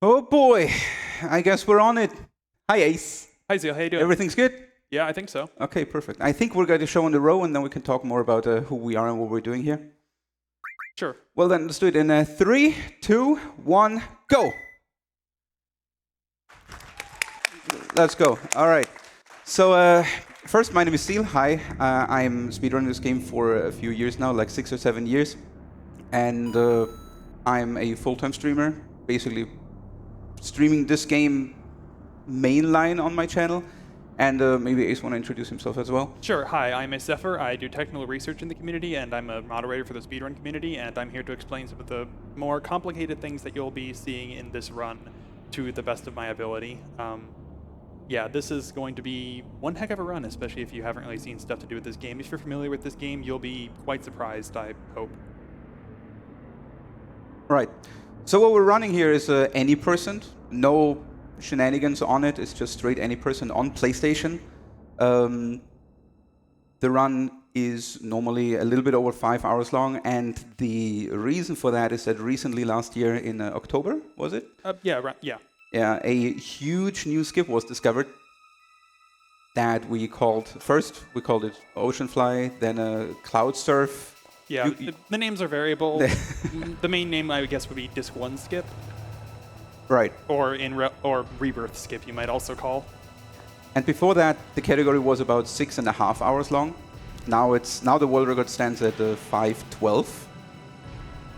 Oh boy, I guess we're on it. Hi Ace. Hi Zheal, how you doing? Everything's good? Yeah, I think so. Okay, perfect. I think we're going to show in a row and then we can talk more about who we are and what we're doing here. Sure. Well then, let's do it in 3, 2, 1, go! Let's go. All right. So first, my name is Zheal. Hi. I'm speedrunning this game for a few years now, like 6 or 7 years. And I'm a full-time streamer, basically streaming this game mainline on my channel. And maybe Ace want to introduce himself as well. Sure. Hi, I'm Ace. I do technical research in the community, and I'm a moderator for the speedrun community, and I'm here to explain some of the more complicated things that you'll be seeing in this run to the best of my ability. Yeah, this is going to be one heck of a run, especially if you haven't really seen stuff to do with this game. If you're familiar with this game, you'll be quite surprised, I hope. Right. So what we're running here is any person, no shenanigans on it. It's just straight any person on PlayStation. The run is normally a little bit over 5 hours long, and the reason for that is that recently, last year in October, was it? Yeah. Yeah, a huge new skip was discovered that we called it Ocean Fly, then Cloud Surf. Yeah, the names are variable. The main name, I would guess, would be Disc 1 Skip. Right. Or Rebirth Skip, you might also call. And before that, the category was about 6.5 hours long. Now the world record stands at 5:12,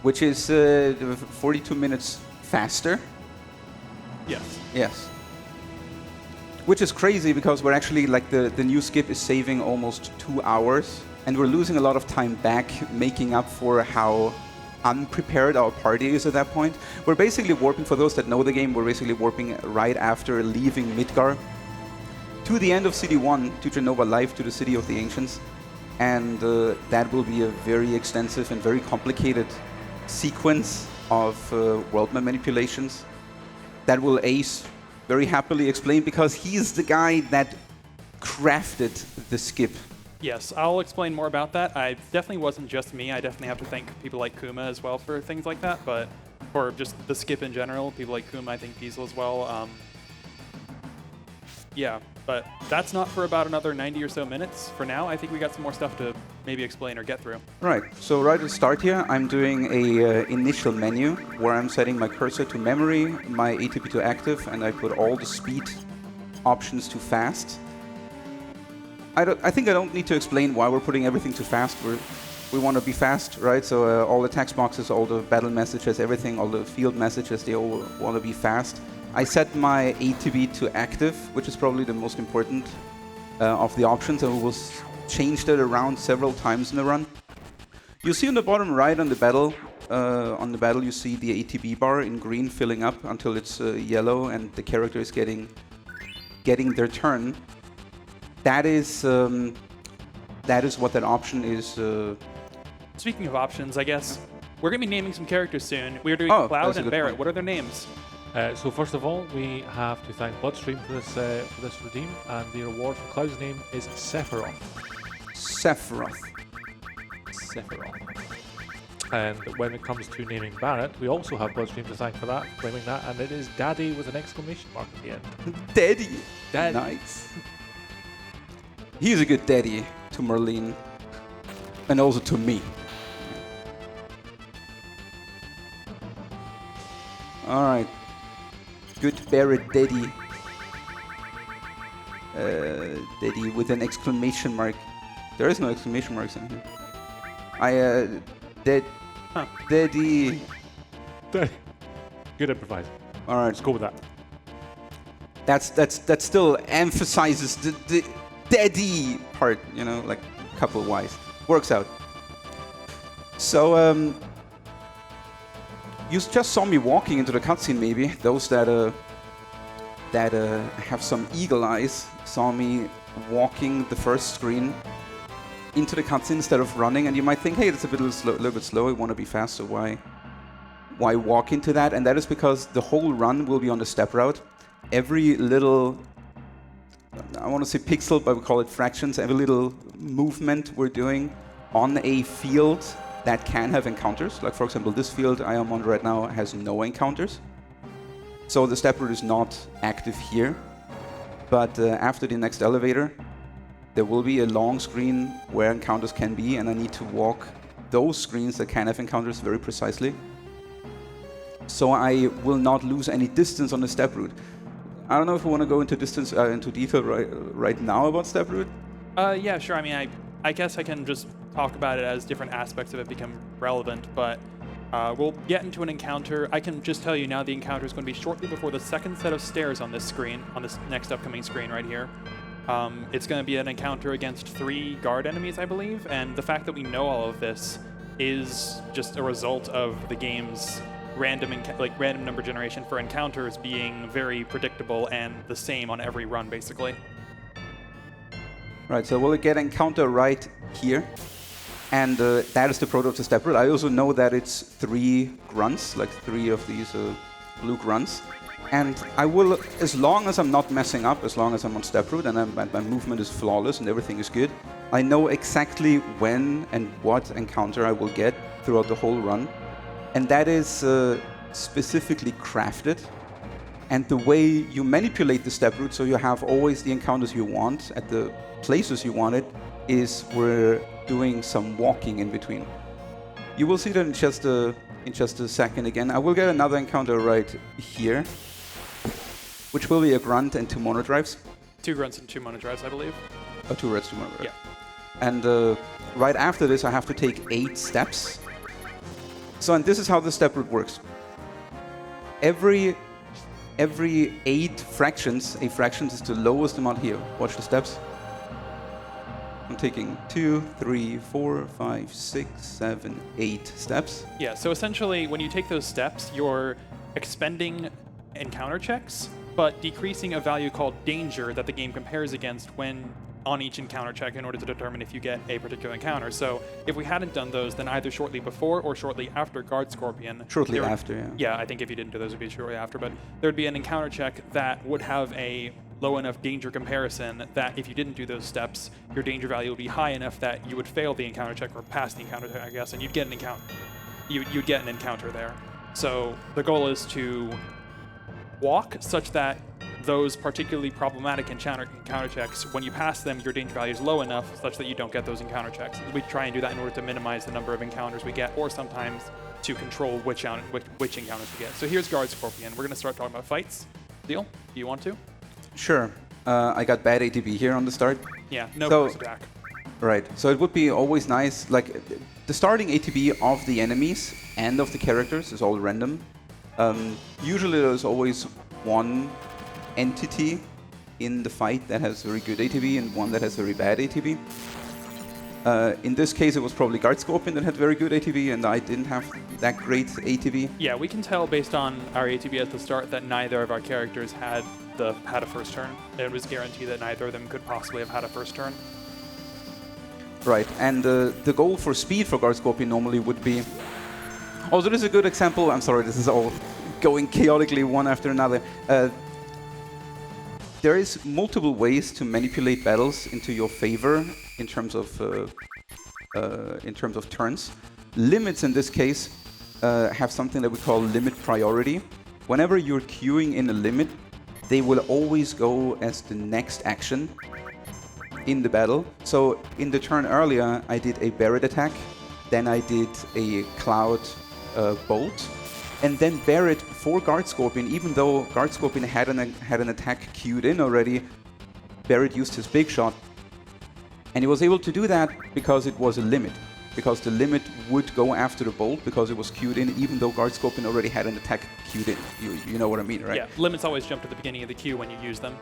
which is 42 minutes faster. Yes. Yes. Which is crazy because we're actually, like, the new skip is saving almost 2 hours, and we're losing a lot of time back, making up for how unprepared our party is at that point. We're basically warping, for those that know the game, we're basically warping right after leaving Midgar to the end of City 1, to Jenova Life, to the City of the Ancients. And that will be a very extensive and very complicated sequence of world map manipulations that will Ace very happily explain, because he's the guy that crafted the skip. Yes, I'll explain more about that. I definitely wasn't just me. I definitely have to thank people like Kuma as well for things like that, but for just the skip in general, people like Kuma, I think Diesel as well. Yeah, but that's not for about another 90 or so minutes. For now, I think we got some more stuff to maybe explain or get through. Right, so right at the start here, I'm doing a initial menu where I'm setting my cursor to memory, my ATB to active, and I put all the speed options to fast. I think I don't need to explain why we're putting everything to fast. We want to be fast, right? So all the text boxes, all the battle messages, everything, all the field messages, they all want to be fast. I set my ATB to active, which is probably the most important of the options, and we will change that around several times in the run. You see on the bottom right on the battle, you see the ATB bar in green filling up until it's yellow, and the character is getting their turn. That is what that option is. Speaking of options, I guess we're going to be naming some characters soon. We're doing Cloud and Barret. What are their names? So first of all, we have to thank Bloodstream for this redeem, and the reward for Cloud's name is Sephiroth. Sephiroth. And when it comes to naming Barret, we also have Bloodstream to thank for that, claiming that, and it is Daddy with an exclamation mark at the end. Daddy. Daddy. Nice. He's a good daddy to Merlin, and also to me. All right. Good Barret daddy. Daddy with an exclamation mark. There is no exclamation marks in here. Daddy. Good improvise. All right. Let's go with that. That still emphasizes the daddy part, you know, like a couple of Y's. Works out. So you just saw me walking into the cutscene. Maybe those that have some eagle eyes saw me walking the first screen into the cutscene instead of running, and you might think, hey, that's a little bit slow. I want to be fast, so why walk into that? And that is because the whole run will be on the step route. Every little, I want to say pixel, but we call it fractions. Every little movement we're doing on a field that can have encounters. Like, for example, this field I am on right now has no encounters. So the step route is not active here. But after the next elevator, there will be a long screen where encounters can be, and I need to walk those screens that can have encounters very precisely. So I will not lose any distance on the step route. I don't know if we want to go into detail right now about step route. Yeah, sure. I mean, I guess I can just talk about it as different aspects of it become relevant, but we'll get into an encounter. I can just tell you now the encounter is going to be shortly before the second set of stairs on this screen, on this next upcoming screen right here. It's going to be an encounter against 3 guard enemies, I believe, and the fact that we know all of this is just a result of the game's random number generation for encounters being very predictable and the same on every run, basically. Right, so we'll get encounter right here, and that is the proto of the step route. I also know that it's 3 grunts, like 3 of these blue grunts. And I will, as long as I'm not messing up, as long as I'm on step route and my movement is flawless and everything is good, I know exactly when and what encounter I will get throughout the whole run. And that is specifically crafted. And the way you manipulate the step route so you have always the encounters you want at the places you want it is we're doing some walking in between. You will see that in just a second again. I will get another encounter right here, which will be a grunt and 2 monodrives. 2 grunts and 2 monodrives, I believe. Oh, 2 reds, 2 monodrives. Yeah. And right after this, I have to take 8 steps. So, and this is how the step route works. Every 8 fractions, a fraction is the lowest amount here. Watch the steps. I'm taking 2, 3, 4, 5, 6, 7, 8 steps. Yeah, so essentially, when you take those steps, you're expending encounter checks, but decreasing a value called danger that the game compares against when on each encounter check in order to determine if you get a particular encounter. So if we hadn't done those, then either shortly before or shortly after Guard Scorpion... Shortly after, yeah. Yeah, I think if you didn't do those, it would be shortly after, but there'd be an encounter check that would have a low enough danger comparison that if you didn't do those steps, your danger value would be high enough that you would fail the encounter check or pass the encounter check, I guess, and you'd get an encounter. You'd get an encounter there. So the goal is to walk such that those particularly problematic encounter checks, when you pass them, your danger value is low enough such that you don't get those encounter checks. We try and do that in order to minimize the number of encounters we get, or sometimes to control which encounters we get. So here's Guard Scorpion. We're going to start talking about fights. Zheal, do you want to? Sure. I got bad ATB here on the start. Yeah, no first attack. Right. So it would be always nice, like, the starting ATB of the enemies and of the characters is all random. Usually there's always one entity in the fight that has very good ATB and one that has very bad ATB. In this case, it was probably Guard Scorpion that had very good ATB, and I didn't have that great ATB. Yeah, we can tell based on our ATB at the start that neither of our characters had a first turn. It was guaranteed that neither of them could possibly have had a first turn. Right, and the goal for speed for Guard Scorpion normally would be... Also, this is a good example. I'm sorry, this is all going chaotically one after another. There is multiple ways to manipulate battles into your favor in terms of turns. Limits in this case have something that we call limit priority. Whenever you're queuing in a limit, they will always go as the next action in the battle. So in the turn earlier, I did a Barret attack, then I did a Cloud Bolt, and then Barret for Guard Scorpion. Even though Guard Scorpion had an attack queued in already, Barret used his big shot, and he was able to do that because it was a limit. Because the limit would go after the bolt because it was queued in, even though Guard Scorpion already had an attack queued in. You know what I mean, right? Yeah, limits always jump to the beginning of the queue when you use them.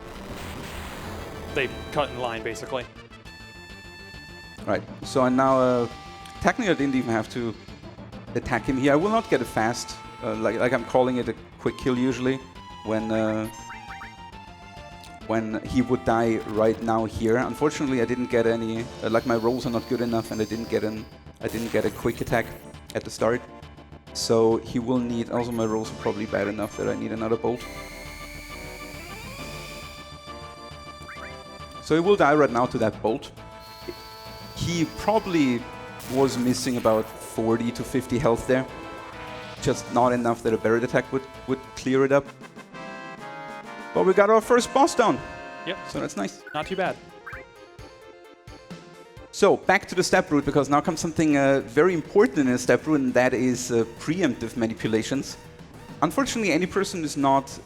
They cut in line, basically. Right, so and now, technically I didn't even have to attack him here. I will not get a fast, like I'm calling it a quick kill usually, when he would die right now here. Unfortunately, I didn't get any, like my rolls are not good enough, and I didn't get a quick attack at the start. So he will need, also my rolls are probably bad enough that I need another bolt. So he will die right now to that bolt. He probably was missing about 40 to 50 health there. Just not enough that a Barret attack would clear it up. But we got our first boss down. Yep. So that's nice. Not too bad. So back to the step route, because now comes something very important in a step route, and that is preemptive manipulations. Unfortunately, any person is not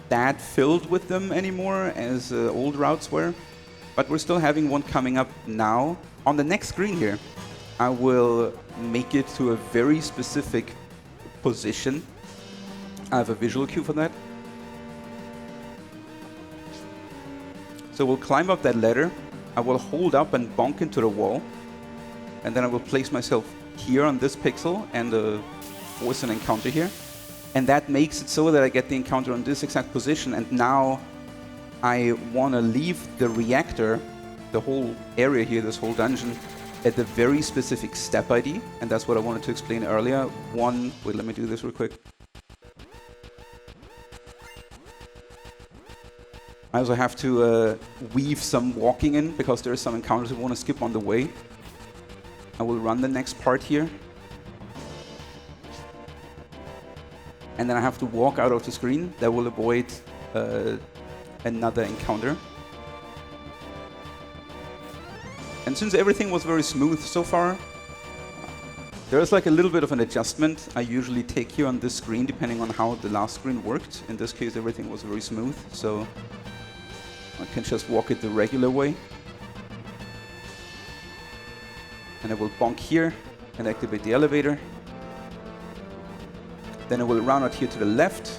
that filled with them anymore as old routes were, but we're still having one coming up now. On the next screen here, I will make it to a very specific position. I have a visual cue for that. So we'll climb up that ladder. I will hold up and bonk into the wall, and then I will place myself here on this pixel and force an encounter here. And that makes it so that I get the encounter on this exact position, and now I want to leave the reactor, the whole area here, this whole dungeon, at the very specific step ID, and that's what I wanted to explain earlier. Wait, let me do this real quick. I also have to weave some walking in, because there are some encounters I want to skip on the way. I will run the next part here. And then I have to walk out of the screen. That will avoid another encounter. And since everything was very smooth so far, there's like a little bit of an adjustment I usually take here on this screen, depending on how the last screen worked. In this case, everything was very smooth, so I can just walk it the regular way. And I will bonk here and activate the elevator. Then I will round out here to the left.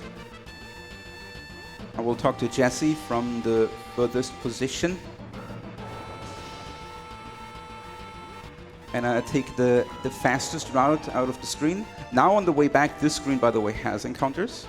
I will talk to Jesse from the furthest position. And I take the fastest route out of the screen. Now on the way back, this screen, by the way, has encounters.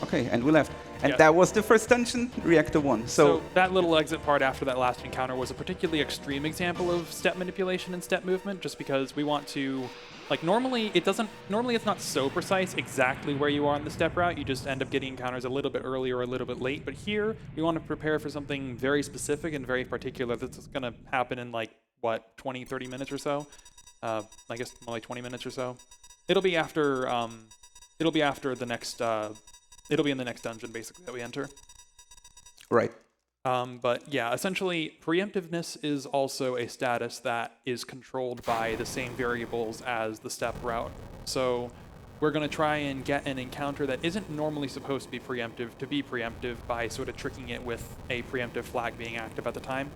Okay, and we left. And that was the first dungeon, Reactor 1. So that little exit part after that last encounter was a particularly extreme example of step manipulation and step movement, just because we want to, like, normally it's not so precise exactly where you are on the step route. You just end up getting encounters a little bit early or a little bit late. But here, we want to prepare for something very specific and very particular that's going to happen in, like, what, 20, 30 minutes or so? I guess more like 20 minutes or so. It'll be after the next, it'll be in the next dungeon, basically, that we enter. Right. But yeah, essentially, preemptiveness is also a status that is controlled by the same variables as the step route. So we're going to try and get an encounter that isn't normally supposed to be preemptive by sort of tricking it with a preemptive flag being active at the time.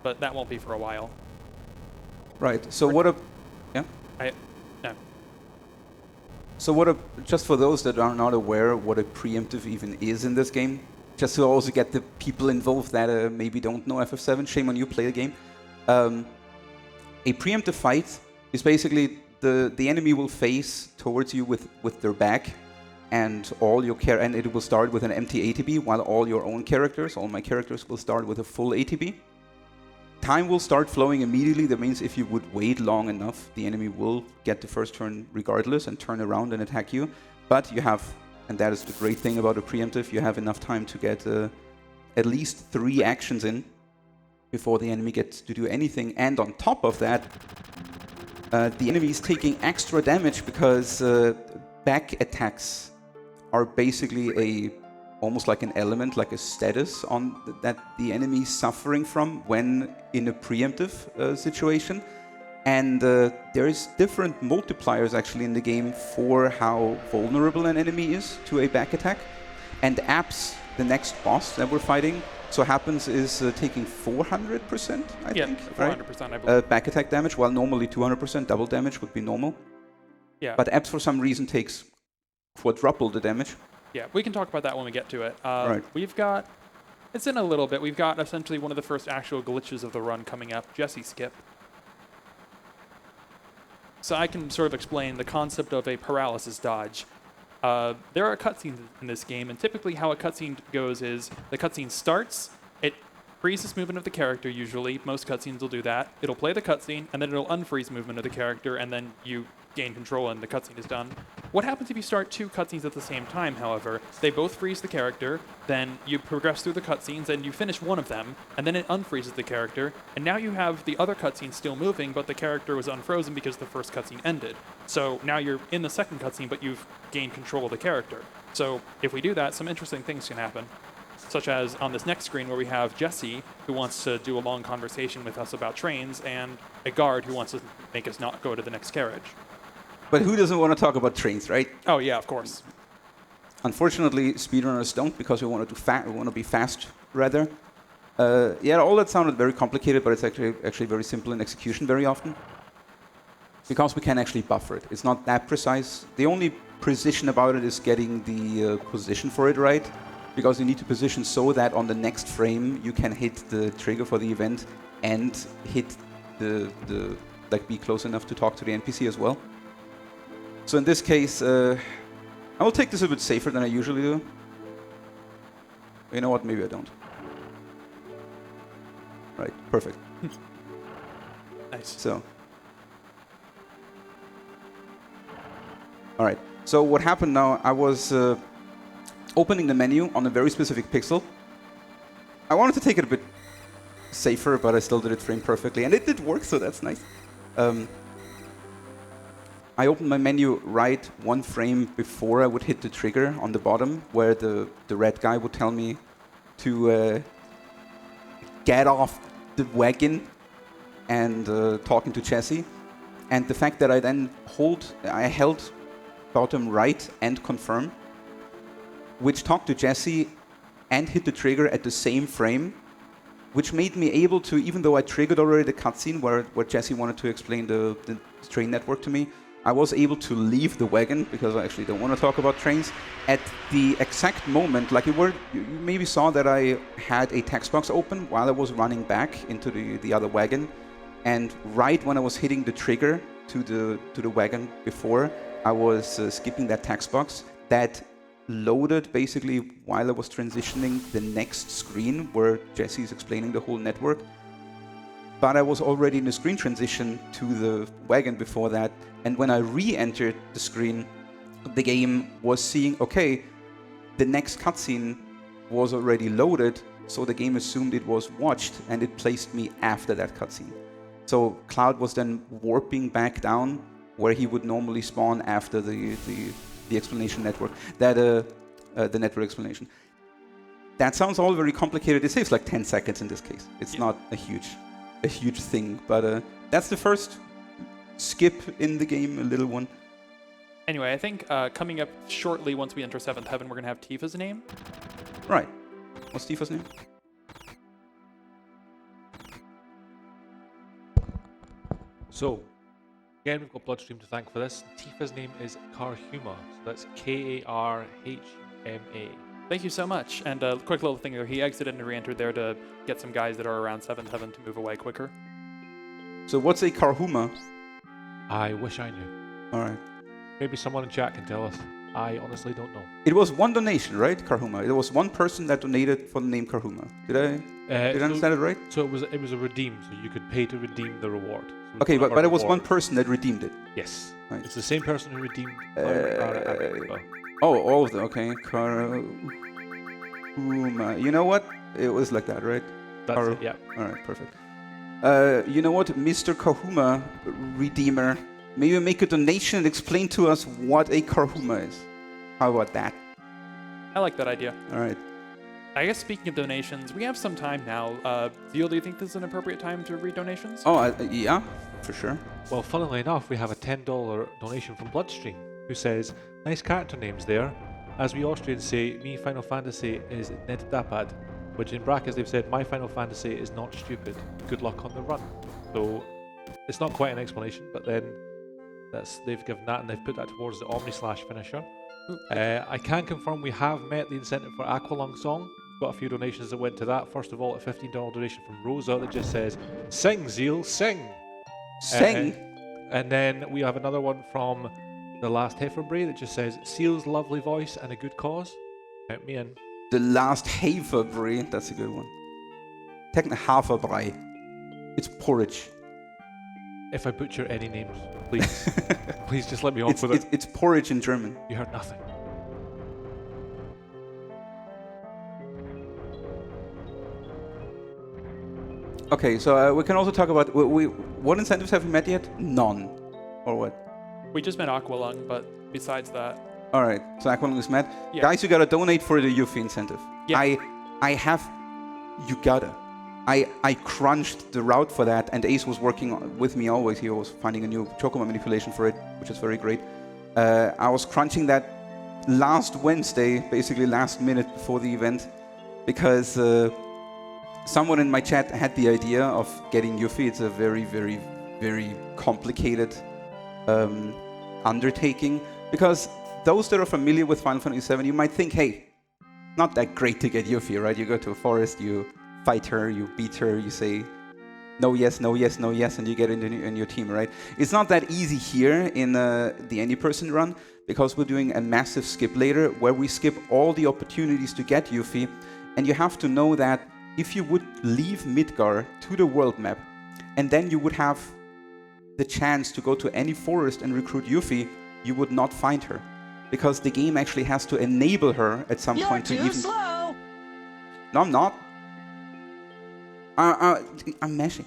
But that won't be for a while. Right. So yeah? No. So just for those that are not aware what a preemptive even is in this game, just to also get the people involved that maybe don't know FF7, shame on you, play the game. A preemptive fight is basically the enemy will face towards you with their back, and and it will start with an empty ATB, while all your own characters, all my characters, will start with a full ATB. Time will start flowing immediately. That means if you would wait long enough, the enemy will get the first turn regardless and turn around and attack you. But you have, and that is the great thing about a preemptive, you have enough time to get at least 3 actions in before the enemy gets to do anything. And on top of that, the enemy is taking extra damage because back attacks are basically almost like an element, like a status on that the enemy is suffering from when in a preemptive situation. And there is different multipliers actually in the game for how vulnerable an enemy is to a back attack. And Apps, the next boss that we're fighting, so happens is taking 400%, I think. 400%, right? I believe. Back attack damage, while normally 200%, double damage would be normal. Yeah. But Apps for some reason takes quadruple the damage. Yeah, we can talk about that when we get to it. Right. It's in a little bit. We've got essentially one of the first actual glitches of the run coming up, Jesse Skip. So I can sort of explain the concept of a paralysis dodge. There are cutscenes in this game, and typically how a cutscene goes is the cutscene starts, it freezes movement of the character usually. Most cutscenes will do that. It'll play the cutscene, and then it'll unfreeze movement of the character, and then you gain control and the cutscene is done. What happens if you start 2 cutscenes at the same time, however? They both freeze the character, then you progress through the cutscenes and you finish one of them, and then it unfreezes the character, and now you have the other cutscene still moving, but the character was unfrozen because the first cutscene ended. So now you're in the second cutscene, but you've gained control of the character. So if we do that, some interesting things can happen, such as on this next screen where we have Jesse, who wants to do a long conversation with us about trains, and a guard who wants to make us not go to the next carriage. But who doesn't want to talk about trains, right? Oh yeah, of course. Unfortunately, speedrunners don't, because we want to be fast, rather. Yeah, all that sounded very complicated, but it's actually very simple in execution very often. Because we can actually buffer it. It's not that precise. The only precision about it is getting the position for it right, because you need to position so that on the next frame you can hit the trigger for the event and hit like be close enough to talk to the NPC as well. So in this case, I will take this a bit safer than I usually do. You know what? Maybe I don't. Right, perfect. Nice. So. All right. So what happened now? I was opening the menu on a very specific pixel. I wanted to take it a bit safer, but I still did it frame perfectly, and it did work, so that's nice. I opened my menu right one frame before I would hit the trigger on the bottom, where the red guy would tell me to get off the wagon and talking to Jesse. And the fact that I then held bottom right and confirm, which talked to Jesse and hit the trigger at the same frame, which made me able to, even though I triggered already the cutscene where Jesse wanted to explain the train network to me, I was able to leave the wagon, because I actually don't want to talk about trains, at the exact moment, like you maybe saw that I had a text box open while I was running back into the other wagon, and right when I was hitting the trigger to the wagon before, I was skipping that text box. That loaded basically while I was transitioning the next screen where Jesse is explaining the whole network. But I was already in the screen transition to the wagon before that. And when I re-entered the screen, the game was seeing, okay, the next cutscene was already loaded, so the game assumed it was watched, and it placed me after that cutscene. So Cloud was then warping back down where he would normally spawn after the explanation network, the network explanation. That sounds all very complicated. It saves like 10 seconds in this case. It's not a huge thing, but that's the first skip in the game, a little one. Anyway, I think coming up shortly, once we enter 7th Heaven, we're going to have Tifa's name. Right. What's Tifa's name? So, again, we've got Bloodstream to thank for this. Tifa's name is Karhuma, so that's Karhuma. Thank you so much. And a quick little thing there, he exited and re-entered there to get some guys that are around 7th Heaven to move away quicker. So what's a Karhuma? I wish I knew. All right. Maybe someone in chat can tell us. I honestly don't know. It was one donation, right, Karhuma? There was one person that donated for the name Karhuma. Did I understand it right? So it was a redeem, so you could pay to redeem the reward. So okay, but it was one person that redeemed it. Yes. Right. It's the same person who redeemed all of them. Okay, Karhuma. You know what? It was like that, right? That's it, yeah. All right, perfect. You know what, Mr. Karhuma Redeemer, maybe make a donation and explain to us what a Karhuma is. How about that? I like that idea. All right. I guess speaking of donations, we have some time now. Zheal, do you think this is an appropriate time to read donations? Oh, yeah, for sure. Well, funnily enough, we have a $10 donation from Bloodstream, who says, nice character names there. As we Austrians say, me Final Fantasy is Ned Dapad, which in brackets they've said, my Final Fantasy is not stupid. Good luck on the run. So it's not quite an explanation, but then they've given that and they've put that towards the Omni/finisher. I can confirm we have met the incentive for Aqualung Song. We've got a few donations that went to that. First of all, a $15 donation from Rosa that just says, sing, Zheal, sing! Sing? And then we have another one from The Last Heiferbray that just says, Seal's lovely voice and a good cause. Count me in. The Last Heiferbray, that's a good one. Technically Haferbrei. It's porridge. If I butcher any names, please. Please just let me off with it. It's porridge in German. You heard nothing. Okay, so we can also talk about what incentives have we met yet? None. Or what? We just met Aqualung, but besides that... All right, so Aqualung is mad. Yeah. Guys, you gotta donate for the Yuffie incentive. Yeah. You gotta. I crunched the route for that, and Ace was working with me always. He was finding a new Chocobo manipulation for it, which is very great. I was crunching that last Wednesday, basically last minute before the event, because someone in my chat had the idea of getting Yuffie. It's a very, very, very complicated undertaking, because those that are familiar with Final Fantasy VII, you might think, hey, not that great to get Yuffie, right? You go to a forest, you fight her, you beat her, you say no, yes, no, yes, no, yes, and you get in your team, right? It's not that easy here in the any-person run, because we're doing a massive skip later where we skip all the opportunities to get Yuffie, and you have to know that if you would leave Midgar to the world map, and then you would have the chance to go to any forest and recruit Yuffie, you would not find her. Because the game actually has to enable her at some point to even... You're too slow! No, I'm not. I'm mashing.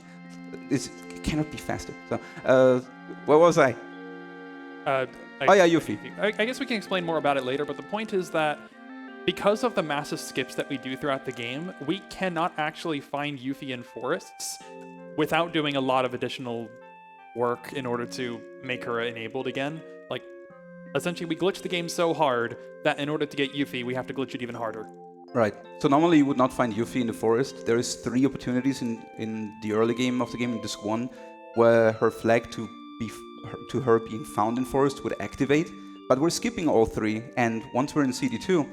It cannot be faster. So, where was I? Oh yeah, Yuffie. I guess we can explain more about it later, but the point is that because of the massive skips that we do throughout the game, we cannot actually find Yuffie in forests without doing a lot of additional work in order to make her enabled again. Like, essentially, we glitch the game so hard that in order to get Yuffie, we have to glitch it even harder. Right. So normally you would not find Yuffie in the forest. There is 3 opportunities in the early game of the game, in Disc 1, where her flag to her being found in forest would activate. But we're skipping all 3, and once we're in CD2,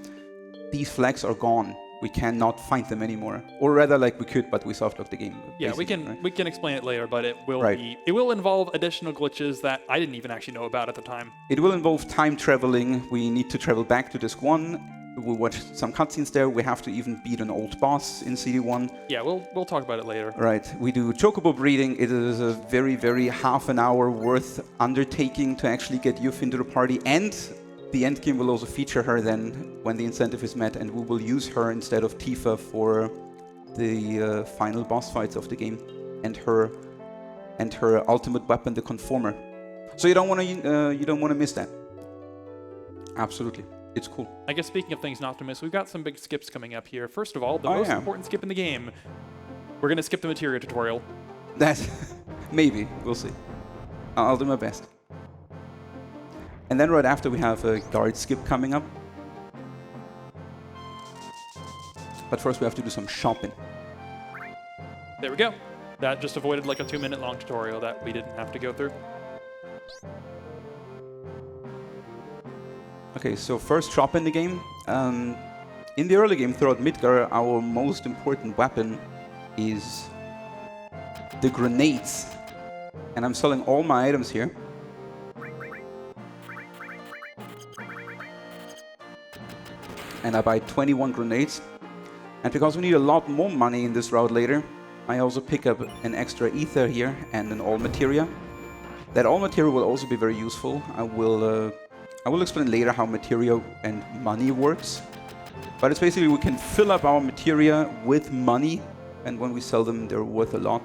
these flags are gone. We cannot find them anymore. Or rather, like we could, but we softlocked the game. Yeah, we can explain it later, but it will involve additional glitches that I didn't even actually know about at the time. It will involve time traveling. We need to travel back to Disc 1. We'll watch some cutscenes there. We have to even beat an old boss in CD1. Yeah, we'll talk about it later. Right. We do Chocobo breeding. It is a very, very half an hour worth undertaking to actually get Yuffie into the party, and the end game will also feature her then when the incentive is met, and we will use her instead of Tifa for the final boss fights of the game, and her ultimate weapon, the Conformer. So you don't want to miss that. Absolutely, it's cool. I guess speaking of things not to miss, we've got some big skips coming up here. First of all, the most important skip in the game. We're gonna skip the materia tutorial. That maybe we'll see. I'll do my best. And then right after we have a guard skip coming up. But first we have to do some shopping. There we go. That just avoided like a 2-minute long tutorial that we didn't have to go through. Okay, so first shop in the game. In the early game throughout Midgar, our most important weapon is the grenades. And I'm selling all my items here. And I buy 21 grenades. And because we need a lot more money in this route later, I also pick up an extra ether here and an all materia. That all materia will also be very useful. I will explain later how materia and money works. But it's basically we can fill up our materia with money, and when we sell them, they're worth a lot.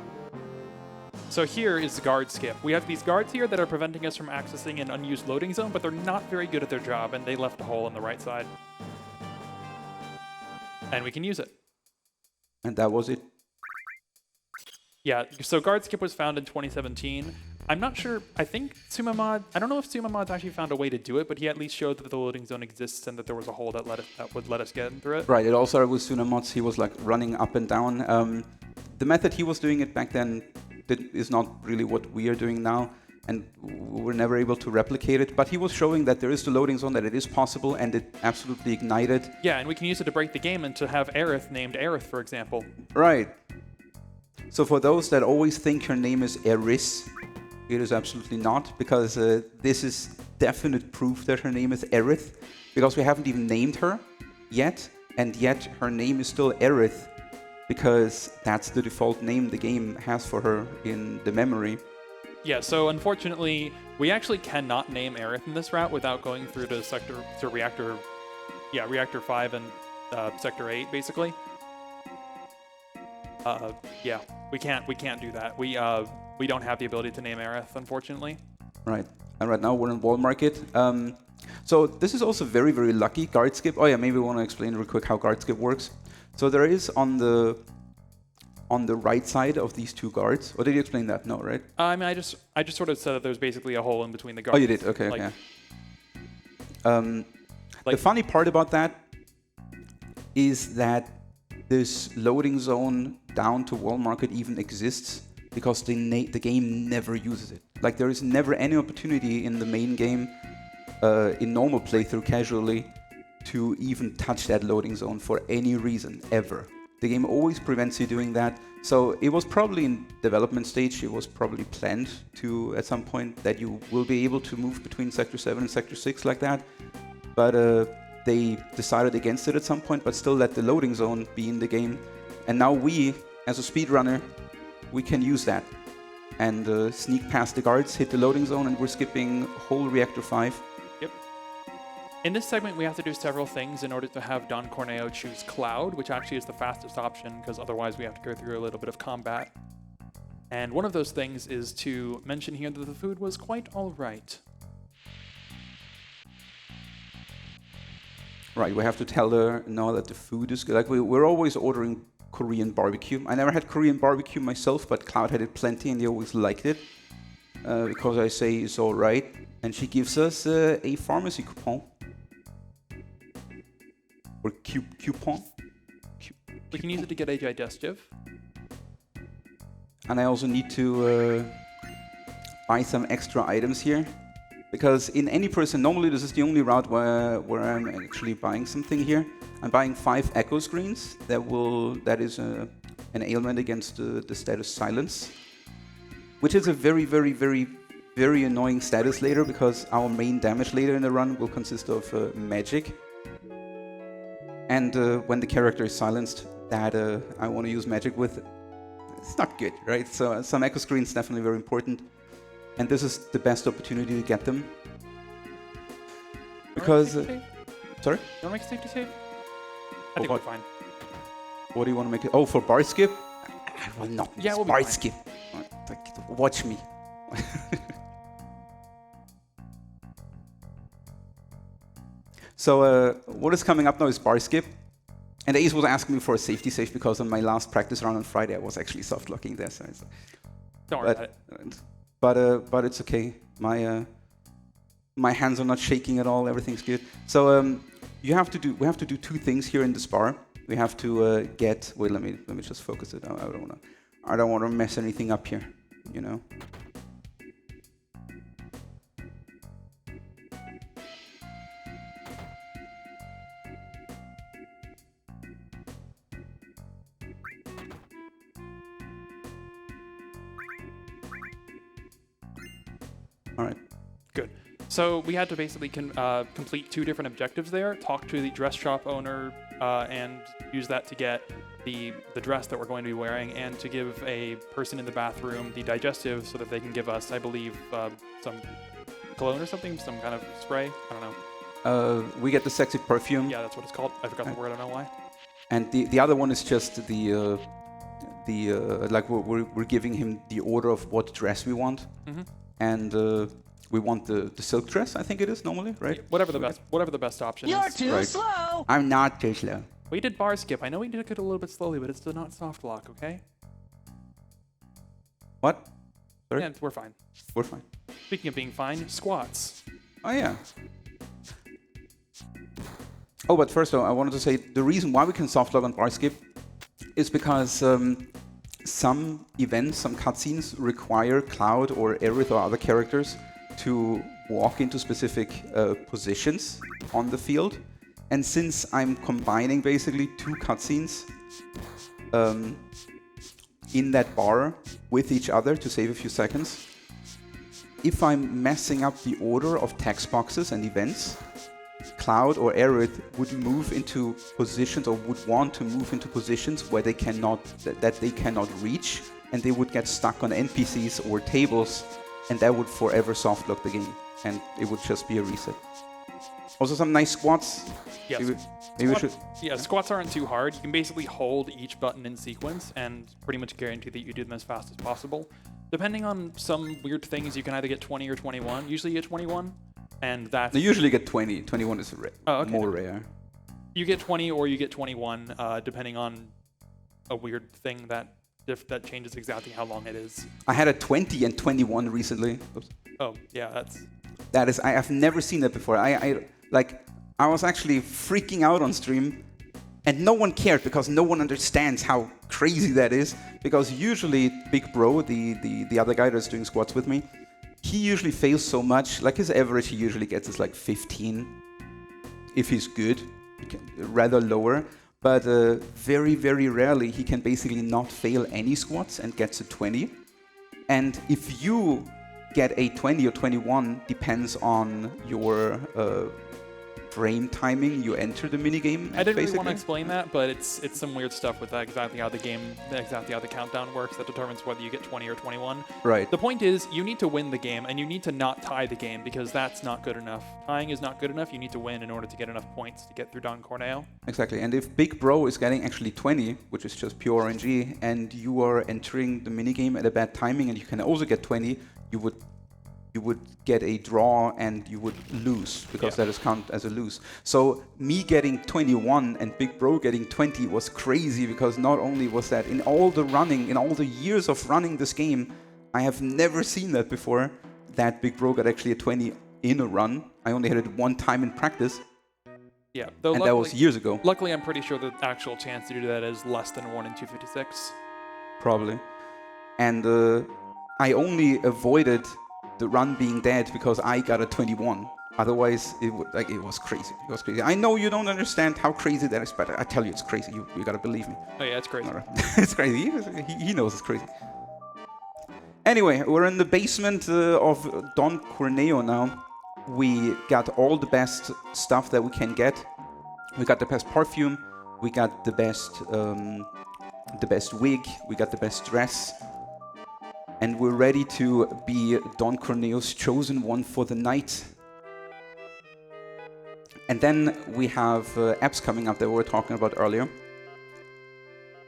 So here is the guard skip. We have these guards here that are preventing us from accessing an unused loading zone, but they're not very good at their job, and they left a hole on the right side. And we can use it. And that was it. Yeah, so guard skip was found in 2017. I'm not sure, I think Sumamod, I don't know if Sumamod's actually found a way to do it, but he at least showed that the loading zone exists and that there was a hole that would let us get through it. Right, it all started with Sunamods. He was like running up and down. The method he was doing it back then is not really what we are doing now, and we were never able to replicate it, but he was showing that there is the loading zone, that it is possible, and it absolutely ignited. Yeah, and we can use it to break the game and to have Aerith named Aerith, for example. Right. So for those that always think her name is Eris, it is absolutely not, because this is definite proof that her name is Aerith, because we haven't even named her yet, and yet her name is still Aerith, because that's the default name the game has for her in the memory. Yeah, so unfortunately, we actually cannot name Aerith in this route without going through to Reactor 5 and Sector 8, basically. Yeah, we can't do that. We don't have the ability to name Aerith, unfortunately. Right. And right now we're in Wall Market. So this is also very, very lucky. Guard skip. Oh yeah, maybe we want to explain real quick how guard skip works. So there is on the right side of these two guards. Or did you explain that? No, right? I mean, I just sort of said that there's basically a hole in between the guards. Oh, you did. Okay. Like, okay. The funny part about that is that this loading zone down to wall market even exists because the game never uses it. Like there is never any opportunity in the main game, in normal playthrough casually, to even touch that loading zone for any reason ever. The game always prevents you doing that. So it was probably in development stage. It was probably planned to at some point that you will be able to move between Sector 7 and Sector 6 like that. But they decided against it at some point, but still let the loading zone be in the game. And now we, as a speedrunner, we can use that and sneak past the guards, hit the loading zone, and we're skipping whole Reactor 5. Yep. In this segment, we have to do several things in order to have Don Corneo choose Cloud, which actually is the fastest option, because otherwise we have to go through a little bit of combat. And one of those things is to mention here that the food was quite all right. Right, we have to tell her now that the food is good. Like we're always ordering Korean barbecue. I never had Korean barbecue myself, but Cloud had it plenty and they always liked it because I say it's all right. And she gives us a pharmacy coupon. Or coupon. We can use it to get a digestive. And I also need to buy some extra items here. Because in any person, normally this is the only route where I'm actually buying something here. I'm buying 5 echo screens. That is an ailment against the status silence, which is a very, very, very, very annoying status later because our main damage later in the run will consist of magic. And when the character is silenced, that I want to use magic with, it's not good, right? So some echo screens definitely very important. And this is the best opportunity to get them. Because... sorry? You want to make a safety save? I think we're fine. What do you want to make it? Oh, for bar skip? I will not we'll bar skip. Watch me. So what is coming up now is bar skip. And Ace was asking me for a safety save because on my last practice run on Friday I was actually soft locking there. So don't worry about it. But it's okay. My hands are not shaking at all. Everything's good. So we have to do 2 things here in this bar. We have to get. Wait, let me just focus it. I don't want to mess anything up here. You know. All right. Good. So we had to basically complete 2 different objectives there. Talk to the dress shop owner and use that to get the dress that we're going to be wearing, and to give a person in the bathroom the digestive so that they can give us, I believe, some cologne or something, some kind of spray. I don't know. We get the sexy perfume. Yeah, that's what it's called. I forgot the word. I don't know why. And the other one is just like we're giving him the order of what dress we want. Mm-hmm. And we want the silk dress, I think it is normally, right? Whatever the best option is. You're too slow. I'm not too slow. We did bar skip. I know we did it a little bit slowly, but it's still not soft lock, okay? What? Sorry? Yeah, we're fine. We're fine. Speaking of being fine, squats. Oh, yeah. Oh, but first, though, I wanted to say the reason why we can soft lock on bar skip is because some events, some cutscenes require Cloud or Aerith or other characters to walk into specific positions on the field. And since I'm combining basically 2 cutscenes in that bar with each other to save a few seconds, if I'm messing up the order of text boxes and events, Cloud or Aerith would move into positions, or would want to move into positions where they cannot reach, and they would get stuck on NPCs or tables, and that would forever soft lock the game, and it would just be a reset. Also, some nice squats. Yes. Maybe we should. Yeah, squats aren't too hard. You can basically hold each button in sequence and pretty much guarantee that you do them as fast as possible. Depending on some weird things, you can either get 20 or 21. Usually you get 21. and that's... They usually get 20. 21 is more rare. You get 20 or you get 21, depending on a weird thing that changes exactly how long it is. I had a 20 and 21 recently. Oops. Oh, yeah, That is, I have never seen that before. I was actually freaking out on stream, and no one cared because no one understands how crazy that is. Because usually Big Bro, the other guy that's doing squats with me, he usually fails so much. Like his average, he usually gets is like 15, if he's good, rather lower. But very, very rarely he can basically not fail any squats and gets a 20. And if you get a 20 or 21, depends on your frame timing you enter the minigame. I didn't really want to explain that, but it's some weird stuff with exactly how the countdown works that determines whether you get 20 or 21. Right. The point is, you need to win the game, and you need to not tie the game, because that's not good enough. Tying is not good enough. You need to win in order to get enough points to get through Don Corneo. Exactly. And if Big Bro is getting actually 20, which is just pure RNG, and you are entering the minigame at a bad timing, and you can also get 20, you would get a draw and you would lose, because that is counted as a lose. So me getting 21 and Big Bro getting 20 was crazy, because not only was that in all the years of running this game, I have never seen that before, that Big Bro got actually a 20 in a run. I only had it one time in practice. Yeah, and that was years ago. Luckily, I'm pretty sure the actual chance to do that is less than 1 in 256. Probably. And I only avoided the run being dead because I got a 21. Otherwise, it was crazy. It was crazy. I know you don't understand how crazy that is, but I tell you, it's crazy. You gotta believe me. Oh yeah, it's crazy. It's crazy. He knows it's crazy. Anyway, we're in the basement of Don Corneo now. We got all the best stuff that we can get. We got the best perfume. We got the best wig. We got the best dress. And we're ready to be Don Corneo's chosen one for the night. And then we have apps coming up that we were talking about earlier,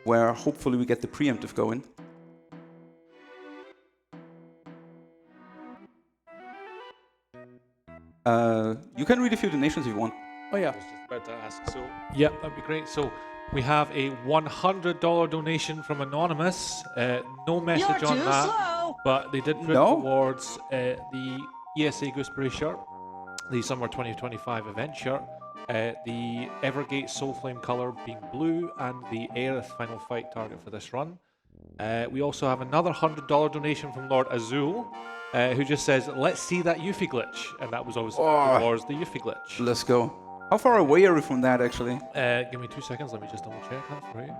where hopefully we get the preemptive going. You can read a few donations if you want. Oh yeah. I was just about to ask. So yeah, that'd be great. So we have a $100 donation from Anonymous. No message on that, slow. But they did put towards the ESA Gooseberry shirt, the Summer 2025 event shirt, the Evergate Soulflame color being blue, and the Aerith Final Fight target for this run. We also have another $100 donation from Lord Azul, who just says, "Let's see that Yuffie glitch," and that was obviously towards the Yuffie glitch. Let's go. How far away are we from that, actually? Give me 2 seconds. Let me just double check that for you.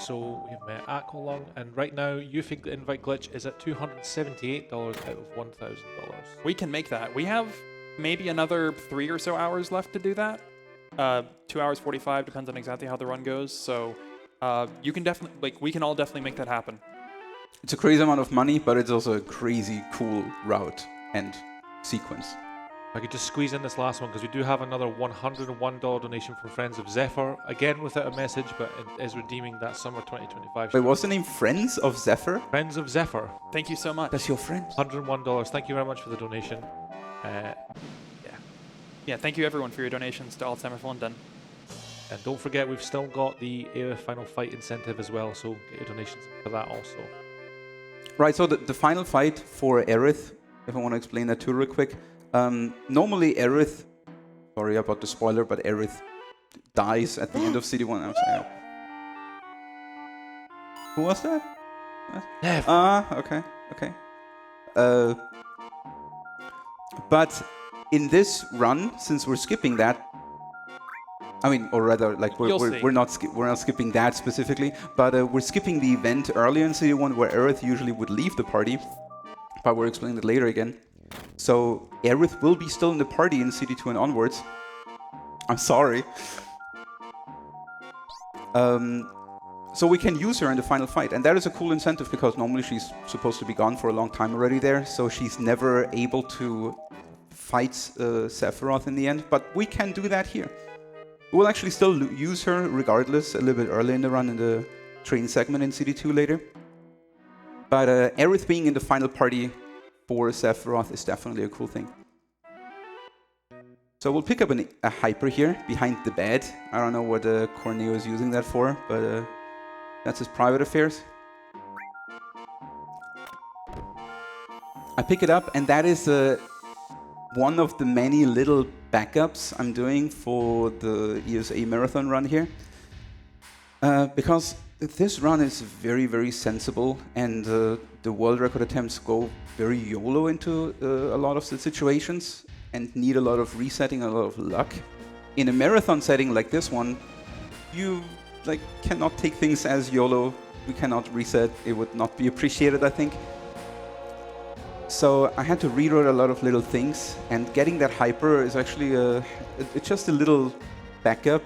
So we've met Aqualung, and right now Yuffie invite glitch is at $278 out of $1,000. We can make that. We have maybe another 3 or so hours left to do that. 2 hours 45 depends on exactly how the run goes. So you can definitely, we can all definitely make that happen. It's a crazy amount of money, but it's also a crazy cool route and sequence. I could just squeeze in this last one, because we do have another $101 donation from Friends of Zephyr, again without a message, but it is redeeming that Summer 2025. Wait, what's the name? Friends of Zephyr? Friends of Zephyr. Thank you so much. That's your friend. $101. Thank you very much for the donation. Yeah, thank you everyone for your donations to Alzheimer's London. And don't forget, we've still got the Aerith Final Fight incentive as well, so get your donations for that also. Right, so the final fight for Aerith, if I want to explain that too real quick. Normally Aerith, sorry about the spoiler, but Aerith dies at the end of CD1. I'm sorry. Who was that? Okay. But in this run, since we're skipping that, I mean, or rather, like we're not skipping that specifically, but we're skipping the event earlier in CD1 where Aerith usually would leave the party. But we'll explain it later again. So Aerith will be still in the party in CD2 and onwards. I'm sorry. So we can use her in the final fight, and that is a cool incentive because normally she's supposed to be gone for a long time already there, so she's never able to fight Sephiroth in the end, but we can do that here. We'll actually still use her regardless a little bit early in the run in the train segment in CD2 later. But Aerith being in the final party for Sephiroth is definitely a cool thing. So we'll pick up a hyper here behind the bed. I don't know what Corneo is using that for, but that's his private affairs. I pick it up, and that is one of the many little backups I'm doing for the ESA marathon run here. Because this run is very, very sensible, and the world record attempts go very YOLO into a lot of the situations and need a lot of resetting, a lot of luck. In a marathon setting like this one, you cannot take things as YOLO. We cannot reset. It would not be appreciated, I think. So I had to rewrite a lot of little things, and getting that hyper is actually it's just a little backup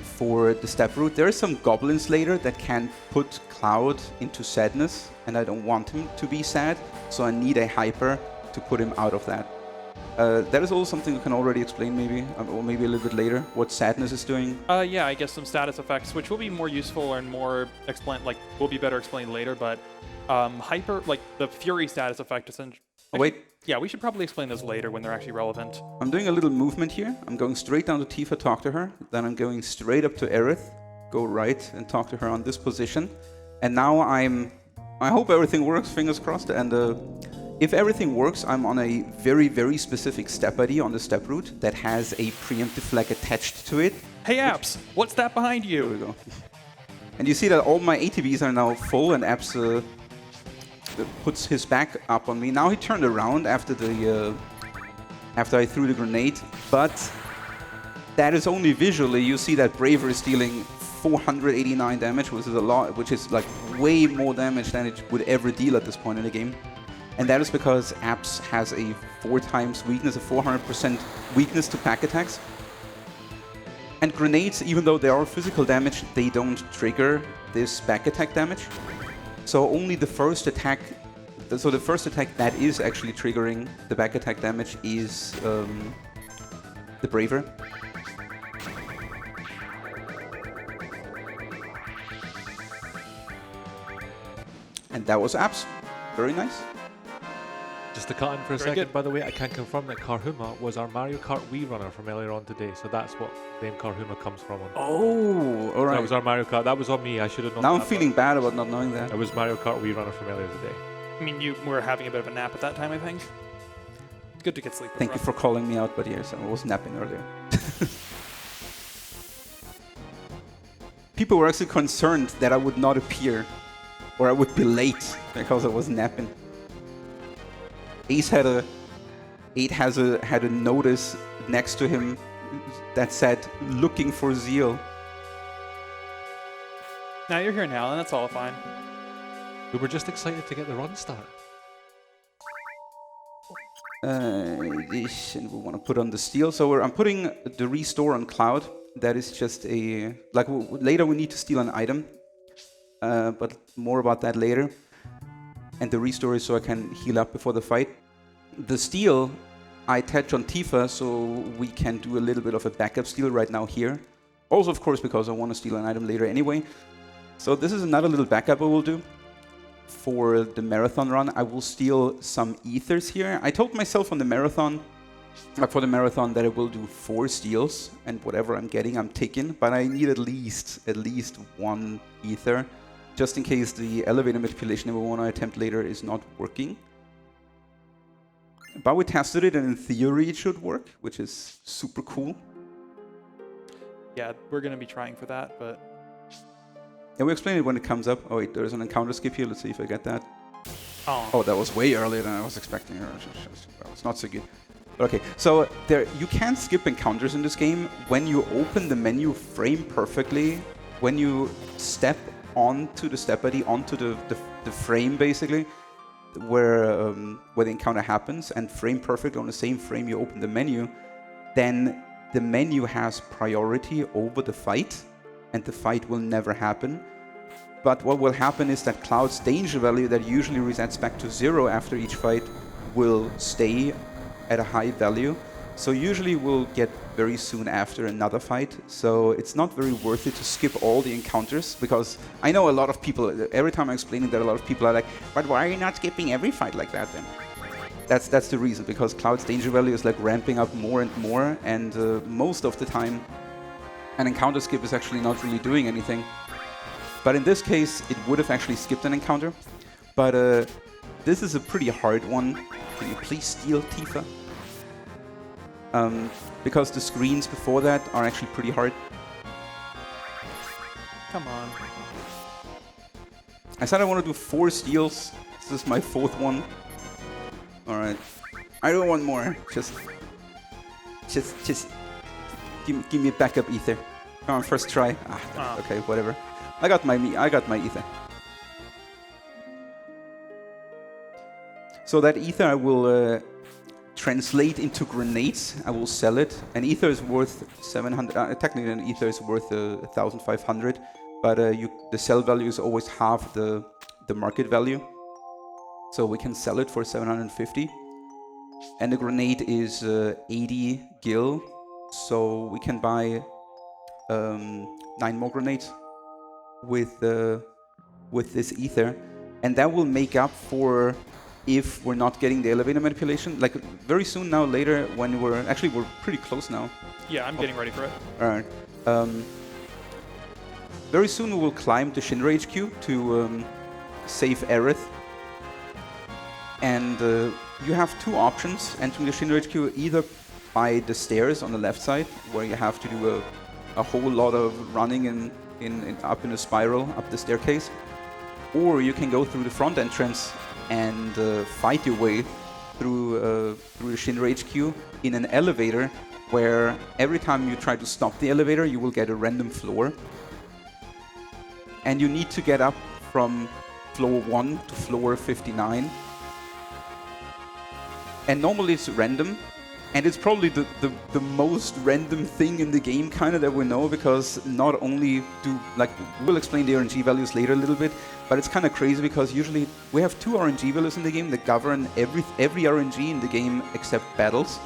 for the step route. There are some goblins later that can put Cloud into sadness, and I don't want him to be sad, so I need a hyper to put him out of that. That is also something you can already explain maybe, or maybe a little bit later, what sadness is doing. Yeah, I guess some status effects, which will be more useful and more will be better explained later, but hyper, the Fury status effect essentially. Oh, wait. Yeah, we should probably explain those later when they're actually relevant. I'm doing a little movement here. I'm going straight down to Tifa, talk to her. Then I'm going straight up to Aerith, go right and talk to her on this position. And now I hope everything works, fingers crossed. And if everything works, I'm on a very, very specific step ID on the step route that has a preemptive flag attached to it. Hey Apps, what's that behind you? There we go. And you see that all my ATBs are now full, and Apps puts his back up on me. Now he turned around after I threw the grenade, but that is only visually. You see that Braver is dealing 489 damage, which is a lot, which is way more damage than it would ever deal at this point in the game. And that is because Apps has a 4 times weakness, a 400% weakness to pack attacks. And grenades, even though they are physical damage, they don't trigger this back attack damage. So only the first attack, the first attack that is actually triggering the back attack damage is the Braver. And that was Apps. Very nice. Just to cut in for a second, by the way, I can confirm that Karhuma was our Mario Kart Wii runner from earlier on today, so that's what the name Karhuma comes from. Oh, alright. That was our Mario Kart. That was on me. I should have known. Now I'm feeling bad about not knowing that. It was Mario Kart Wii runner from earlier today. I mean, you were having a bit of a nap at that time, I think. It's good to get sleep. Thank you for calling me out, but yes, I was napping earlier. People were actually concerned that I would not appear, or I would be late because I was napping. Ace had a notice next to him that said, "Looking for Zheal." Now you're here now, and that's all fine. We were just excited to get the run started. And we want to put on the steel. So I'm putting the restore on Cloud. That is just a later we need to steal an item, but more about that later. And the restore is so I can heal up before the fight. The steal I attach on Tifa, so we can do a little bit of a backup steal right now here. Also, of course, because I want to steal an item later anyway. So this is another little backup I will do. For the marathon run, I will steal some ethers here. I told myself on the marathon, for the marathon, that I will do 4 steals, and whatever I'm getting, I'm taking. But I need at least 1 ether, just in case the elevator manipulation we want to attempt later is not working. But we tested it, and in theory it should work, which is super cool. Yeah, we're going to be trying for that, but... Yeah, we'll explain it when it comes up. Oh wait, there's an encounter skip here. Let's see if I get that. Oh, that was way earlier than I was expecting. It's not so good. Okay, so you can skip encounters in this game when you open the menu frame perfectly. When you step onto the step ID, onto the frame basically, where the encounter happens, and frame perfect on the same frame you open the menu, then the menu has priority over the fight, and the fight will never happen. But what will happen is that Cloud's danger value that usually resets back to 0 after each fight will stay at a high value, So usually we'll get very soon after another fight, so it's not very worth it to skip all the encounters, because I know a lot of people, every time I explain it, that a lot of people are like, but why are you not skipping every fight like that then? That's the reason, because Cloud's danger value is like ramping up more and more, and most of the time an encounter skip is actually not really doing anything. But in this case, it would have actually skipped an encounter, but this is a pretty hard one. Can you please steal Tifa? Because the screens before that are actually pretty hard. Come on. I said I want to do 4 steals. This is my 4th one. Alright. I don't want more. Just give me a backup ether. Come on, first try. Okay, whatever. I got my ether. So that ether I will translate into grenades. I will sell it. An ether is worth 700. Technically, an ether is worth 1,500, but the sell value is always half the market value. So we can sell it for 750. And the grenade is 80 gil, so we can buy 9 more grenades with this ether, and that will make up for if we're not getting the elevator manipulation. Like very soon now, later, when we're pretty close now. Yeah, I'm getting ready for it. Alright. Very soon we will climb to Shinra HQ to save Aerith. And you have 2 options entering the Shinra HQ, either by the stairs on the left side, where you have to do a whole lot of running up in a spiral up the staircase, or you can go through the front entrance and fight your way through the Shinra HQ in an elevator, where every time you try to stop the elevator, you will get a random floor. And you need to get up from floor 1 to floor 59. And normally it's random, and it's probably the most random thing in the game kind of that we know, because not only we'll explain the RNG values later a little bit, but it's kind of crazy because usually we have 2 RNG values in the game that govern every RNG in the game except battles.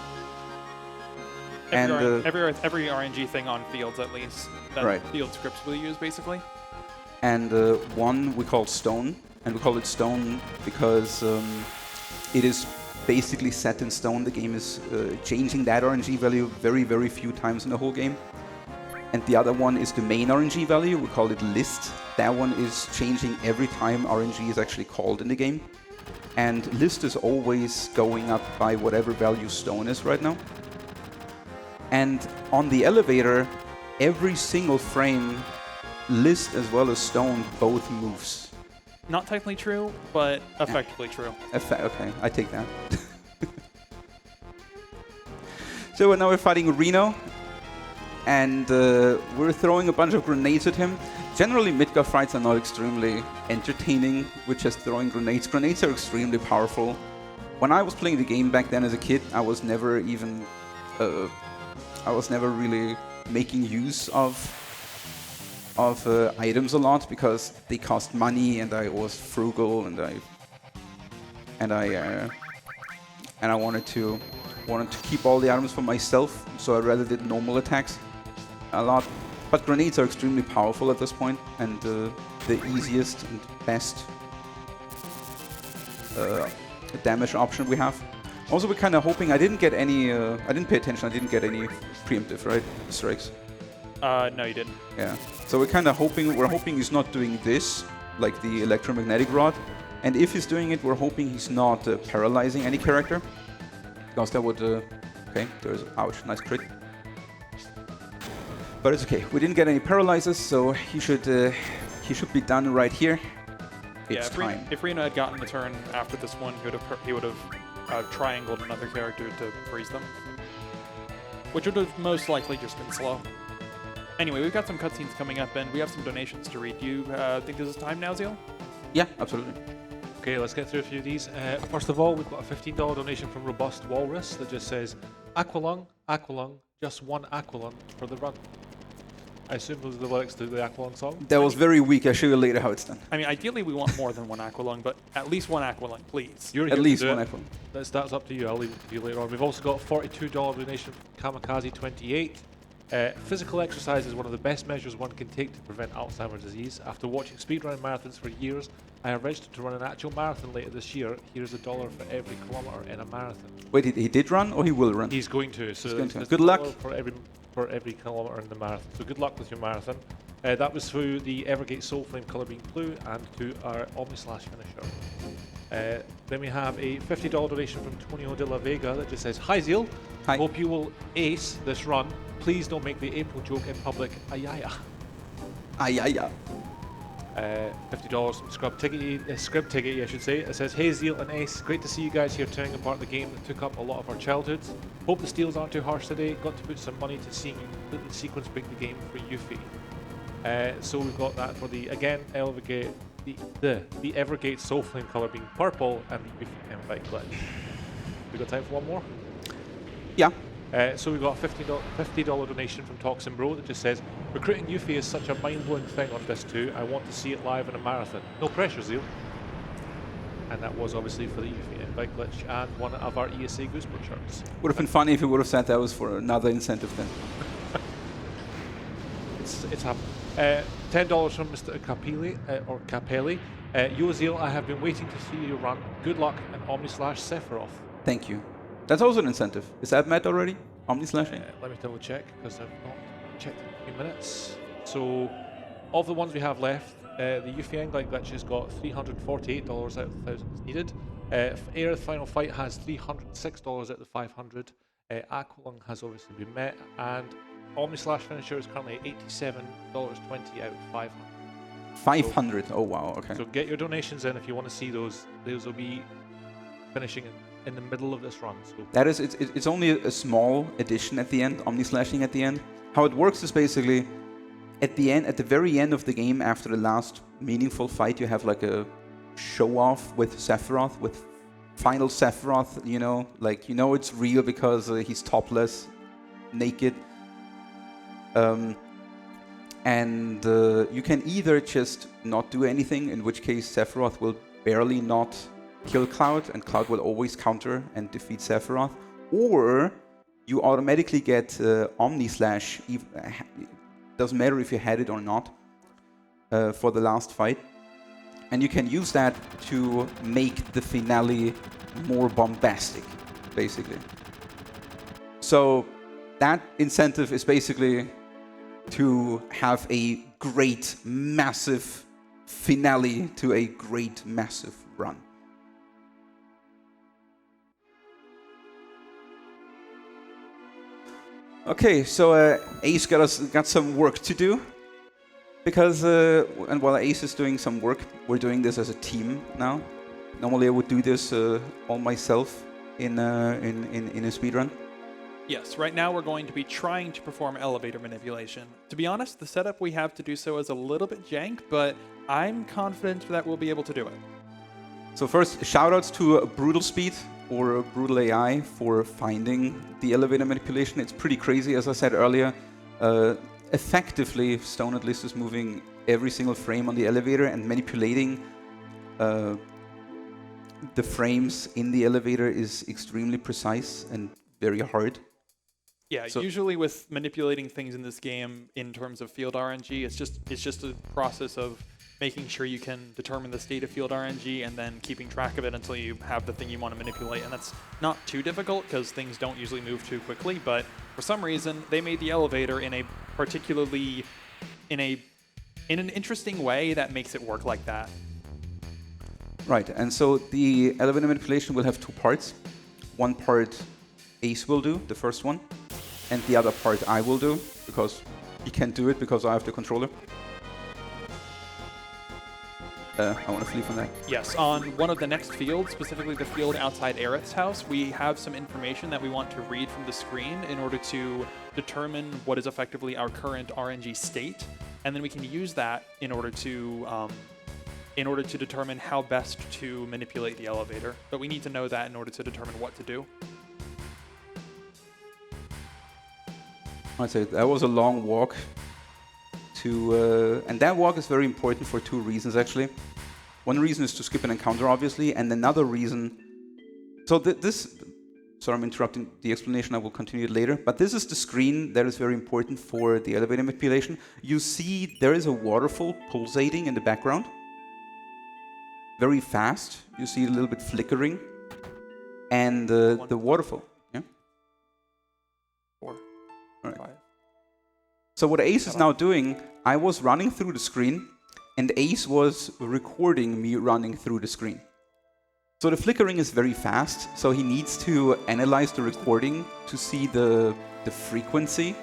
Every RNG thing on fields, at least, that right. Field scripts will use basically. And one we call stone, and we call it stone because it is basically set in stone. The game is changing that RNG value very, very few times in the whole game. And the other one is the main RNG value. We call it list. That one is changing every time RNG is actually called in the game. And list is always going up by whatever value stone is right now. And on the elevator, every single frame, list as well as stone, both moves. Not technically true, but effectively true. Okay, I take that. So now we're fighting Reno, and we're throwing a bunch of grenades at him. Generally, Midgar fights are not extremely entertaining with just throwing grenades. Grenades are extremely powerful. When I was playing the game back then as a kid, I was never really making use of items a lot because they cost money, and I was frugal, and I wanted to keep all the items for myself, so I rather did normal attacks a lot. But grenades are extremely powerful at this point, and the easiest and best damage option we have. Also, we're kind of hoping. I didn't get any. I didn't pay attention. I didn't get any preemptive, right? Strikes. No, you didn't. Yeah. So we're kind of hoping. We're hoping he's not doing this, like the electromagnetic rod. And if he's doing it, we're hoping he's not paralyzing any character, because that would. Okay. There's. Ouch. Nice crit. But it's okay. We didn't get any paralyzes, so he should be done right here. It's time. If Reno had gotten the turn after this one, he would have triangled another character to freeze them, which would have most likely just been slow. Anyway, we've got some cutscenes coming up, and we have some donations to read. Do you think this is time now, Zheal? Yeah, absolutely. Okay, let's get through a few of these. First of all, we've got a $15 donation from Robust Walrus that just says, Aqualung, Aqualung, just one Aqualung for the run. I assume those are the lyrics to the Aqualung song? That was very weak. I should have laid it how it's done. I mean, ideally we want more than one Aqualung, but at least one Aqualung, please. You're At here to least do one it. iPhone. That's up to you. I'll leave it to you later on. We've also got a $42 donation from Kamikaze28. Physical exercise is one of the best measures one can take to prevent Alzheimer's disease. After watching speedrun marathons for years, I have registered to run an actual marathon later this year. Here's $1 for every kilometer in a marathon. Wait, he did run or he will run? He's going to. So going to. it's Good $1 luck. for every kilometer in the marathon. So good luck with your marathon. That was through the Evergate Soulflame Color Being Blue and to our Omni-Slash finisher. Then we have a $50 donation from Antonio de la Vega that just says, Hi Zheal, Hi. hope you will ace this run. Please don't make the April joke in public. Ayaya. Ayaya. $50 from Scrub Tiggety, I should say. It says, Hey Zheal and Ace, great to see you guys here tearing apart the game that took up a lot of our childhoods. Hope the steals aren't too harsh today. Got to put some money to seeing you completely sequence break the game for Yuffie. So we've got that for the, again, Evergate, the Evergate Soulflame color being purple and the Yuffie invite glitch. We got time for one more? Yeah. So we've got a $50 donation from Toxin Bro that just says, recruiting Yuffie is such a mind-blowing thing on Disc 2. I want to see it live in a marathon. No pressure, Zheal. And that was obviously for the Yuffie invite glitch and one of our ESA Goosebird shirts. Would have been funny if he would have said that was for another incentive then. It's happened. $10 from Mr. Capelli. Yo Zheal, I have been waiting to see you run. Good luck and Omni-Slash Sephiroth. Thank you. That's also an incentive. Is that met already? Omni-slashing? Let me double check because I've not checked in a few minutes. So, of the ones we have left, the Yuffie Englite glitch has got $348 out of the thousands needed. Air Final Fight has $306 out of the 500. Aqualung has obviously been met, and Omni-Slash Finisher is currently $87.20 out of 500. 500. Oh wow. Okay. So get your donations in if you want to see those. Those will be finishing in the middle of this run. So That is, it's only a small addition at the end, Omni-slashing at the end. How it works is basically, at the very end of the game, after the last meaningful fight, you have like a show-off with Sephiroth, with final Sephiroth, it's real because he's topless, naked. And you can either just not do anything, in which case Sephiroth will barely not kill Cloud, and Cloud will always counter and defeat Sephiroth, or you automatically get Omni-Slash, doesn't matter if you had it or not, for the last fight, and you can use that to make the finale more bombastic, basically. So that incentive is basically to have a great, massive finale to a great, massive run. Okay, so Ace got some work to do, because and while Ace is doing some work, we're doing this as a team now. Normally, I would do this all myself in a speedrun. Yes, right now we're going to be trying to perform elevator manipulation. To be honest, the setup we have to do so is a little bit jank, but I'm confident that we'll be able to do it. So first, shoutouts to Brutal Speed or Brutal AI for finding the elevator manipulation. It's pretty crazy, as I said earlier. Effectively, Stone at least is moving every single frame on the elevator and manipulating the frames in the elevator is extremely precise and very hard. Yeah, so usually with manipulating things in this game in terms of field RNG, it's just a process of making sure you can determine the state of field RNG and then keeping track of it until you have the thing you want to manipulate. And that's not too difficult because things don't usually move too quickly, but for some reason they made the elevator in a particularly in an interesting way that makes it work like that. Right, and so the elevator manipulation will have two parts. One part Ace will do, the first one, and the other part I will do, because he can't do it because I have the controller. I want to flee from that. Yes, on one of the next fields, specifically the field outside Aerith's house, we have some information that we want to read from the screen in order to determine what is effectively our current RNG state, and then we can use that in order to determine how best to manipulate the elevator. But we need to know that in order to determine what to do. I'd say that was a long walk to, and that walk is very important for two reasons actually. One reason is to skip an encounter, obviously, and another reason. So sorry, I'm interrupting the explanation. I will continue it later. But this is the screen that is very important for the elevator manipulation. You see, there is a waterfall pulsating in the background, very fast. You see a little bit flickering, and the waterfall. Yeah. 4. All right. 5. So what Ace is now doing, I was running through the screen, and Ace was recording me running through the screen. So the flickering is very fast, so he needs to analyze the recording to see the frequency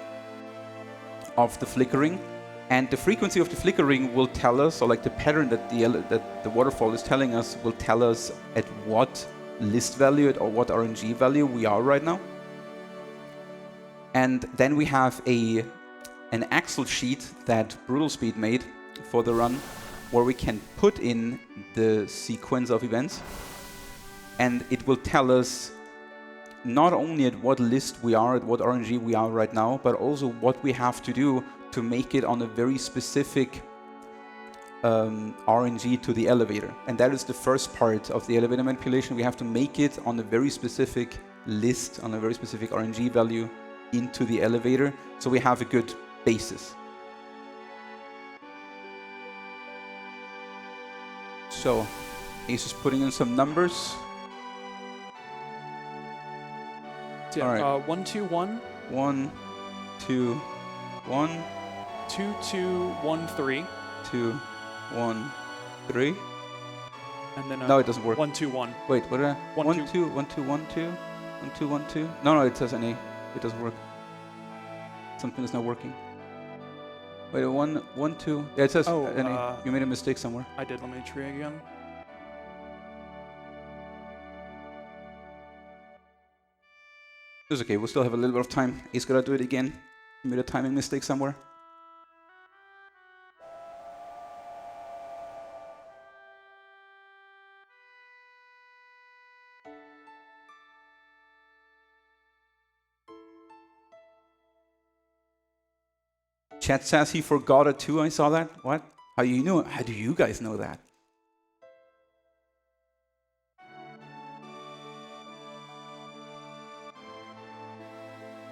of the flickering. And the frequency of the flickering will tell us, or like the pattern that the waterfall is telling us, will tell us at what list value or what RNG value we are right now. And then we have an Excel sheet that Brutal Speed made for the run, where we can put in the sequence of events, and it will tell us not only at what list we are, at what RNG we are right now, but also what we have to do to make it on a very specific RNG to the elevator. And that is the first part of the elevator manipulation. We have to make it on a very specific list, on a very specific RNG value into the elevator, so we have a good basis. So Ace is putting in some numbers. Yeah, all right. 1, 2, 1. 1, 2, 1. 2, 2, 1, 3. 2, 1, 3. And then no, it doesn't work. 1, 2, 1. Wait, what did I? 1, 1, 2, 2, 1, 2, 1, 2. 1, 2, 1, 2. No, it says NA. It doesn't work. Something is not working. Wait, 1, 1, 2. Yeah, it says NA. You made a mistake somewhere. I did. Let me try again. It's okay. We'll still have a little bit of time. He's gonna do it again. He made a timing mistake somewhere. Chat says he forgot it too. I saw that. What? How do you guys know that?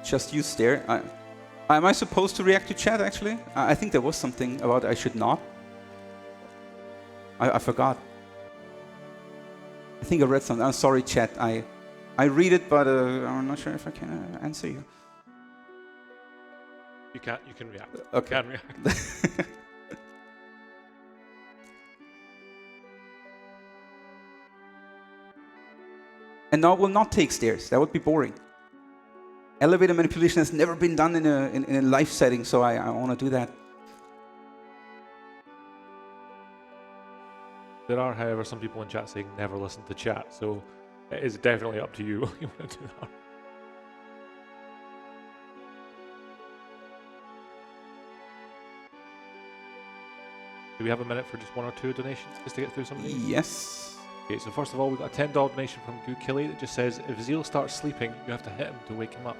Just you stare. Am I supposed to react to chat actually? I think there was something about I should not. I forgot. I think I read something. I'm sorry, chat. I read it, but I'm not sure if I can answer you. You can react. Okay. You can react. And now we'll not take stairs. That would be boring. Elevator manipulation has never been done in a live setting, so I want to do that. There are, however, some people in chat saying never listen to chat, so it is definitely up to you. You want to do that. Do we have a minute for just one or two donations just to get through some of these? Yes. Okay, so first of all, we've got a $10 donation from Gukili that just says, if Zheal starts sleeping, you have to hit him to wake him up.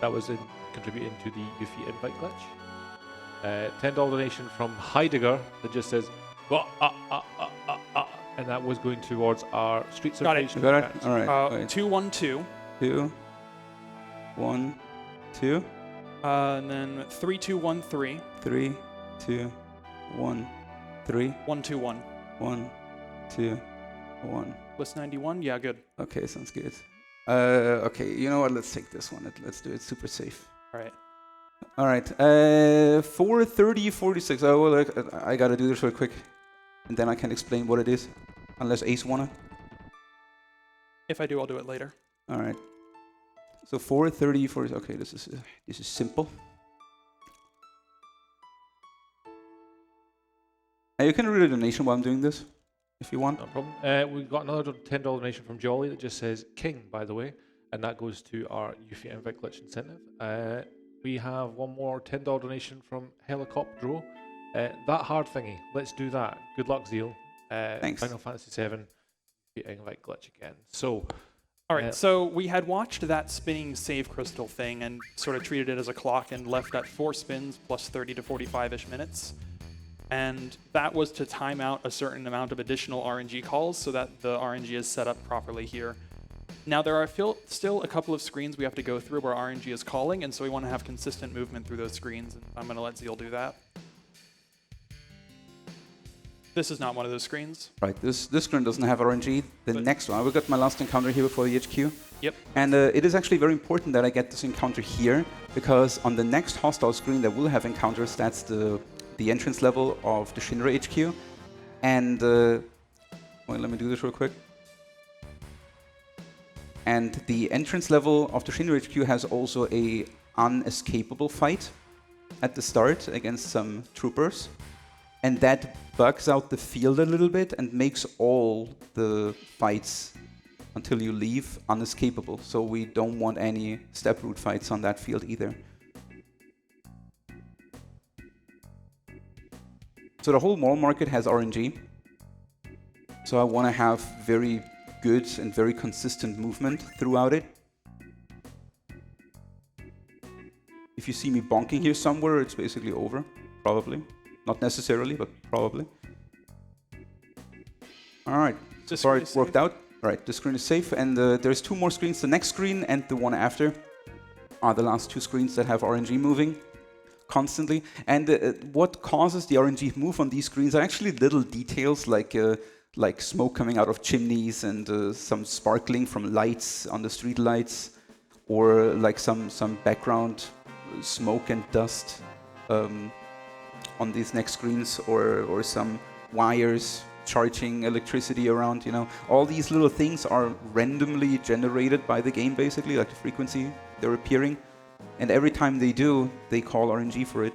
That was contributing to the Yuffie invite glitch. $10 donation from Heidegger that just says, and that was going towards our Streets of Got it. Rage. You got it? All right. Wait. 2, 1, 2. 2, 1, 2. And then 3, 2, 1, 3. 3, 2, 1, 3. 1, 2, 1. 1, 2, 1. List 91? Yeah, good. Okay, sounds good. Okay, you know what? Let's take this one. Let's do it super safe. All right. All right. 430, 46. Oh, well, I gotta do this real quick, and then I can explain what it is, unless Ace wanna. If I do, I'll do it later. All right. So 430, 40. Okay, this is simple. You can read a donation while I'm doing this, if you want. No problem. We've got another $10 donation from Jolly that just says King, by the way, and that goes to our Yuffie invite glitch incentive. We have one more $10 donation from Helicoptero. That hard thingy, let's do that. Good luck, Zheal. Thanks. Final Fantasy VII invite glitch again. So, All right, so we had watched that spinning save crystal thing and sort of treated it as a clock and left at 4 spins plus 30 to 45-ish minutes. And that was to time out a certain amount of additional RNG calls so that the RNG is set up properly here. Now there are still a couple of screens we have to go through where RNG is calling, and so we want to have consistent movement through those screens, and I'm going to let Zheal do that. This is not one of those screens. Right, this screen doesn't have RNG. The next one, I will get my last encounter here before the HQ. Yep. And it is actually very important that I get this encounter here, because on the next hostile screen that will have encounters, that's the entrance level of the Shinra HQ. And, well, let me do this real quick. And the entrance level of the Shinra HQ has also a unescapable fight at the start against some troopers. And that bugs out the field a little bit and makes all the fights until you leave unescapable. So we don't want any step route fights on that field either. So the whole mall market has RNG. So I want to have very good and very consistent movement throughout it. If you see me bonking here somewhere, it's basically over, probably. Not necessarily, but probably. All right, so far it worked out. All right, the screen is safe, and there's 2 more screens. The next screen and the one after are the last 2 screens that have RNG moving constantly. And what causes the RNG move on these screens are actually little details like smoke coming out of chimneys and some sparkling from lights on the street lights, or like some background smoke and dust on these next screens, or some wires charging electricity around, you know. All these little things are randomly generated by the game, basically, like the frequency they're appearing. And every time they do, they call RNG for it.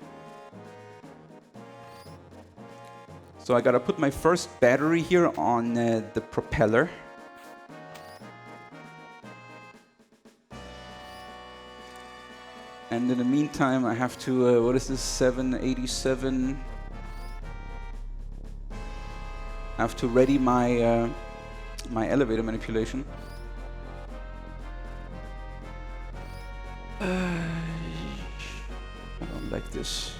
So I gotta put my first battery here on the propeller. And in the meantime, I have to, what is this, 787? I have to ready my my elevator manipulation. I don't like this.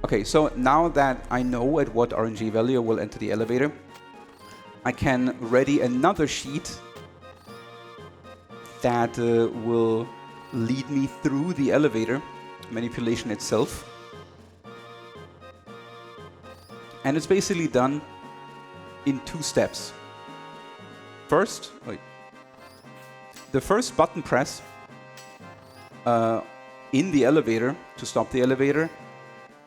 Okay, so now that I know at what RNG value I will enter the elevator, I can ready another sheet that will lead me through the elevator manipulation itself. And it's basically done in 2 steps. First, the first button press in the elevator to stop the elevator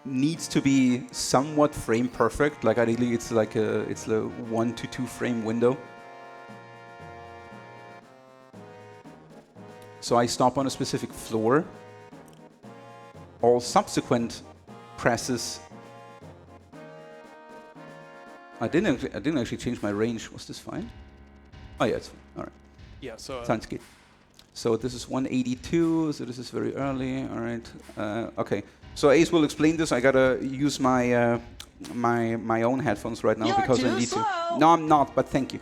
needs to be somewhat frame perfect. Like ideally, it's like a 1 to 2 frame window. So I stop on a specific floor. All subsequent presses. I didn't actually change my range. Was this fine? Oh yeah, it's fine. All right. Yeah. So sounds good. So this is 182. So this is very early. All right. Okay. So Ace will explain this. I gotta use my my own headphones right now because I need to. No, I'm not. But thank you.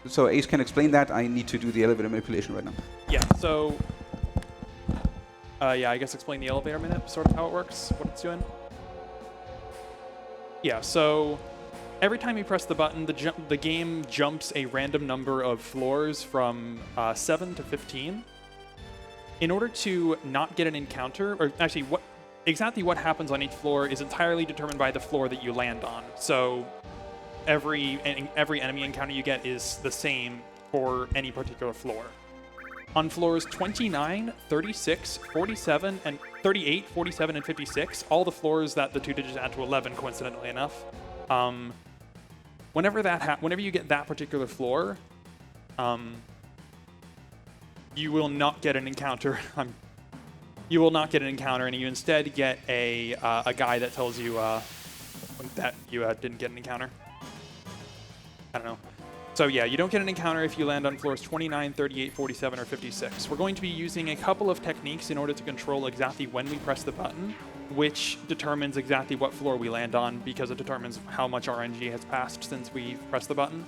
So Ace can explain that. I need to do the elevator manipulation right now. Yeah. So. Yeah, I guess explain the elevator minute, sort of how it works, what it's doing. Yeah, so every time you press the button, the game jumps a random number of floors from 7 to 15. In order to not get an encounter, or actually exactly what happens on each floor is entirely determined by the floor that you land on. So every enemy encounter you get is the same for any particular floor. On floors 29, 36, 47, and 38, 47, and 56, all the floors that the 2 digits add to 11, coincidentally enough, whenever you get that particular floor, you will not get an encounter. You will not get an encounter, and you instead get a guy that tells you that you didn't get an encounter. I don't know. So yeah, you don't get an encounter if you land on floors 29, 38, 47, or 56. We're going to be using a couple of techniques in order to control exactly when we press the button. which determines exactly what floor we land on because it determines how much RNG has passed since we pressed the button.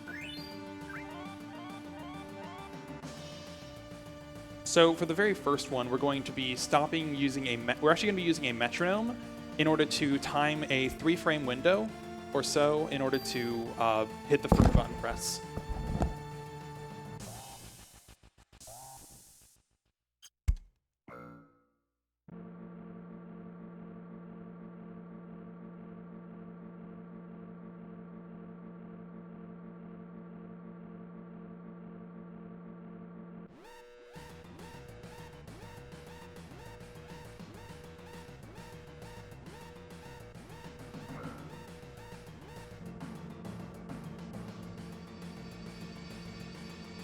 So for the very first one, we're going to be stopping using we're actually going to be using a metronome in order to time a 3-frame window or so in order to hit the first button press.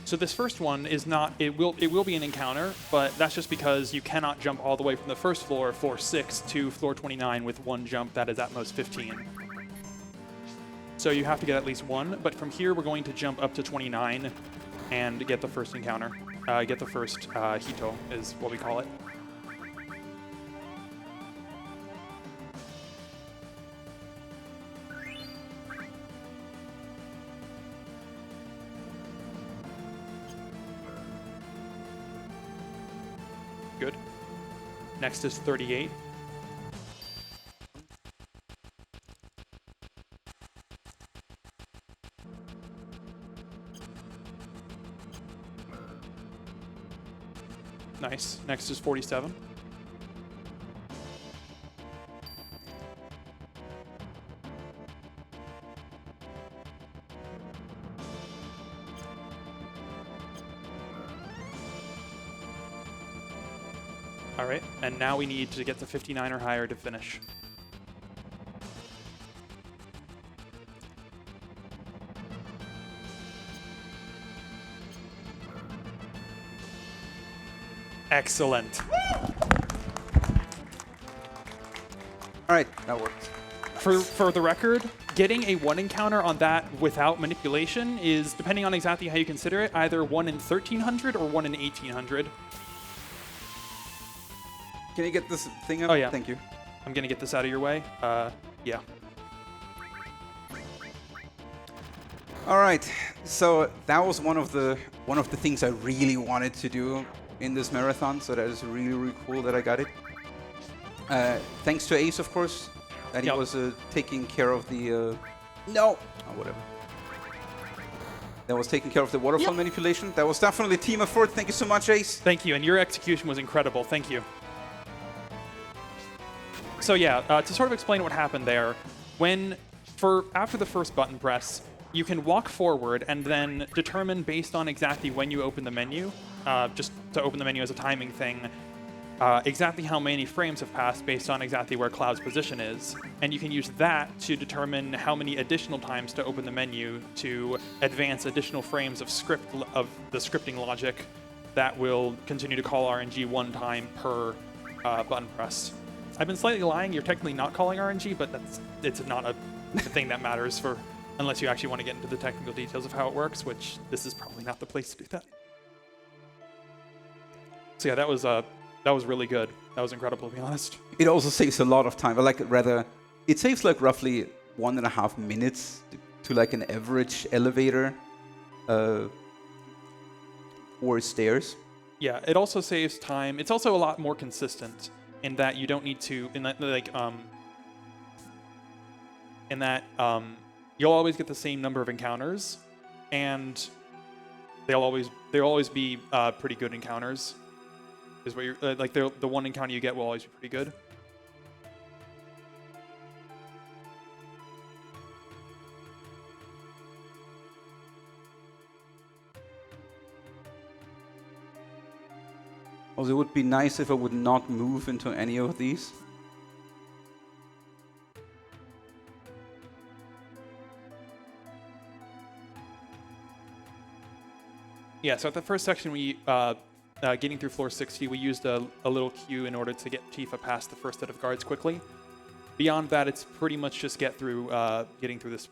So this first one is not, it will be an encounter, but that's just because you cannot jump all the way from the first floor, floor 6, to floor 29 with one jump that is at most 15. So you have to get at least one, but from here we're going to jump up to 29 and get the first encounter. Get the first hito is what we call it. Good. Next is 38. Nice. Next is 47. All right, and now we need to get to 59 or higher to finish. Excellent. All right, that worked. For the record, getting a 1 encounter on that without manipulation is, depending on exactly how you consider it, either 1 in 1300 or 1 in 1800. Can you get this thing up? Oh, yeah. Thank you. I'm going to get this out of your way. Yeah. All right. So that was one of the things I really wanted to do in this marathon. So that is really, really cool that I got it. Thanks to Ace, of course, that he was taking care of the whatever. That was taking care of the waterfall manipulation. That was definitely team effort. Thank you so much, Ace. Thank you, and your execution was incredible. Thank you. So yeah, to sort of explain what happened there, after the first button press, you can walk forward and then determine based on exactly when you open the menu, just to open the menu as a timing thing, exactly how many frames have passed based on exactly where Cloud's position is. And you can use that to determine how many additional times to open the menu to advance additional frames of the scripting logic that will continue to call RNG 1 time per button press. I've been slightly lying. You're technically not calling RNG, but it's not a thing that matters unless you actually want to get into the technical details of how it works, which this is probably not the place to do that. So yeah, that was really good. That was incredible, to be honest. It also saves a lot of time. It saves like roughly 1.5 minutes to like an average elevator or stairs. Yeah, it also saves time. It's also a lot more consistent in that you don't need to, you'll always get the same number of encounters, and they'll always be pretty good encounters. Is what you're the 1 encounter you get will always be pretty good. Also, it would be nice if I would not move into any of these. Yeah, so at the first section, getting through floor 60, we used a little queue in order to get Tifa past the first set of guards quickly. Beyond that, it's pretty much just getting through this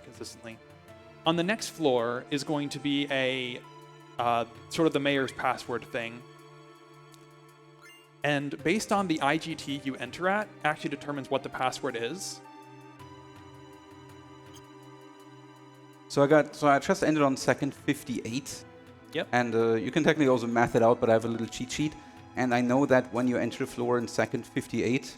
consistently. On the next floor is going to be a sort of the mayor's password thing. And based on the IGT you enter at, actually determines what the password is. So I just ended on second 58. Yep. And you can technically also math it out, but I have a little cheat sheet. And I know that when you enter the floor in second 58,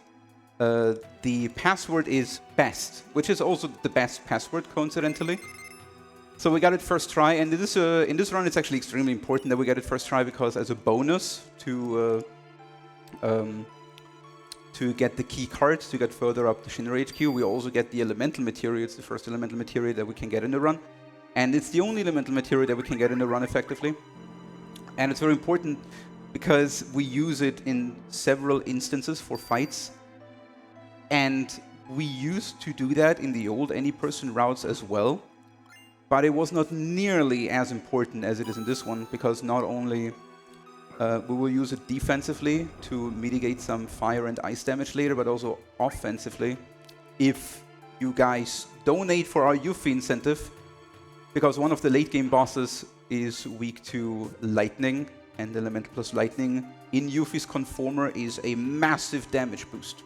the password is best, which is also the best password, coincidentally. So we got it first try, and in this run it's actually extremely important that we get it first try, because as a bonus to get the key card to get further up the Shinra HQ, we also get the elemental material. It's the first elemental material that we can get in the run. And it's the only elemental material that we can get in the run effectively. And it's very important because we use it in several instances for fights. And we used to do that in the old any-person routes as well. But it was not nearly as important as it is in this one, because not only we will use it defensively to mitigate some fire and ice damage later, but also offensively if you guys donate for our Yuffie incentive, because one of the late game bosses is weak to lightning, and elemental plus lightning in Yuffie's conformer is a massive damage boost.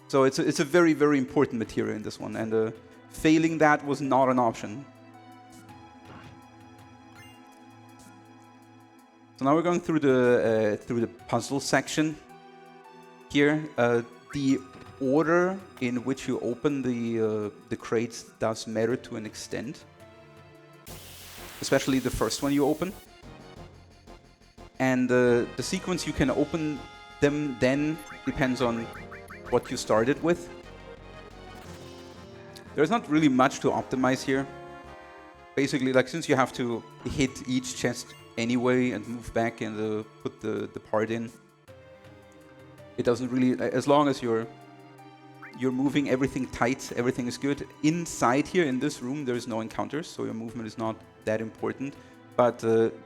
So it's a very, very important material in this one, and failing that was not an option. So now we're going through the puzzle section. Here, the order in which you open the crates does matter to an extent, especially the first one you open. And the sequence you can open them then depends on what you started with. There's not really much to optimize here. Basically, like, since you have to hit each chest anyway and move back and put the part in, it doesn't really, as long as you're moving everything tight, everything is good. Inside here in this room there is no encounters, so your movement is not that important. But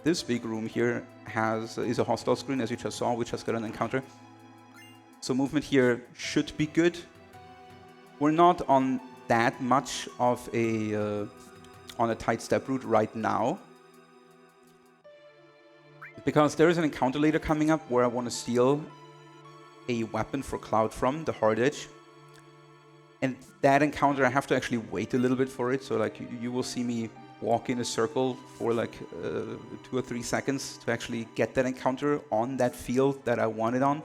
this big room here is a hostile screen, as you just saw. We just got an encounter, so movement here should be good. We're not on that much of a on a tight step route right now, because there is an encounter later coming up where I want to steal a weapon for Cloud from, the Hard Edge. And that encounter, I have to actually wait a little bit for it. So like you will see me walk in a circle for like 2 or 3 seconds to actually get that encounter on that field that I want it on.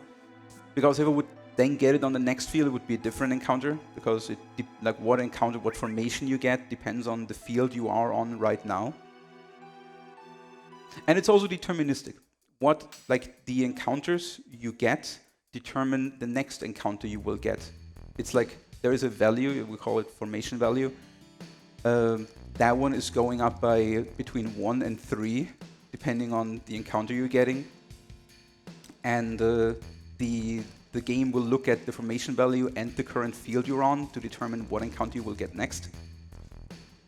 Because if I would then get it on the next field, it would be a different encounter, because like what encounter, what formation you get depends on the field you are on right now. And it's also deterministic. What, like, the encounters you get determine the next encounter you will get. It's like there is a value, we call it formation value. That one is going up by between 1 and 3, depending on the encounter you're getting. And the game will look at the formation value and the current field you're on to determine what encounter you will get next.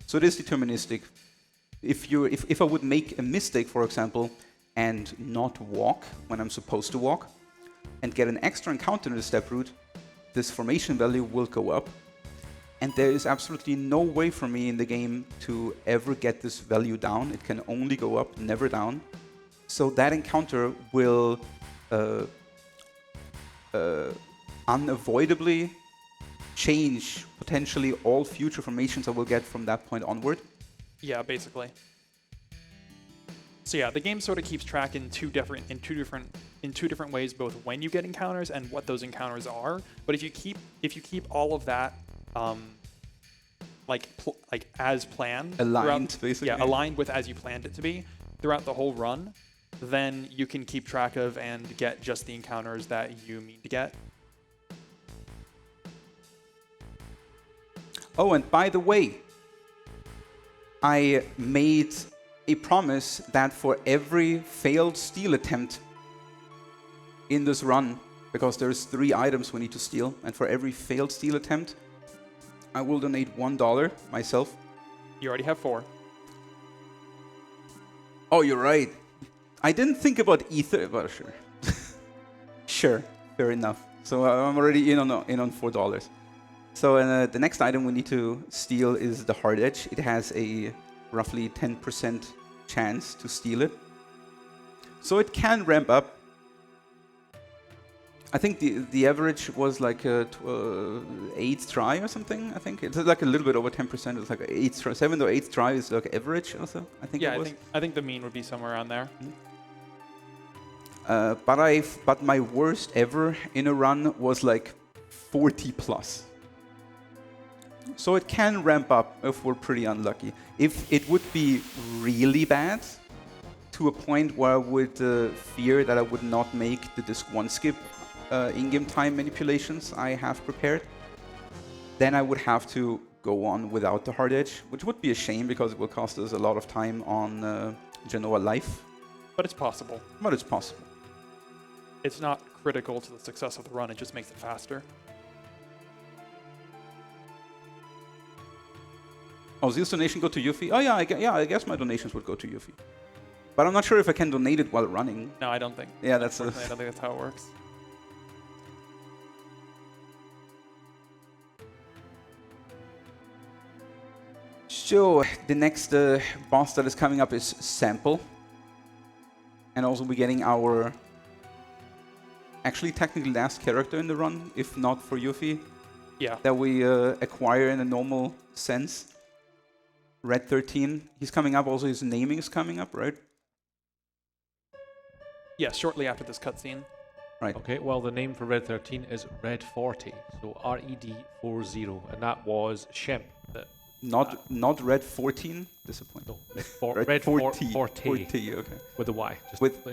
So it is deterministic. If I would make a mistake, for example, and not walk when I'm supposed to walk, and get an extra encounter in the step route, this formation value will go up. And there is absolutely no way for me in the game to ever get this value down. It can only go up, never down. So that encounter will unavoidably change potentially all future formations I will get from that point onward. Yeah, basically. So yeah, the game sort of keeps track in two different ways, both when you get encounters and what those encounters are. But if you keep all of that like as planned, aligned, basically. Yeah, aligned with as you planned it to be throughout the whole run, then you can keep track of and get just the encounters that you mean to get. Oh, and by the way, I made a promise that for every failed steal attempt in this run, because there's 3 items we need to steal, and for every failed steal attempt, I will donate $1 myself. You already have 4. Oh, you're right. I didn't think about ether, but sure. Sure, fair enough. So I'm already in on $4. So the next item we need to steal is the Hard Edge. It has a roughly 10% chance to steal it. So it can ramp up. I think the average was like 8th try or something. I think it's like a little bit over 10%. It's like 8th try, 7th or 8th try is like average also. I think. Yeah, it was. I think the mean would be somewhere around there. But my worst ever in a run was like 40 plus. So it can ramp up if we're pretty unlucky. If it would be really bad, to a point where I would fear that I would not make the disc 1 skip in-game time manipulations I have prepared, then I would have to go on without the hard edge, which would be a shame because it will cost us a lot of time on Jenova Life. But it's possible. But it's possible. It's not critical to the success of the run, it just makes it faster. Oh, Zheal's donation go to Yuffie? Oh yeah, I guess my donations would go to Yuffie. But I'm not sure if I can donate it while running. No, I don't think. Yeah, that's. I don't think that's how it works. So the next boss that is coming up is Sample, and also we're getting our actually technically last character in the run, if not for Yuffie. Yeah. That we acquire in a normal sense. Red 13. He's coming up. Also, his naming is coming up, right? Yeah, shortly after this cutscene. Right. Okay, well, the name for Red 13 is Red 40, so RED 40, and that was Shemp. Not Red 14. Disappointing. No, Red Red 40. 40. Okay. With a Y. Just with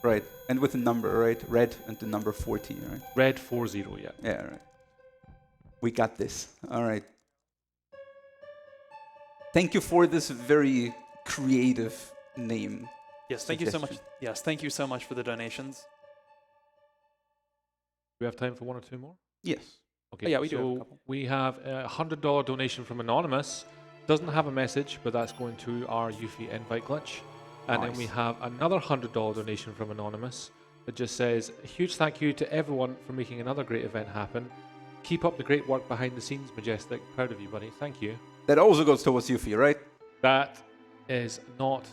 right, and with the number, right? Red and the number 40, right? Red 40, yeah. Yeah, right. We got this. All right. Thank you for this very creative name. Yes, thank you so much. Yes, thank you so much for the donations. Do we have time for one or two more? Yes. Okay. Oh, yeah, we do. So we have a $100 donation from Anonymous. Doesn't have a message, but that's going to our Yuffie invite glitch. And then we have another $100 donation from Anonymous that just says, a huge thank you to everyone for making another great event happen. Keep up the great work behind the scenes, Majestic. Proud of you, buddy. Thank you. That also goes towards Yuffie, right? That does not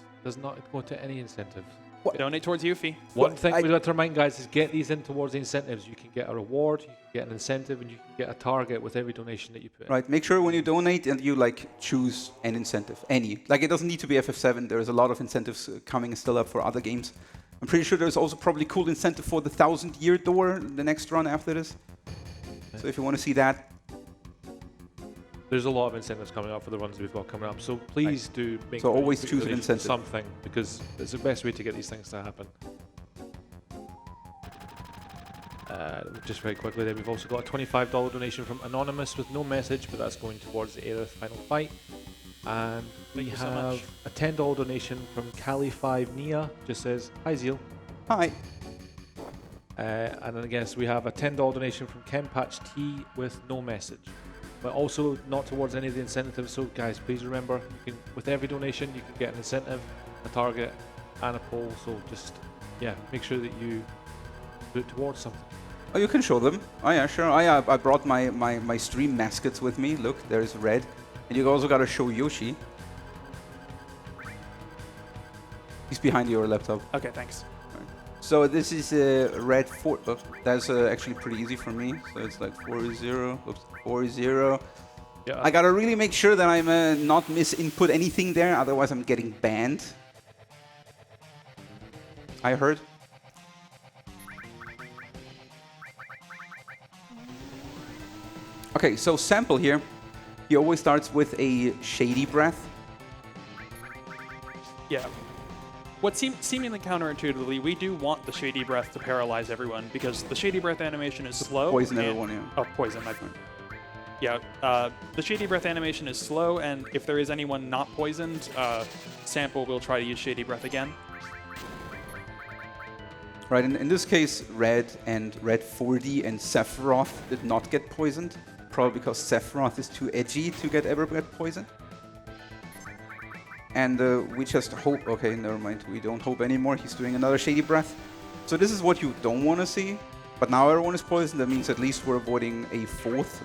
go to any incentive. What? Donate towards Yuffie. One thing we like to remind guys is get these in towards the incentives. You can get a reward, you can get an incentive, and you can get a target with every donation that you put in. Right. Make sure when you donate and you choose an incentive, any. It doesn't need to be FF7. There's a lot of incentives coming still up for other games. I'm pretty sure there's also probably cool incentive for the 1000-year door, the next run after this. Okay. So if you want to see that. There's a lot of incentives coming up for the runs we've got coming up, so please do make so always choose an incentive. Something, because it's the best way to get these things to happen. Just very quickly there, we've also got a $25 donation from Anonymous with no message, but that's going towards the Aerith final fight. And we have a $10 donation from Cali5 Nia, just says, hi Zheal. Hi. And then I guess we have a $10 donation from Kempatch T with no message. But also not towards any of the incentives. So guys, please remember, you can, with every donation, you can get an incentive, a target, and a poll. So just, make sure that you do it towards something. Oh, you can show them. Oh yeah, sure. Oh yeah, I brought my stream mascots with me. Look, there's Red. And you also got to show Yoshi. He's behind your laptop. Okay, thanks. Right. So this is Red 4. Oh, that's actually pretty easy for me. So it's like 4-0. Oops. 4-0. Yeah. I gotta really make sure that I'm not misinput anything there, otherwise I'm getting banned. I heard. Okay, so Sample here, he always starts with a Shady Breath. Yeah. What seemingly counterintuitively, we do want the Shady Breath to paralyze everyone, because the Shady Breath animation is slow. Poison everyone, yeah. Oh, poison, my friend. Yeah, the Shady Breath animation is slow, and if there is anyone not poisoned, Sample will try to use Shady Breath again. Right, in this case, Red and Red 40 and Sephiroth did not get poisoned, probably because Sephiroth is too edgy to ever get poisoned. And we just hope, okay, never mind, we don't hope anymore, he's doing another Shady Breath. So this is what you don't want to see, but now everyone is poisoned, that means at least we're avoiding a fourth,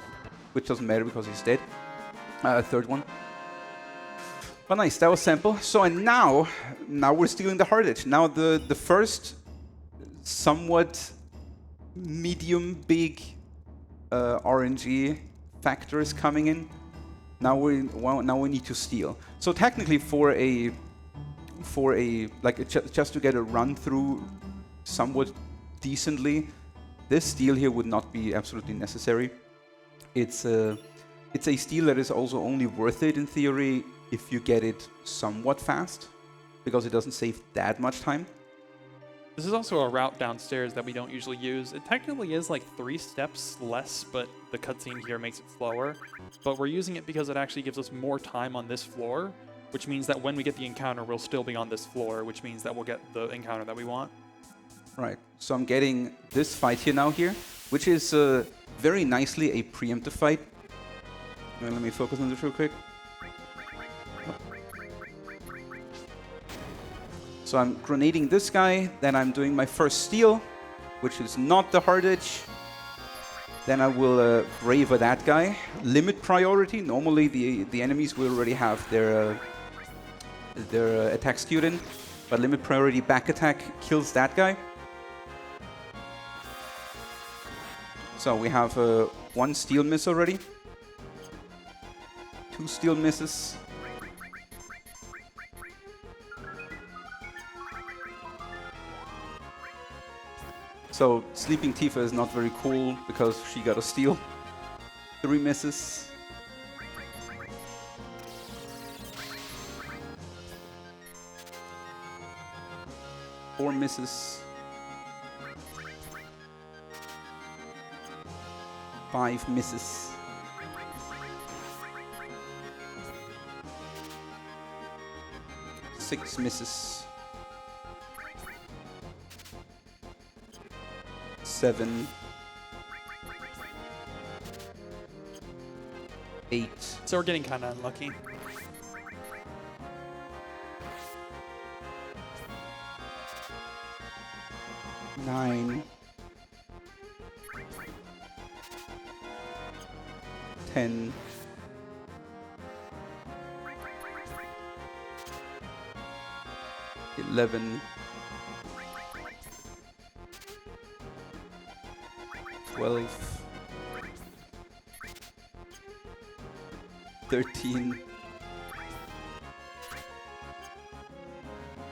which doesn't matter because he's dead. Third one. But nice, that was Sample. So and now we're stealing the hard edge. Now the first somewhat medium big RNG factors coming in. Now we need to steal. So technically, just to get a run through somewhat decently, this steal here would not be absolutely necessary. It's a steal that is also only worth it in theory if you get it somewhat fast, because it doesn't save that much time. This is also a route downstairs that we don't usually use. It technically is like 3 steps less, but the cutscene here makes it slower. But we're using it because it actually gives us more time on this floor, which means that when we get the encounter, we'll still be on this floor, which means that we'll get the encounter that we want. Right, so I'm getting this fight here, which is very nicely a preemptive fight. Let me focus on this real quick. So I'm grenading this guy, then I'm doing my first steal, which is not the hard edge. Then I will braver that guy. Limit priority. Normally the enemies will already have their attack skewed in, but limit priority back attack kills that guy. So we have 1 steal miss already. 2 steal misses. So Sleeping Tifa is not very cool because she got a steal. 3 misses. Four misses. 5 misses. Six misses. 7. 8. So we're getting kind of unlucky. 9. 10. 11. 12. 13.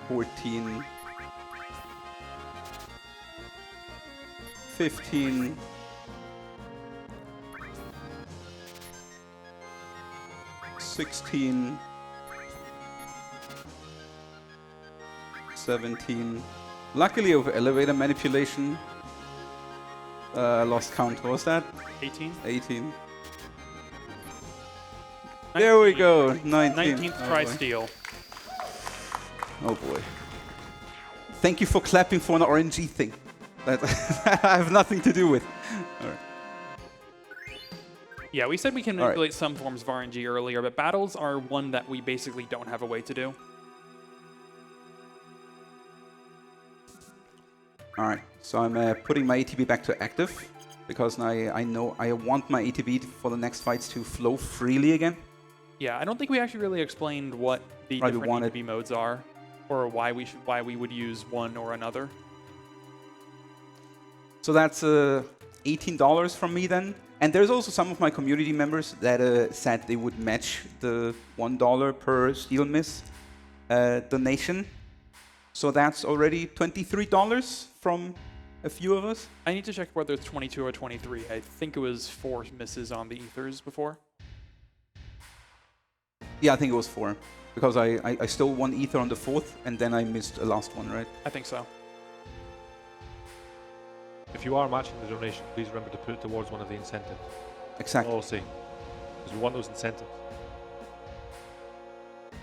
14. 15. 16. 17. Luckily over elevator manipulation. I lost count. What was that? 18? 18. There we go. 19. 19th try steal. Oh boy. Thank you for clapping for an RNG thing. That I have nothing to do with. All right. Yeah, we said we can manipulate some forms of RNG earlier, but battles are one that we basically don't have a way to do. Alright, so I'm putting my ATB back to active, because I know I want my ATB for the next fights to flow freely again. Yeah, I don't think we actually really explained what the different ATB modes are, or why we would use one or another. So that's $18 from me then. And there's also some of my community members that said they would match the $1 per steal miss donation. So that's already $23 from a few of us. I need to check whether it's 22 or 23. I think it was 4 misses on the ethers before. Yeah, I think it was 4. Because I stole 1 ether on the 4th, and then I missed a last one, right? I think so. If you are matching the donation, please remember to put it towards one of the incentives. Exactly. I'll say, because we want those incentives.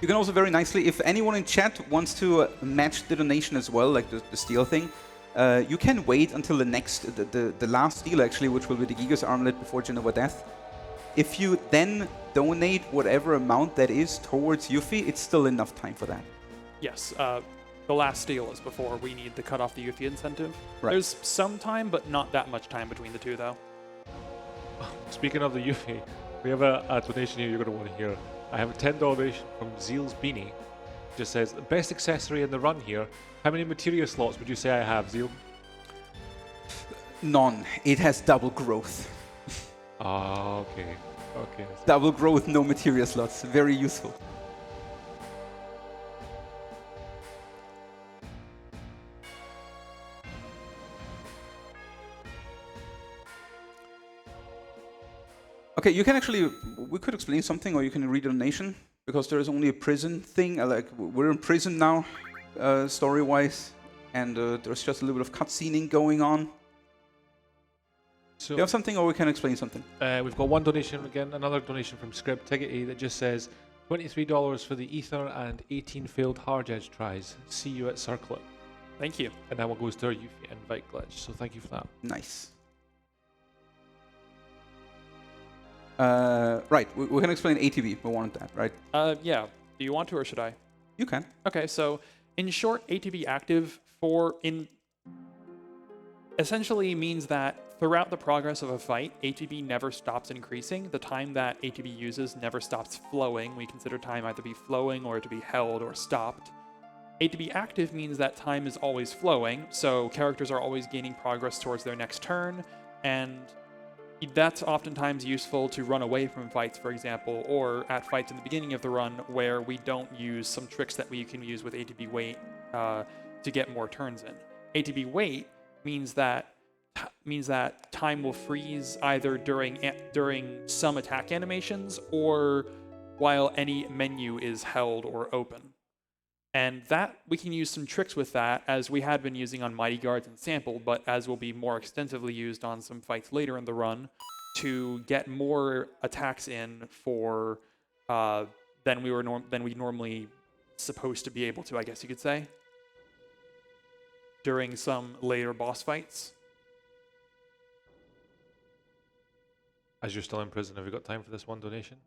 You can also very nicely, if anyone in chat wants to match the donation as well, like the steal thing, you can wait until the last steal actually, which will be the Gigas Armlet before Jenova Death. If you then donate whatever amount that is towards Yuffie, it's still enough time for that. Yes, the last steal is before we need to cut off the Yuffie incentive. Right. There's some time, but not that much time between the two, though. Speaking of the Yuffie, we have a donation here you're going to want to hear. I have a $10 donation from Zheal's Beanie. Just says, the best accessory in the run here. How many materia slots would you say I have, Zheal? None. It has double growth. Ah, okay. Okay. Double growth, no materia slots. Very useful. Okay, you can actually, we could explain something, or you can read a donation, because there is only a prison thing. Like, we're in prison now, story-wise, and there's just a little bit of cutscening going on. So you have something, or we can explain something? We've got one donation again, another donation from Script Tickety that just says $23 for the ether and 18 failed hard edge tries. See you at Circlet. Thank you. And that one goes to our Yuffie invite glitch. So thank you for that. Nice. Right, we can explain ATB. We wanted that, right? Yeah. Do you want to, or should I? You can. Okay, so in short, ATB active essentially means that throughout the progress of a fight, ATB never stops increasing. The time that ATB uses never stops flowing. We consider time either be flowing or to be held or stopped. ATB active means that time is always flowing, so characters are always gaining progress towards their next turn, and that's oftentimes useful to run away from fights, for example, or at fights in the beginning of the run where we don't use some tricks that we can use with ATB wait to get more turns in. ATB wait means that time will freeze either during some attack animations or while any menu is held or open. And that we can use some tricks with that, as we had been using on Mighty Guards and Sample, but as will be more extensively used on some fights later in the run, to get more attacks in for than we normally supposed to be able to, I guess you could say, during some later boss fights. As you're still in prison, have you got time for this one donation?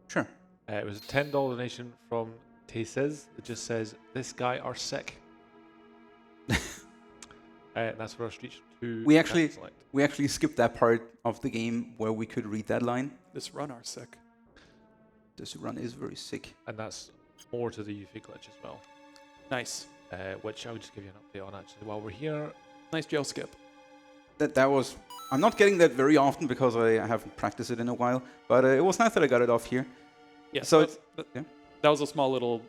Sure. It was a $10 donation from Says it just says, "This guy are sick." That's for our Street 2. We actually skipped that part of the game where we could read that line. This run are sick. This run is very sick. And that's more to the Yuffie glitch as well. Nice. Which I'll just give you an update on actually while we're here. Nice jail skip. That was. I'm not getting that very often because I haven't practiced it in a while, but it was nice that I got it off here. Yeah. So yeah. That was a small little,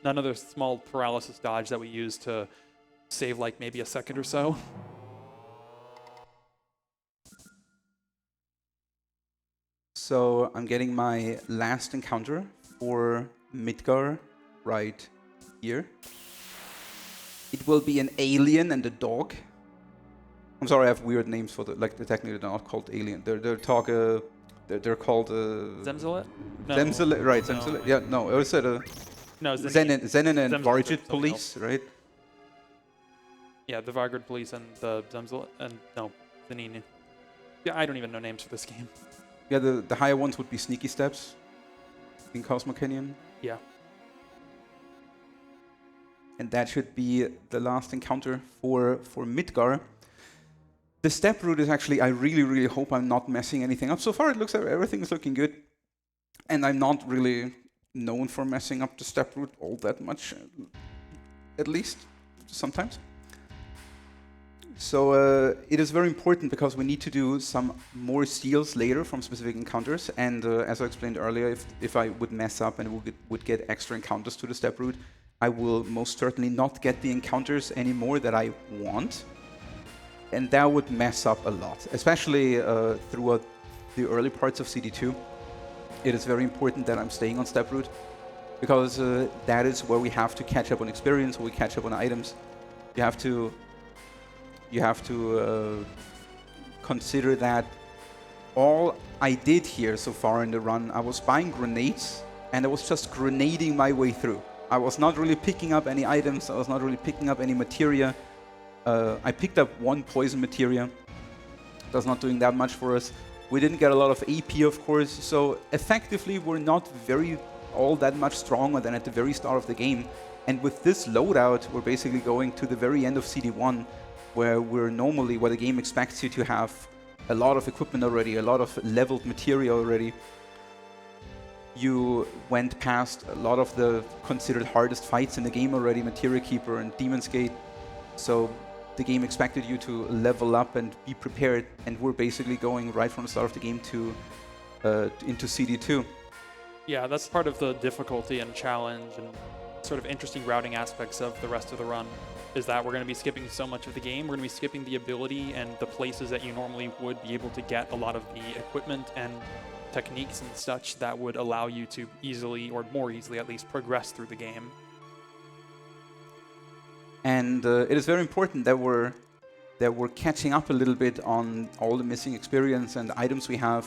another small paralysis dodge that we used to save like maybe a second or so. So I'm getting my last encounter for Midgar right here. It will be an alien and a dog. I'm sorry, I have weird names for they're technically not called alien. They're called Zemzalet? No. Zemzalet, right? No. Zemzalet. Yeah, no. I was said no. Zenin and Zemzalet Vargid police, right? Yeah, the Vargid police and the Zemzalet and no, Zenin. Yeah, I don't even know names for this game. Yeah, the higher ones would be Sneaky Steps in Cosmo Canyon. Yeah. And that should be the last encounter for Midgar. The step route is actually, I really, really hope I'm not messing anything up. So far, it looks like everything is looking good. And I'm not really known for messing up the step route all that much, at least, sometimes. So it is very important because we need to do some more steals later from specific encounters. And as I explained earlier, if I would mess up and would get extra encounters to the step route, I will most certainly not get the encounters anymore that I want. And that would mess up a lot, especially throughout the early parts of CD2. It is very important that I'm staying on step route, because that is where we have to catch up on experience, where we catch up on items. You have to consider that all I did here so far in the run, I was buying grenades, and I was just grenading my way through. I was not really picking up any items, I was not really picking up any materia. I picked up one poison materia. That's not doing that much for us. We didn't get a lot of AP, of course, so effectively we're not all that much stronger than at the very start of the game. And with this loadout, we're basically going to the very end of CD1, where the game expects you to have a lot of equipment already, a lot of leveled materia already. You went past a lot of the considered hardest fights in the game already, Materia Keeper and Demon's Gate. So the game expected you to level up and be prepared, and we're basically going right from the start of the game to into CD2. Yeah, that's part of the difficulty and challenge and sort of interesting routing aspects of the rest of the run, is that we're going to be skipping so much of the game. We're going to be skipping the ability and the places that you normally would be able to get a lot of the equipment and techniques and such that would allow you to easily, or more easily at least, progress through the game. And it is very important that we're catching up a little bit on all the missing experience and items we have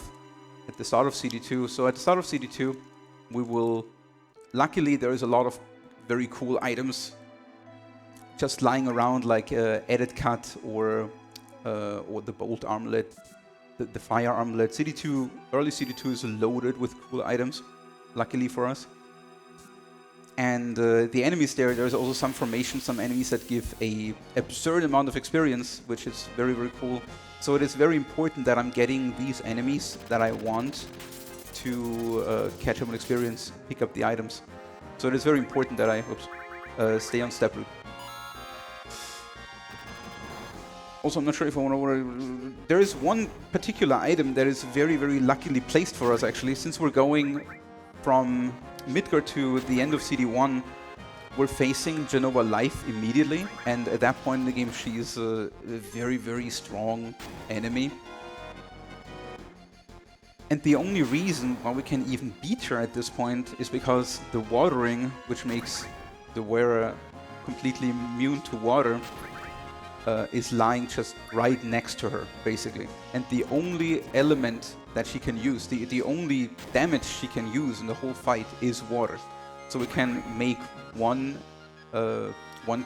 at the start of CD2. So at the start of CD2, we will... Luckily, there is a lot of very cool items just lying around, like Edit Cut or the Bolt Armlet, the Fire Armlet. Early CD2 is loaded with cool items, luckily for us. And the enemies there's also some formations, some enemies that give a absurd amount of experience, which is very, very cool. So it is very important that I'm getting these enemies that I want to catch up on experience, pick up the items. So it is very important that I stay on step route. Also, I'm not sure if I want to... There is one particular item that is very, very luckily placed for us, actually. Since we're going from Midgar to the end of CD1, we're facing Jenova Life immediately. And at that point in the game, she is a very, very strong enemy. And the only reason why we can even beat her at this point is because the watering, which makes the wearer completely immune to water, is lying just right next to her, basically. And the only element that she can use, the only damage she can use in the whole fight is water. So we can make one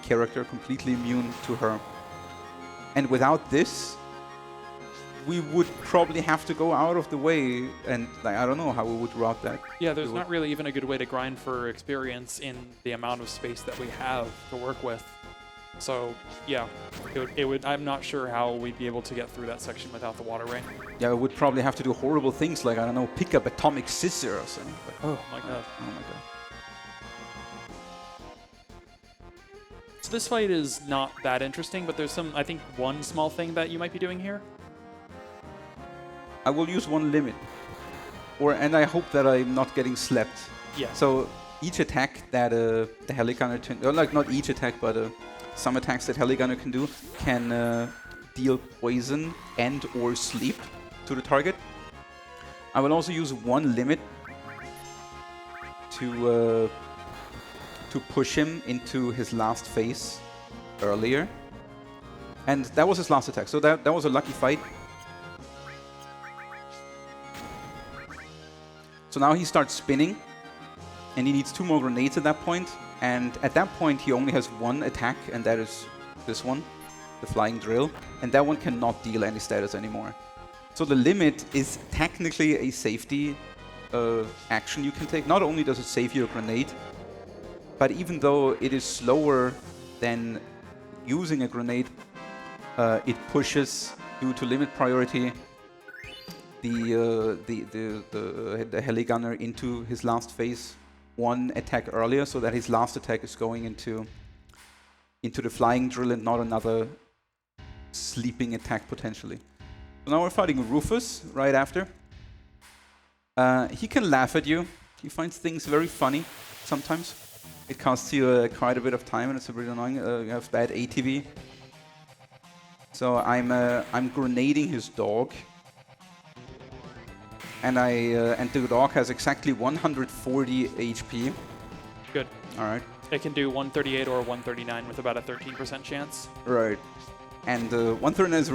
character completely immune to her. And without this, we would probably have to go out of the way, and I don't know how we would route that. Yeah, there's not really even a good way to grind for experience in the amount of space that we have to work with. So, yeah, it would. I'm not sure how we'd be able to get through that section without the water ring. Yeah, we would probably have to do horrible things like, I don't know, pick up atomic scissors or something. Oh my god. Oh my god. So this fight is not that interesting, but there's I think one small thing that you might be doing here. I will use one limit. And I hope that I'm not getting slept. Yeah. So each attack that the Heligunner... not each attack, but some attacks that Heligunner can do can deal poison and or sleep to the target. I will also use one limit to push him into his last phase earlier. And that was his last attack, so that was a lucky fight. So now he starts spinning, and he needs 2 more grenades at that point. And at that point, he only has one attack, and that is this one, the Flying Drill. And that one cannot deal any status anymore. So the limit is technically a safety action you can take. Not only does it save you a grenade, but even though it is slower than using a grenade, it pushes, due to limit priority, the Heligunner into his last phase one attack earlier, so that his last attack is going into the Flying Drill and not another sleeping attack potentially. So now we're fighting Rufus right after. He can laugh at you. He finds things very funny sometimes. It costs you quite a bit of time and it's a bit annoying. You have bad ATV. So I'm grenading his dog. And the dog has exactly 140 HP. Good. All right. It can do 138 or 139 with about a 13% chance. Right. And 139 is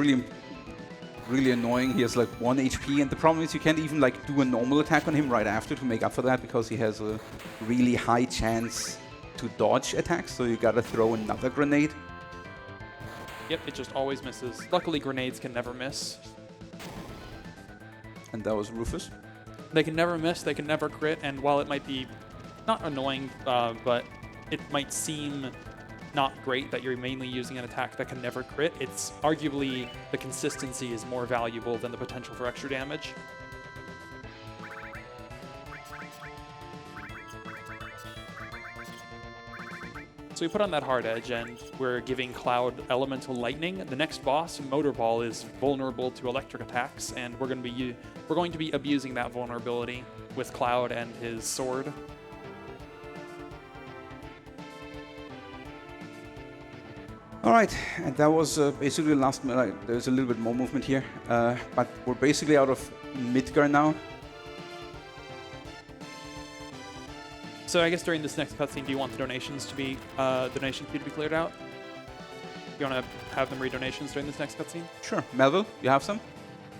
really annoying. He has like 1 HP, and the problem is you can't even like do a normal attack on him right after to make up for that, because he has a really high chance to dodge attacks, so you gotta throw another grenade. Yep, it just always misses. Luckily, grenades can never miss. And that was Rufus. They can never miss, they can never crit, and while it might be not annoying, but it might seem not great that you're mainly using an attack that can never crit, it's arguably the consistency is more valuable than the potential for extra damage. So we put on that hard edge, and we're giving Cloud elemental lightning. The next boss, Motorball, is vulnerable to electric attacks, and we're going to be abusing that vulnerability with Cloud and his sword. All right, and that was basically the last. There's a little bit more movement here, but we're basically out of Midgar now. So I guess during this next cutscene, do you want the donations to be cleared out? You want to have them read donations during this next cutscene? Sure. Melville, you have some?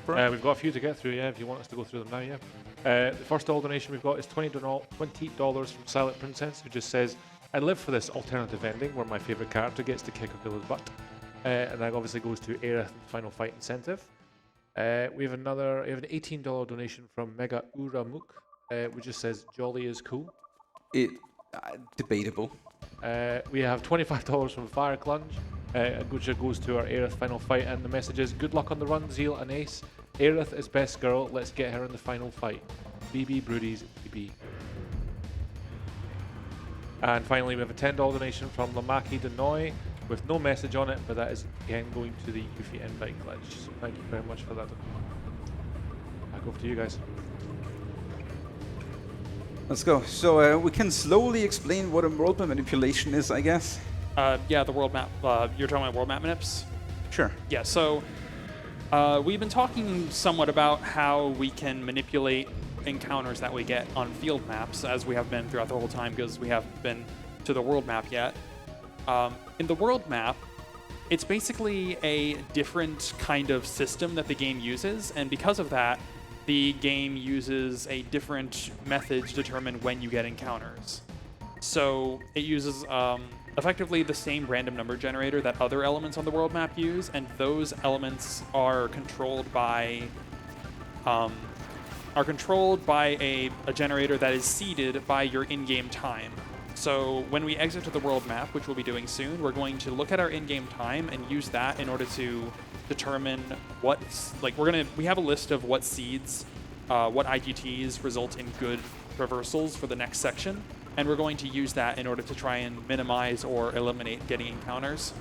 We've got a few to get through, yeah, if you want us to go through them now, yeah. The first all donation we've got is $20 from Silent Princess, who just says, I live for this alternative ending where my favourite character gets to kick a killer's butt. And that obviously goes to Aerith Final Fight Incentive. We have an $18 donation from Mega Uramuk, which just says, Jolly is cool. Debatable. We have $25 from Fire Clunge, which goes to our Aerith Final Fight, and the message is, good luck on the run, Zheal and Ace. Aerith is best girl, let's get her in the final fight. BB Broodies, BB. And finally, we have a $10 donation from Lamaki Denoy with no message on it, but that is again going to the Yuffie invite pledge. So thank you very much for that. Back over to you guys. Let's go. So we can slowly explain what a world map manipulation is, I guess. Yeah, the world map. You're talking about world map manips? Sure. Yeah, so we've been talking somewhat about how we can manipulate encounters that we get on field maps, as we have been throughout the whole time, because we haven't been to the world map yet. In the world map, it's basically a different kind of system that the game uses, and because of that, the game uses a different method to determine when you get encounters. So it uses effectively the same random number generator that other elements on the world map use, and those elements are controlled by a generator that is seeded by your in-game time. So when we exit to the world map, which we'll be doing soon, we're going to look at our in-game time and use that in order to determine we have a list of what seeds, what IGTs result in good traversals for the next section, and we're going to use that in order to try and minimize or eliminate getting encounters.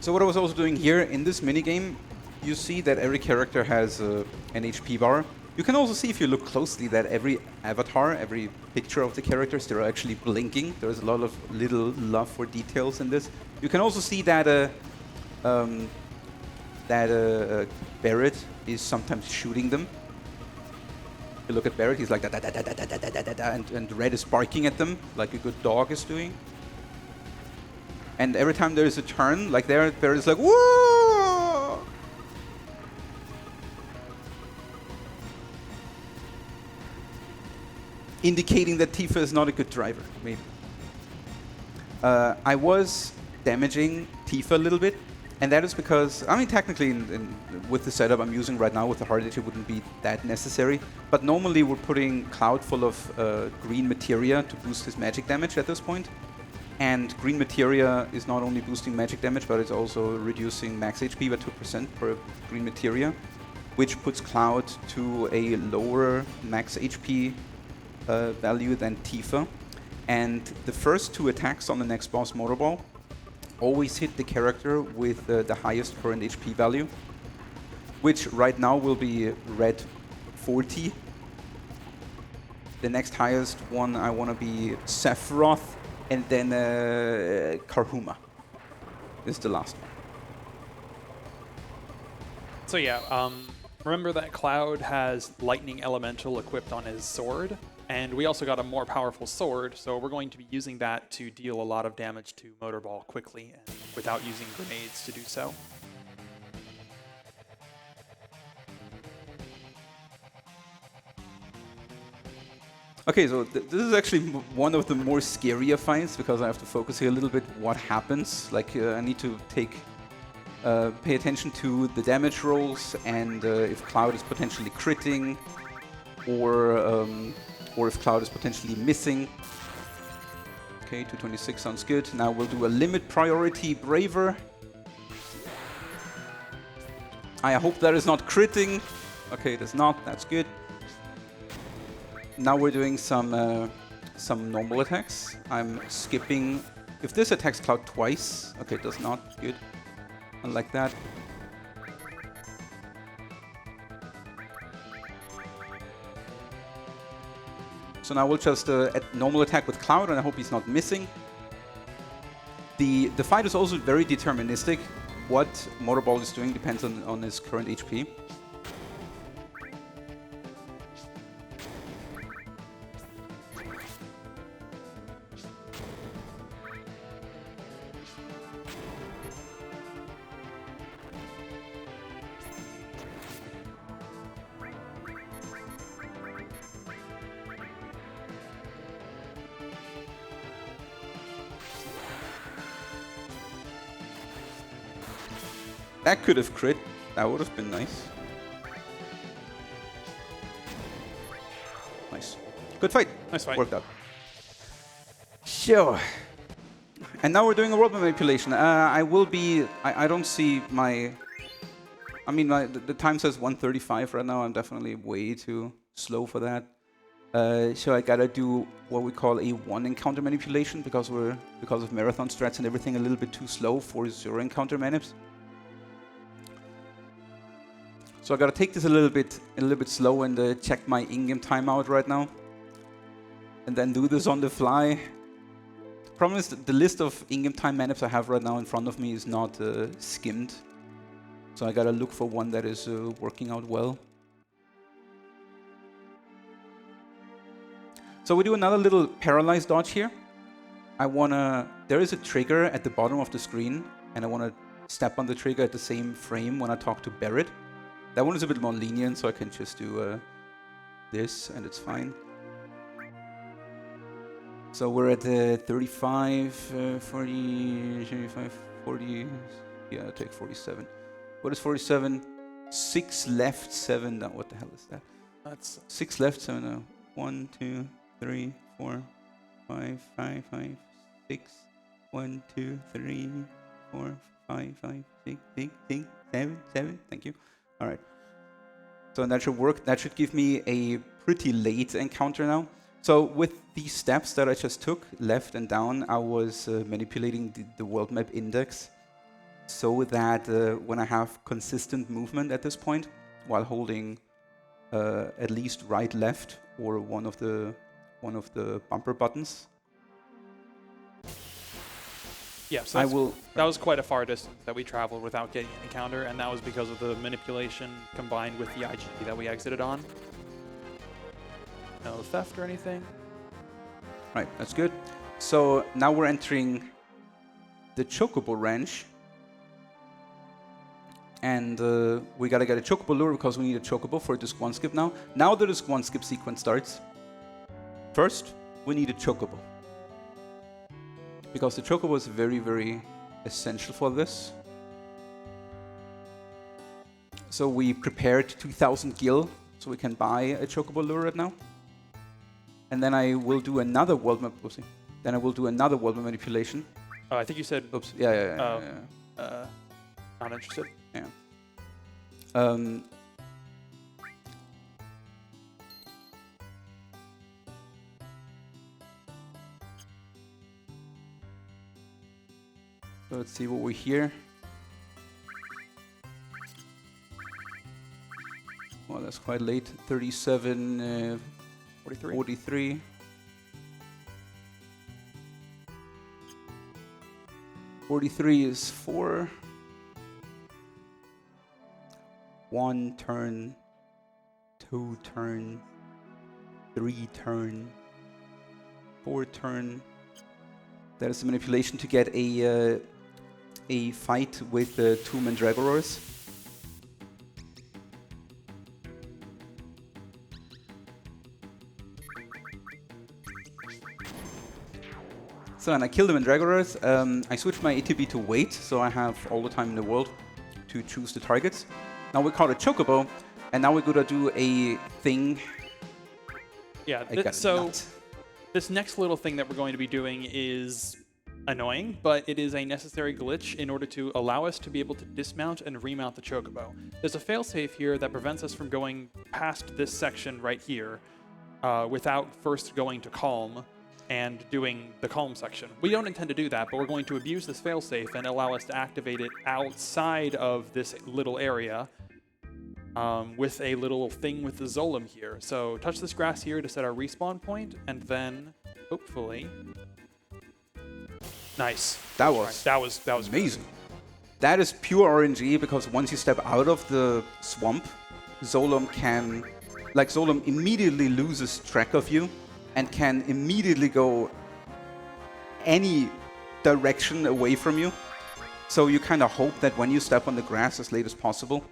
So what I was also doing here in this minigame, you see that every character has an HP bar. You can also see, if you look closely, that every avatar, every picture of the characters, they're actually blinking. There's a lot of little love for details in this. You can also see that Barrett is sometimes shooting them. If you look at Barrett, he's like da da da da da da da da da, and Red is barking at them like a good dog is doing. And every time there is a turn, like there, Barrett is like whoa! Indicating that Tifa is not a good driver, maybe. I was damaging Tifa a little bit, and that is because, I mean, technically, with the setup I'm using right now with the hard edge, it wouldn't be that necessary. But normally we're putting Cloud full of green materia to boost his magic damage at this point. And green materia is not only boosting magic damage, but it's also reducing max HP by 2% per green materia, which puts Cloud to a lower max HP value than Tifa. And the first two attacks on the next boss, Motorball, always hit the character with the highest current HP value, which right now will be Red 40. The next highest one I want to be Sephiroth, and then Karhuma is the last one. So yeah, remember that Cloud has Lightning Elemental equipped on his sword, and we also got a more powerful sword, so we're going to be using that to deal a lot of damage to Motorball quickly and without using grenades to do so. Okay, so this is actually one of the more scarier fights, because I have to focus here a little bit what happens. Like I need to pay attention to the damage rolls, and if Cloud is potentially critting, or if Cloud is potentially missing. Okay, 226 sounds good. Now we'll do a limit priority Braver. I hope that is not critting. Okay, it is not. That's good. now we're doing some normal attacks. I'm skipping. If this attacks Cloud twice, okay, it does not. Good. Unlike that. So now we'll just normal attack with Cloud, and I hope he's not missing. The fight is also very deterministic. What Motorball is doing depends on his current HP. That could have crit. That would have been nice. Nice. Good fight. Nice fight. Worked out. Sure. And now we're doing a world manipulation. I will be... I don't see my... I mean, the time says 1:35 right now. I'm definitely way too slow for that. So I gotta do what we call a 1 encounter manipulation because of marathon strats and everything a little bit too slow for 0 encounter manips. So I gotta take this a little bit slow and check my in-game timeout right now, and then do this on the fly. The problem is that the list of in-game time manips I have right now in front of me is not skimmed, so I gotta look for one that is working out well. So we do another little paralyzed dodge here. There is a trigger at the bottom of the screen, and I wanna step on the trigger at the same frame when I talk to Barrett. That one is a bit more lenient, so I can just do this, and it's fine. So we're at 35, 40, 35, 40. Yeah, I'll take 47. What is 47? 6 left, 7 down. What the hell is that? That's 6 left, 7 down. 1, 2, 3, 4, 5, 5, 5, 6. 1, 2, 3, 4, 5, 5, 6, 6, 6, 7, 7. Thank you. All right. So that should work. That should give me a pretty late encounter now. So with these steps that I just took, left and down, I was manipulating the world map index so that when I have consistent movement at this point, while holding at least right, left, or one of the bumper buttons. Yeah, so that was quite a far distance that we traveled without getting an encounter, and that was because of the manipulation combined with the IG that we exited on. No theft or anything. Right, that's good. So now we're entering the Chocobo Ranch. And we gotta get a Chocobo lure because we need a Chocobo for Disc 1 skip now. Now the Disc 1 skip sequence starts. First, we need a Chocobo. Because the Chocobo is very, very essential for this. So we prepared 2,000 gil so we can buy a Chocobo lure right now. And then I will do another world map. Oopsie. Then I will do another world map manipulation. Oh, I think you said. Oops. Yeah. Not interested. Yeah. So let's see what we hear. Well, that's quite late. 37, 43. 43. Is 4. 1 turn, 2 turn, 3 turn, 4 turn. That is the manipulation to get a fight with 2 Mandragorors. So, and I kill the Mandragorors. I switch my ATB to wait, so I have all the time in the world to choose the targets. Now we call it Chocobo, and now we're gonna do a thing. Yeah, so this next little thing that we're going to be doing is annoying, but it is a necessary glitch in order to allow us to be able to dismount and remount the Chocobo. There's a failsafe here that prevents us from going past this section right here. without first going to Calm and doing the Calm section. We don't intend to do that, but we're going to abuse this failsafe and allow us to activate it outside of this little area with a little thing with the Zolom here. So touch this grass here to set our respawn point, and then hopefully... Nice. That was good. amazing. That is pure RNG, because once you step out of the swamp, Zolom immediately loses track of you and can immediately go any direction away from you. So you kind of hope that when you step on the grass as late as possible,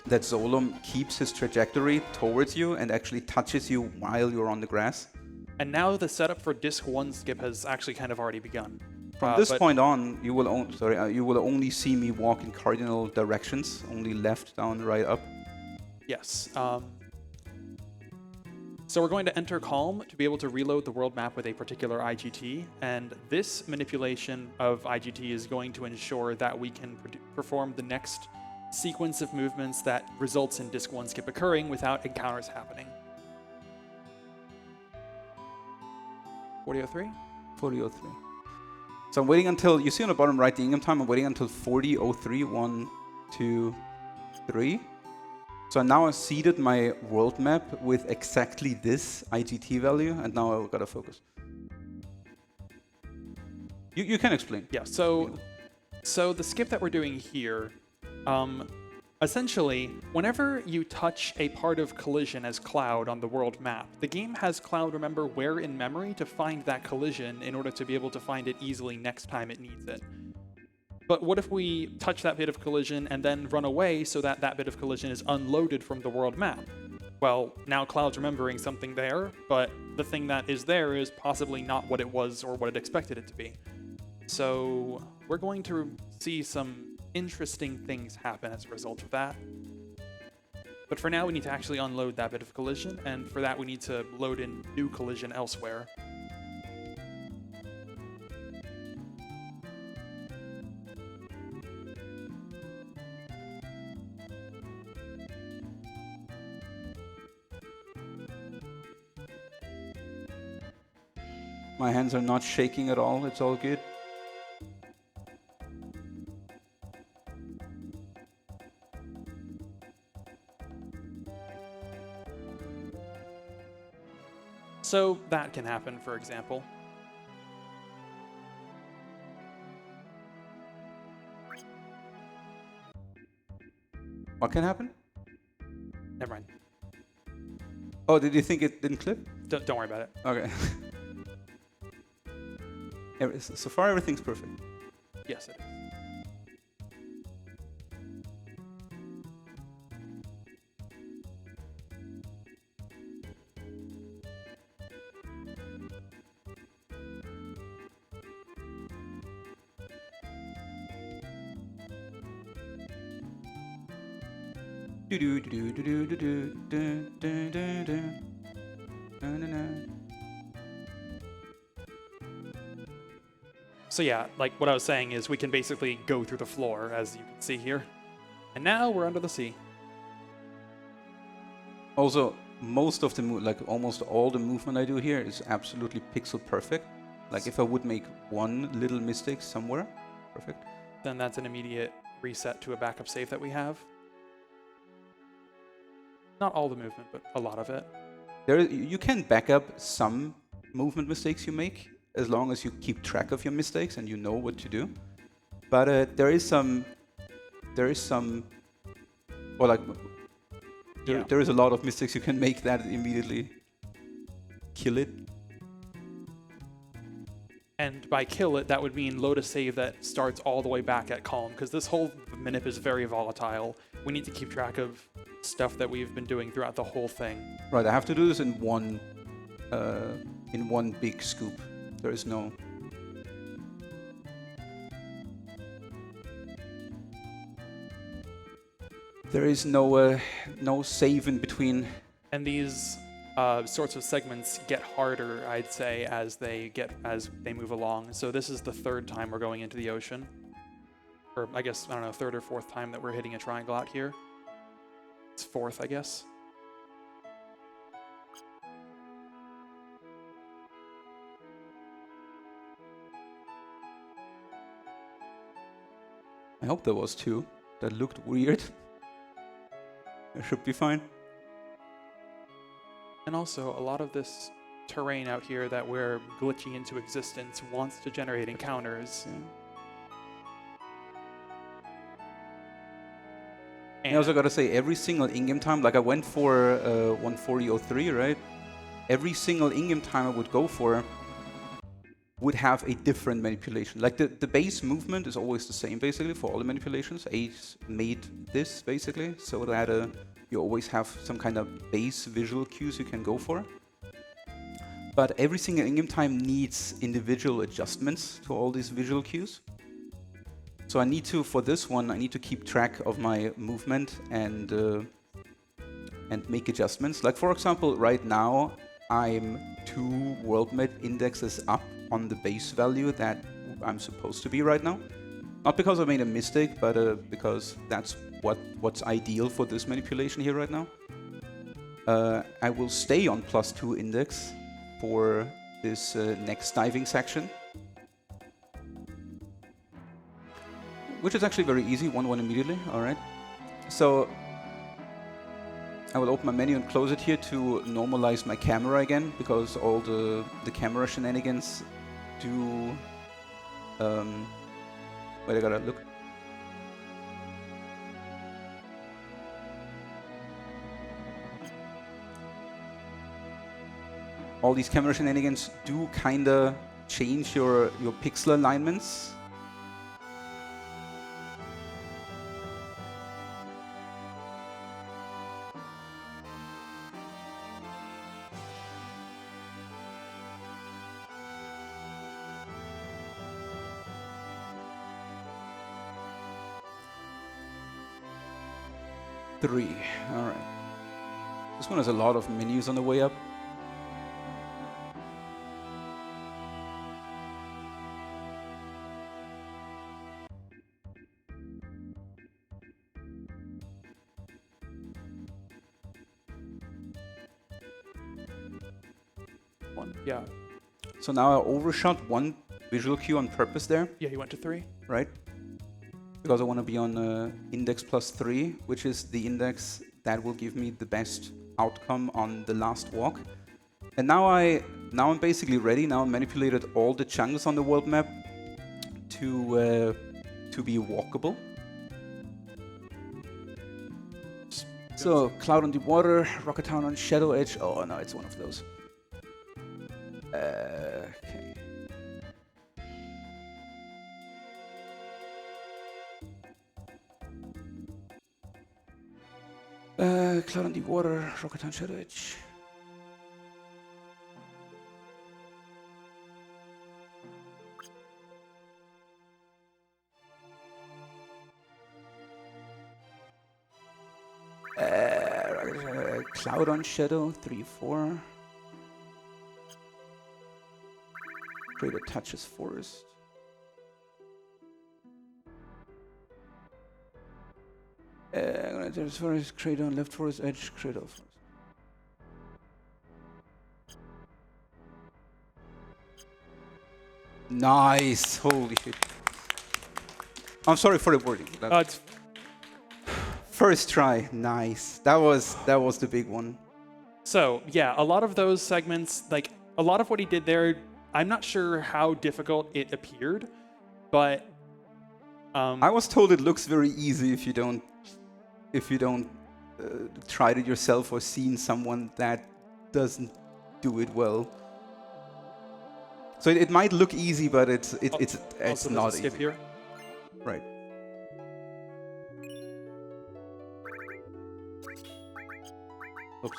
that Zolom keeps his trajectory towards you and actually touches you while you're on the grass. And now the setup for Disc 1 skip has actually kind of already begun. From this point on, you will only see me walk in cardinal directions, only left, down, right, up. Yes. So we're going to enter Calm to be able to reload the world map with a particular IGT, and this manipulation of IGT is going to ensure that we can perform the next sequence of movements that results in Disc 1 skip occurring without encounters happening. 40:03? 40:03. So I'm waiting until, you see on the bottom right the in-game time, I'm waiting until 40:03, 1, 2, 3. So now I've seeded my world map with exactly this IGT value, and now I've got to focus. You can explain. Yeah, so the skip that we're doing here, essentially, whenever you touch a part of collision as Cloud on the world map, the game has Cloud remember where in memory to find that collision in order to be able to find it easily next time it needs it. But what if we touch that bit of collision and then run away so that that bit of collision is unloaded from the world map? Well, now Cloud's remembering something there, but the thing that is there is possibly not what it was or what it expected it to be. So we're going to see some interesting things happen as a result of that. But for now, we need to actually unload that bit of collision, and for that we need to load in new collision elsewhere. My hands are not shaking at all, it's all good. So that can happen, for example. What can happen? Never mind. Oh, did you think it didn't clip? Don't worry about it. Okay. So far, everything's perfect. Yes, it is. So yeah, like what I was saying is we can basically go through the floor, as you can see here. And now we're under the sea. Also, most of the almost all the movement I do here is absolutely pixel perfect. Like if I would make one little mistake somewhere, perfect. Then that's an immediate reset to a backup save that we have. Not all the movement, but a lot of it. You can back up some movement mistakes you make, as long as you keep track of your mistakes and you know what to do. But there is a lot of mistakes you can make that immediately kill it. And by kill it, that would mean load a save that starts all the way back at Calm, because this whole manip is very volatile. We need to keep track of stuff that we've been doing throughout the whole thing. Right, I have to do this in one big scoop. There is no... There is no save in between. And these sorts of segments get harder, I'd say, as they move along. So this is the third time we're going into the ocean. Or I guess, I don't know, third or fourth time that we're hitting a triangle out here. It's fourth, I guess. I hope there was 2. That looked weird. It should be fine. And also, a lot of this terrain out here that we're glitching into existence wants to generate encounters. Yeah. And I also gotta say, every single in-game time, like I went for 140.03, right? Every single in-game time I would go for would have a different manipulation. Like the base movement is always the same, basically, for all the manipulations. Ace made this, basically, so that you always have some kind of base visual cues you can go for. But every single in-game time needs individual adjustments to all these visual cues. So I need to, for this one, I need to keep track of my movement and make adjustments. Like for example, right now, I'm 2 world map indexes up on the base value that I'm supposed to be right now. Not because I made a mistake, but because that's what's ideal for this manipulation here right now. I will stay on +2 index for this next diving section, which is actually very easy, 1-1 immediately, all right. So I will open my menu and close it here to normalize my camera again, because all the camera shenanigans do... wait, I gotta look. All these camera shenanigans do kinda change your pixel alignments. Three. All right. This one has a lot of menus on the way up. One. Yeah. So now I overshot 1 visual cue on purpose there, Yeah, you went to 3. right? Because I want to be on index +3, which is the index that will give me the best outcome on the last walk. And now I'm basically ready. Now I manipulated all the chunks on the world map to be walkable. So Cloud on Deep Water, Rocket Town on Shadow Edge. Oh no, it's one of those. Okay. Cloud on Deep Water, Rocket Town, Shadow Edge. Cloud on Shadow, 3-4. Crater touches forest. There's forest, crater on left forest edge, crater of forest. Nice! Holy shit. I'm sorry for the wording. It's First try, nice. That was the big one. So, yeah, a lot of those segments, like, a lot of what he did there, I'm not sure how difficult it appeared, but... I was told it looks very easy if you don't try it yourself or seen someone that doesn't do it well. So it might look easy, but it's also not skip easy. here. Right. Oops.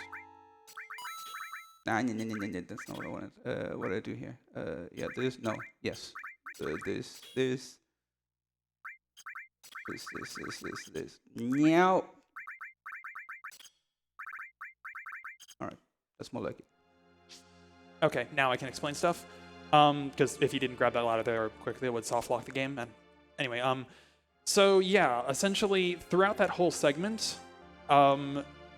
Nah, that's not what I wanted. What did I do here? Yeah, this. No. Yes. This. Meow. All right. That's more like it. Okay, now I can explain stuff. Because if you didn't grab that out of there quickly, it would soft lock the game. And anyway, so yeah, essentially throughout that whole segment,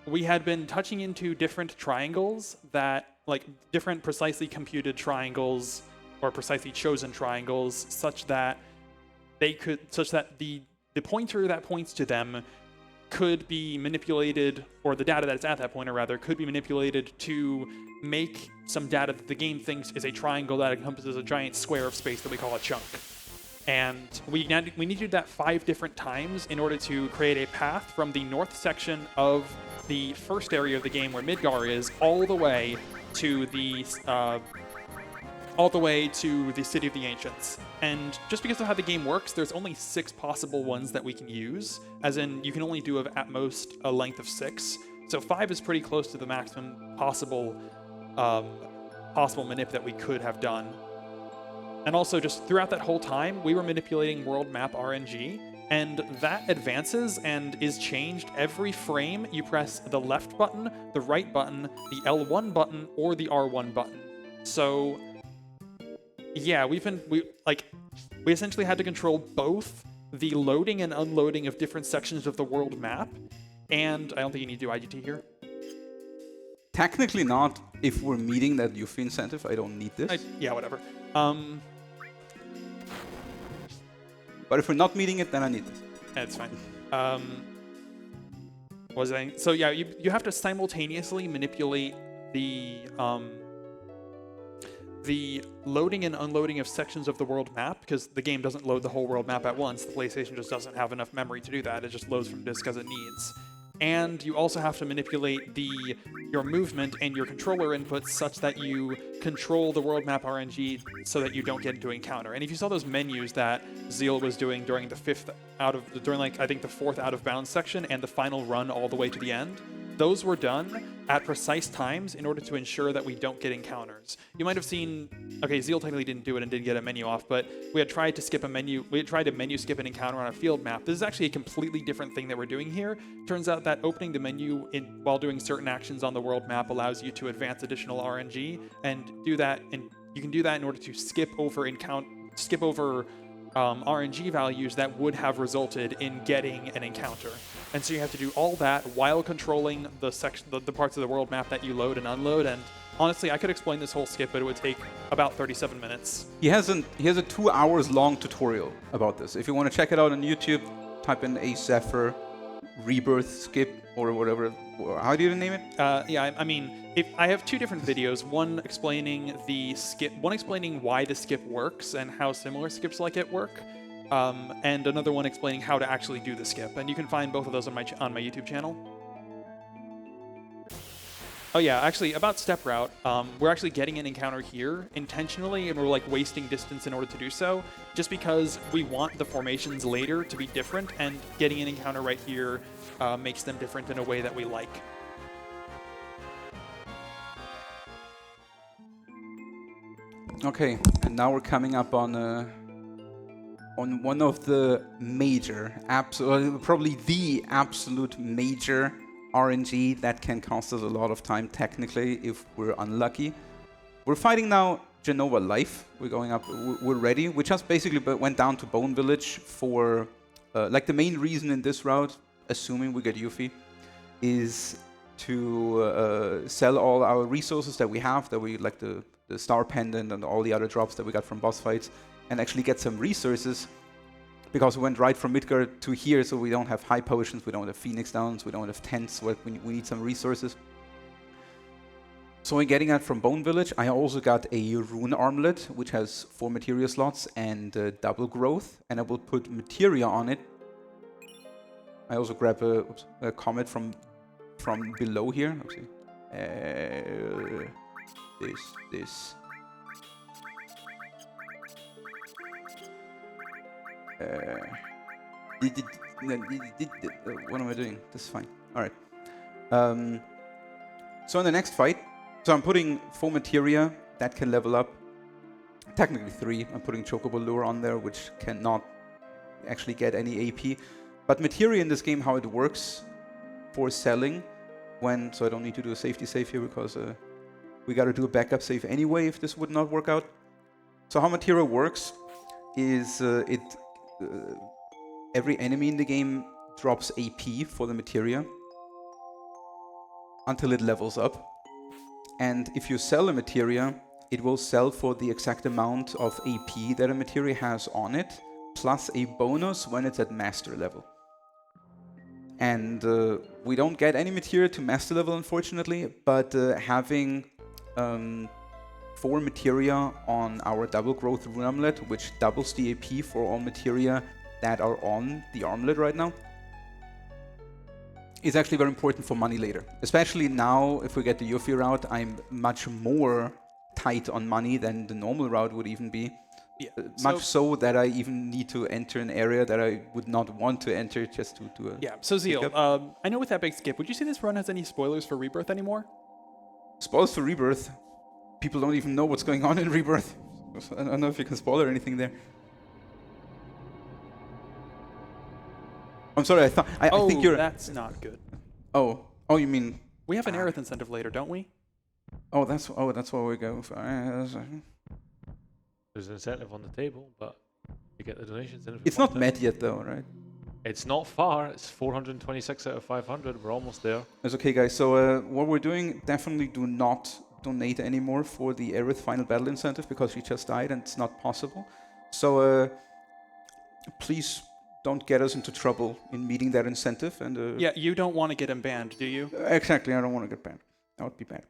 we had been touching into different triangles that, like, different precisely computed triangles or precisely chosen triangles, such that the the pointer that points to them could be manipulated, or the data that's at that pointer rather, could be manipulated to make some data that the game thinks is a triangle that encompasses a giant square of space that we call a chunk. And we need to do that 5 different times in order to create a path from the north section of the first area of the game where Midgar is all the way to the City of the Ancients. And just because of how the game works, there's only 6 possible ones that we can use, as in you can only do at most a length of 6. So 5 is pretty close to the maximum possible manip that we could have done. And also, just throughout that whole time, we were manipulating world map RNG, and that advances and is changed every frame you press the left button, the right button, the L1 button, or the R1 button. So yeah, we essentially had to control both the loading and unloading of different sections of the world map, and I don't think you need to do IGT here. Technically not. If we're meeting that Yuffie incentive, I don't need this. Yeah, whatever. But if we're not meeting it, then I need this. That's fine. So yeah, you have to simultaneously manipulate the loading and unloading of sections of the world map, because the game doesn't load the whole world map at once. The PlayStation just doesn't have enough memory to do that. It just loads from disk as it needs. And you also have to manipulate your movement and your controller inputs such that you control the world map RNG so that you don't get into encounter. And if you saw those menus that Zheal was doing during the I think the 4th out of bounds section and the final run all the way to the end, those were done at precise times in order to ensure that we don't get encounters. You might have seen, okay, Zheal technically didn't do it and didn't get a menu off, but we had tried to skip a menu. We had tried to menu skip an encounter on a field map. This is actually a completely different thing that we're doing here. Turns out that opening the menu while doing certain actions on the world map allows you to advance additional RNG and do that. And you can do that in order to skip over RNG values that would have resulted in getting an encounter. And so you have to do all that while controlling the parts of the world map that you load and unload. And honestly, I could explain this whole skip, but it would take about 37 minutes. He has a 2 hours long tutorial about this. If you want to check it out on YouTube, type in a Zephyr Rebirth skip or whatever. How do you name it? Yeah, I mean, if I have 2 different videos, one explaining the skip, one explaining why the skip works and how similar skips like it work, and another one explaining how to actually do the skip. And you can find both of those on my YouTube channel. Oh yeah, actually, about step route, we're actually getting an encounter here intentionally, and we're like wasting distance in order to do so, just because we want the formations later to be different, and getting an encounter right here makes them different in a way that we like. Okay, and now we're coming up on one of the major, probably the absolute major RNG that can cost us a lot of time technically if we're unlucky. We're fighting now Jenova Life. We're going up, we're ready. We just basically went down to Bone Village for, like the main reason in this route, assuming we get Yuffie, is to sell all our resources that we have, like the Star Pendant and all the other drops that we got from boss fights, and actually get some resources, because we went right from Midgar to here, so we don't have high potions, we don't have Phoenix Downs, we don't have tents, so we need some resources. So in getting that from Bone Village, I also got a Rune Armlet, which has 4 materia slots and double growth, and I will put materia on it. I also grab a comet from below here. Oopsie. This. What am I doing? This is fine. All right. So in the next fight, so I'm putting 4 materia that can level up. Technically 3. I'm putting Chocobo Lure on there, which cannot actually get any AP. But materia in this game, how it works for selling, so I don't need to do a safety save here because we got to do a backup save anyway if this would not work out. So how materia works is every enemy in the game drops AP for the materia until it levels up. And if you sell a materia, it will sell for the exact amount of AP that a materia has on it, plus a bonus when it's at master level. And we don't get any materia to master level, unfortunately, but having 4 materia on our double growth rune amulet, which doubles the AP for all materia that are on the armlet right now, is actually very important for money later. Especially now, if we get the Yuffie route, I'm much more tight on money than the normal route would even be. Yeah. Much so that I even need to enter an area that I would not want to enter just to do a... Yeah, so Zheal, I know with that big skip, would you say this run has any spoilers for Rebirth anymore? Spoilers for Rebirth? People don't even know what's going on in Rebirth. I don't know if you can spoil anything there. I'm sorry, I think you're... that's not good. Oh, you mean... We have an Aerith incentive later, don't we? That's what we go for. There's an incentive on the table, but you get the donations in. It's not met yet, though, right? It's not far. It's 426 out of 500. We're almost there. It's okay, guys. So what we're doing, definitely do not donate anymore for the Aerith Final Battle incentive because she just died and it's not possible. So please don't get us into trouble in meeting that incentive. And yeah, you don't want to get him banned, do you? Exactly. I don't want to get banned. That would be bad.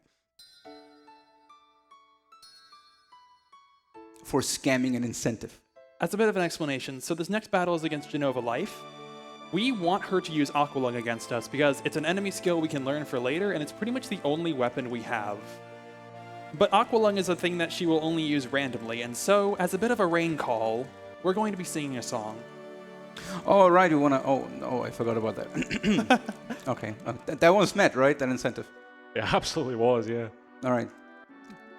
For scamming an incentive. As a bit of an explanation, so this next battle is against Jenova Life. We want her to use Aqualung against us because it's an enemy skill we can learn for later, and it's pretty much the only weapon we have. But Aqualung is a thing that she will only use randomly, and so, as a bit of a rain call, we're going to be singing a song. Oh, right, you wanna... Oh, no, I forgot about that. Okay, that was met, right? That incentive? It absolutely was, yeah. All right.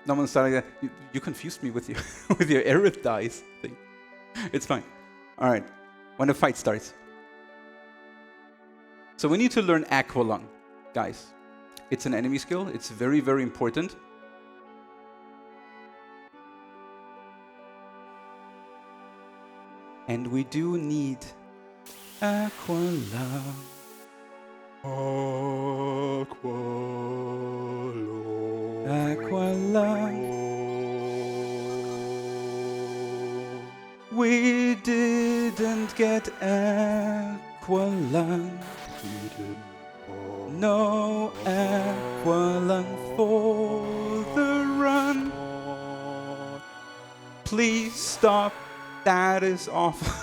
No one started that. You confused me with your with your Aerith dice thing. It's fine. All right. When the fight starts. So we need to learn Aqualung, guys. It's an enemy skill. It's very, very important. And we do need Aqualung. Aqualung. We didn't get Aqualung. No Aqualung for the run. Please stop. That is awful.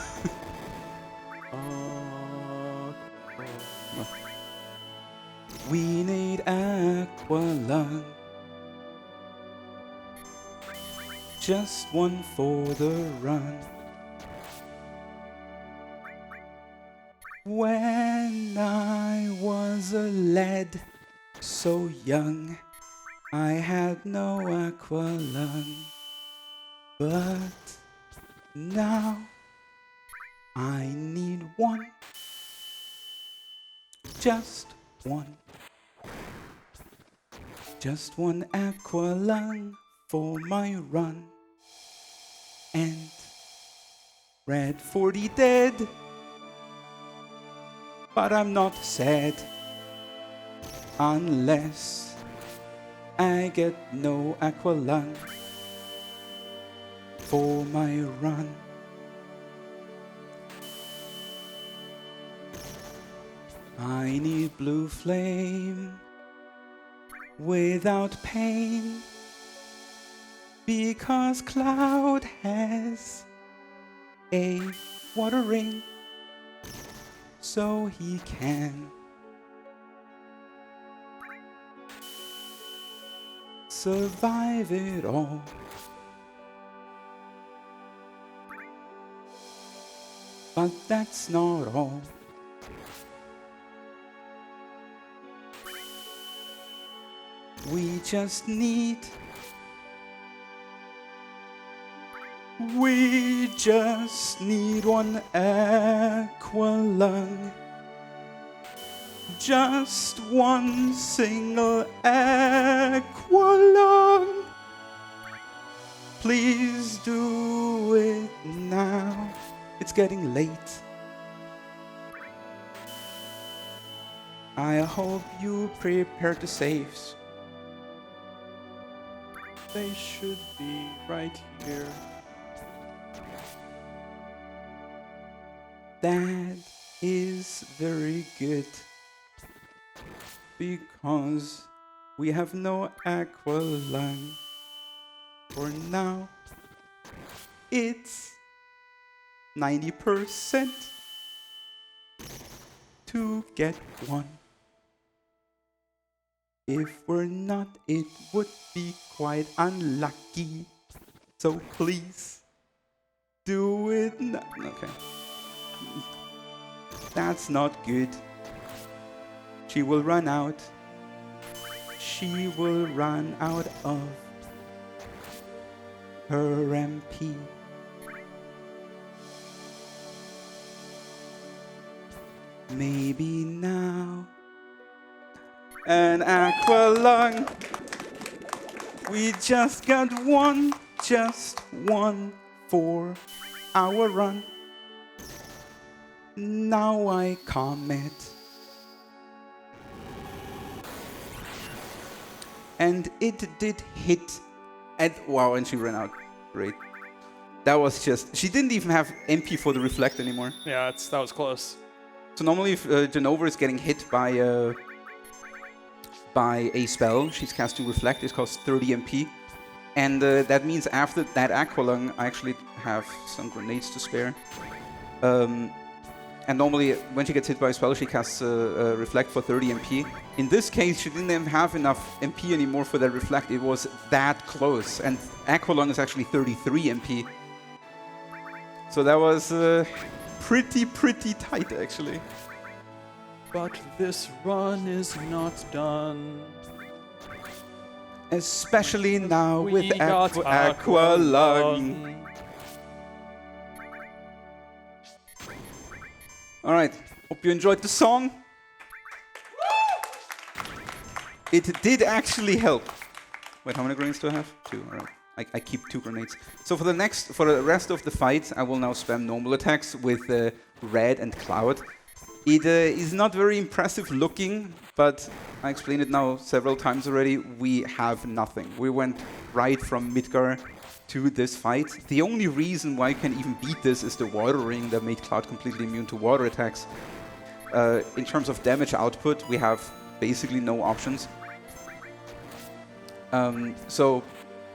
We need Aqualung. Just one for the run. When I was a lad, so young, I had no Aqualung. But now I need one. Just one. Just one Aqualung for my run. And Red 40 dead. But I'm not sad unless I get no Aqualung for my run. I need blue flame without pain because Cloud has a water ring so he can survive it all. But that's not all. We just need one Aqualung. Just one single Aqualung. Please do it now. It's getting late. I hope you prepare the saves. They should be right here. That is very good. Because we have no Aqualung. For now, it's 90% to get one. If we're not, it would be quite unlucky. So please, do it now. Okay. That's not good. She will run out. She will run out of her MP. Maybe now. An Aqualung. We just got one, just one for our run. Now I comment. And it did hit. Wow, and she ran out. Great. That was just... She didn't even have MP for the reflect anymore. Yeah, that was close. So normally if Jenova is getting hit by a spell, she's casting reflect, it costs 30 MP. And that means after that Aqualung, I actually have some grenades to spare. And normally when she gets hit by a spell, she casts reflect for 30 MP. In this case, she didn't even have enough MP anymore for that reflect. It was that close. And Aqualung is actually 33 MP. So that was pretty tight, actually. But this run is not done. Especially now We with got Aqualung. Alright, hope you enjoyed the song. It did actually help. Wait, how many grenades do I have? 2, alright. I keep 2 grenades. So for the rest of the fight, I will now spam normal attacks with Red and Cloud. It is not very impressive looking, but I explained it now several times already. We have nothing. We went right from Midgar to this fight. The only reason why you can even beat this is the water ring that made Cloud completely immune to water attacks. In terms of damage output, we have basically no options. So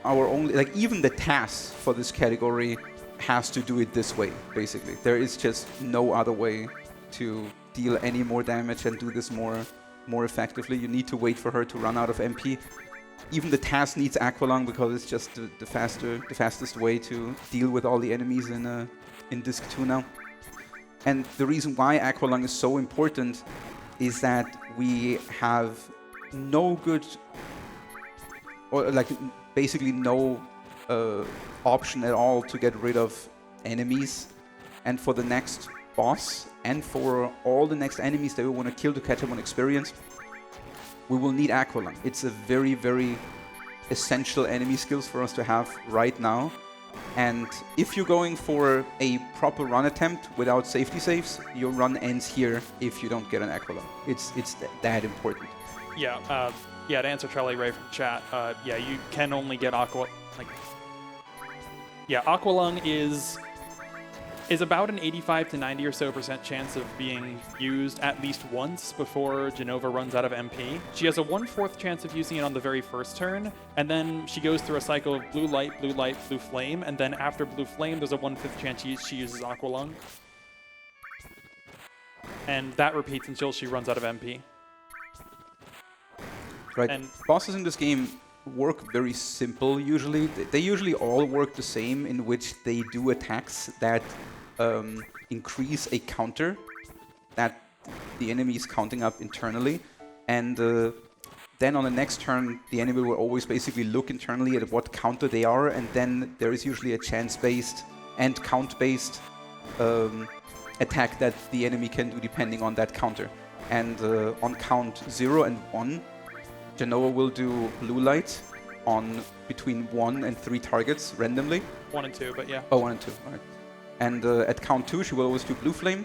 our only, like, even the task for this category has to do it this way, basically. There is just no other way to deal any more damage and do this more effectively. You need to wait for her to run out of MP. Even the task needs Aqualung because it's just the fastest way to deal with all the enemies in Disc 2 now. And the reason why Aqualung is so important is that we have no good, or like basically no option at all to get rid of enemies. And for the next boss and for all the next enemies that we want to kill to catch up on experience, we will need Aqualung. It's a very essential enemy skills for us to have right now. And if you're going for a proper run attempt without safety saves, your run ends here if you don't get an Aqualung. It's that important. Yeah, yeah. To answer Charlie Ray from chat, yeah, you can only get Aqualung is about an 85 to 90 or so % chance of being used at least once before Jenova runs out of MP. She has a 1/4 chance of using it on the very first turn, and then she goes through a cycle of blue light, blue flame, and then after blue flame, there's a 1/5 chance she uses Aqualung. And that repeats until she runs out of MP. Right. And bosses in this game work very simple usually. They usually all work the same, in which they do attacks that increase a counter that the enemy is counting up internally. And then on the next turn, the enemy will always basically look internally at what counter they are, and then there is usually a chance-based and count-based attack that the enemy can do depending on that counter. And on count 0 and 1, Jenova will do blue light on between 1 and 3 targets randomly. 1 and 2, but yeah. Oh, 1 and 2, all right. And at count 2, she will always do blue flame.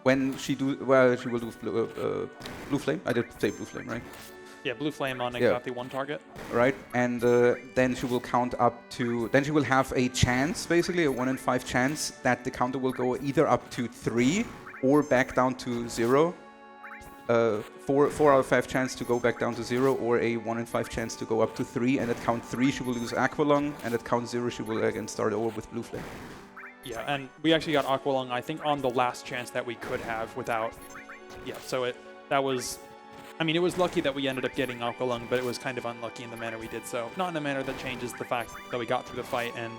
When she do, well, she will do blue flame. I did say blue flame, right? Yeah, blue flame on exactly one target. Right, and then she will count up to. Then she will have a chance, basically a 1 in 5 chance that the counter will go either up to 3 or back down to 0. 4 out of 5 chance to go back down to 0, or a 1 in 5 chance to go up to 3. And at count 3 she will use Aqualung, and at count 0 she will again start over with blue flame. Yeah, and we actually got Aqualung, I think, on the last chance that we could have without. Yeah, so that was. I mean, it was lucky that we ended up getting Aqualung, but it was kind of unlucky in the manner we did so. Not in a manner that changes the fact that we got through the fight and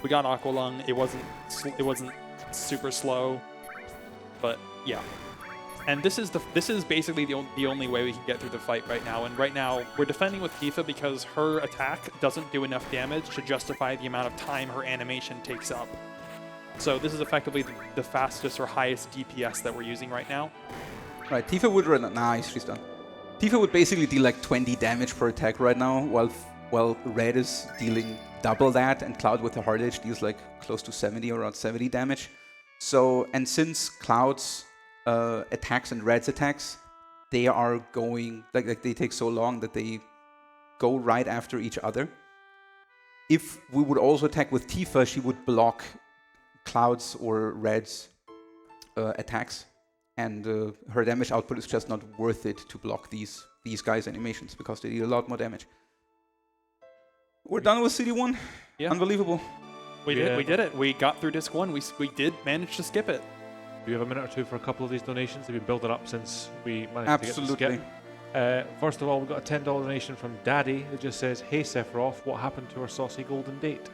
we got Aqualung. It wasn't super slow, but yeah. And this is basically the only way we can get through the fight right now. And right now we're defending with Tifa because her attack doesn't do enough damage to justify the amount of time her animation takes up. So this is effectively the fastest or highest DPS that we're using right now. Right, Tifa would run. Nice, she's done. Tifa would basically deal like 20 damage per attack right now, while Red is dealing double that, and Cloud with the hard edge deals like close to 70 or around 70 damage. So, and since Cloud's attacks and Red's attacks, they are going like they take so long that they go right after each other. If we would also attack with Tifa, she would block Cloud's or Red's attacks. And her damage output is just not worth it to block these guys' animations because they deal a lot more damage. We're done with CD1. Yeah. Unbelievable. We did it. We got through disc 1. We did manage to skip it. Do you have a minute or two for a couple of these donations? Have you built it up since we managed to get to skip? First of all, we've got a $10 donation from Daddy that just says, "Hey Sephiroth, what happened to our saucy golden date?"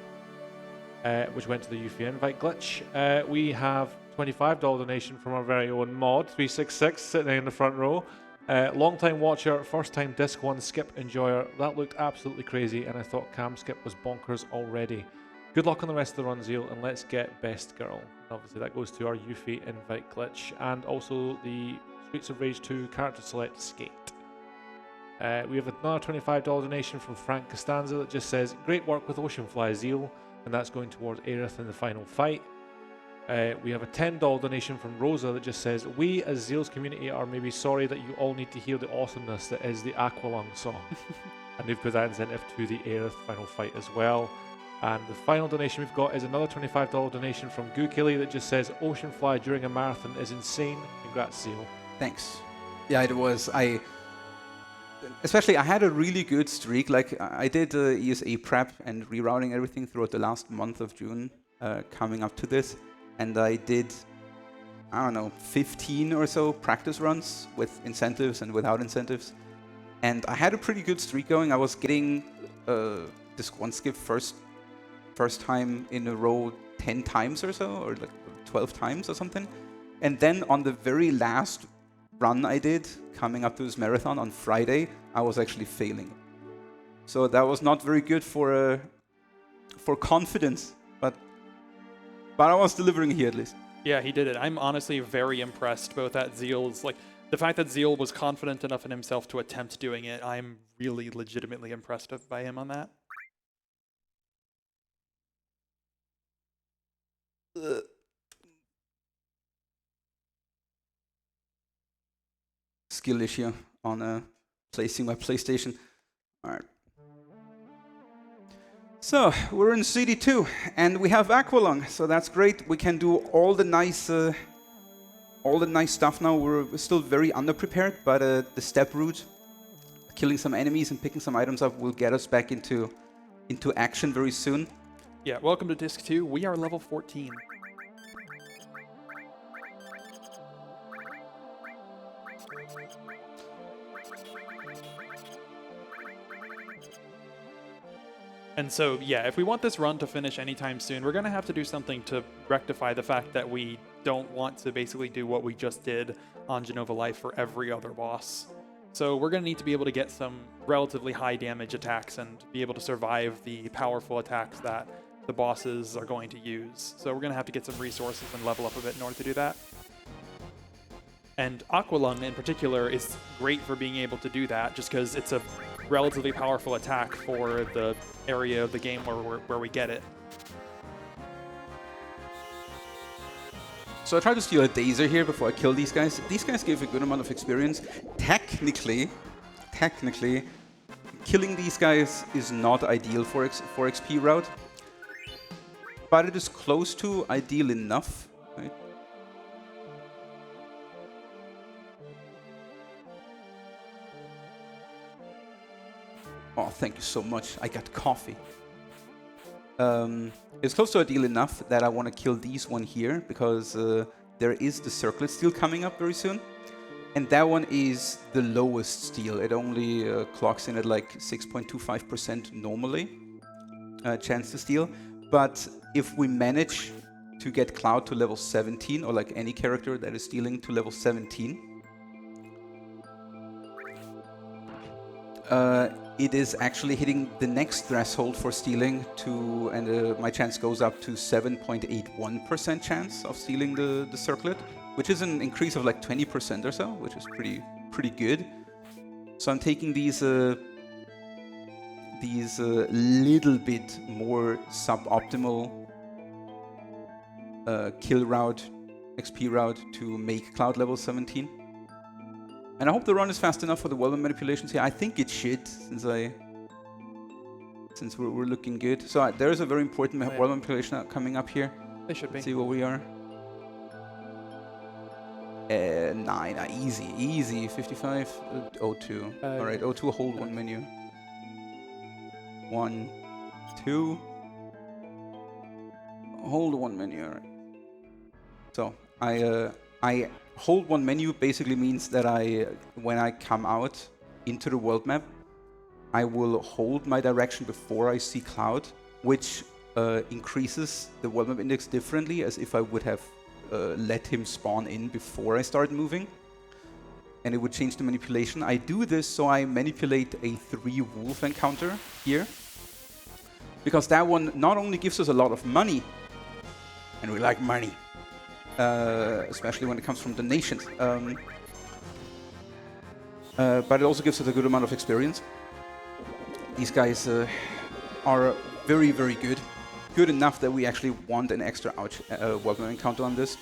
Which went to the Yuffie invite glitch. We have $25 donation from our very own Mod 366 sitting in the front row. Long-time watcher, first-time disc 1 skip enjoyer. That looked absolutely crazy, and I thought cam skip was bonkers already. Good luck on the rest of the run, Zheal, and let's get best girl. Obviously, that goes to our Yuffie invite glitch, and also the Streets of Rage 2 character select skate. We have another $25 donation from Frank Costanza that just says, "Great work with Oceanfly, Zheal," and that's going towards Aerith in the final fight. We have a $10 donation from Rosa that just says, "We as Zheal's community are maybe sorry that you all need to hear the awesomeness that is the Aqualung song." And they've put that incentive to the Aerith final fight as well. And the final donation we've got is another $25 donation from Gookilly that just says, "Oceanfly during a marathon is insane. Congrats, Zheal." Thanks. Yeah, it was. Especially, I had a really good streak. Like, I did ESA prep and rerouting everything throughout the last month of June coming up to this. And I did, I don't know, 15 or so practice runs with incentives and without incentives. And I had a pretty good streak going. I was getting disc 1 skip first time in a row 10 times or so, or like 12 times or something. And then on the very last run I did, coming up to this marathon on Friday, I was actually failing. So that was not very good for confidence, but I was delivering here at least. Yeah, he did it. I'm honestly very impressed both at Zheal's, like, the fact that Zheal was confident enough in himself to attempt doing it. I'm really legitimately impressed by him on that. Skill issue on placing my PlayStation. All right. So we're in CD2 and we have Aqualung, so that's great. We can do all the nice stuff now. We're still very underprepared, but the step route, killing some enemies and picking some items up, will get us back into action very soon. Yeah, welcome to Disc 2. We are level 14. And so, yeah, if we want this run to finish anytime soon, we're going to have to do something to rectify the fact that we don't want to basically do what we just did on Jenova Life for every other boss. So we're going to need to be able to get some relatively high damage attacks and be able to survive the powerful attacks that the bosses are going to use. So we're going to have to get some resources and level up a bit in order to do that. And Aqualung in particular is great for being able to do that, just because it's a relatively powerful attack for the area of the game where we get it. So I try to steal a Dazer here before I kill these guys. These guys give a good amount of experience. Technically, technically, killing these guys is not ideal for XP route, but it is close to ideal enough. Right? Oh, thank you so much. I got coffee. It's close to ideal enough that I want to kill these one here because there is the circlet steel coming up very soon. And that one is the lowest steel. It only clocks in at like 6.25% normally, chance to steal. But if we manage to get Cloud to level 17, or like any character that is stealing to level 17, it is actually hitting the next threshold for stealing to, and my chance goes up to 7.81% chance of stealing the circlet, which is an increase of like 20% or so, which is pretty good. So I'm taking these little bit more suboptimal kill route, XP route to make Cloud level 17. And I hope the run is fast enough for the weapon manipulations here. I think it should, since we're looking good. So there is a very important weapon manipulation coming up here. They should be. Let's see where we are. 9, easy. 55, 02. All right, 02, hold one menu. 1, 2. Hold one menu. All right. So I hold one menu basically means that when I come out into the world map, I will hold my direction before I see Cloud, which increases the world map index differently as if I would have let him spawn in before I start moving. And it would change the manipulation. I do this so I manipulate a 3 wolf encounter here, because that one not only gives us a lot of money, and we like money, especially when it comes from donations, but it also gives us a good amount of experience. These guys are very, very good. Good enough that we actually want an extra weapon encounter on this.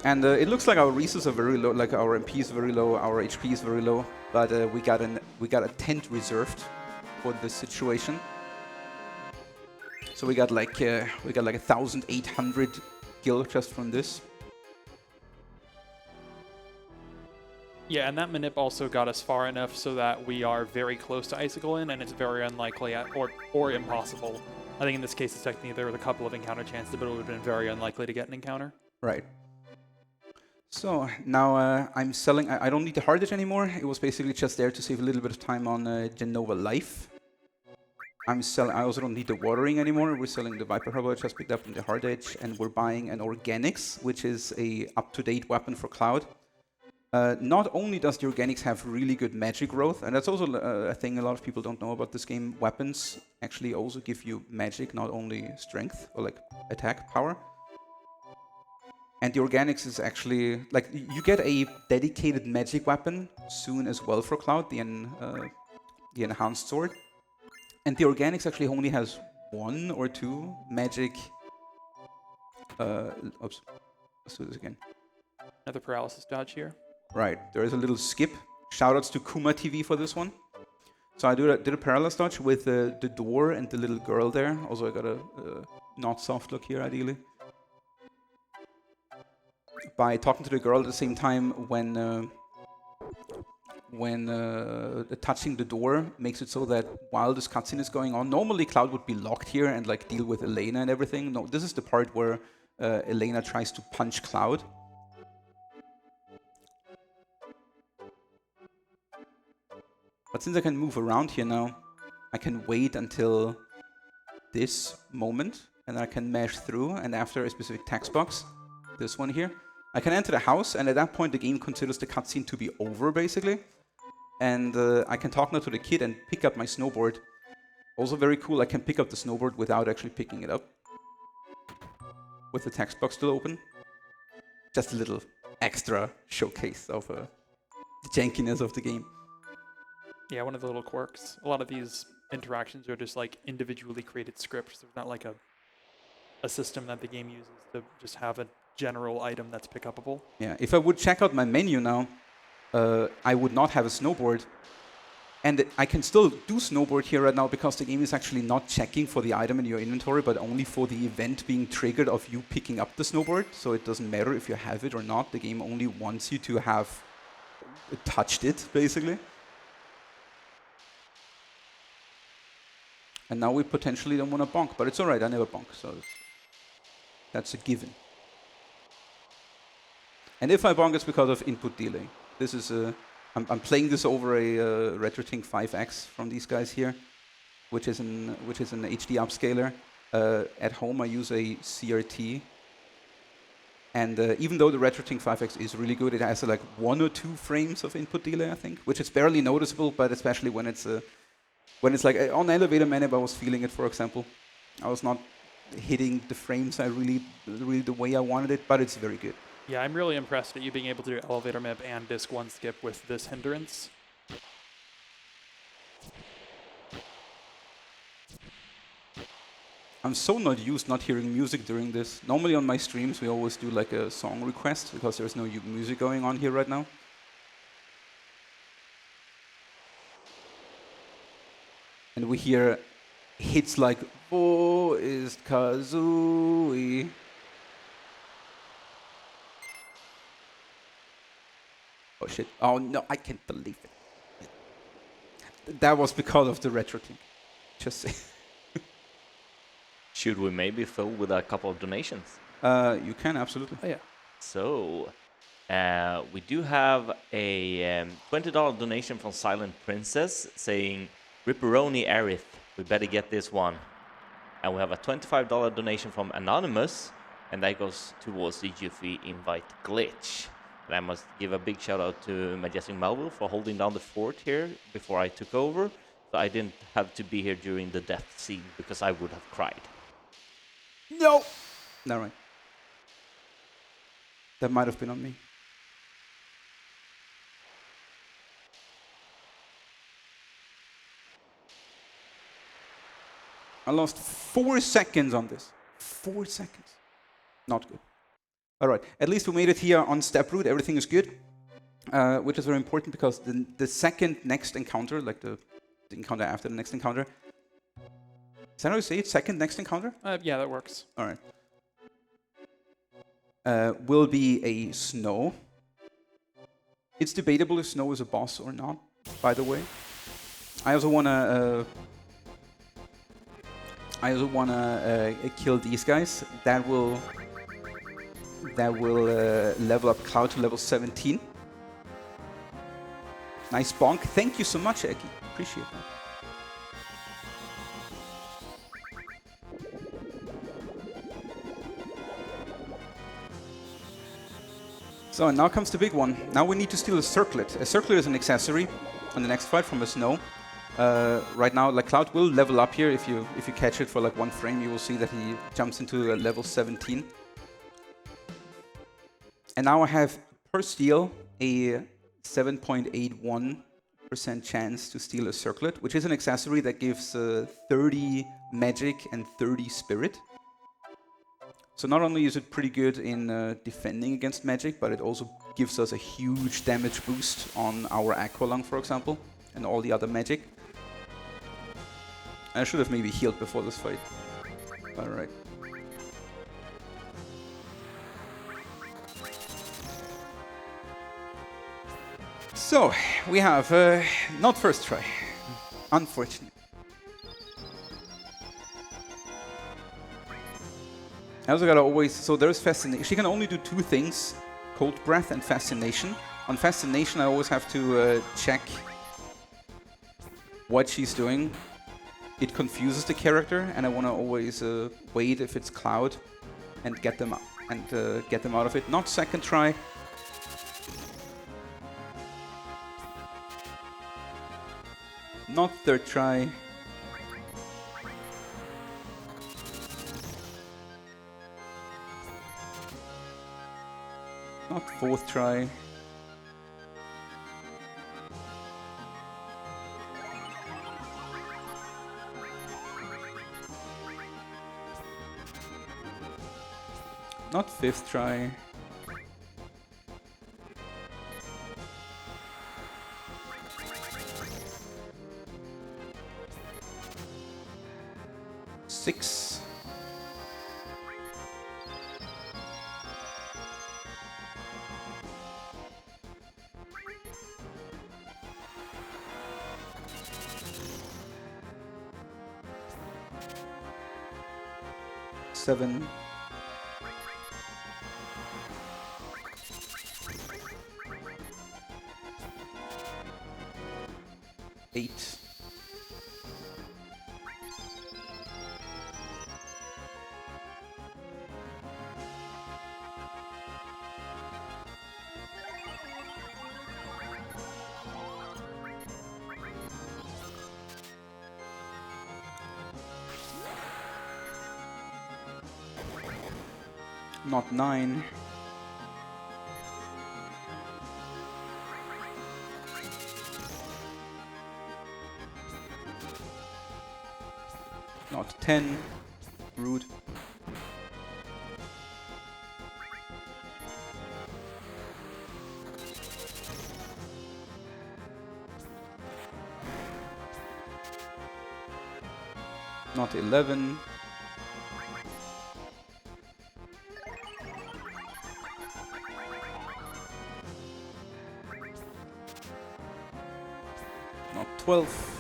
And it looks like our resources are very low, like our MP is very low, our HP is very low, but we got a tent reserved for this situation. So we got like 1,800 gil just from this. Yeah, and that manip also got us far enough so that we are very close to Icicle in, and it's very unlikely or impossible. I think in this case, it's technically there was a couple of encounter chances, but it would have been very unlikely to get an encounter. Right. So now I'm selling. I don't need the hard edge anymore. It was basically just there to save a little bit of time on Jenova Life. I'm selling. I also don't need the watering anymore. We're selling the Viper Harbor I just picked up in the hard edge, and we're buying an Organics, which is a up-to-date weapon for Cloud. Not only does the Organics have really good magic growth, and that's also a thing a lot of people don't know about this game. Weapons actually also give you magic, not only strength or like attack power. And the Organics is actually like you get a dedicated magic weapon soon as well for Cloud, the enhanced sword. And the Organics actually only has 1 or 2 magic. Oops, let's do this again. Another paralysis dodge here. Right, there is a little skip. Shoutouts to Kuma TV for this one. So I did a paralysis dodge with the door and the little girl there. Also, I got a not soft look here, ideally. By talking to the girl at the same time when touching the door makes it so that while this cutscene is going on, normally Cloud would be locked here and like deal with Elena and everything. No, this is the part where Elena tries to punch Cloud. But since I can move around here now, I can wait until this moment, and I can mash through, and after a specific text box, this one here, I can enter the house, and at that point the game considers the cutscene to be over, basically. And I can talk now to the kid and pick up my snowboard. Also very cool, I can pick up the snowboard without actually picking it up, with the text box still open. Just a little extra showcase of the jankiness of the game. Yeah, one of the little quirks. A lot of these interactions are just like individually created scripts. There's not like a system that the game uses to just have a general item that's pick-upable. Yeah, if I would check out my menu now, I would not have a snowboard, And I can still do snowboard here right now because the game is actually not checking for the item in your inventory, but only for the event being triggered of you picking up the snowboard. So it doesn't matter if you have it or not. The game only wants you to have touched it, basically. And now we potentially don't want to bonk, but it's all right. I never bonk, so that's a given. And if I bonk, it's because of input delay. This is a... I'm playing this over a RetroTink 5X from these guys here, which is an HD upscaler. At home, I use a CRT, and even though the RetroTink 5X is really good, it has like 1 or 2 frames of input delay, I think, which is barely noticeable. But especially when it's like on Elevator Man, I was feeling it. For example, I was not hitting the frames really the way I wanted it, but it's very good. Yeah, I'm really impressed at you being able to do elevator mip and disc 1 skip with this hindrance. I'm so not used not hearing music during this. Normally on my streams we always do like a song request because there's no music going on here right now. And we hear hits like "Wo ist Kazooie?" Oh shit. Oh no, I can't believe it. That was because of the RetroTink. Just say. Should we maybe fill with a couple of donations? You can, absolutely. Oh, yeah. So, we do have a $20 donation from Silent Princess saying, Ripperoni Arith, we better get this one. And we have a $25 donation from Anonymous, and that goes towards the Yuffie invite glitch. And I must give a big shout out to Majestic Melville for holding down the fort here before I took over. So I didn't have to be here during the death scene because I would have cried. No! No, right. That might have been on me. I lost 4 seconds on this. 4 seconds. Not good. All right, at least we made it here on step route. Everything is good, which is very important because the second next encounter, like the encounter after the next encounter, is that how you say it? Second next encounter? Yeah, that works. All right. Will be a snow. It's debatable if snow is a boss or not, by the way. I also wanna kill these guys. That will level up Cloud to level 17. Nice bonk. Thank you so much, Eki. Appreciate that. So, and now comes the big one. Now we need to steal a circlet. A circlet is an accessory on the next fight from a snow. Right now, like Cloud will level up here. If you catch it for like 1 frame, you will see that he jumps into level 17. And now I have, per steal, a 7.81% chance to steal a circlet, which is an accessory that gives 30 magic and 30 spirit. So not only is it pretty good in defending against magic, but it also gives us a huge damage boost on our Aqualung, for example, and all the other magic. I should have maybe healed before this fight. Alright. So, we have not first try. Unfortunate. I also gotta always, so there's Fascination. She can only do 2 things, Cold Breath and Fascination. On Fascination I always have to check what she's doing. It confuses the character and I wanna always wait if it's Cloud and get them out of it. Not second try. Not third try. Not fourth try. Not fifth try. 6. Seven. 8. Not 9. Not 10. Rude. Not 11. Not 12.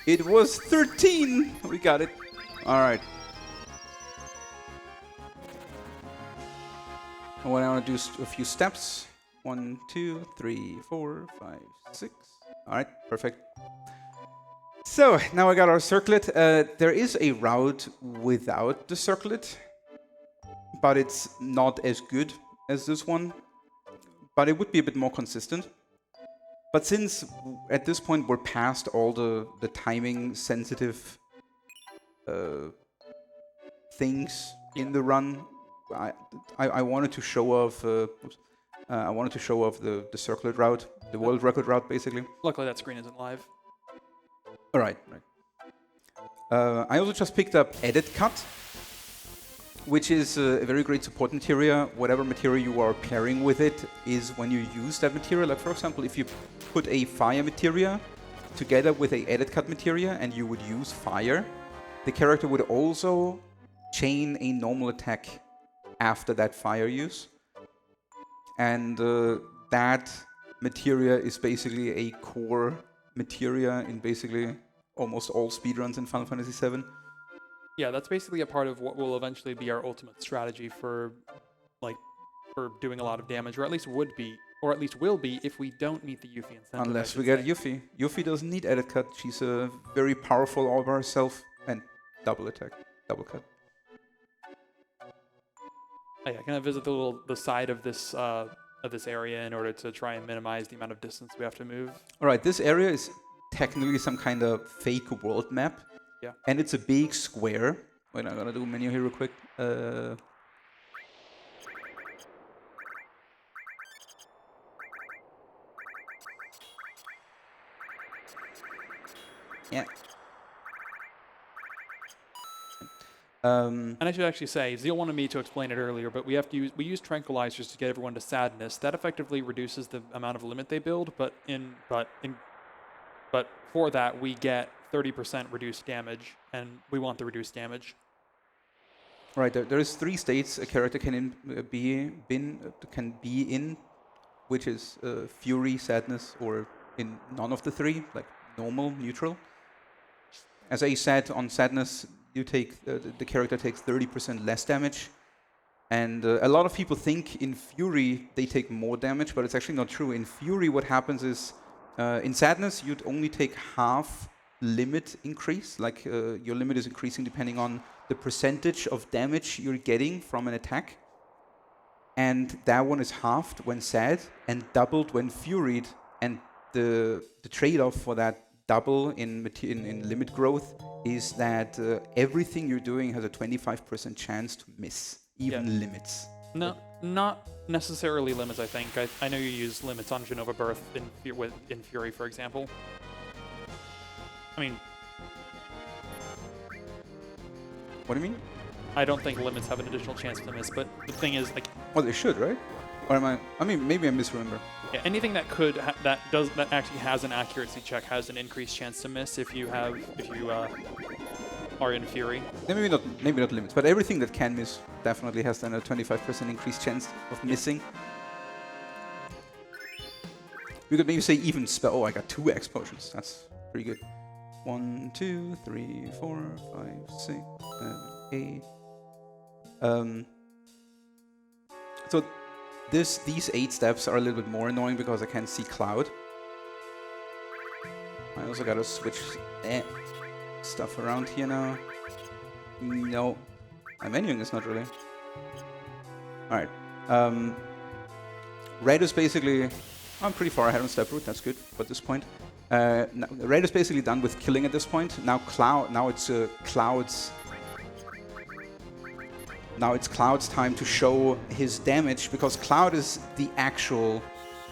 It was 13! We got it. Alright. What I want to do is a few steps. 1, 2, 3, 4, 5, 6. Alright, perfect. So, now I got our circlet. There is a route without the circlet, but it's not as good as this one. But it would be a bit more consistent. But since at this point we're past all the timing sensitive things in the run, I wanted to show off. I wanted to show off the circlet route, the world record route, basically. Luckily, that screen isn't live. All right. I also just picked up Edit Cut, which is a very great support material. Whatever material you are pairing with it is when you use that material. Like, for example, if you put a fire material together with a edit cut material and you would use fire, the character would also chain a normal attack after that fire use. And that material is basically a core material in basically almost all speedruns in Final Fantasy VII. Yeah, that's basically a part of what will eventually be our ultimate strategy for doing a lot of damage, or at least would be, or at least will be if we don't meet the Yuffie incentive. Unless we get Yuffie. Yuffie doesn't need edit cut. She's very powerful all by herself and double attack, double cut. Oh, yeah, can I visit the side of this area in order to try and minimize the amount of distance we have to move? All right, this area is technically some kind of fake world map. Yeah. And it's a big square. Wait, I'm gonna do a menu here real quick. Yeah. And I should actually say, Zheal wanted me to explain it earlier, but we use tranquilizers to get everyone to sadness. That effectively reduces the amount of limit they build, but for that we get 30% reduced damage, and we want the reduced damage. Right, there is 3 states a character can be in, which is fury, sadness, or in none of the 3, like normal, neutral. As I said, on sadness, you take the character takes 30% less damage, and a lot of people think in fury they take more damage, but it's actually not true. In fury, what happens is in sadness you'd only take half limit increase, like your limit is increasing depending on the percentage of damage you're getting from an attack, and that one is halved when sad and doubled when furied, and the trade-off for that double in limit growth is that everything you're doing has a 25% chance to miss, even limits. No, not necessarily limits, I think. I know you use limits on Jenova Birth in Fury, for example. I mean... What do you mean? I don't think limits have an additional chance to miss, but the thing is, like... Well, they should, right? Or am I? I mean, maybe I misremember. Yeah, anything that that actually has an accuracy check has an increased chance to miss if you are in Fury. Maybe not limits, but everything that can miss definitely has then a 25% increased chance of missing. We could maybe say even spell. Oh, I got 2 X potions. That's pretty good. 1, 2, 3, 4, 5, 6, 7, 8. So these 8 steps are a little bit more annoying because I can't see Cloud. I also gotta switch stuff around here now. No, I'm menuing this not really. All right. Red is basically. I'm pretty far ahead on step route. That's good at this point. Red is basically done with killing at this point. Now Cloud. Now it's Cloud's. Now it's Cloud's time to show his damage because Cloud is the actual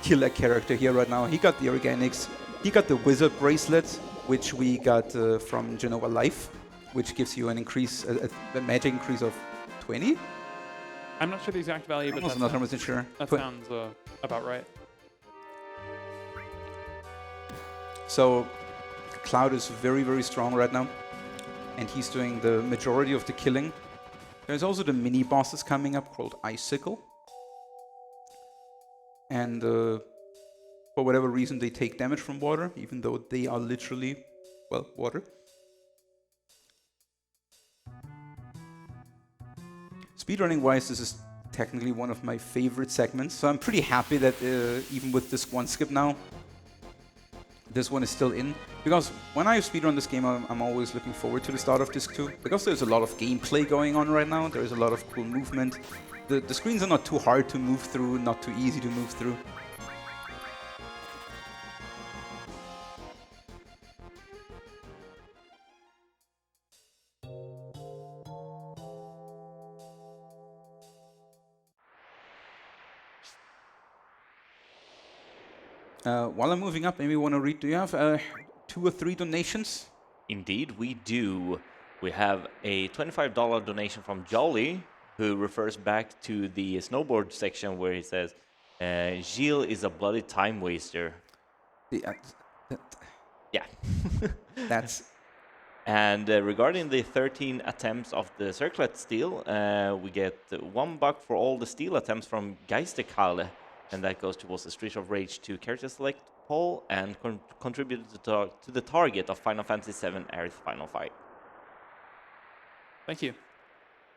killer character here right now. He got the organics. He got the wizard bracelet, which we got from Jenova Life, which gives you an increase, a magic increase of 20. I'm not sure the exact value, but I'm not 100% sure. That sounds about right. So Cloud is very, very strong right now, and he's doing the majority of the killing. There's also the mini bosses coming up called Icicle, and for whatever reason they take damage from water, even though they are literally, well, water. Speedrunning wise, this is technically one of my favorite segments, so I'm pretty happy that even with this one skip now, this one is still in. Because when I speedrun this game, I'm always looking forward to the start of Disc 2. Because there's a lot of gameplay going on right now, there's a lot of cool movement. The screens are not too hard to move through, not too easy to move through. While I'm moving up, maybe you want to read, do you have 2 or 3 donations? Indeed, we do. We have a $25 donation from Jolly, who refers back to the snowboard section where he says, Zheal is a bloody time waster. Yeah. That's... And regarding the 13 attempts of the circlet steal, we get $1 for all the steal attempts from Geisterkalle. And that goes towards the Street of Rage 2 character select poll and contributed to the target of Final Fantasy VII Aerith Final Fight. Thank you.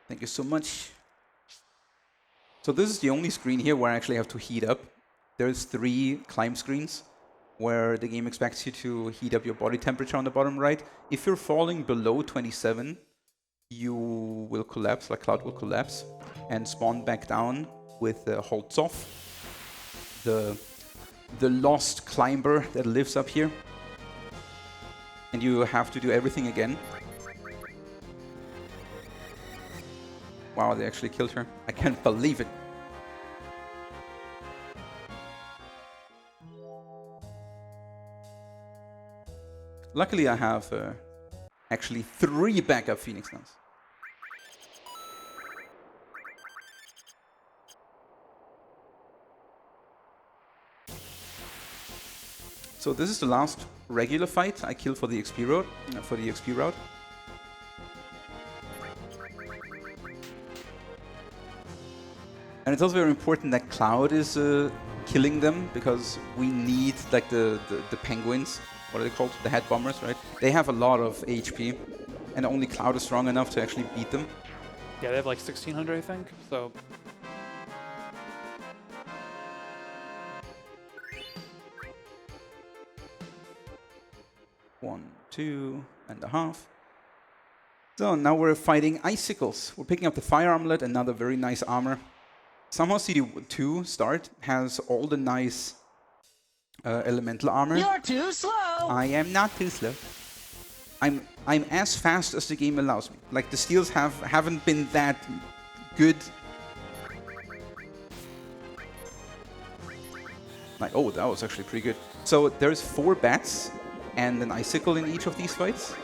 Thank you so much. So this is the only screen here where I actually have to heat up. There's 3 climb screens where the game expects you to heat up your body temperature on the bottom right. If you're falling below 27, you will collapse, like Cloud will collapse, and spawn back down with holds off. The lost climber that lives up here, and you have to do everything again. Wow, they actually killed her. I can't believe it. Luckily I have actually 3 backup Phoenix Downs. So this is the last regular fight I kill for the XP route. And it's also very important that Cloud is killing them, because we need like the penguins, what are they called? The head bombers, right? They have a lot of HP, and only Cloud is strong enough to actually beat them. Yeah, they have like 1600, I think, so... One, 2.5. So now we're fighting icicles. We're picking up the fire armlet, another very nice armor. Somehow CD2 start has all the nice elemental armor. You're too slow! I am not too slow. I'm as fast as the game allows me. Like the steals haven't been that good. Like, oh, that was actually pretty good. So there's 4 bats and an icicle in each of these fights.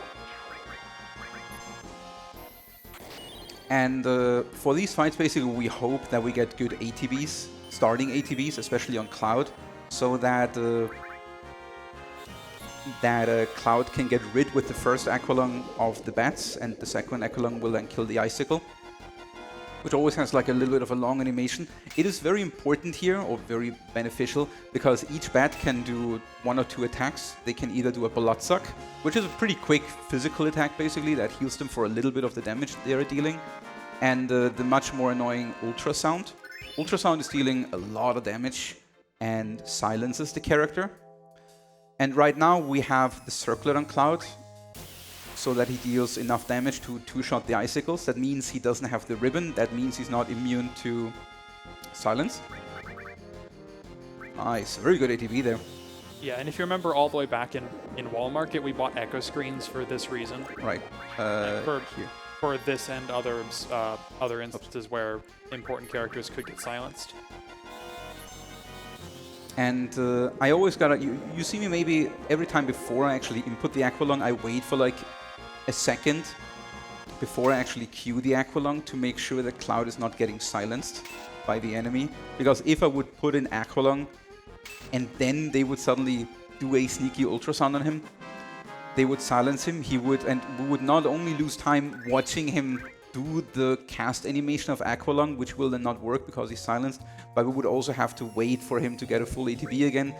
And for these fights, basically, we hope that we get good ATBs. starting ATBs, especially on Cloud, so that Cloud can get rid with the first Aqualung of the bats, and the second Aqualung will then kill the icicle, which always has like a little bit of a long animation. It is very important here, or very beneficial, because each bat can do 1 or 2 attacks. They can either do a Bloodsuck, which is a pretty quick physical attack basically, that heals them for a little bit of the damage they are dealing, and the much more annoying Ultrasound. Ultrasound is dealing a lot of damage and silences the character. And right now we have the Circlet on Cloud, so that he deals enough damage to 2-shot the icicles. That means he doesn't have the ribbon. That means he's not immune to silence. Nice, very good ATB there. Yeah, and if you remember all the way back in Wall Market, we bought echo screens for this reason. Right. For this and others, other instances where important characters could get silenced. And I always gotta, you see me maybe every time before I actually input the Aqualung, I wait for like a second before I actually cue the Aqualung to make sure that Cloud is not getting silenced by the enemy. Because if I would put in Aqualung and then they would suddenly do a sneaky Ultrasound on him, they would silence him, and we would not only lose time watching him do the cast animation of Aqualung, which will then not work because he's silenced, but we would also have to wait for him to get a full ATB again,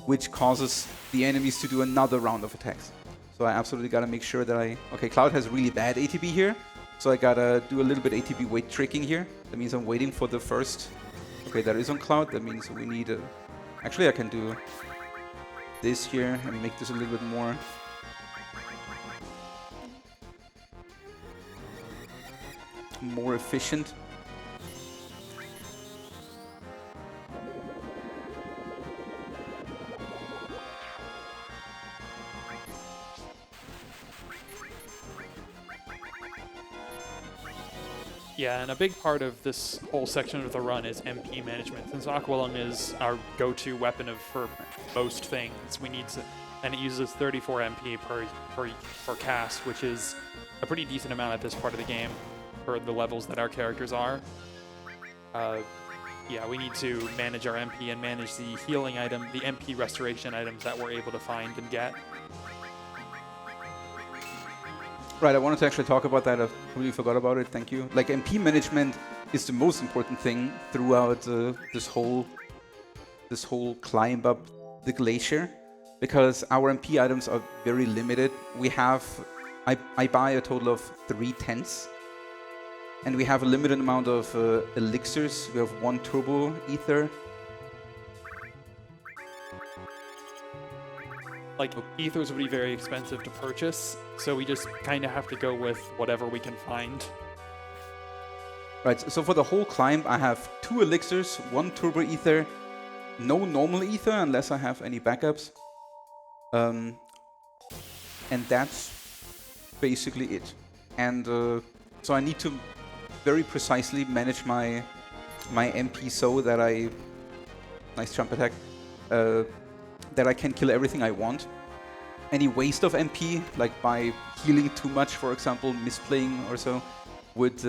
which causes the enemies to do another round of attacks. So I absolutely gotta make sure that okay, Cloud has really bad ATB here, so I gotta do a little bit ATB weight tricking here. That means I'm waiting for the first... Okay, that is on Cloud, that means we need a... Actually, I can do this here and make this a little bit more efficient. Yeah, and a big part of this whole section of the run is MP management. Since Aqualung is our go-to weapon for most things, we need to, and it uses 34 MP per cast, which is a pretty decent amount at this part of the game for the levels that our characters are. Yeah, we need to manage our MP and manage the healing item, the MP restoration items that we're able to find and get. Right, I wanted to actually talk about that. I completely forgot about it. Thank you. Like, MP management is the most important thing throughout this whole climb up the glacier, because our MP items are very limited. We have, I buy a total of 3 tents, and we have a limited amount of elixirs. We have 1 turbo ether. Like, ethers would be very expensive to purchase, so we just kind of have to go with whatever we can find. Right, so for the whole climb, I have 2 elixirs, 1 turbo ether, no normal ether unless I have any backups. And that's basically it. And so I need to very precisely manage my MP so that nice jump attack, that I can kill everything I want. Any waste of MP, like by healing too much, for example, misplaying or so, would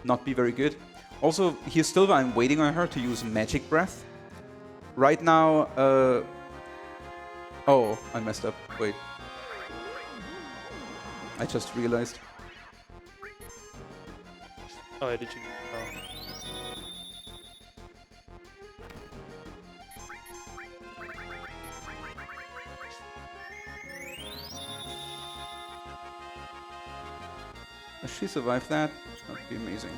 not be very good. Also, here still I'm waiting on her to use Magic Breath. Right now, oh, I messed up. Wait. I just realized. Oh, did you? Oh. Does she survive that? That would be amazing.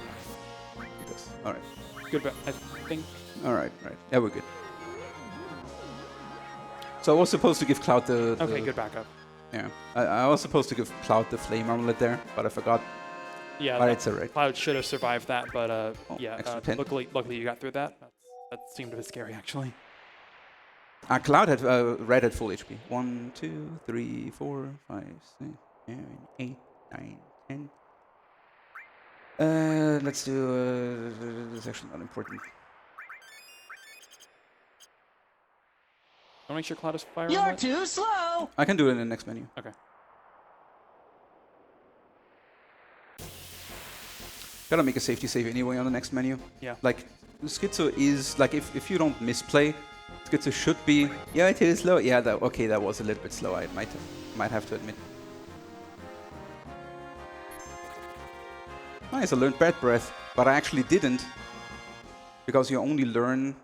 She does. Alright. Good, but I think... Alright, right. Yeah, we're good. So I was supposed to give Cloud the... Okay, good backup. Yeah. I was supposed to give Cloud the Flame Amulet there, but I forgot. Yeah, but it's alright. Cloud should have survived that, but yeah, luckily you got through that. That seemed a bit scary, actually. Cloud had... Red had full HP. 1, 2, 3, 4, 5, 6, 7, 8, 9, 10... let's do... this is actually not important. I'll make sure Cloud is fire. You're too slow! I can do it in the next menu. Okay. Gotta make a safety save anyway on the next menu. Yeah. Like, Schizo is like if you don't misplay, Schizo should be. Yeah, it is slow. Yeah, okay, that was a little bit slow. I might have to admit. Nice, I learned Bad Breath, but I actually didn't, because you only learn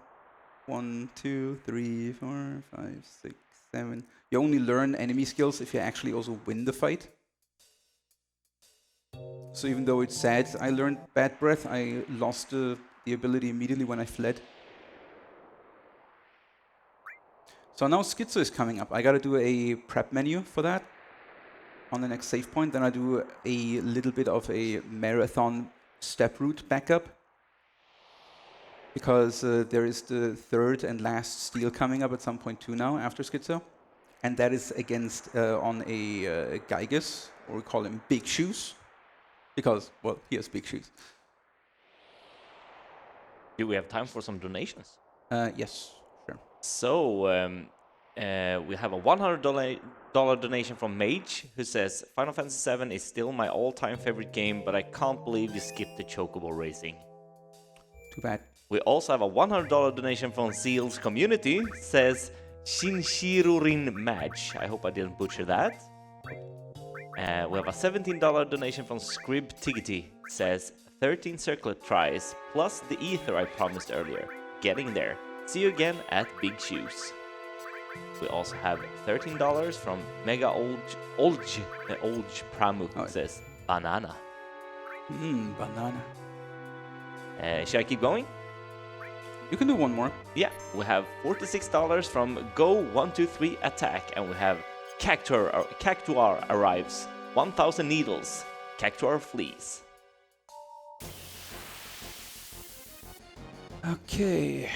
1, 2, 3, 4, 5, 6, 7. You only learn enemy skills if you actually also win the fight. So even though it's sad I learned Bad Breath, I lost the ability immediately when I fled. So now Schizo is coming up. I gotta do a prep menu for that on the next save point. Then I do a little bit of a marathon step route backup, because there is the third and last steal coming up at some point too now after Schizo. And that is against on a Gygus, or we call him Big Shoes, because, well, he has big shoes. Do we have time for some donations? Yes, sure. So, we have a $100 donation from Mage, who says, Final Fantasy VII is still my all-time favorite game, but I can't believe you skipped the Chocobo racing. Too bad. We also have a $100 donation from Zheal's community, says Shinshirurin Madge. I hope I didn't butcher that. We have a $17 donation from Scrib Tiggity, says 13 circlet tries, plus the ether I promised earlier. Getting there. See you again at Big Shoes. We also have $13 from Mega Olj Pramuk, says banana. Banana. Should I keep going? You can do one more. Yeah, we have $46 from Go123 Attack, and we have Cactuar arrives. 1,000 needles. Cactuar flees. Okay. I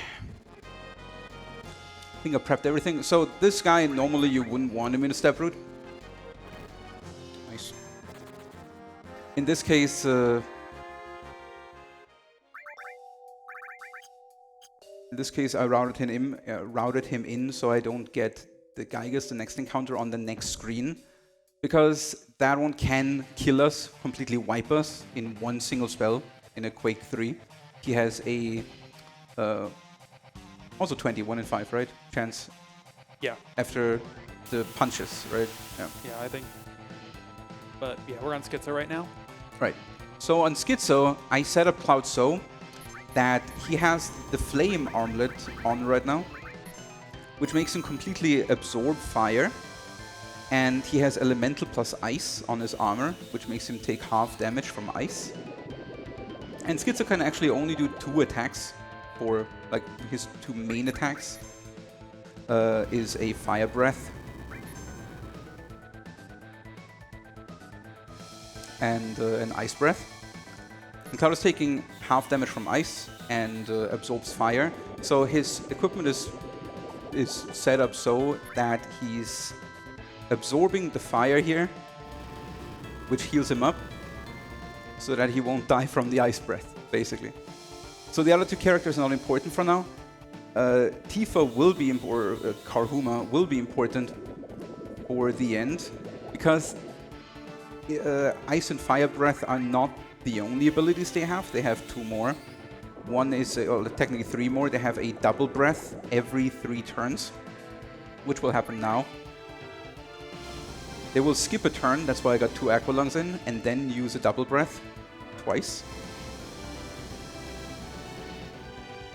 think I prepped everything. So this guy, normally you wouldn't want him in a step route. Nice. In this case, I routed him in so I don't get the Gygus, the next encounter, on the next screen, because that one can kill us, completely wipe us in one single spell in a Quake 3. He has a also 20, 1 in 5, right? Chance. Yeah. After the punches, right? Yeah. Yeah, I think. But yeah, we're on Schizo right now. Right. So on Schizo, I set up Cloud so that he has the flame armlet on right now, which makes him completely absorb fire, and he has elemental plus ice on his armor, which makes him take half damage from ice. And Schizo can actually only do 2 attacks, for like his 2 main attacks is a fire breath and an ice breath. And Cloud is taking half damage from ice and absorbs fire. So his equipment is set up so that he's absorbing the fire here, which heals him up, so that he won't die from the ice breath, basically. So the other 2 characters are not important for now. Tifa will be important, Karhuma will be important for the end, because ice and fire breath are not the only abilities they have. They have 2 more. One is, technically 3 more. They have a double breath every 3 turns, which will happen now. They will skip a turn, that's why I got 2 Aqua Lungs in, and then use a double breath twice.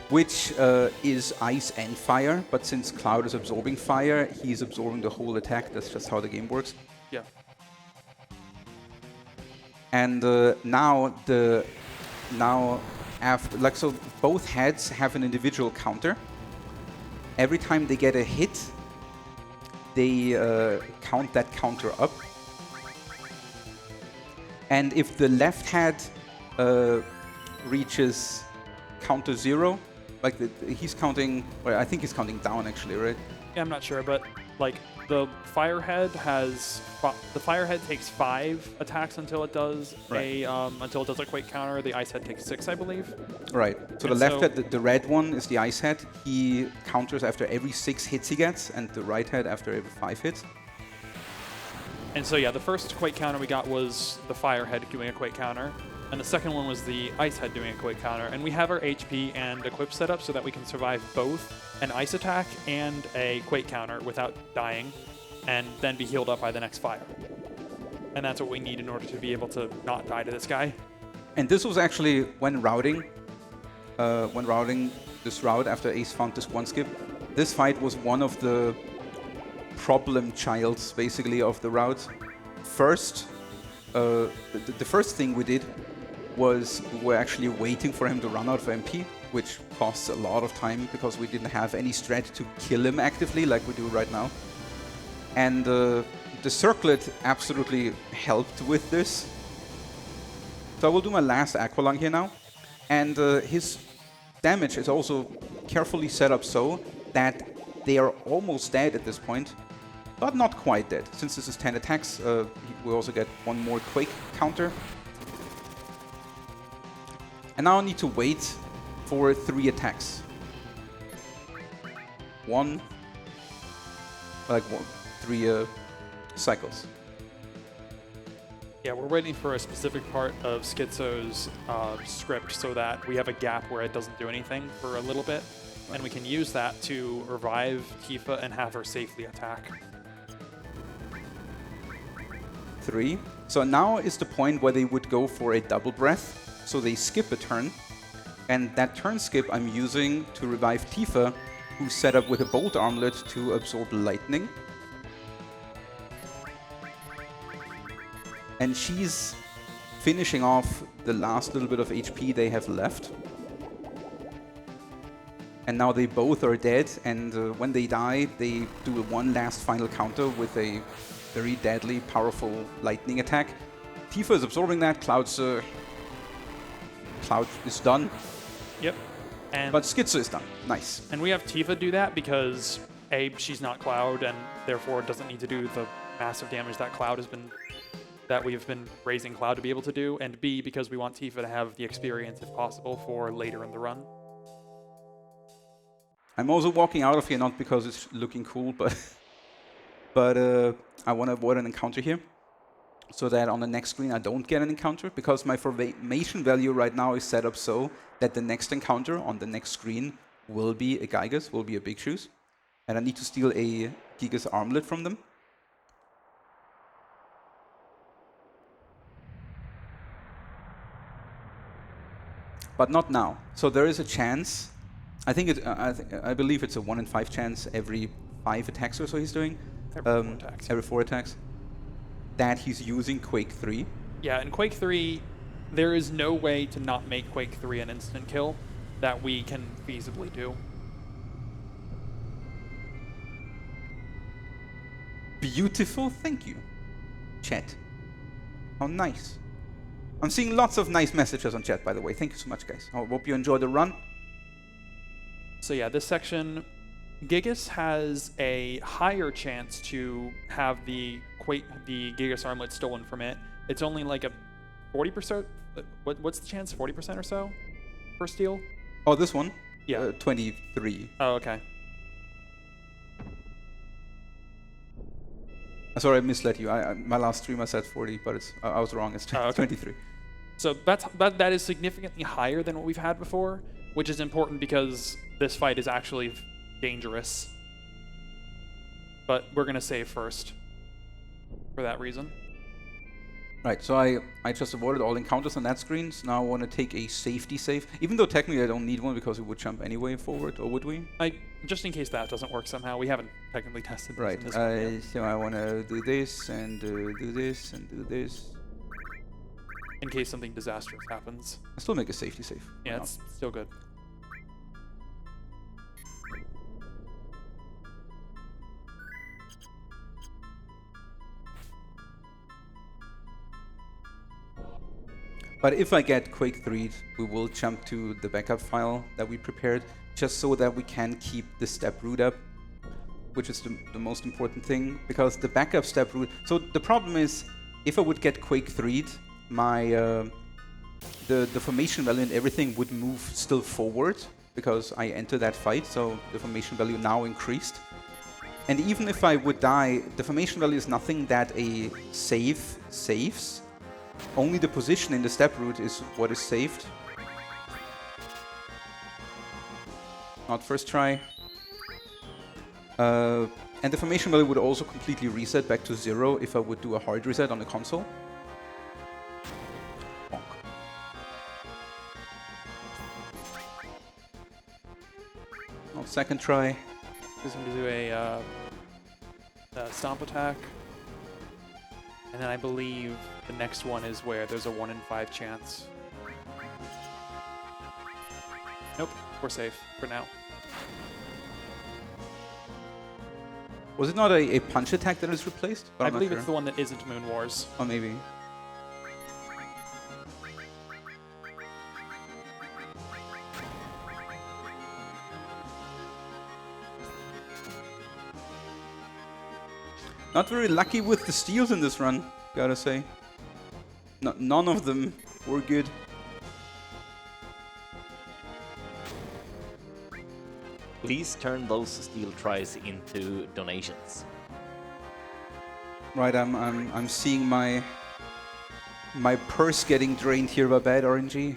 Which is ice and fire, but since Cloud is absorbing fire, he's absorbing the whole attack. That's just how the game works. Yeah. And now after, like, so both heads have an individual counter. Every time they get a hit, they count that counter up. And if the left head reaches counter 0, like he's counting, well, I think he's counting down actually, right? Yeah, I'm not sure, but like the firehead takes 5 attacks until it does a Quake counter. The ice head takes 6, I believe. Right. So and the left head, the red one, is the ice head. He counters after every 6 hits he gets, and the right head after every 5 hits. And so yeah, the first Quake counter we got was the firehead doing a Quake counter. And the second one was the Ice Head doing a Quake counter. And we have our HP and equip set up so that we can survive both an Ice attack and a Quake counter without dying, and then be healed up by the next fire. And that's what we need in order to be able to not die to this guy. And this was actually when routing this route after Ace found this one skip. This fight was one of the problem childs, basically, of the route. First, the first thing we did was we were actually waiting for him to run out of MP, which costs a lot of time because we didn't have any strat to kill him actively like we do right now. And the circlet absolutely helped with this. So I will do my last Aqualung here now. And his damage is also carefully set up so that they are almost dead at this point, but not quite dead. Since this is 10 attacks, we also get one more Quake counter. And now I need to wait for 3 attacks. 3 cycles. Yeah, we're waiting for a specific part of Schizo's script so that we have a gap where it doesn't do anything for a little bit, and we can use that to revive Tifa and have her safely attack. 3. So now is the point where they would go for a double breath. So they skip a turn, and that turn skip I'm using to revive Tifa, who's set up with a bolt armlet to absorb lightning. And she's finishing off the last little bit of HP they have left. And now they both are dead, and when they die, they do one last final counter with a very deadly, powerful lightning attack. Tifa is absorbing that. Cloud is done. Yep. But Schizo is done. Nice. And we have Tifa do that because A, she's not Cloud, and therefore doesn't need to do the massive damage that we've been raising Cloud to be able to do, and B, because we want Tifa to have the experience, if possible, for later in the run. I'm also walking out of here not because it's looking cool, but I want to avoid an encounter here, so that on the next screen I don't get an encounter, because my formation value right now is set up so that the next encounter on the next screen will be a Gigas, will be a Big Shoes, and I need to steal a Gigas armlet from them. But not now. So there is a chance. I believe it's a 1 in 5 chance every 5 attacks or so he's doing. Every 4 attacks. That he's using Quake 3. Yeah, in Quake 3, there is no way to not make Quake 3 an instant kill that we can feasibly do. Beautiful, thank you, chat. How nice. I'm seeing lots of nice messages on chat, by the way. Thank you so much, guys. I hope you enjoyed the run. So yeah, this section, Gigas has a higher chance to have the Gigas armlet stolen from it. It's only like a 40%. What's the chance? 40% or so for steal? Oh, this one? Yeah. 23. Oh, okay. Sorry, I misled you. My last stream I said 40, but I was wrong. It's 23. So that is significantly higher than what we've had before, which is important because this fight is actually dangerous. But we're going to save first for that reason. Right, so I just avoided all encounters on that screen, so now I want to take a safety save, even though technically I don't need one because it would jump anyway forward, or would we? Just in case that doesn't work somehow. We haven't technically tested this. Right, in this one yet. so I want to do this, and do this, and do this. In case something disastrous happens. I still make a safety save. Yeah, it's still good. But if I get Quake 3'd, we will jump to the backup file that we prepared, just so that we can keep the step root up, which is the most important thing, because the backup step root... So the problem is, if I would get Quake 3'd, my the formation value and everything would move still forward, because I entered that fight, so the formation value now increased. And even if I would die, the formation value is nothing that a save saves. Only the position in the step route is what is saved. Not first try. And the formation value would also completely reset back to 0 if I would do a hard reset on the console. Bonk. Not second try. Just going to do a stomp attack. And then I believe the next one is where there's a 1 in 5 chance. Nope, we're safe for now. Was it not a punch attack that is replaced? But I I'm not believe sure. it's the one that isn't Moon Wars. Oh, maybe. Not very lucky with the steals in this run, gotta say. None of them were good. Please turn those steel tries into donations. Right, I'm seeing my purse getting drained here by bad RNG.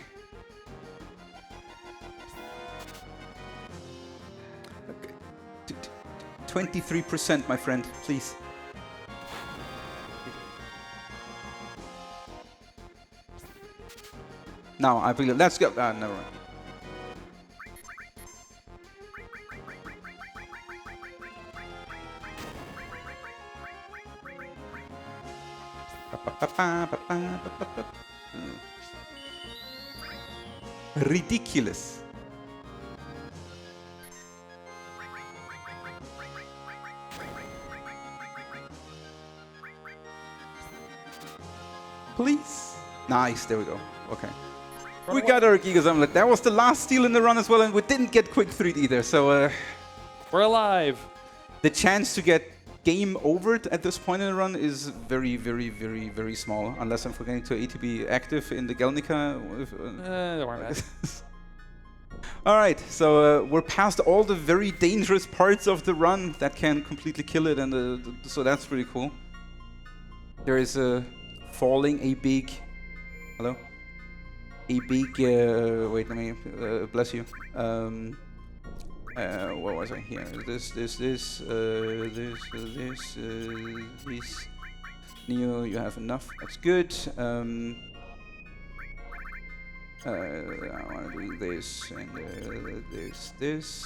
Okay. 23%, my friend, please. Now I believe. Let's go. Ah, never mind. Ridiculous. Please. Nice. There we go. Okay. We got our Gigas Omelet. That was the last steal in the run as well, and we didn't get quick 3 either. So we're alive. The chance to get game overed at this point in the run is very, very, very, very small. Unless I'm forgetting to ATB active in the Gelnica. Don't worry about it. All right, so we're past all the very dangerous parts of the run that can completely kill it, and so that's pretty cool. There is falling a big. Hello. A big. Wait, let me. Bless you. What was I here? This. Neo, you have enough. That's good. I want to do this and this.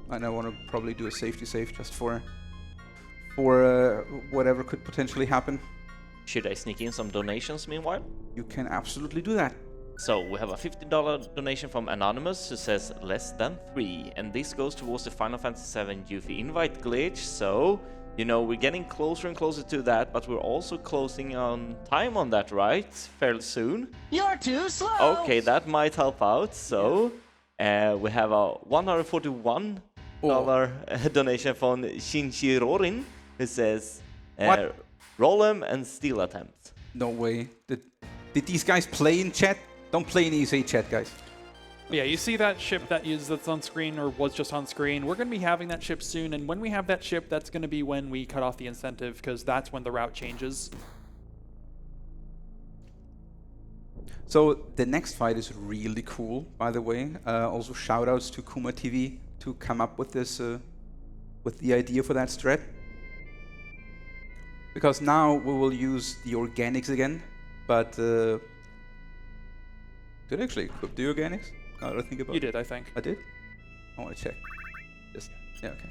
And I want to probably do a safety save just for whatever could potentially happen. Should I sneak in some donations meanwhile? You can absolutely do that. So we have a $50 donation from Anonymous who says less than 3, and this goes towards the Final Fantasy VII Yuffie invite glitch. So, you know, we're getting closer and closer to that, but we're also closing on time on that, right? Fairly soon. You're too slow. Okay, that might help out. So we have a $141 donation from Shinshirorin who says roll 'em and steal attempt. No way. Did these guys play in chat? Don't play in ESA chat, guys. Yeah, you see that ship that's on screen or was just on screen. We're going to be having that ship soon, and when we have that ship, that's going to be when we cut off the incentive, because that's when the route changes. So the next fight is really cool, by the way. Also shout-outs to Kuma TV to come up with this, with the idea for that strat. Because now we will use the organics again, but did I actually equip the organics? Now that I think about it. You did, I think. I did? I want to check. Just, yeah, okay.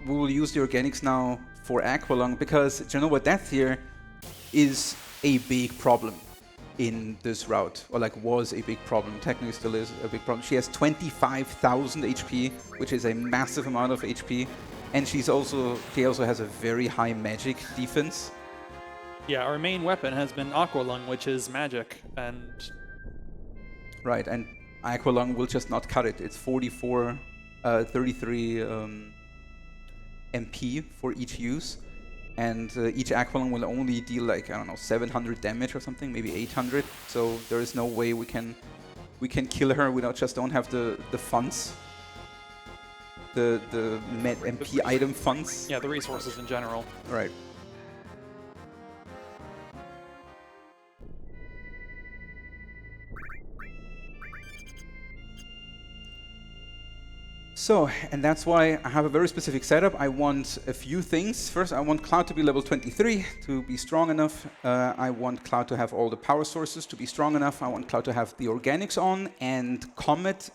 We will use the organics now for Aqualung, because Jenova Death here is a big problem in this route, or like was a big problem. Technically still is a big problem. She has 25,000 HP, which is a massive amount of HP, and she also has a very high magic defense. Yeah, our main weapon has been Aqualung, which is magic, and... Right, and Aqualung will just not cut it. It's 33 MP for each use, and each Aqualung will only deal like, I don't know, 700 damage or something, maybe 800. So there is no way we can kill her. We just don't have the funds. the Med MP item funds. Yeah, the resources in general. Right. So, and that's why I have a very specific setup. I want a few things. First, I want Cloud to be level 23 to be strong enough. I want Cloud to have all the power sources to be strong enough. I want Cloud to have the organics on and Comet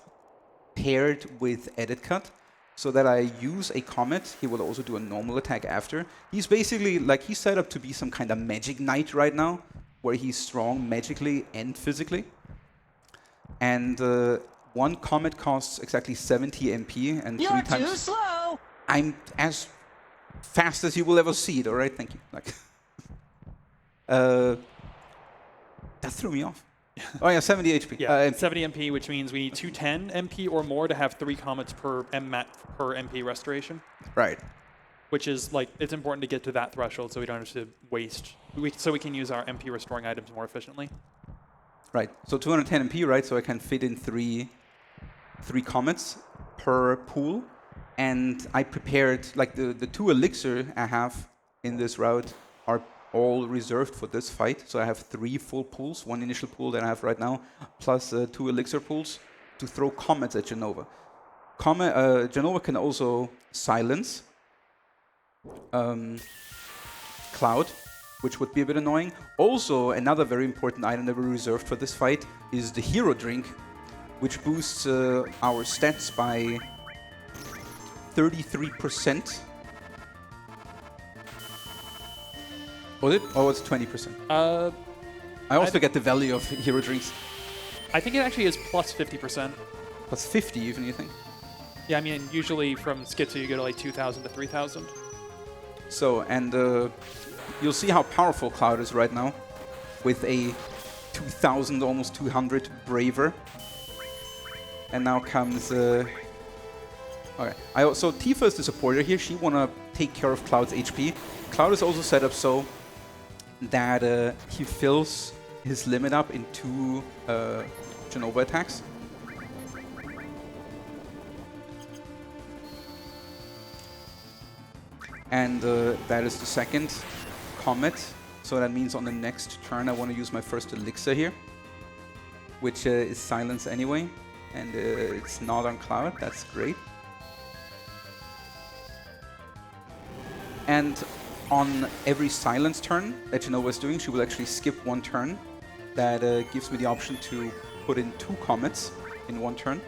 paired with Edit Cut so that I use a Comet. He will also do a normal attack after. He's basically, like, he's set up to be some kind of magic knight right now, where he's strong magically and physically. And one Comet costs exactly 70 MP, and You're 3 times... too slow! I'm as fast as you will ever see it, all right? Thank you. Like, that threw me off. Oh yeah, 70 HP. Yeah, 70 MP, which means we need 210 MP or more to have 3 comets per MP restoration. Right. Which is, like, it's important to get to that threshold so we don't have to waste, so we can use our MP restoring items more efficiently. Right. So 210 MP, right? So I can fit in three comets per pool. And I prepared, like, the 2 elixir I have in this route are all reserved for this fight. So I have 3 full pools, 1 initial pool that I have right now, plus 2 elixir pools to throw comets at Jenova. Jenova can also silence Cloud, which would be a bit annoying. Also, another very important item that we reserved for this fight is the hero drink, which boosts our stats by 33%. Was it? Or was it 20%? I always forget the value of hero drinks. I think it actually is plus 50%. Plus 50 even, you think? Yeah, I mean, usually from Schizo you go to like 2,000 to 3,000. So, and you'll see how powerful Cloud is right now with a 2,000, almost 200 Braver. And now comes... okay. So Tifa is the supporter here. She want to take care of Cloud's HP. Cloud is also set up so that he fills his limit up in 2 Jenova attacks. And that is the second Comet. So that means on the next turn I want to use my first elixir here, which is silence anyway. And it's not on Cloud. That's great. And on every silence turn that Jenova is doing, she will actually skip 1 turn. That gives me the option to put in 2 comets in 1 turn.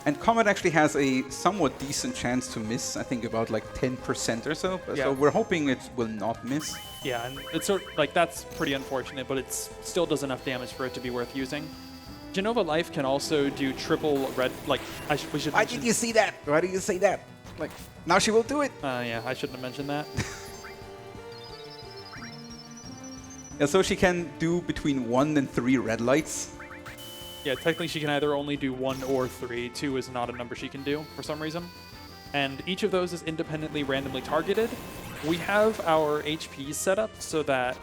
And Comet actually has a somewhat decent chance to miss, I think about like 10% or so. Yeah. So we're hoping it will not miss. Yeah, and it's sort of, like, that's pretty unfortunate, but it still does enough damage for it to be worth using. Jenova Life can also do triple red, like, we should Why did you see that? Why did you say that? Like, now she will do it. Yeah, I shouldn't have mentioned that. Yeah, so she can do between 1 and 3 red lights. Yeah, technically she can either only do 1 or 3. 2 is not a number she can do for some reason. And each of those is independently randomly targeted. We have our HP set up so that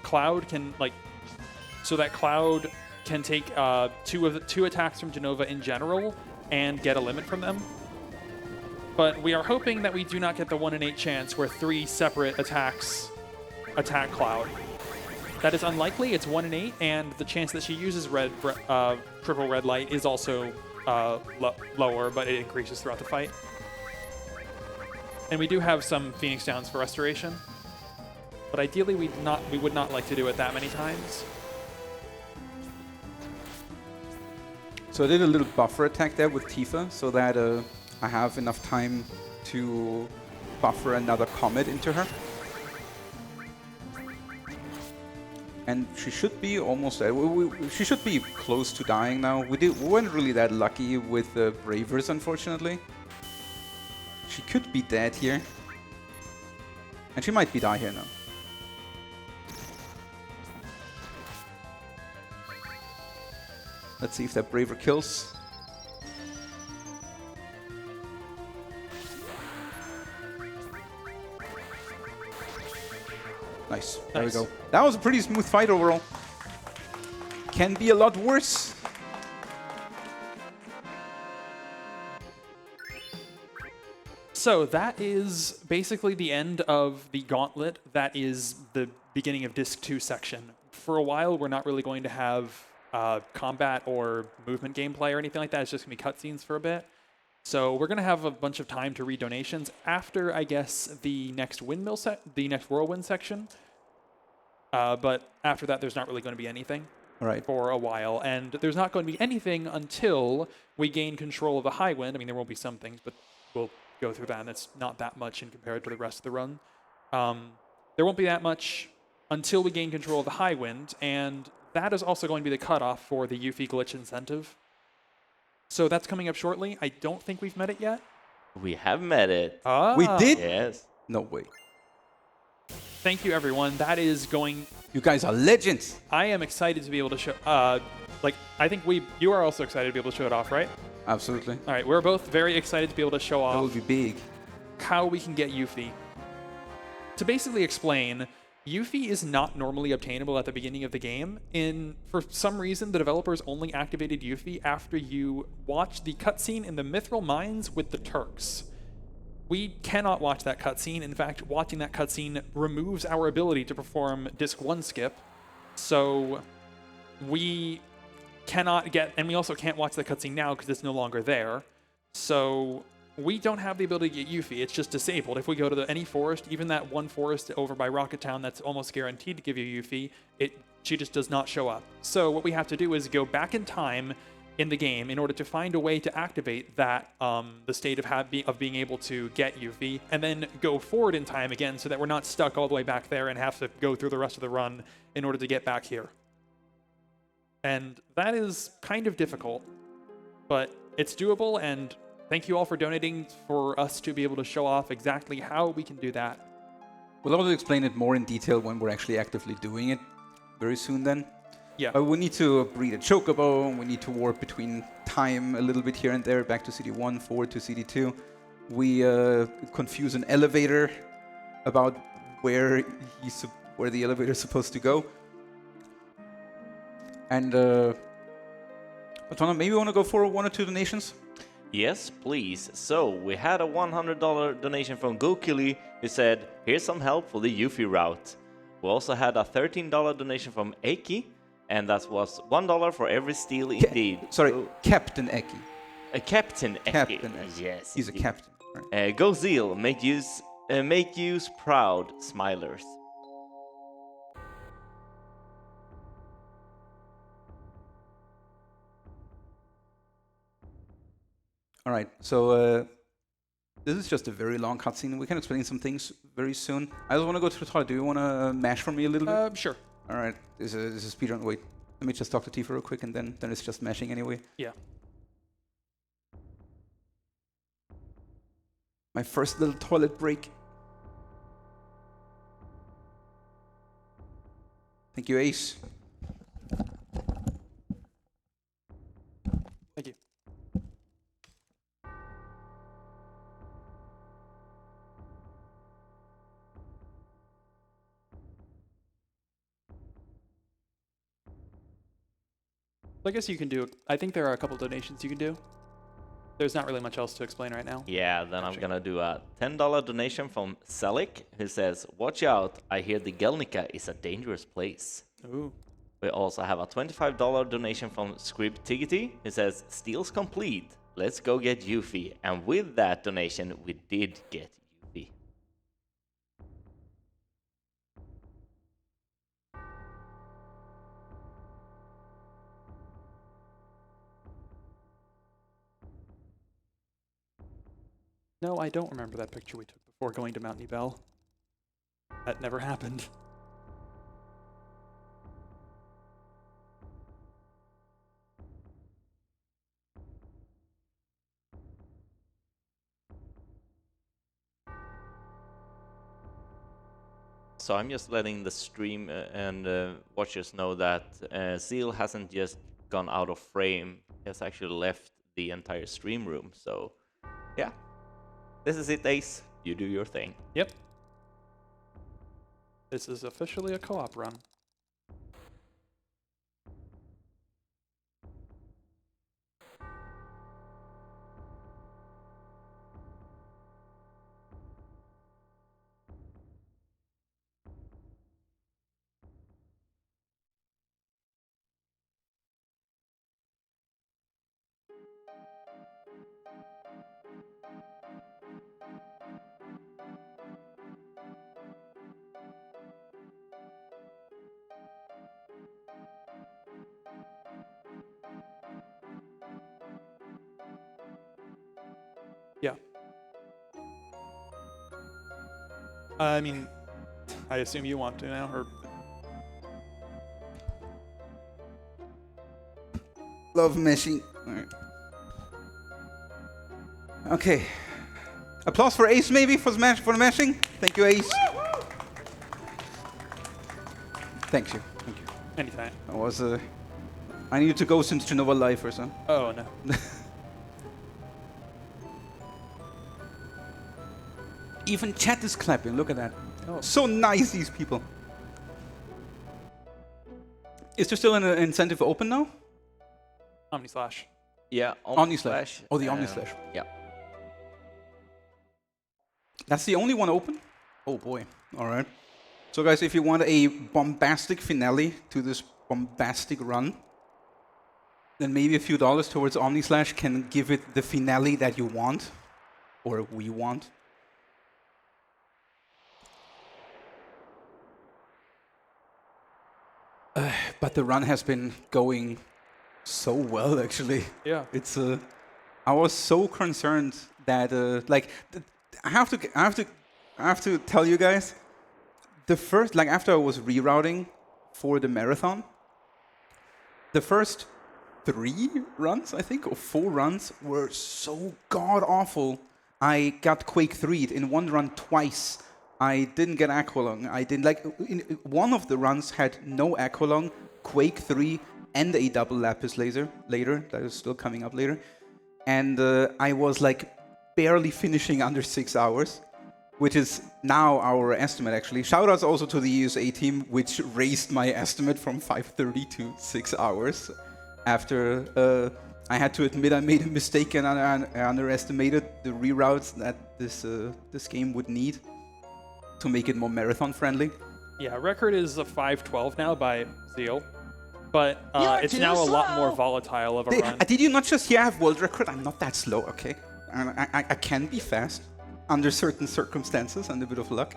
Cloud can, like, take 2 attacks from Jenova in general and get a limit from them. But we are hoping that we do not get the 1 in 8 chance where 3 separate attacks attack Cloud. That is unlikely. It's 1 in 8, and the chance that she uses triple red light is also lower, but it increases throughout the fight. And we do have some Phoenix Downs for restoration, but ideally we would not like to do it that many times. So I did a little buffer attack there with Tifa, so that I have enough time to buffer another Comet into her. And she should be almost dead. She should be close to dying now. We weren't really that lucky with the Bravers, unfortunately. She could be dead here. And she might be die here now. Let's see if that Braver kills. Nice. There we go. That was a pretty smooth fight overall. can be a lot worse. So that is basically the end of the gauntlet. That is the beginning of Disc 2 section. For a while, we're not really going to have combat or movement gameplay or anything like that. It's just going to be cutscenes for a bit. So we're going to have a bunch of time to read donations after, I guess, the next whirlwind section. But after that, there's not really going to be anything for a while. And there's not going to be anything until we gain control of the high wind. I mean, there will be some things, but we'll go through that, and it's not that much in compared to the rest of the run. There won't be that much until we gain control of the high wind, and that is also going to be the cutoff for the Yuffie glitch incentive. So that's coming up shortly. I don't think we've met it yet. We have met it. We did? Yes. No way. Thank you, everyone. That is going... You guys are legends. I am excited to be able to show... I think you are also excited to be able to show it off, right? Absolutely. All right, we're both very excited to be able to show off... That will be big. ...how we can get Yuffie. To basically explain, Yuffie is not normally obtainable at the beginning of the game. For some reason, the developers only activated Yuffie after you watch the cutscene in the Mithril Mines with the Turks. We cannot watch that cutscene. In fact, watching that cutscene removes our ability to perform Disc 1 skip. So we cannot get... And we also can't watch the cutscene now because it's no longer there. So... we don't have the ability to get Yuffie. It's just disabled. If we go to any forest, even that one forest over by Rocket Town that's almost guaranteed to give you Yuffie, she just does not show up. So what we have to do is go back in time in the game in order to find a way to activate that the state of being able to get Yuffie, and then go forward in time again so that we're not stuck all the way back there and have to go through the rest of the run in order to get back here. And that is kind of difficult, but it's doable, and thank you all for donating for us to be able to show off exactly how we can do that. We'll also explain it more in detail when we're actually actively doing it very soon then. Yeah. We need to breed a chocobo, and we need to warp between time a little bit here and there, back to CD1, forward to CD2. We confuse an elevator about where the elevator is supposed to go. And Batana, maybe you want to go for one or two donations? Yes, please. So, we had a $100 donation from Gokili who said, here's some help for the Yuffie route. We also had a $13 donation from Eki, and that was $1 for every steal indeed. Captain Eki. Captain Eki. Captain Eki. Yes. He's a captain. Right. Go Zheal, make use proud, smilers. All right, so this is just a very long cutscene. We can explain some things very soon. I just want to go to the toilet. Do you want to mash for me a little bit? Sure. All right, this is a speedrun. Wait, let me just talk to Tifa real quick, and then it's just mashing anyway. Yeah. My first little toilet break. Thank you, Ace. Thank you. I guess you can do... I think there are a couple donations you can do. There's not really much else to explain right now. Yeah, then I'm gonna do a $10 donation from Selik, who says, watch out, I hear the Gelnica is a dangerous place. Ooh. We also have a $25 donation from Scrib Tiggity, who says, steal's complete, let's go get Yuffie. And with that donation, we did get Yuffie. No, I don't remember that picture we took before going to Mount Nibel. That never happened. So I'm just letting the stream and watchers know that Zheal hasn't just gone out of frame. He has actually left the entire stream room. So, yeah. This is it, Ace. You do your thing. Yep. This is officially a co-op run. I mean, I assume you want to now, or Love meshing. Alright. Okay. Applause for Ace, maybe, for the meshing? Thank you, Ace. Thank you. Thank you. anytime. I was, I needed to go since Jenova Life or so. Oh no. Even chat is clapping. Look at that. Oh. So nice, these people. Is there still an incentive open now? Omnislash. Yeah, Omnislash. Oh, the Omnislash. Yeah. That's the only one open? Oh boy. All right. So guys, if you want a bombastic finale to this bombastic run, then maybe a few dollars towards Omnislash can give it the finale that you want, or we want. But the run has been going so well, actually. Yeah. It's I was so concerned that I have to tell you guys, the first, like, after I was rerouting for the marathon, the first 3 runs, I think, or 4 runs were so god awful. I got Quake 3'd in one run twice. I didn't get Aqualung. I didn't one of the runs had no Aqualung, Quake 3, and a double Lapis laser later. That is still coming up later. And I was like barely finishing under 6 hours, which is now our estimate, actually. Shoutouts also to the ESA team, which raised my estimate from 5:30 to 6 hours after I had to admit I made a mistake and I underestimated the reroutes that this game would need to make it more marathon friendly. Yeah, record is a 5:12 now by Zheal, but it's now a lot more volatile of a run. Did you not just have world record? I'm not that slow, okay? I can be fast under certain circumstances and a bit of luck.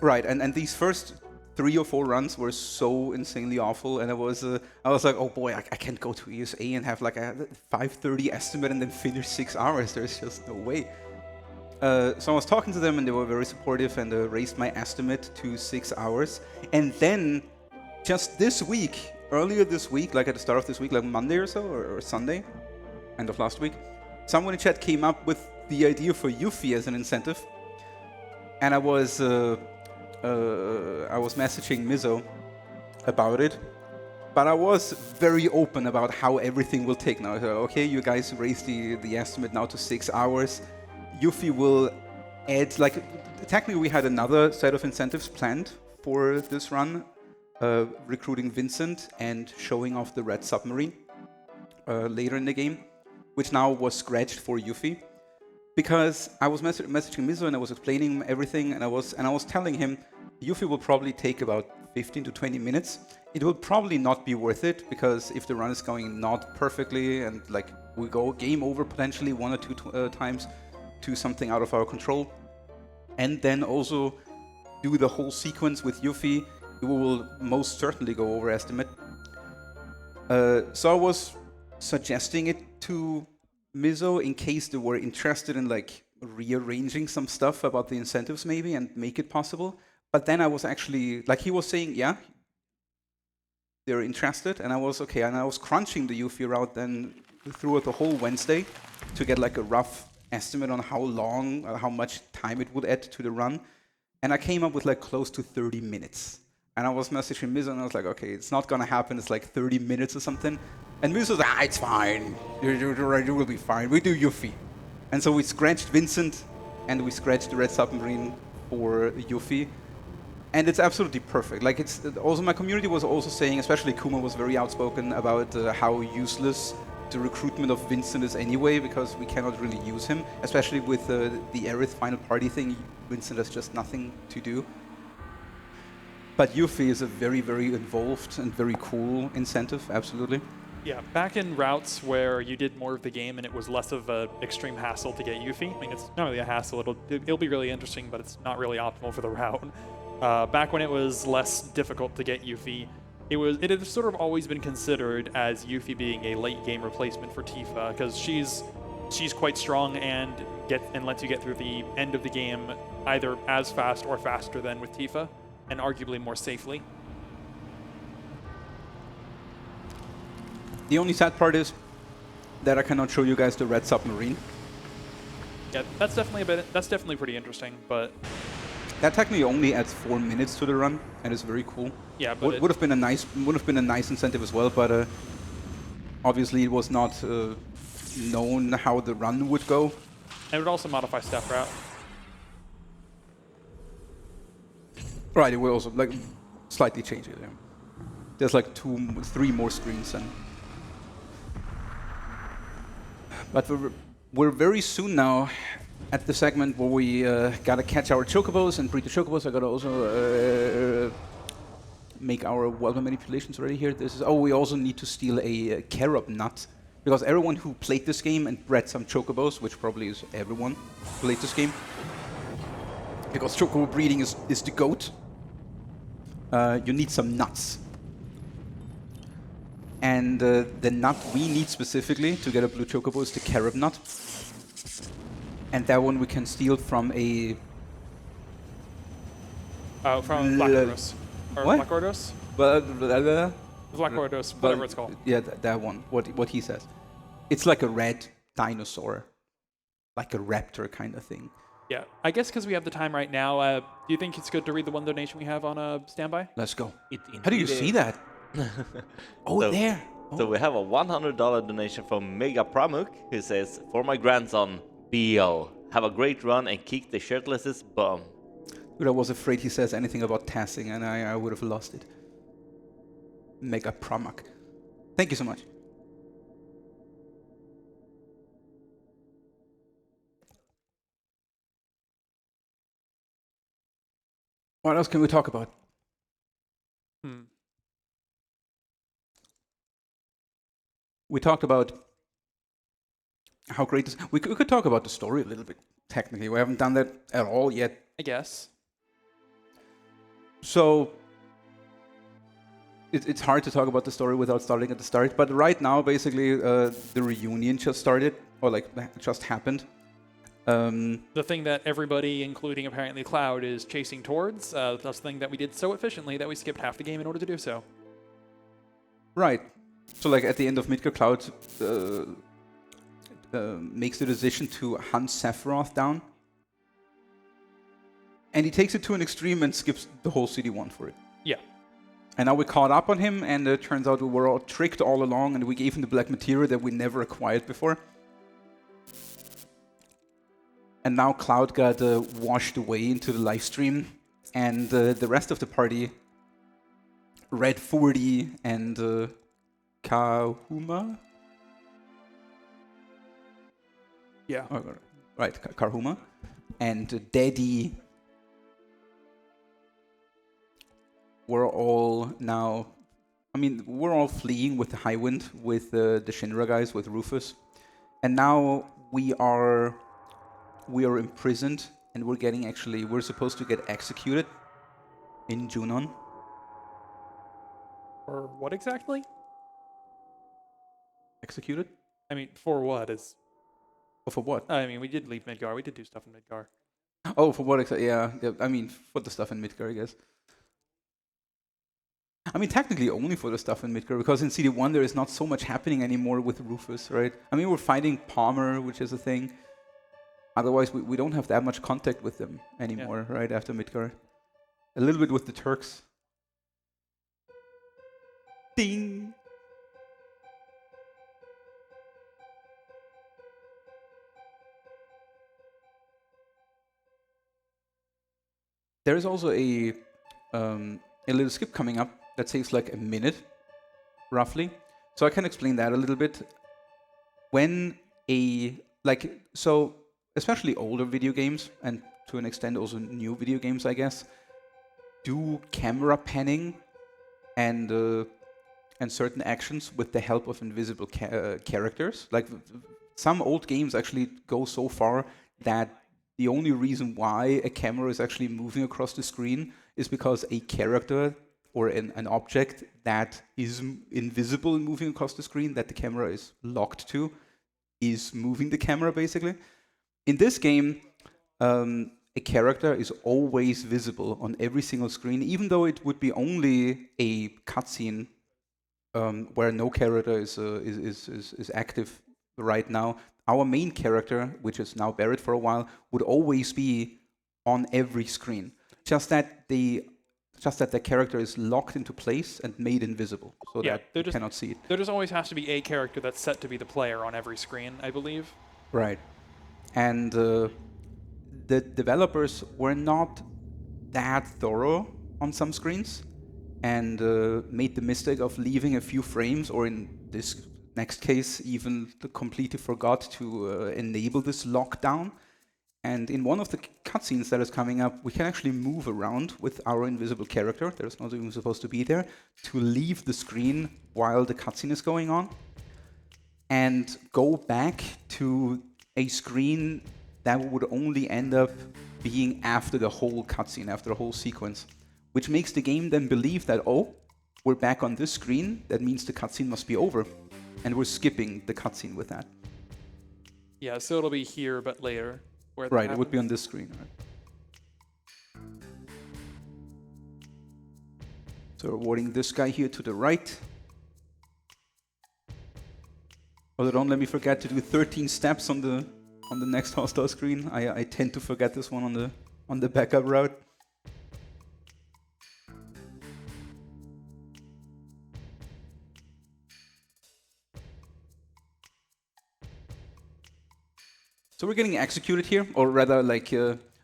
Right, and these first 3 or 4 runs were so insanely awful, and I was like, oh boy, I can't go to ESA and have like a 5:30 estimate and then finish 6 hours. There's just no way. So I was talking to them, and they were very supportive, and raised my estimate to 6 hours. And then, just this week, earlier this week, like at the start of this week, like Monday or so, or Sunday, end of last week, someone in chat came up with the idea for Yuffie as an incentive, and I was messaging Mizo about it, but I was very open about how everything will take now. I said, okay, you guys raised the estimate now to 6 hours. Yuffie will add, like, technically we had another set of incentives planned for this run, recruiting Vincent and showing off the red submarine later in the game, which now was scratched for Yuffie. Because I was messaging Mizo and I was explaining everything, and I was telling him Yuffie will probably take about 15 to 20 minutes. It will probably not be worth it, because if the run is going not perfectly and like we go game over potentially 1 or 2 times to something out of our control, and then also do the whole sequence with Yuffie, we will most certainly go over estimate. So I was suggesting it to Mizo in case they were interested in like rearranging some stuff about the incentives maybe and make it possible. But then I was actually, like, he was saying, yeah, they're interested, and I was okay, and I was crunching the Yuffie route then throughout the whole Wednesday to get like a rough estimate on how long, how much time it would add to the run, and I came up with like close to 30 minutes. And I was messaging Mizo, and I was like, okay, it's not gonna happen, it's like 30 minutes or something. And Mizo was like, it's fine, you will be fine, we do Yuffie. And so we scratched Vincent, and we scratched the red submarine for Yuffie. And it's absolutely perfect. Like, it's also, my community was also saying, especially Kuma was very outspoken about how useless the recruitment of Vincent is anyway, because we cannot really use him, especially with the Aerith final party thing. Vincent has just nothing to do. But Yuffie is a very, very involved and very cool incentive, absolutely. Yeah, back in routes where you did more of the game and it was less of an extreme hassle to get Yuffie. I mean, it's not really a hassle. It'll be really interesting, but it's not really optimal for the route. Back when it was less difficult to get Yuffie, it had sort of always been considered as Yuffie being a late game replacement for Tifa, because she's quite strong and lets you get through the end of the game either as fast or faster than with Tifa, and arguably more safely. The only sad part is that I cannot show you guys the red submarine. Yeah, that's definitely pretty interesting, but That technically only adds 4 minutes to the run, and it's very cool. yeah, but Would have been a nice incentive as well, but obviously it was not known how the run would go. it would also modify step route. Right, it will also like slightly change it. Yeah. There's like 3 more screens then. But we're very soon now at the segment where we gotta catch our chocobos and breed the chocobos. I gotta also make our welcome manipulations ready here. We also need to steal a carob nut, because everyone who played this game and bred some chocobos, which probably is everyone who played this game, because chocobo breeding is the goat. You need some nuts. And the nut we need specifically to get a blue chocobo is the carob nut. And that one we can steal from a... From Black Ordos. Or What? Black Ordos? Black Ordos, whatever it's called. Yeah, that one, what he says. It's like a red dinosaur. Like a raptor kind of thing. Yeah, I guess because we have the time right now, do you think it's good to read the one donation we have on standby? Let's go. How do you see that? Oh, So- there. So we have a $100 donation from Mega Pramuk, who says, "For my grandson, Biel, have a great run and kick the shirtlessest bum." Dude, I was afraid he says anything about tassing, and I would have lost it. Mega Pramak. Thank you so much. What else can we talk about? We talked about how great this... We could talk about the story a little bit, technically. We haven't done that at all yet. I guess. So... It's hard to talk about the story without starting at the start, but right now, basically, the reunion just started, or like, just happened. The thing that everybody, including apparently Cloud, is chasing towards, that's the thing that we did so efficiently that we skipped half the game in order to do so. Right. So, like, at the end of Midgar, Cloud makes the decision to hunt Sephiroth down. And he takes it to an extreme and skips the whole City 1 for it. Yeah. And now we caught up on him, and it turns out we were all tricked all along, and we gave him the black materia that we never acquired before. And now Cloud got washed away into the live stream, and the rest of the party, Red 40 and Kahuma? Yeah. Oh, right, Kahuma. And Daddy were all now... I mean, we're all fleeing with the High Wind, with the Shinra guys, with Rufus. And now we are imprisoned, and we're supposed to get executed in Junon. For what exactly? Executed? I mean, for what is... Oh, for what? I mean, we did leave Midgar. We did do stuff in Midgar. Oh, for what exactly? Yeah, I mean, for the stuff in Midgar, I guess. I mean, technically only for the stuff in Midgar, because in CD1 there is not so much happening anymore with Rufus, right? I mean, we're fighting Palmer, which is a thing. Otherwise, we don't have that much contact with them anymore, right, after Midgar. A little bit with the Turks. Ding! There is also a little skip coming up that takes like a minute, roughly. So I can explain that a little bit. When especially older video games, and to an extent also new video games, I guess, do camera panning and certain actions with the help of invisible characters. Like some old games actually go so far that the only reason why a camera is actually moving across the screen is because a character or an object that is invisible and moving across the screen that the camera is locked to is moving the camera, basically. In this game, a character is always visible on every single screen, even though it would be only a cutscene where no character is active right now. Our main character, which is now buried for a while, would always be on every screen. Just that the character is locked into place and made invisible, so that you cannot see it. There just always has to be a character that's set to be the player on every screen, I believe. Right. And the developers were not that thorough on some screens and made the mistake of leaving a few frames, or in this next case, even completely forgot to enable this lockdown. And in one of the cutscenes that is coming up, we can actually move around with our invisible character, that is not even supposed to be there, to leave the screen while the cutscene is going on, and go back to a screen that would only end up being after the whole cutscene, after the whole sequence, which makes the game then believe that, oh, we're back on this screen, that means the cutscene must be over, and we're skipping the cutscene with that. Yeah, so it'll be here, but later. Right, it would be on this screen. Right. So rewarding this guy here to the right. Although don't let me forget to do 13 steps on the next hostile screen. I tend to forget this one on the backup route. So we're getting executed here, or rather, like,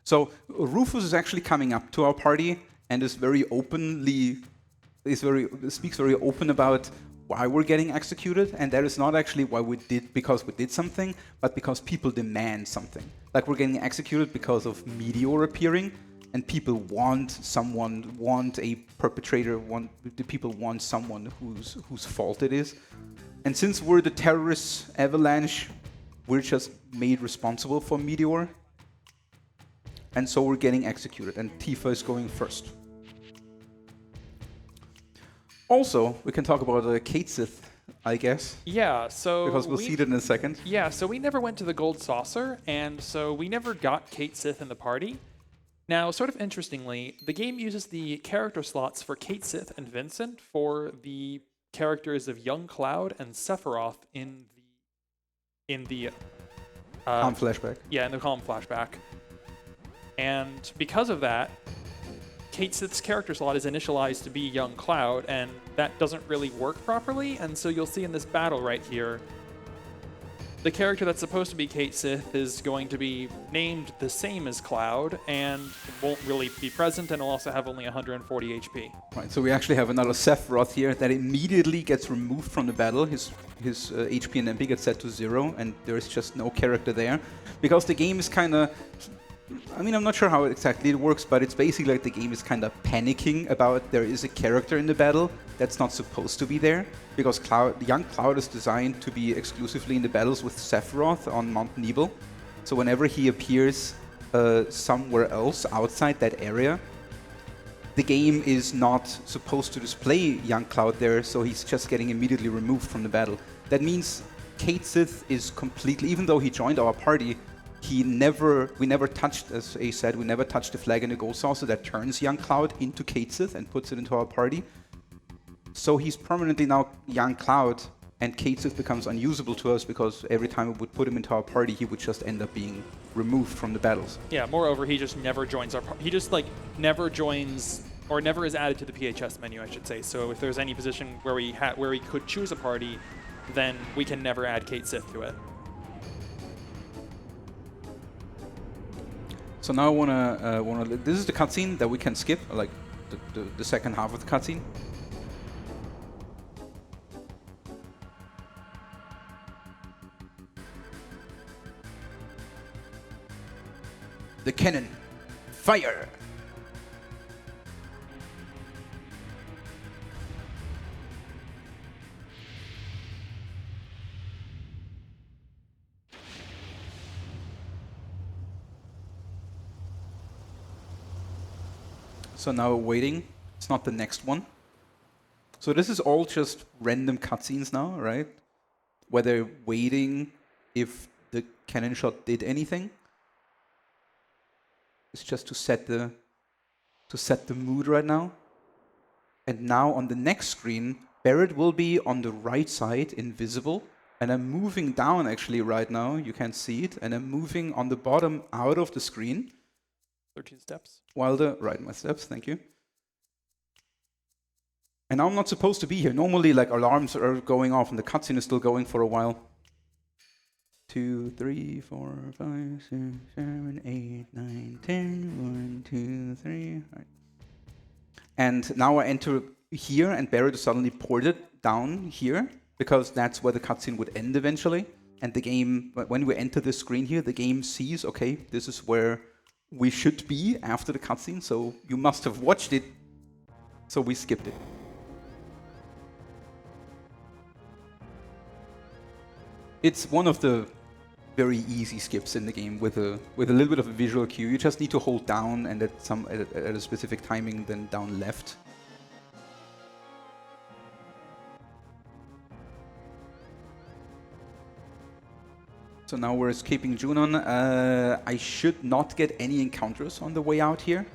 so Rufus is actually coming up to our party and is very openly, speaks very open about why we're getting executed, and that is not actually why because we did something, but because people demand something. Like, we're getting executed because of Meteor appearing, and people want a perpetrator, the people want someone whose fault it is. And since we're the terrorist avalanche, we're just made responsible for Meteor, and so we're getting executed, and Tifa is going first. Also, we can talk about Kate Sith, I guess. Yeah, so... Because we'll see it in a second. Yeah, so we never went to the Gold Saucer, and so we never got Kate Sith in the party. Now, sort of interestingly, the game uses the character slots for Kate Sith and Vincent for the characters of Young Cloud and Sephiroth in the calm flashback. Yeah, in the calm flashback. And because of that, Kate Sith's character slot is initialized to be Young Cloud, and that doesn't really work properly, and so you'll see in this battle right here, the character that's supposed to be Kate Sith is going to be named the same as Cloud, and won't really be present, and will also have only 140 HP. Right, so we actually have another Sephiroth here that immediately gets removed from the battle. His HP and MP gets set to 0, and there's just no character there. Because the game is kind of... I mean, I'm not sure how exactly it works, but it's basically like the game is kind of panicking about there is a character in the battle that's not supposed to be there, because Young Cloud is designed to be exclusively in the battles with Sephiroth on Mount Nebel. So whenever he appears somewhere else outside that area, the game is not supposed to display Young Cloud there, so he's just getting immediately removed from the battle. That means Kate Sith is completely, even though he joined our party, we never touched, as A said, we never touched the flag in the Gold Saucer that turns Young Cloud into Kate Sith and puts it into our party. So he's permanently now Young Cloud, and Kate Sith becomes unusable to us because every time we would put him into our party, he would just end up being removed from the battles. Yeah, moreover, he just never joins our party. He just, like, never joins, or never is added to the PHS menu, I should say. So if there's any position where we could choose a party, then we can never add Kate Sith to it. So now I wanna. This is the cutscene that we can skip, like the second half of the cutscene. The cannon, fire! So now we're waiting. It's not the next one. So this is all just random cutscenes now, right? Where they're waiting if the cannon shot did anything. It's just to set the mood right now. And now on the next screen, Barrett will be on the right side, invisible. And I'm moving down actually right now. You can't see it. And I'm moving on the bottom out of the screen. 13 steps. Right, my steps, thank you. And now I'm not supposed to be here. Normally, like, alarms are going off and the cutscene is still going for a while. 2, 3, 4, 5, 6, 7, 8, 9, 10. 1, 2, 3. Right. And now I enter here, and Barrett is suddenly ported down here, because that's where the cutscene would end eventually. And the game, when we enter this screen here, the game sees, okay, this is where we should be after the cutscene, so you must have watched it, so we skipped it. It's one of the very easy skips in the game with a little bit of a visual cue. You just need to hold down and at a specific timing, then down left. So now we're escaping Junon. I should not get any encounters on the way out here.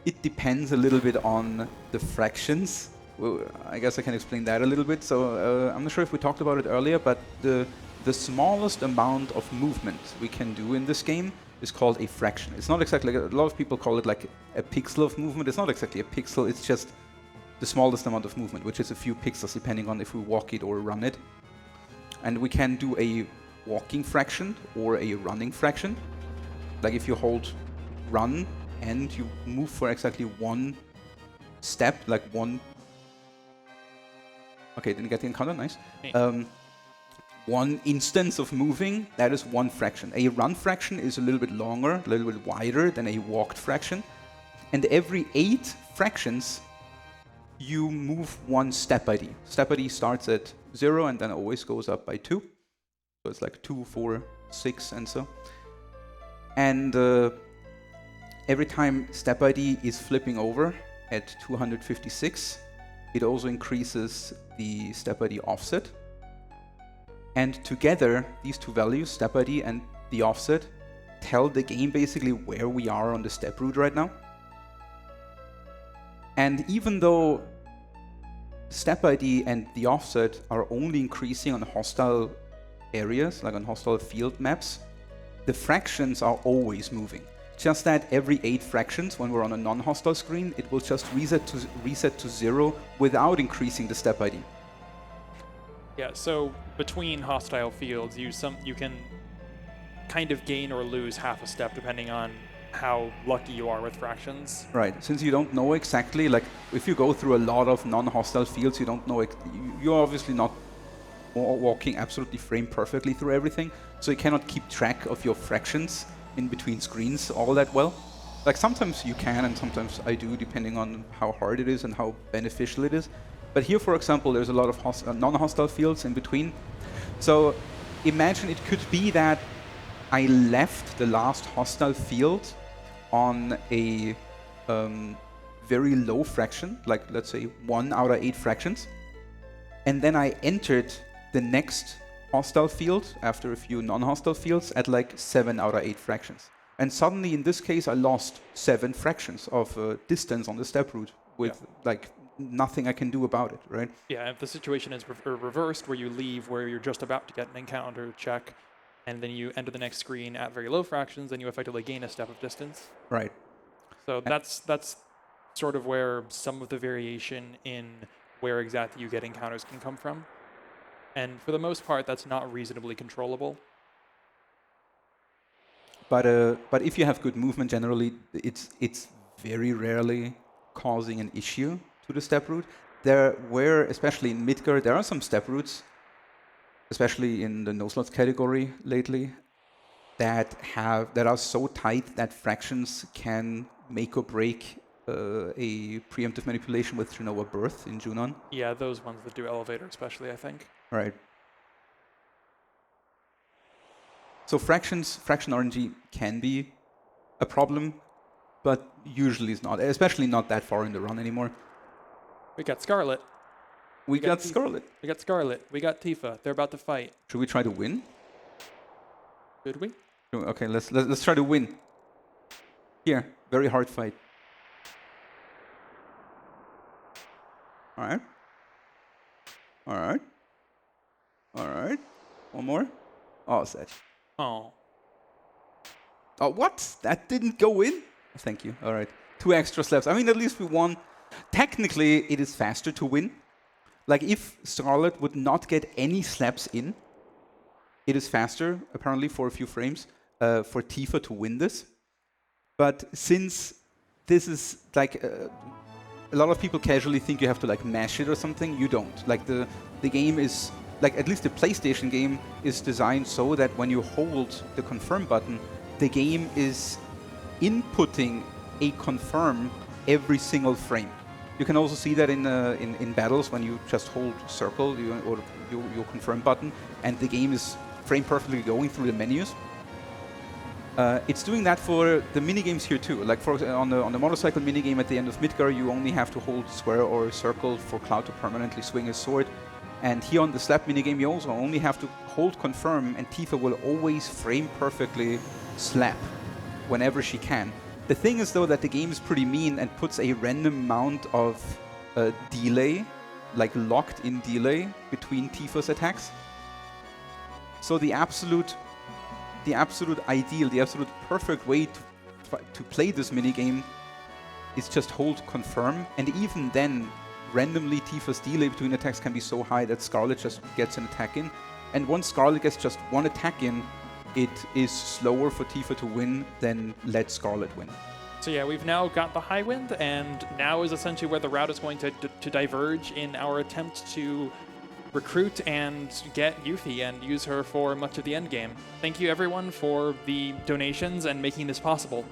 It depends a little bit on the fractions. Well, I guess I can explain that a little bit. So I'm not sure if we talked about it earlier, but the smallest amount of movement we can do in this game is called a fraction. It's not exactly, a lot of people call it like a pixel of movement. It's not exactly a pixel, it's just the smallest amount of movement, which is a few pixels depending on if we walk it or run it. And we can do a walking fraction or a running fraction. Like if you hold run and you move for exactly one step, like one... Okay, didn't get the encounter, nice. One instance of moving, that is one fraction. A run fraction is a little bit longer, a little bit wider than a walked fraction. And every 8 fractions, you move one step ID. Step ID starts at 0 and then always goes up by 2. So it's like 2, 4, 6 and so. And every time step ID is flipping over at 256, it also increases the step ID offset. And together, these two values, step ID and the offset, tell the game basically where we are on the step route right now. And even though step ID and the offset are only increasing on hostile areas, like on hostile field maps, the fractions are always moving. Just that every 8 fractions, when we're on a non-hostile screen, it will just reset to 0 without increasing the step ID. Yeah, so between hostile fields, you can kind of gain or lose half a step depending on how lucky you are with fractions. Right, since you don't know exactly, like if you go through a lot of non-hostile fields, you don't know, you're obviously not walking absolutely frame perfectly through everything, so you cannot keep track of your fractions in between screens all that well. Like sometimes you can and sometimes I do, depending on how hard it is and how beneficial it is. But here, for example, there's a lot of non-hostile fields in between. So imagine it could be that I left the last hostile field on a very low fraction, like let's say 1 out of 8 fractions. And then I entered the next hostile field after a few non-hostile fields at like 7 out of 8 fractions. And suddenly, in this case, I lost 7 fractions of distance on the step route with like nothing I can do about it, right? Yeah, if the situation is reversed, where you leave where you're just about to get an encounter check, and then you enter the next screen at very low fractions, then you effectively gain a step of distance. Right. So that's sort of where some of the variation in where exactly you get encounters can come from. And for the most part, that's not reasonably controllable. But if you have good movement, generally, it's very rarely causing an issue to the step route. There were, especially in Midgar, there are some step routes, especially in the no slots category lately, that are so tight that fractions can make or break a preemptive manipulation with Jenova Birth in Junon. Yeah, those ones that do elevator especially, I think. Right. So fraction RNG can be a problem, but usually it's not, especially not that far in the run anymore. We got Scarlet. We got Tifa. Scarlet. We got Scarlet. We got Tifa. They're about to fight. Should we try to win? Should we? Okay, let's try to win. Here, very hard fight. All right. All right. All right. One more. Oh, sad. Oh. Oh, what? That didn't go in? Thank you. All right. 2 extra slaps. I mean, at least we won. Technically, it is faster to win. Like, if Scarlet would not get any slaps in, it is faster, apparently, for a few frames, for Tifa to win this. But since this is, like, a lot of people casually think you have to, like, mash it or something, you don't. Like, the game is, like, at least the PlayStation game is designed so that when you hold the confirm button, the game is inputting a confirm every single frame. You can also see that in battles when you just hold circle or your confirm button, and the game is frame perfectly going through the menus. It's doing that for the minigames here too. Like on the motorcycle minigame at the end of Midgar, you only have to hold square or circle for Cloud to permanently swing his sword. And here on the slap minigame, you also only have to hold confirm, and Tifa will always frame perfectly slap whenever she can. The thing is, though, that the game is pretty mean and puts a random amount of delay, like locked-in delay, between Tifa's attacks. So the absolute ideal, the absolute perfect way to play this minigame is just hold confirm, and even then, randomly Tifa's delay between attacks can be so high that Scarlet just gets an attack in. And once Scarlet gets just one attack in, it is slower for Tifa to win than let Scarlet win. So yeah, we've now got the high wind, and now is essentially where the route is going to diverge in our attempt to recruit and get Yuffie and use her for much of the end game. Thank you everyone for the donations and making this possible.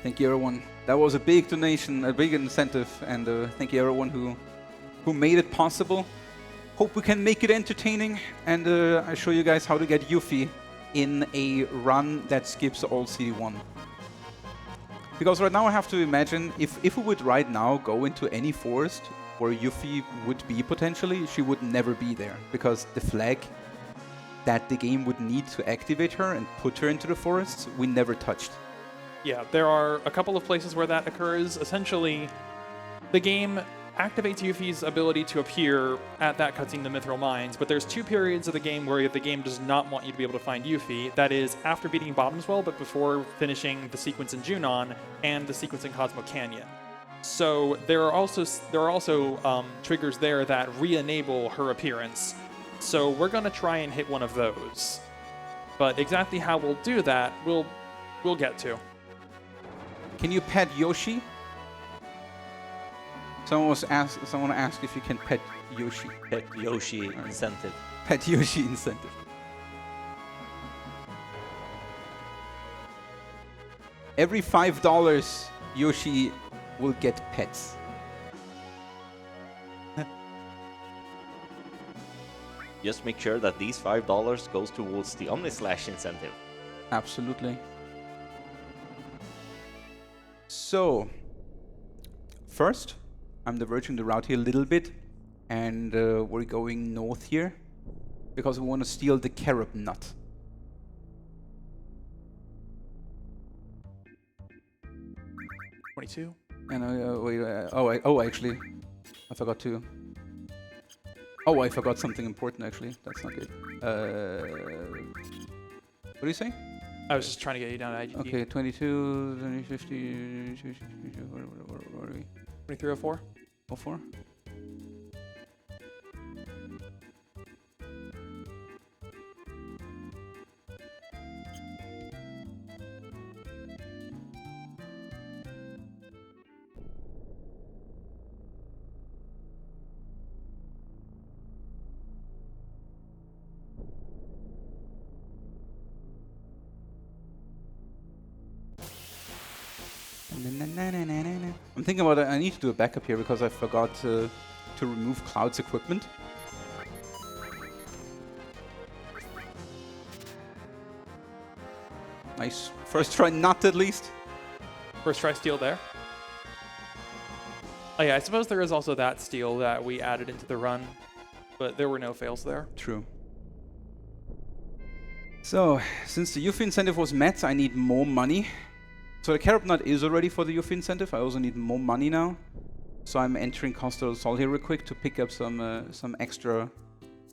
Thank you everyone. That was a big donation, a big incentive, and thank you everyone who made it possible. Hope we can make it entertaining, and I show you guys how to get Yuffie in a run that skips all CD1. Because right now I have to imagine, if we would right now go into any forest where Yuffie would be potentially, she would never be there. Because the flag that the game would need to activate her and put her into the forests, we never touched. Yeah, there are a couple of places where that occurs. Essentially, the game activates Yuffie's ability to appear at that cutscene, the Mithril Mines, but there's 2 periods of the game where the game does not want you to be able to find Yuffie. That is after beating Bottomswell, but before finishing the sequence in Junon and the sequence in Cosmo Canyon. So there are also triggers there that re-enable her appearance. So we're going to try and hit one of those. But exactly how we'll do that, we'll get to. Can you pet Yoshi? Someone asked if you can pet Yoshi. Pet Yoshi incentive. Pet Yoshi incentive. Every $5, Yoshi will get pets. Just make sure that these $5 goes towards the Omnislash incentive. Absolutely. So, first, I'm diverging the route here a little bit, and we're going north here because we want to steal the carob nut. $22. And actually, I forgot to. Oh, I forgot something important. Actually, that's not good. What do you say? I was just trying to get you down to IGP. Okay, 22, 50. Where are we? 2304. 04? I'm thinking about it. I need to do a backup here because I forgot to remove Cloud's equipment. Nice. First try, not at least. First try steal there. Oh yeah, I suppose there is also that steal that we added into the run, but there were no fails there. True. So, since the Yuffie incentive was met, I need more money. So the carob nut is already for the Yuffie incentive. I also need more money now. So I'm entering Coastal Assault here real quick to pick up some extra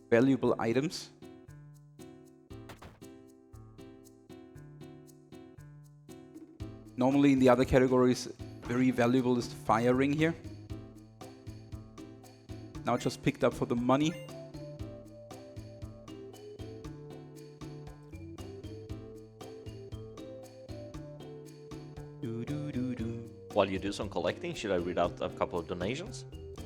valuable items. Normally in the other categories, very valuable is the fire ring here. Now just picked up for the money. While you do some collecting, should I read out a couple of donations?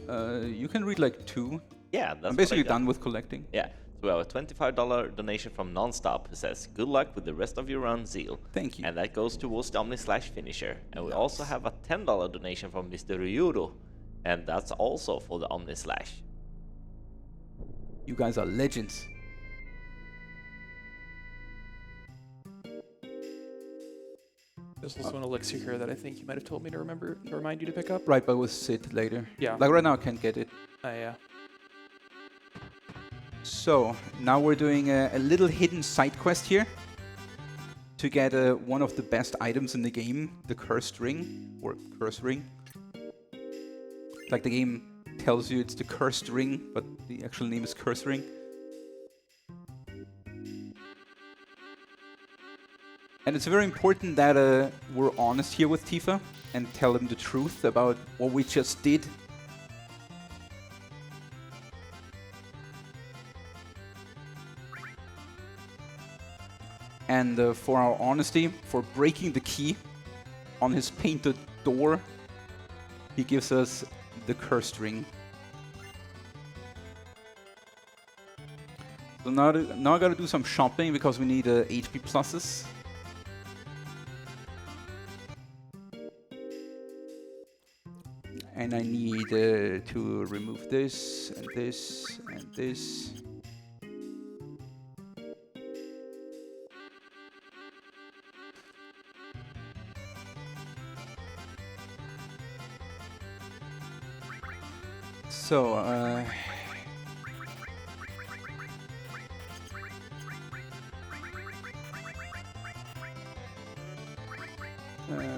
You can read like 2. Yeah, that's I'm basically done with collecting. Yeah, so we have a $25 donation from Nonstop who says, "Good luck with the rest of your run, Zheal." Thank you. And that goes towards the Omni/Finisher. And we also have a $10 donation from Mr. Ryuro, and that's also for the Omni/. You guys are legends. There's also an elixir here that I think you might have told me to remind you to pick up. Right, but we'll sit later. Yeah. Like right now I can't get it. Yeah. So, now we're doing a little hidden side quest here to get one of the best items in the game, the cursed ring, or curse ring. Like the game tells you it's the cursed ring, but the actual name is curse ring. And it's very important that we're honest here with Tifa and tell him the truth about what we just did. And for our honesty, for breaking the key on his painted door, he gives us the cursed ring. So now I gotta do some shopping because we need HP pluses. And I need to remove this and this and this. So,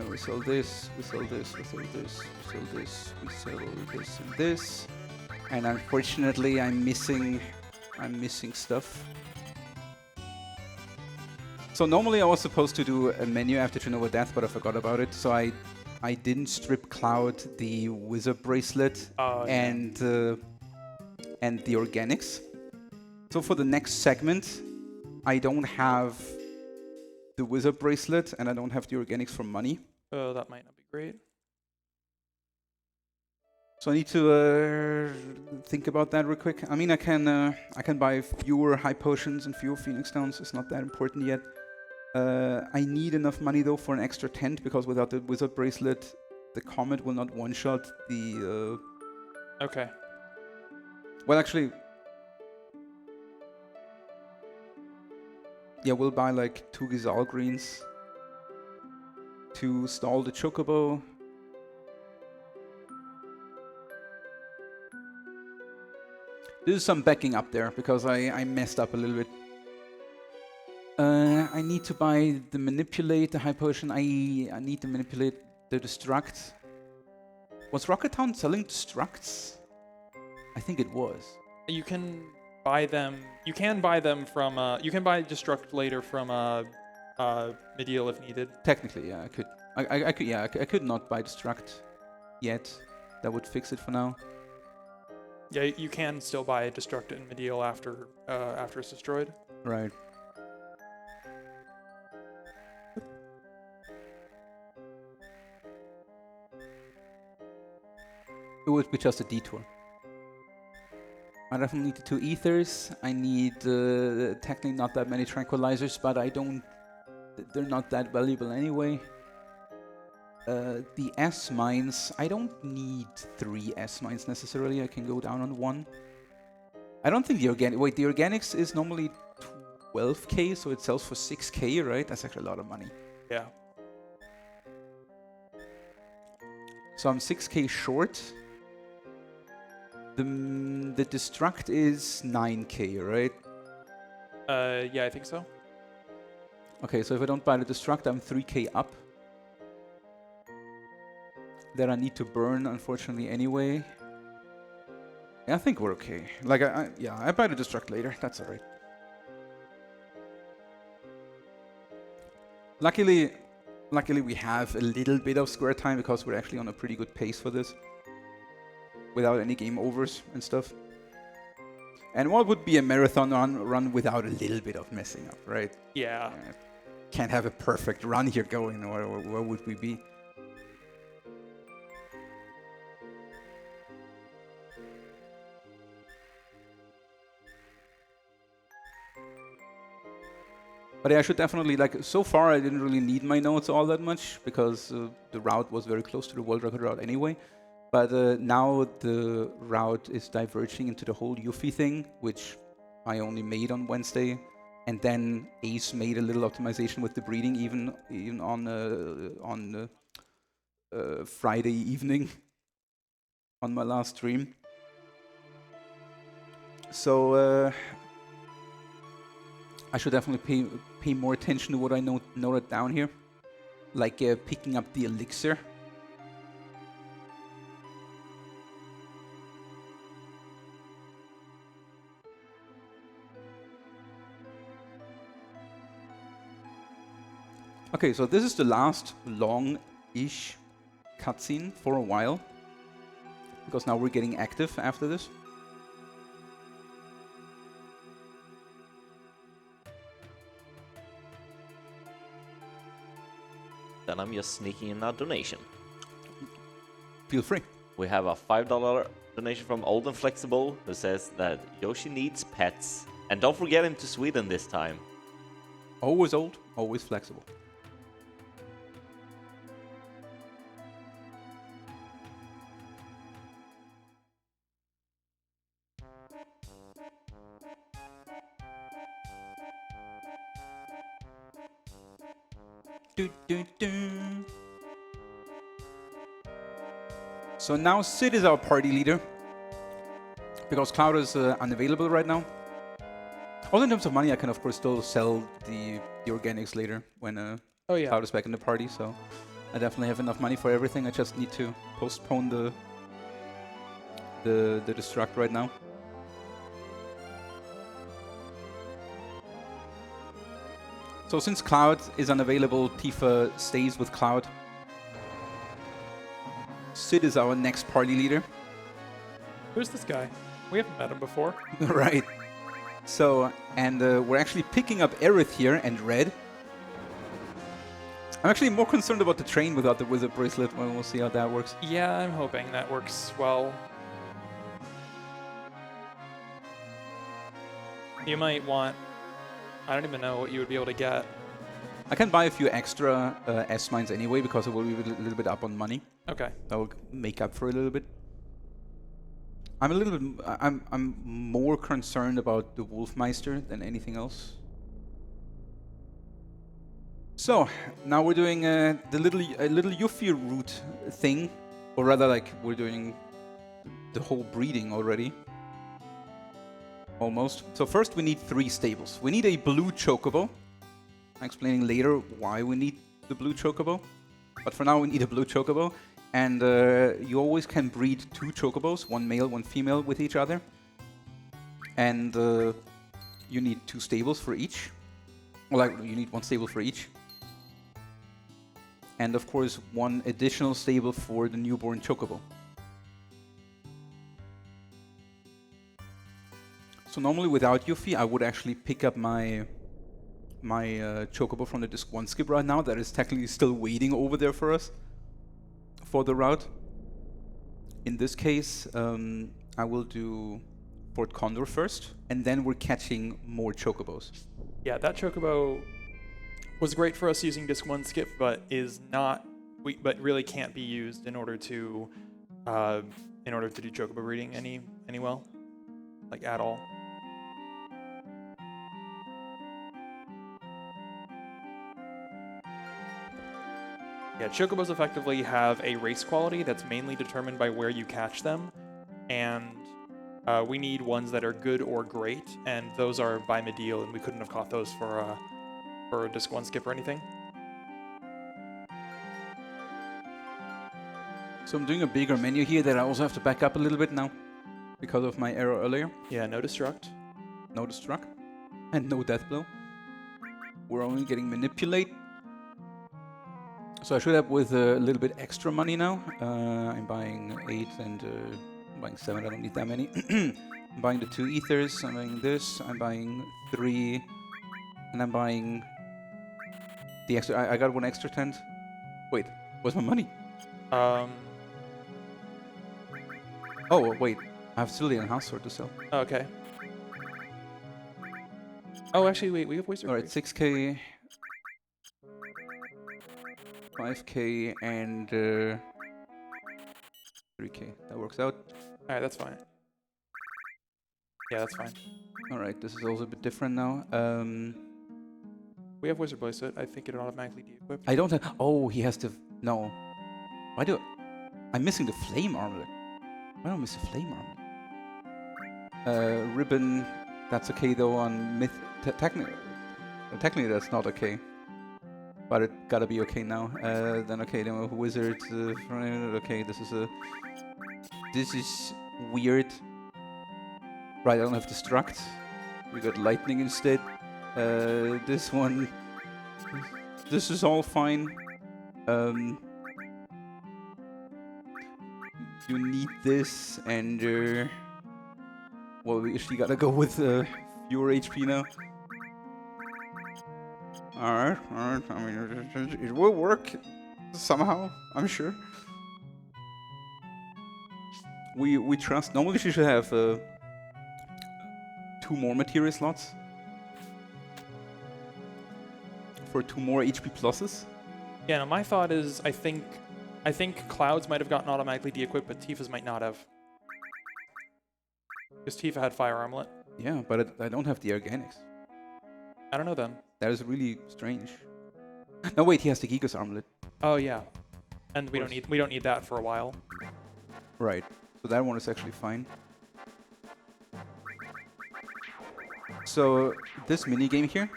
we sell this, we sell this, we sell this, we sell this, we sell this and this. And unfortunately, I'm missing stuff. So normally I was supposed to do a menu after Jenova Death, but I forgot about it. So I didn't strip Cloud the Wizard Bracelet and the organics. So for the next segment, I don't have the Wizard Bracelet and I don't have the organics for money. Oh, that might not be great. So I need to think about that real quick. I mean, I can buy fewer high potions and fewer Phoenix Stones. It's not that important yet. I need enough money though for an extra tent because without the Wizard Bracelet, the Comet will not one-shot the. Okay. Well, actually, yeah, we'll buy like 2 Gizal greens to stall the Chocobo. There's some backing up there because I messed up a little bit. I need to buy the Manipulate, the High Potion. I need to manipulate the Destruct. Was Rocket Town selling Destructs? I think it was. You can buy them. You can buy them from. You can buy Destruct later from Midgar if needed. Technically, yeah, I could. I could. Yeah, I could not buy Destruct yet. That would fix it for now. Yeah, you can still buy Destruct in Midgar after it's destroyed. Right. It would be just a detour. I definitely need the 2 ethers. I need technically not that many tranquilizers, but I don't. They're not that valuable anyway. The S mines. I don't need 3 S mines necessarily. I can go down on 1. I don't think the organic. Wait, the organics is normally 12k, so it sells for 6k, right? That's actually a lot of money. Yeah. So I'm 6k short. The destruct is 9k, right? Yeah, I think so. Okay, so if I don't buy the destruct, I'm 3k up. That I need to burn, unfortunately, anyway. Yeah, I think we're okay. Like, I buy the destruct later. That's alright. Luckily, we have a little bit of square time because we're actually on a pretty good pace for this. Without any game overs and stuff. And what would be a marathon run without a little bit of messing up, right? Yeah. Can't have a perfect run here going, or where would we be? But yeah, I should definitely, like, so far I didn't really need my notes all that much because the route was very close to the world record route anyway. But now the route is diverging into the whole Yuffie thing, which I only made on Wednesday. And then Ace made a little optimization with the breeding even on Friday evening on my last stream. So I should definitely pay more attention to what I noted down here, like picking up the elixir. Okay, so this is the last long-ish cutscene for a while, because now we're getting active after this. Then I'm just sneaking in a donation. Feel free. We have a $5 donation from Old and Flexible who says that Yoshi needs pets. And don't forget him to Sweden this time. Always old, always flexible. So now Sid is our party leader, because Cloud is unavailable right now. Also in terms of money, I can of course still sell the organics later when Cloud is back in the party, so I definitely have enough money for everything. I just need to postpone the destruct right now. So since Cloud is unavailable, Tifa stays with Cloud. Sid is our next party leader. Who's this guy? We haven't met him before. Right. So, and we're actually picking up Aerith here and Red. I'm actually more concerned about the train without the wizard bracelet. Well, we'll see how that works. Yeah, I'm hoping that works well. You might want... I don't even know what you would be able to get. I can buy a few extra S-mines anyway because it will be a little bit up on money. Okay. That will make up for a little bit. I'm more concerned about the Wolfmeister than anything else. So now we're doing the little Yuffie route thing, or rather, like we're doing the whole breeding already. Almost. So first we need 3 stables. We need a blue chocobo. I'm explaining later why we need the blue chocobo. But for now we need a blue chocobo. And you always can breed 2 chocobos, one male, one female, with each other. And you need 2 stables for each. Well, like, you need 1 stable for each. And of course 1 additional stable for the newborn chocobo. So normally without Yuffie, I would actually pick up my chocobo from the disc 1 skip right now. That is technically still waiting over there for us for the route. In this case, I will do Fort Condor first, and then we're catching more chocobos. Yeah, that chocobo was great for us using disc 1 skip, but is not. But really can't be used in order to do chocobo breeding any well, like at all. Yeah, chocobos effectively have a race quality that's mainly determined by where you catch them, and We need ones that are good or great, and those are by mid-deal, and we couldn't have caught those for a disc 1 skip or anything. So I'm doing a bigger menu here that I also have to back up a little bit now because of my error earlier. Yeah, no destruct. No destruct and no death blow. We're only getting manipulate. So I should have with a little bit extra money now. I'm buying 8 and I'm buying 7. I don't need that many. I'm buying the 2 ethers. I'm buying this. I'm buying 3, and I'm buying the extra. I got 1 extra tent. Wait, where's my money? Oh wait, I have still the enhanced sword to sell. Okay. Oh, actually, wait, we have wizard. All right, 6k, 5k, and 3k. That works out. All right, that's fine. Yeah, that's fine. All right, this is also a bit different now. We have wizard bracelet. I think it automatically de-equipped. I don't have. Oh, he has to. No. Why do? I'm missing the flame armlet. Why don't I miss the flame armlet? Ribbon. That's okay though on myth. Technically, that's not okay. But it gotta be okay now. Then okay, then we have wizard. Okay, this is weird. Right, I don't have destruct. We got lightning instead. This one. This is all fine. You need this, and well, we actually gotta go with fewer HP now. Alright. I mean, it will work somehow, I'm sure. We trust. Normally, she should have 2 more materia slots for 2 more HP pluses. Yeah, no, my thought is I think Clouds might have gotten automatically de-equipped, but Tifa's might not have. Because Tifa had fire armlet. Yeah, but I don't have the organics. I don't know then. That is really strange. No, wait, he has the Gigas armlet. Oh yeah, and we don't need that for a while. Right. So that one is actually fine. So this minigame here.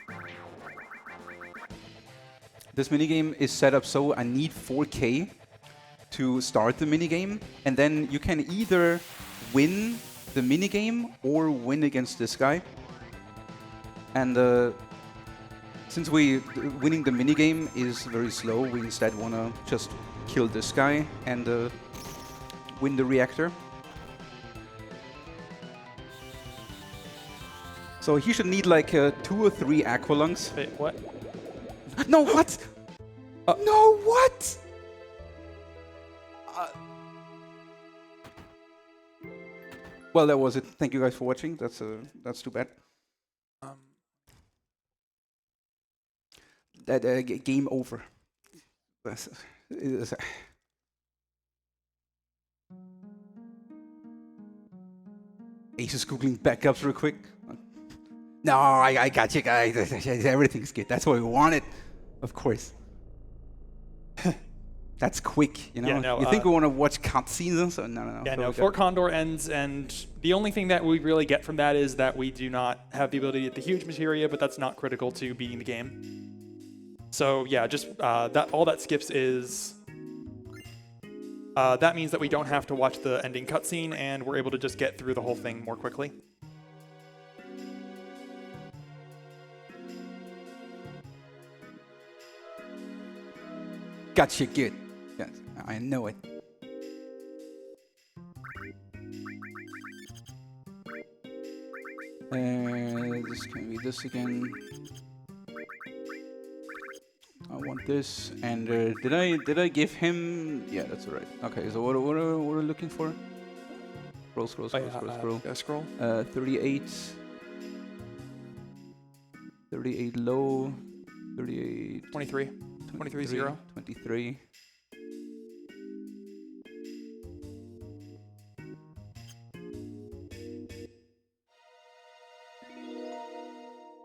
This minigame is set up so I need 4k to start the minigame, and then you can either win the minigame or win against this guy. And since winning the minigame is very slow, we instead want to just kill this guy and win the reactor. So he should need like 2 or 3 aqualungs. Wait, what? No, what? No, what? Well, that was it. Thank you guys for watching. That's too bad. Game over. Ace is googling backups real quick. No, I got you guys. Everything's good. That's what we wanted. Of course. That's quick, you know? Yeah, no, you think we want to watch cutscenes? So no. Yeah, so no. Fort Condor ends, and the only thing that we really get from that is that we do not have the ability to get the huge materia, but that's not critical to beating the game. So yeah, just all that skips is that means that we don't have to watch the ending cutscene, and we're able to just get through the whole thing more quickly. Gotcha, good. Yes, I know it. This can be this again. I want this, and did I give him? Yeah, that's alright. Okay, so what are we looking for? Scroll. Yeah, scroll. 38 low, 38. 23. 23-0. 23.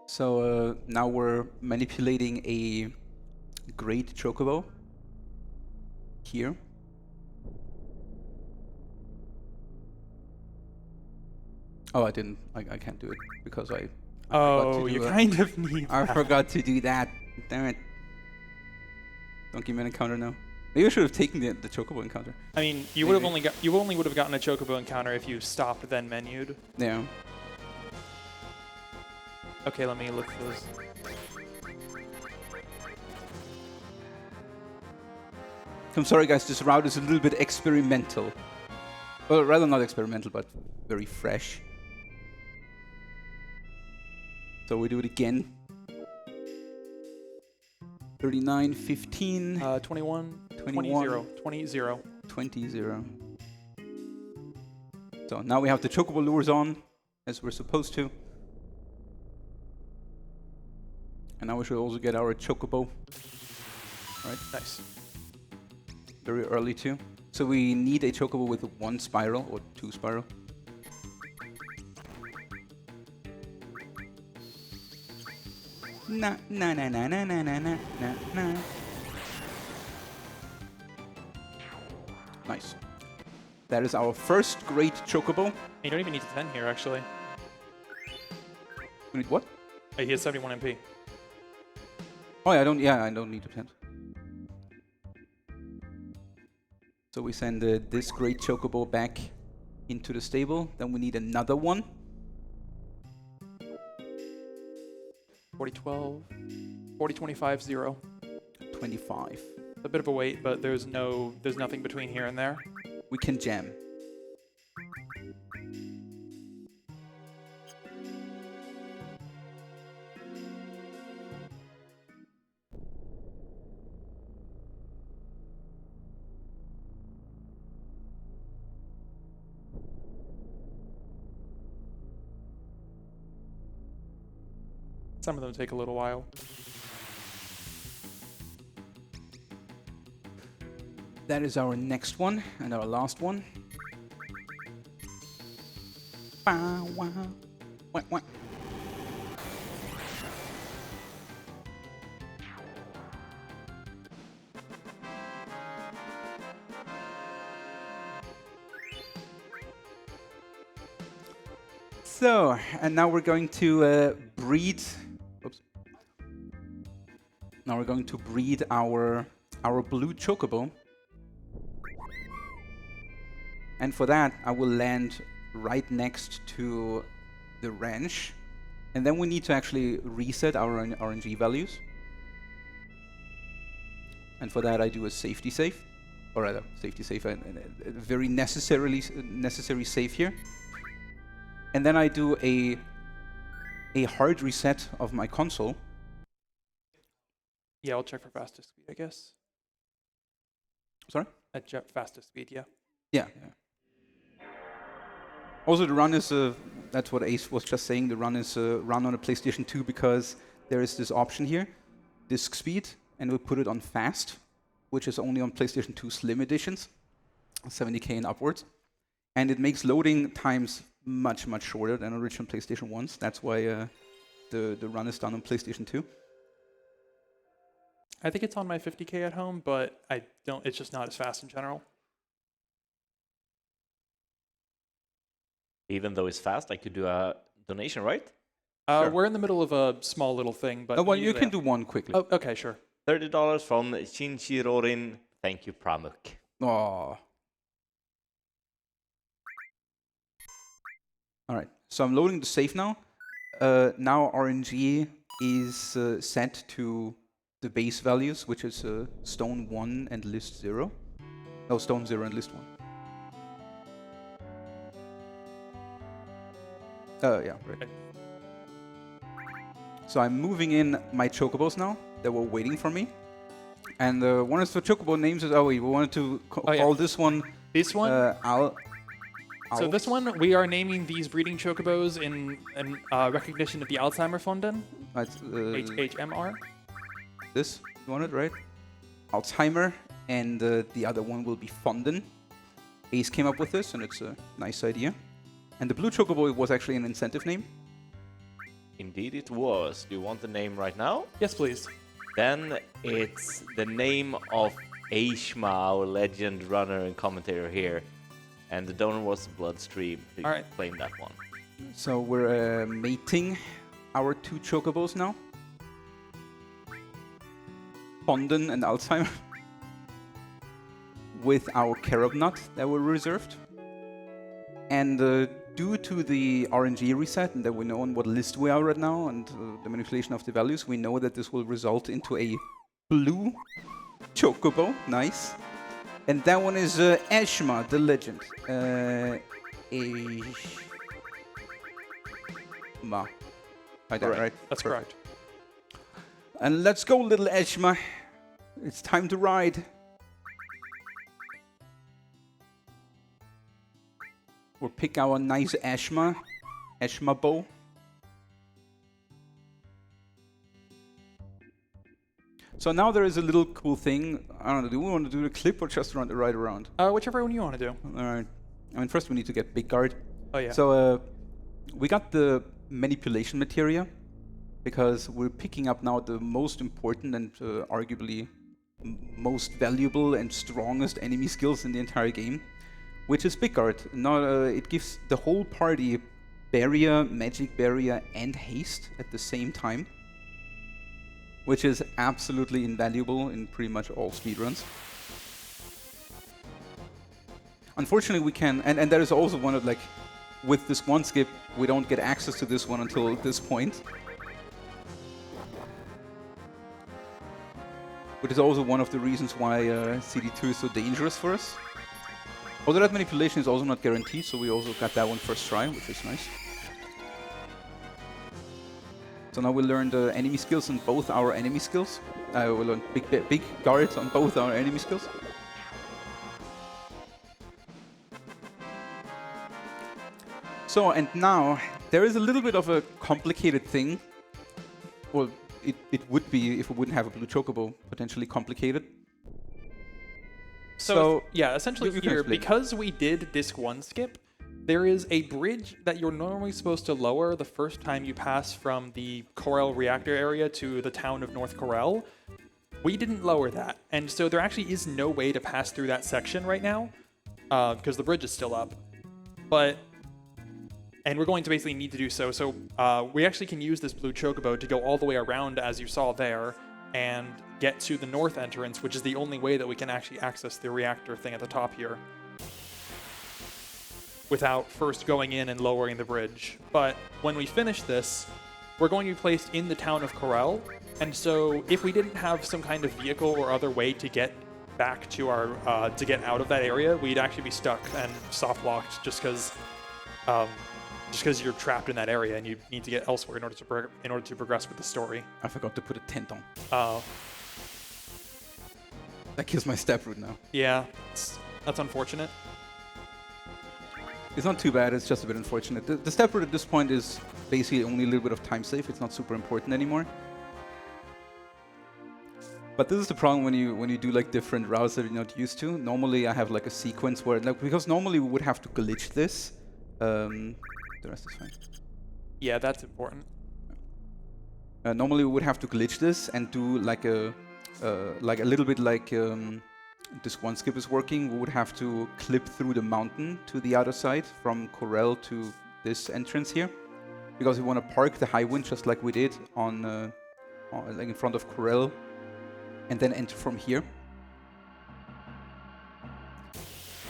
So now we're manipulating a great chocobo here. Oh, I didn't. I can't do it because I forgot Oh, to do you it. kind of need I that. forgot to do that. Damn it. Don't give me an encounter now. Maybe I should have taken the Chocobo encounter. I mean, you would have only would have gotten a Chocobo encounter if you stopped then menued. Yeah. Okay, let me look for this. I'm sorry, guys. This route is a little bit experimental. Well, rather not experimental, but very fresh. So we do it again. 39, 15, 21, 21. 20, 0. 20, 0. So now we have the Chocobo lures on, as we're supposed to. And now we should also get our Chocobo. Right? Nice. Very early too. So we need a Chocobo with 1 spiral or 2 spiral. Na na na na na na na na na. Nice. That is our first great Chocobo. You don't even need to 10 here, actually. We need what? He has 71 MP. Oh yeah, I don't need to 10. So we send this great Chocobo back into the stable. Then we need another one. 40, 12, 40, 25, 0. 25. A bit of a wait, but there's nothing between here and there. We can jam. Some of them take a little while. That is our next one and our last one. Bow, wow. Wah, wah. So, and now we're going to breed. Oops. Now we're going to breed our blue Chocobo. And for that, I will land right next to the ranch. And then we need to actually reset our RNG values. And for that, I do a safety save. Or rather, safety save, a very necessary save here. And then I do a hard reset of my console. Yeah, I'll check for fastest speed, I guess. Sorry? At fastest speed, yeah. Yeah. Also, the run is, that's what Ace was just saying, the run is run on a PlayStation 2 because there is this option here, disk speed, and we put it on fast, which is only on PlayStation 2 Slim editions, 70K and upwards. And it makes loading times much, much shorter than original PlayStation 1s. That's why the run is done on PlayStation 2. I think it's on my 50K at home, but it's just not as fast in general. Even though it's fast, I could do a donation, right? Sure. We're in the middle of a small little thing, but... well, you can do one quickly. Oh, okay, sure. $30 from Shinchirorin. Thank you, Pramuk. Oh. All right, so I'm loading the save now. Now RNG is set to the base values, which is stone 1 and list 0. Oh, stone 0 and list 1. Yeah, right. Okay. So I'm moving in my Chocobos now. They were waiting for me. And one of the Chocobo names is... Oh, we wanted to call this one... This one? So this Alps? one, we are naming these breeding chocobos in recognition of the Alzheimer Fonden. HMR. This, you want it, right? Alzheimer, and the other one will be Fonden. Ace came up with this, and it's a nice idea. And the blue chocobo was actually an incentive name. Indeed it was. Do you want the name right now? Yes, please. Then it's the name of Aishma, our legend runner and commentator here. And the donor was Bloodstream to All right. claim that one. So we're mating our 2 chocobos now. Fondant and Alzheimer. With our carob nut that were reserved. And due to the RNG reset and that we know on what list we are right now and the manipulation of the values, we know that this will result into a blue chocobo. Nice. And that one is Eshma, the legend. Ma. I got it right? That's correct. And let's go, little Eshma. It's time to ride. We'll pick our nice Eshma bow. So now there is a little cool thing. I don't know, do we want to do the clip or just run the ride around? Whichever one you want to do. Alright. I mean, first we need to get Big Guard. Oh, yeah. So we got the manipulation materia because we're picking up now the most important and arguably most valuable and strongest enemy skills in the entire game, which is Big Guard. Now, it gives the whole party barrier, magic barrier, and haste at the same time, which is absolutely invaluable in pretty much all speedruns. Unfortunately, we can, and there is also one of, like, with this one skip, we don't get access to this one until this point. Which is also one of the reasons why CD2 is so dangerous for us. Although that manipulation is also not guaranteed, so we also got that one first try, which is nice. So now we learned enemy skills on both our enemy skills. We learned big guards on both our enemy skills. So, and now, there is a little bit of a complicated thing. Well, it would be, if we wouldn't have a blue chocobo, potentially complicated. So yeah, essentially you here, explain. because we did disc 1 skip, there is a bridge that you're normally supposed to lower the first time you pass from the Corel reactor area to the town of North Corel. We didn't lower that, and so there actually is no way to pass through that section right now, because the bridge is still up. And we're going to basically need to do so. So we actually can use this blue chocobo to go all the way around, as you saw there, and get to the north entrance, which is the only way that we can actually access the reactor thing at the top here, without first going in and lowering the bridge. But when we finish this, we're going to be placed in the town of Corel, and so if we didn't have some kind of vehicle or other way to get back to our to get out of that area, we'd actually be stuck and soft locked just because you're trapped in that area and you need to get elsewhere in order to progress with the story. I forgot to put a tent on. Oh. That kills my step route now. Yeah, that's unfortunate. It's not too bad, it's just a bit unfortunate. The step route at this point is basically only a little bit of time save. It's not super important anymore. But this is the problem when you do like different routes that you're not used to. Normally I have like a sequence where, like, because normally we would have to glitch this. The rest is fine. Yeah, that's important. Normally we would have to glitch this and do like a little bit like this one skip is working. We would have to clip through the mountain to the other side from Corel to this entrance here, because we want to park the high wind just like we did on like in front of Corel, and then enter from here.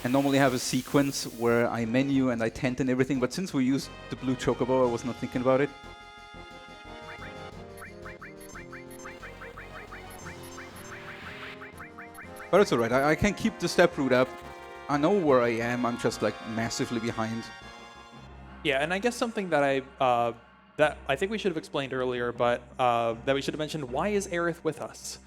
And normally have a sequence where I menu and I tent and everything, but since we used the blue chocobo, I was not thinking about it. But it's alright, I can keep the step route up. I know where I am, I'm just like massively behind. Yeah, and I guess something that I think we should have explained earlier, but that we should have mentioned, why is Aerith with us?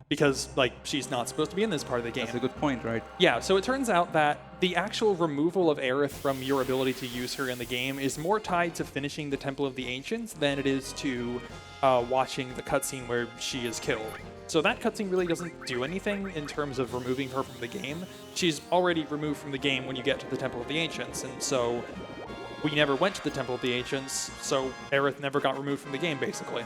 Because, like, she's not supposed to be in this part of the game. That's a good point, right? Yeah, so it turns out that the actual removal of Aerith from your ability to use her in the game is more tied to finishing the Temple of the Ancients than it is to watching the cutscene where she is killed. So that cutscene really doesn't do anything in terms of removing her from the game. She's already removed from the game when you get to the Temple of the Ancients, and so we never went to the Temple of the Ancients, so Aerith never got removed from the game, basically.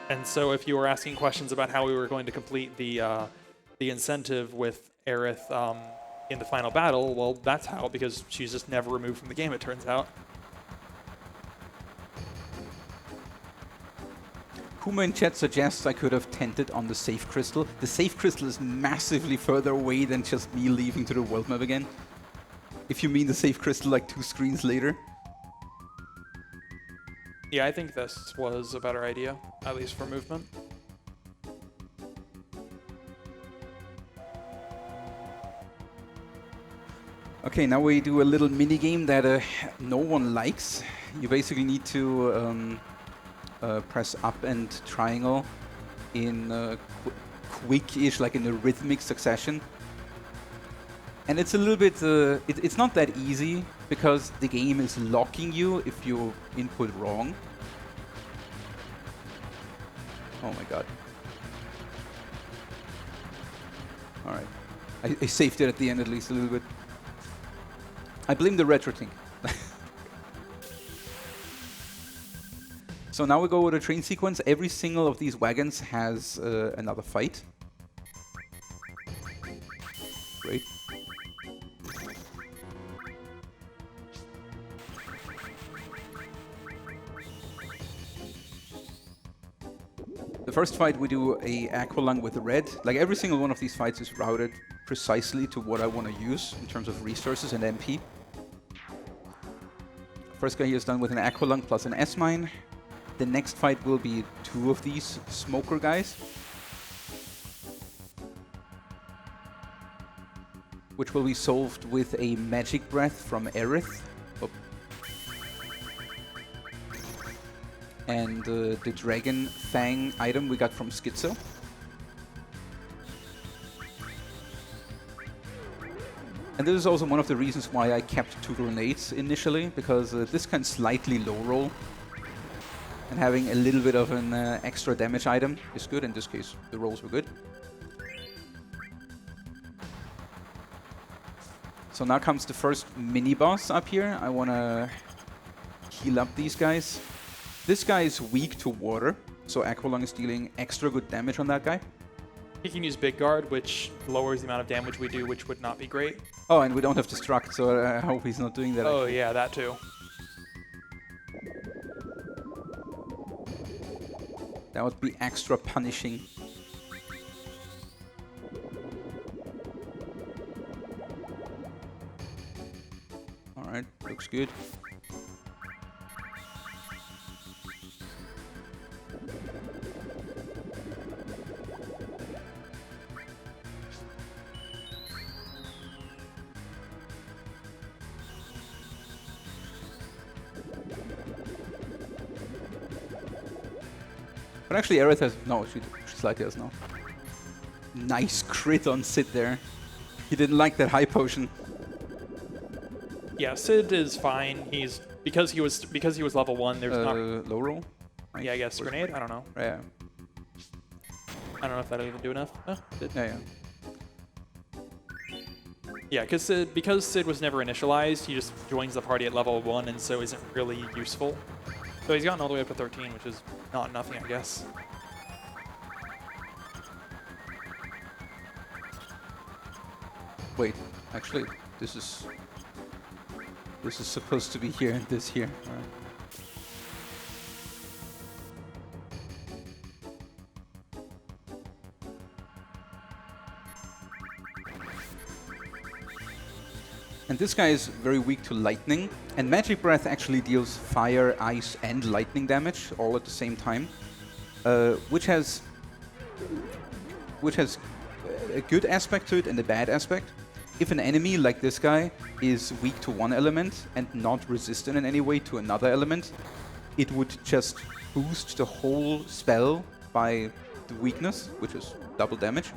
And so if you were asking questions about how we were going to complete the incentive with Aerith in the final battle, well, that's how, because she's just never removed from the game, it turns out. Kuma in chat suggests I could have tented on the safe crystal. The safe crystal is massively further away than just me leaving to the world map again. If you mean the safe crystal like 2 screens later. Yeah, I think this was a better idea, at least for movement. Okay, now we do a little mini game that no one likes. You basically need to press up and triangle in quick-ish, like in a rhythmic succession. And it's a little bit, it's not that easy because the game is locking you if you input wrong. Oh my god. Alright. I saved it at the end at least a little bit. I blame the retro thing. So now we go with a train sequence. Every single of these wagons has another fight. Great. The first fight we do a Aqualung with the red. Like every single one of these fights is routed precisely to what I want to use in terms of resources and MP. First guy here is done with an Aqualung plus an S-Mine. The next fight will be 2 of these smoker guys, which will be solved with a magic breath from Aerith. Oh. And the dragon fang item we got from Schizo. And this is also one of the reasons why I kept 2 grenades initially, because this can slightly low roll. And having a little bit of an extra damage item is good. In this case, the rolls were good. So now comes the first mini-boss up here. I want to heal up these guys. This guy is weak to water, so Aqualung is dealing extra good damage on that guy. He can use Big Guard, which lowers the amount of damage we do, which would not be great. Oh, and we don't have Destruct, so I hope he's not doing that. Oh yeah, that too. That would be extra punishing. Alright, looks good. But actually, Aerith has... No, she slightly has now. Nice crit on Sid there. He didn't like that high potion. Yeah, Sid is fine. He's because he was level 1. There's not low roll. Nice. Yeah, I guess grenade. I don't know. Yeah. I don't know if that'll even do enough. Oh, Sid. Yeah. Yeah, because Sid was never initialized, he just joins the party at level 1 and so isn't really useful. So he's gotten all the way up to 13, which is not nothing, I guess. Wait, actually, this is supposed to be here and this here. All right. And this guy is very weak to lightning, and Magic Breath actually deals fire, ice, and lightning damage all at the same time, which has a good aspect to it and a bad aspect. If an enemy like this guy is weak to one element and not resistant in any way to another element, it would just boost the whole spell by the weakness, which is double damage.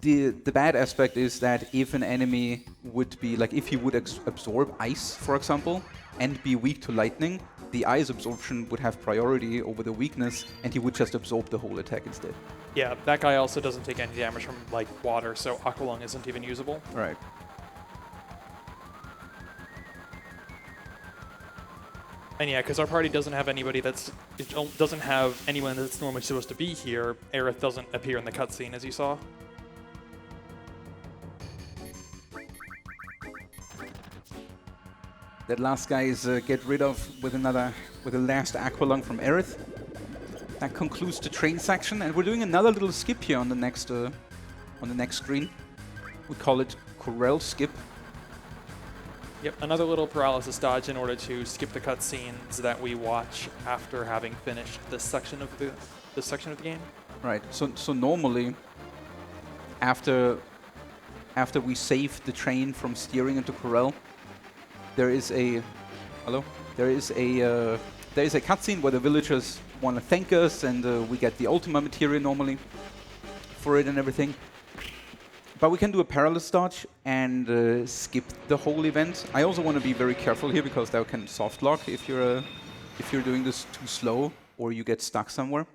The bad aspect is that if an enemy would be, like if he would absorb ice, for example, and be weak to lightning, the ice absorption would have priority over the weakness, and he would just absorb the whole attack instead. Yeah, that guy also doesn't take any damage from like water, so Aqualung isn't even usable. Right. And yeah, because our party doesn't have anybody doesn't have anyone that's normally supposed to be here. Aerith doesn't appear in the cutscene, as you saw. That last guy is get rid of with the last Aqualung from Aerith. That concludes the train section, and we're doing another little skip here on the next screen. We call it Corel skip. Yep, another little paralysis dodge in order to skip the cutscenes that we watch after having finished this section of the game. Right. So normally, after we save the train from steering into Corel, there is a cutscene where the villagers want to thank us, and we get the Ultima material normally for it and everything. But we can do a parallel dodge and skip the whole event. I also want to be very careful here because that can soft lock if you're doing this too slow or you get stuck somewhere.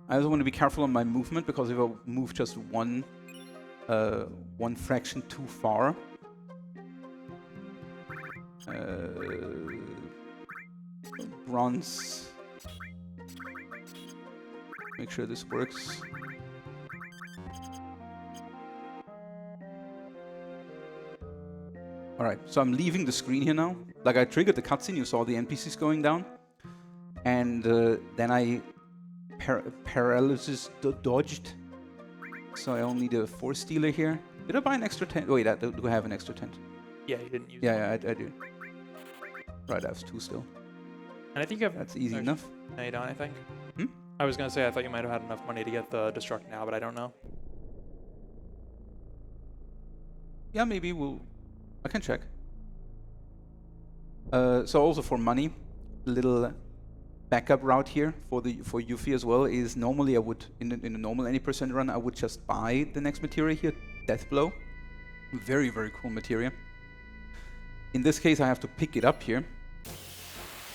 I also want to be careful on my movement because if I move just one fraction too far, bronze. Make sure this works. Alright, so I'm leaving the screen here now. Like I triggered the cutscene, you saw the NPCs going down. And then I paralysis dodged. So I only need a force stealer here. Did I buy an extra tent? Wait, do I have an extra tent? Yeah, you didn't use it. Yeah, I do. Right, I have 2 still. And I think you have... That's easy enough. No, you don't, I think. Hmm? I was going to say, I thought you might have had enough money to get the Destruct now, but I don't know. Yeah, maybe I can check. So also for money, a little backup route here for Yuffie as well is normally I would, in a normal any percent run, I would just buy the next materia here, Death Blow. Very, very cool materia. In this case, I have to pick it up here.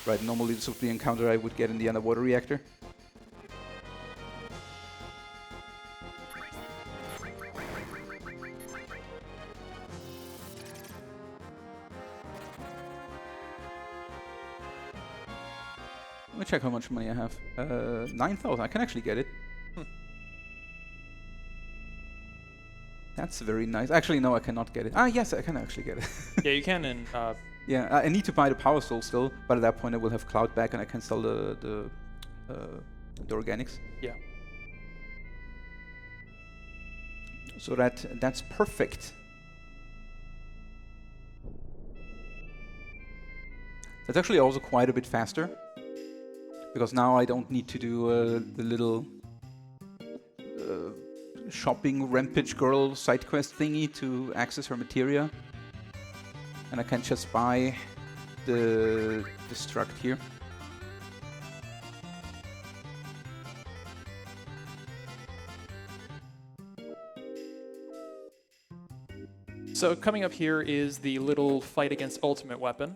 Right, normally this would be an encounter I would get in the underwater reactor. Let me check how much money I have. 9,000. I can actually get it. That's very nice. Actually, no, I cannot get it. Ah, yes, I can actually get it. Yeah, you can in... yeah, I need to buy the Power Soul still, but at that point I will have Cloud back and I can sell the organics. Yeah. So that's perfect. That's actually also quite a bit faster. Because now I don't need to do the little shopping rampage girl side quest thingy to access her materia. And I can just buy the Destruct here. So coming up here is the little fight against Ultimate Weapon.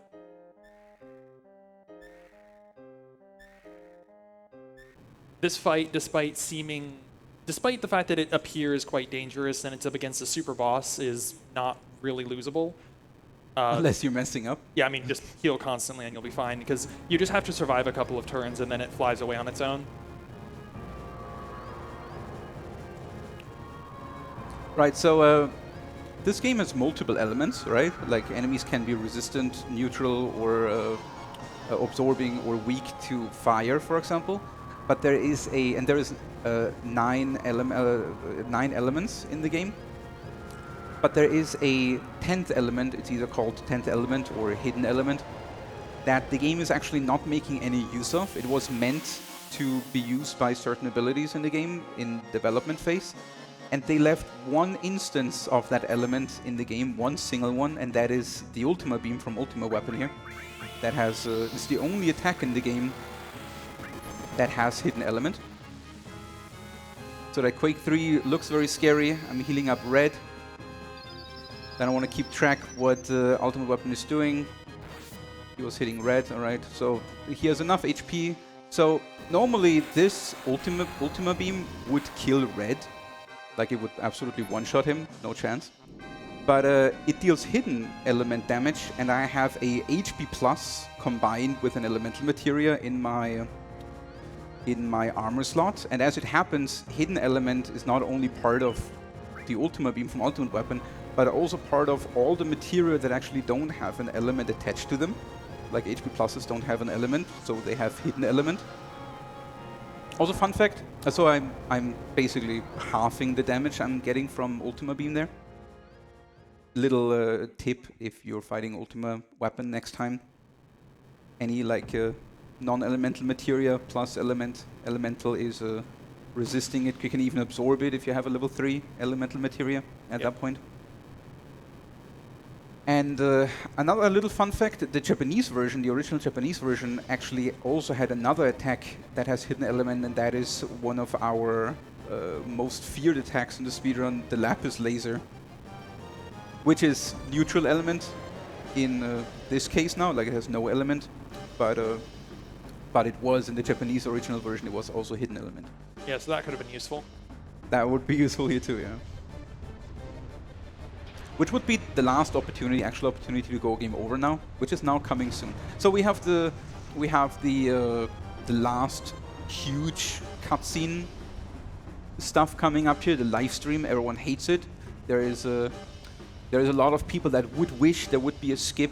This fight, despite the fact that it appears quite dangerous and it's up against a super boss, is not really losable. Unless you're messing up. Yeah, I mean, just heal constantly and you'll be fine, because you just have to survive a couple of turns and then it flies away on its own. Right, so this game has multiple elements, right? Like enemies can be resistant, neutral, or absorbing or weak to fire, for example. But there is 9 elements in the game. But there is a 10th element, it's either called 10th element or hidden element, that the game is actually not making any use of. It was meant to be used by certain abilities in the game in development phase. And they left one instance of that element in the game, one single one, and that is the Ultima Beam from Ultima Weapon here. That has, it's the only attack in the game that has hidden element. So that Quake 3 looks very scary. I'm healing up red. Then I want to keep track what Ultimate Weapon is doing. He was hitting red, alright. So he has enough HP. So normally this Ultima Beam would kill red. Like it would absolutely one-shot him, no chance. But it deals hidden element damage, and I have a HP plus combined with an elemental materia in my armor slot. And as it happens, hidden element is not only part of the Ultima Beam from Ultimate Weapon, but also part of all the material that actually don't have an element attached to them. Like HP pluses don't have an element, so they have hidden element. Also, fun fact, so I'm basically halving the damage I'm getting from Ultima Beam there. Little tip if you're fighting Ultima weapon next time. Any like non-elemental materia plus elemental is resisting it. You can even absorb it if you have a level 3 elemental materia at that point. And another little fun fact, the Japanese version, the original Japanese version, actually also had another attack that has hidden element, and that is one of our most feared attacks in the speedrun, the Lapis Laser, which is neutral element in this case now, like it has no element, but it was in the Japanese original version, it was also hidden element. Yeah, so that could have been useful. That would be useful here too, yeah. Which would be the last opportunity, actual opportunity to go game over now, which is now coming soon. So we have the last huge cutscene stuff coming up here, the live stream. Everyone hates it. There is a lot of people that would wish there would be a skip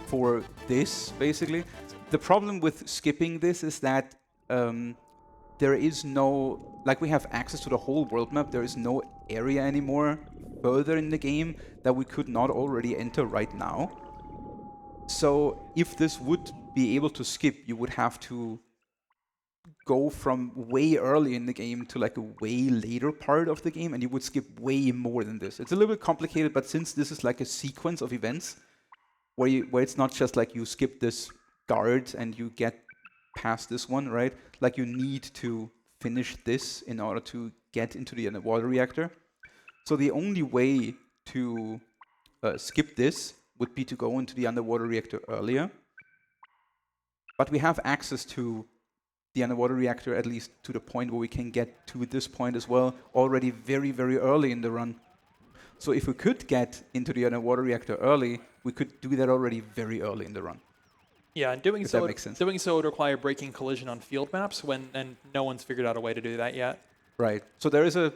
for this, basically. The problem with skipping this is that there is no, like we have access to the whole world map, there is no area anymore further in the game that we could not already enter right now. So if this would be able to skip, you would have to go from way early in the game to like a way later part of the game, and you would skip way more than this. It's a little bit complicated, but since this is like a sequence of events where it's not just like you skip this guard and you get past this one, right? Like you need to finish this in order to get into the underwater reactor. So the only way to skip this would be to go into the underwater reactor earlier. But we have access to the underwater reactor, at least to the point where we can get to this point as well, already very, very early in the run. So if we could get into the underwater reactor early, we could do that already very early in the run. Yeah, and doing so would require breaking collision on field maps, and no one's figured out a way to do that yet. Right. So there is a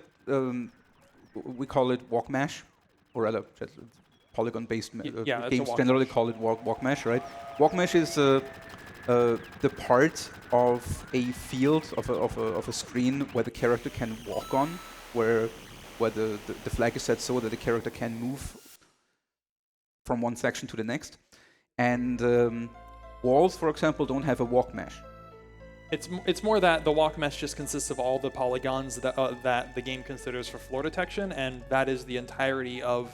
we call it walk mash, or rather polygon-based games generally call it walk mash, right? Walk mash is the part of a field of a screen where the character can walk on, where the flag is set so that the character can move from one section to the next, and walls, for example, don't have a walk mesh. It's more that the walk mesh just consists of all the polygons that the game considers for floor detection, and that is the entirety of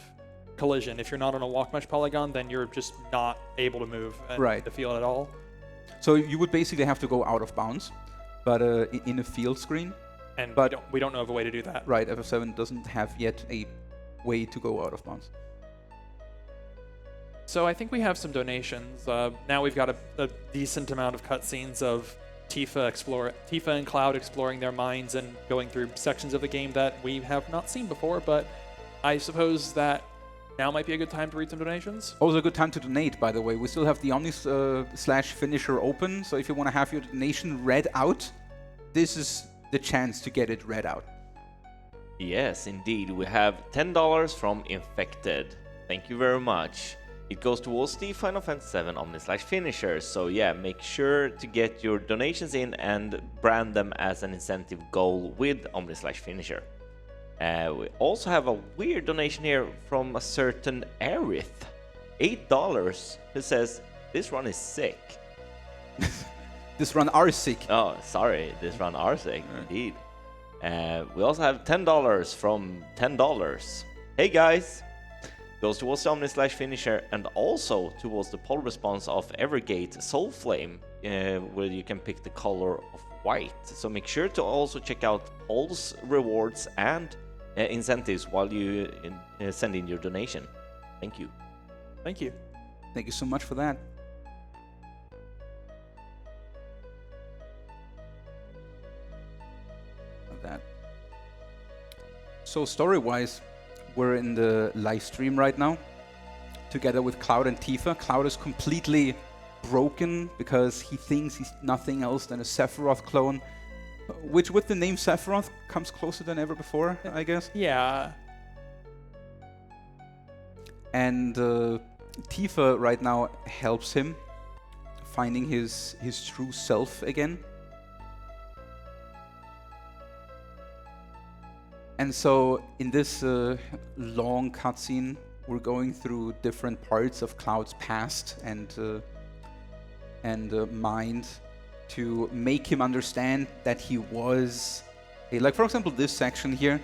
collision. If you're not on a walk mesh polygon, then you're just not able to move in the field at all. So you would basically have to go out of bounds, but in a field screen. And we don't know of a way to do that. Right, FF7 doesn't have yet a way to go out of bounds. So I think we have some donations. Now we've got a decent amount of cutscenes of Tifa and Cloud exploring their minds and going through sections of the game that we have not seen before, but I suppose that now might be a good time to read some donations. Also a good time to donate, by the way. We still have the Omnis/Finisher open, so if you want to have your donation read out, this is the chance to get it read out. Yes, indeed. We have $10 from Infected. Thank you very much. It goes towards the Final Fantasy VII Omni/Finisher, so yeah, make sure to get your donations in and brand them as an incentive goal with Omni/Finisher. We also have a weird donation here from a certain Aerith, $8, who says, "This run is sick." This run are sick. Oh, sorry, this run are sick, indeed. We also have $10 from $10. Hey guys! Goes towards the Omni/Finisher and also towards the poll response of Evergate Soulflame, where you can pick the color of white. So make sure to also check out polls, rewards, and incentives while you send in your donation. Thank you. Thank you. Thank you so much for that. So story-wise, we're in the live stream right now, together with Cloud and Tifa. Cloud is completely broken because he thinks he's nothing else than a Sephiroth clone, which with the name Sephiroth comes closer than ever before, I guess. Yeah. And Tifa right now helps him finding his true self again. And so in this long cutscene, we're going through different parts of Cloud's past and mind to make him understand that he was like, for example, this section here.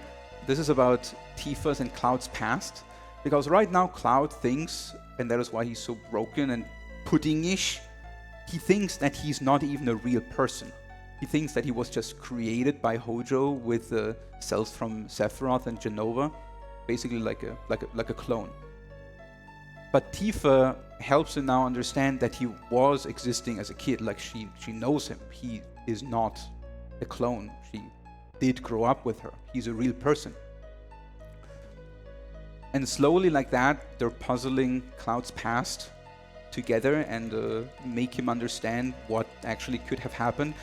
This is about Tifa's and Cloud's past, because right now Cloud thinks, and that is why he's so broken and puddingish, he thinks that he's not even a real person. He thinks that he was just created by Hojo with cells from Sephiroth and Jenova, basically like a clone. But Tifa helps him now understand that he was existing as a kid, like she knows him. He is not a clone. She did grow up with her. He's a real person. And slowly like that, they're puzzling Cloud's past together and make him understand what actually could have happened.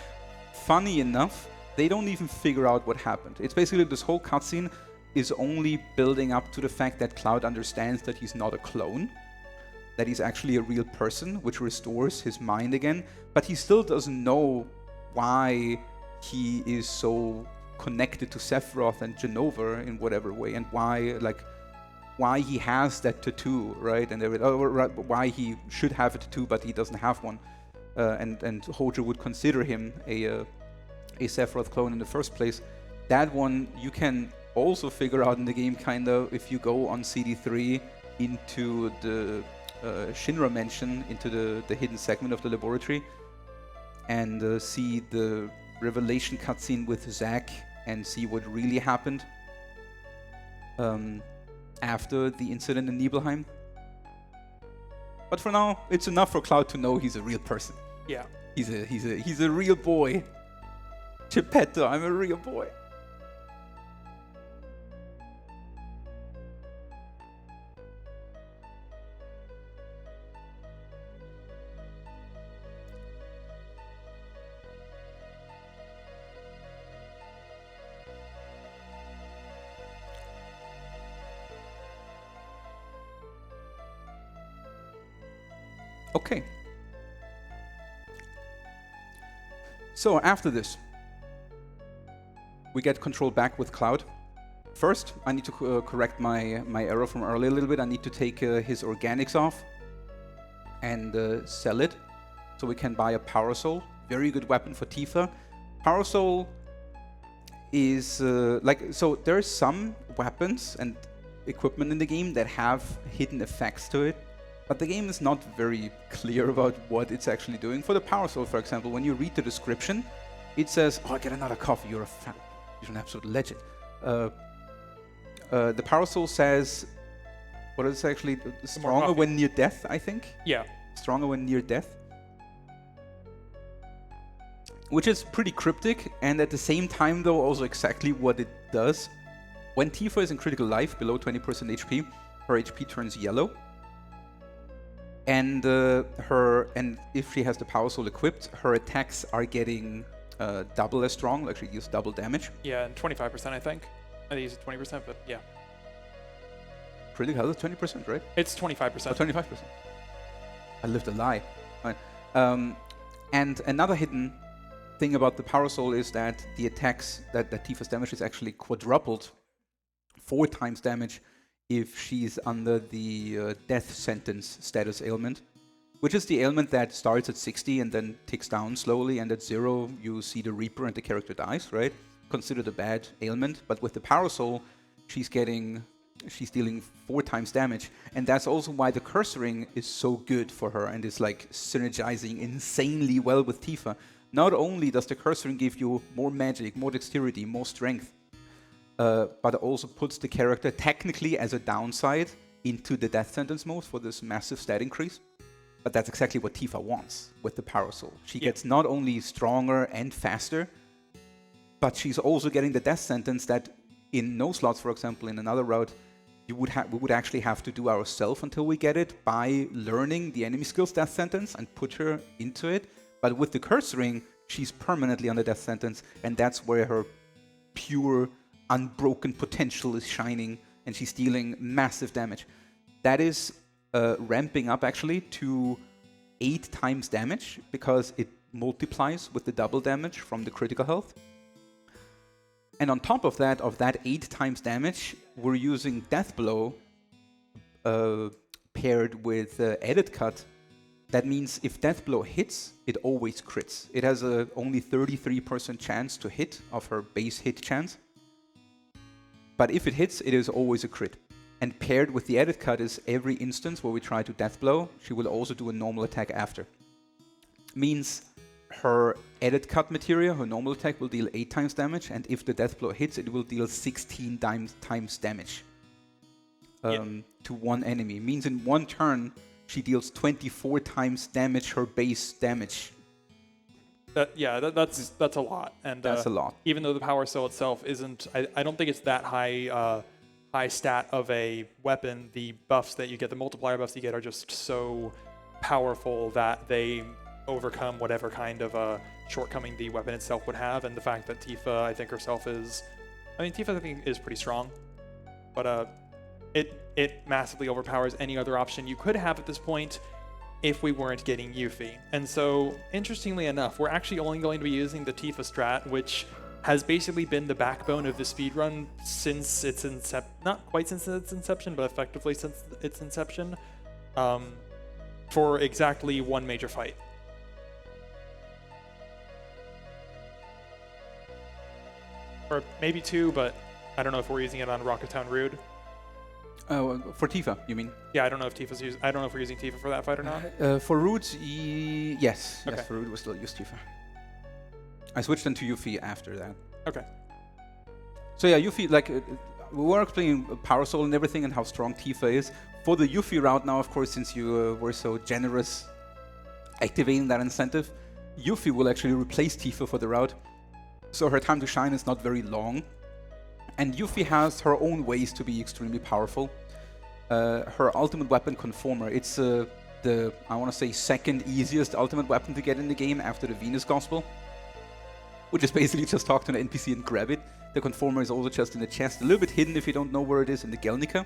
Funny enough, they don't even figure out what happened. It's basically this whole cutscene is only building up to the fact that Cloud understands that he's not a clone, that he's actually a real person, which restores his mind again, but he still doesn't know why he is so connected to Sephiroth and Jenova in whatever way, and why he has that tattoo, right? And why he should have a tattoo, but he doesn't have one. And Hojo would consider him a Sephiroth clone in the first place. That one you can also figure out in the game, kind of, if you go on CD3 into the Shinra mansion, into the hidden segment of the laboratory, and see the revelation cutscene with Zack and see what really happened after the incident in Nibelheim. But for now, it's enough for Cloud to know he's a real person. Yeah. He's a real boy. Geppetto, I'm a real boy. Okay. So after this, we get control back with Cloud. First, I need to correct my error from earlier a little bit. I need to take his organics off and sell it, so we can buy a Power Soul. Very good weapon for Tifa. Power Soul is so there are some weapons and equipment in the game that have hidden effects to it, but the game is not very clear about what it's actually doing. For the Power Soul, for example, when you read the description, it says, "Oh, get another coffee. You're an absolute legend." The Power Soul says, what is it actually? Stronger when near death, I think. Yeah. Stronger when near death. Which is pretty cryptic, and at the same time, though, also exactly what it does. When Tifa is in critical life, below 20% HP, her HP turns yellow. And if she has the Power Soul equipped, her attacks are getting double as strong, like she deals double damage. Yeah, and 25%, I think. I think it's 20%, but yeah. Pretty hell, it's 20%, right? It's 25%. Oh, 25%. I lived a lie. Right. And another hidden thing about the Power Soul is that the attacks, that Tifa's damage is actually quadrupled, 4 times damage, if she's under the death sentence status ailment, which is the ailment that starts at 60 and then ticks down slowly, and at 0 you see the Reaper and the character dies, right? Considered a bad ailment, but with the Power Soul, she's dealing 4 times damage, and that's also why the cursoring is so good for her and is like synergizing insanely well with Tifa. Not only does the cursoring give you more magic, more dexterity, more strength, but it also puts the character technically as a downside into the death sentence mode for this massive stat increase. But that's exactly what Tifa wants with the Power Soul. She gets not only stronger and faster, but she's also getting the death sentence that in no slots, for example, in another route, we would actually have to do ourselves until we get it by learning the enemy skills death sentence and put her into it. But with the cursoring, she's permanently on the death sentence, and that's where her pure, unbroken potential is shining, and she's dealing massive damage. that is ramping up actually to 8 times damage because it multiplies with the double damage from the critical health. And on top of that 8 times damage, we're using Death Blow paired with Edit Cut. That means if Death Blow hits, it always crits. It has a only 33% chance to hit of her base hit chance. But if it hits, it is always a crit. And paired with the Edit Cut is every instance where we try to Death Blow, she will also do a normal attack after. Means her Edit Cut materia, her normal attack, will deal 8 times damage, and if the Death Blow hits, it will deal 16 times damage to one enemy. Means in one turn, she deals 24 times damage her base damage. That's a lot. And that's a lot. Even though the power cell itself isn't, I don't think it's that high stat of a weapon. The buffs that you get, the multiplier buffs you get, are just so powerful that they overcome whatever kind of shortcoming the weapon itself would have. And the fact that Tifa, I think herself is, Tifa I think is pretty strong, but it massively overpowers any other option you could have at this point if we weren't getting Yuffie. And so, interestingly enough, we're actually only going to be using the Tifa strat, which has basically been the backbone of the speedrun since its not quite since its inception, but effectively since its inception, for exactly one major fight. Or maybe 2, but I don't know if we're using it on Rocket Town Rude. For Tifa, you mean? Yeah, I don't know if we're using Tifa for that fight or not. For Root, yes. Okay. Yes, for Root we still use Tifa. I switched into Yuffie after that. Okay. So yeah, Yuffie, we were explaining Power Soul and everything and how strong Tifa is. For the Yuffie route now, of course, since you were so generous activating that incentive, Yuffie will actually replace Tifa for the route. So her time to shine is not very long. And Yuffie has her own ways to be extremely powerful. Her ultimate weapon, Conformer, it's the, I want to say, second easiest ultimate weapon to get in the game after the Venus Gospel, which is basically just talk to an NPC and grab it. The Conformer is also just in the chest, a little bit hidden if you don't know where it is in the Gelnica.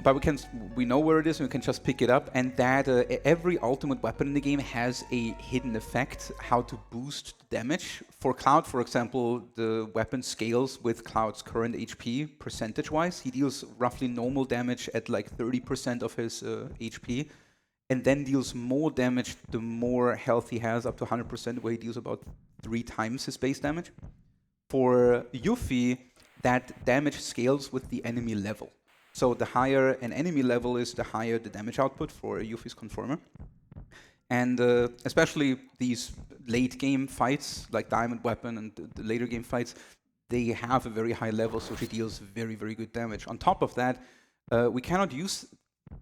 But we know where it is, and we can just pick it up. And that every ultimate weapon in the game has a hidden effect, how to boost damage. For Cloud, for example, the weapon scales with Cloud's current HP percentage-wise. He deals roughly normal damage at like 30% of his HP, and then deals more damage the more health he has, up to 100%, where he deals about 3 times his base damage. For Yuffie, that damage scales with the enemy level. So the higher an enemy level is, the higher the damage output for Yuffie's Conformer. And especially these late game fights, like Diamond Weapon and the later game fights, they have a very high level, so she deals very, very good damage. On top of that, we cannot use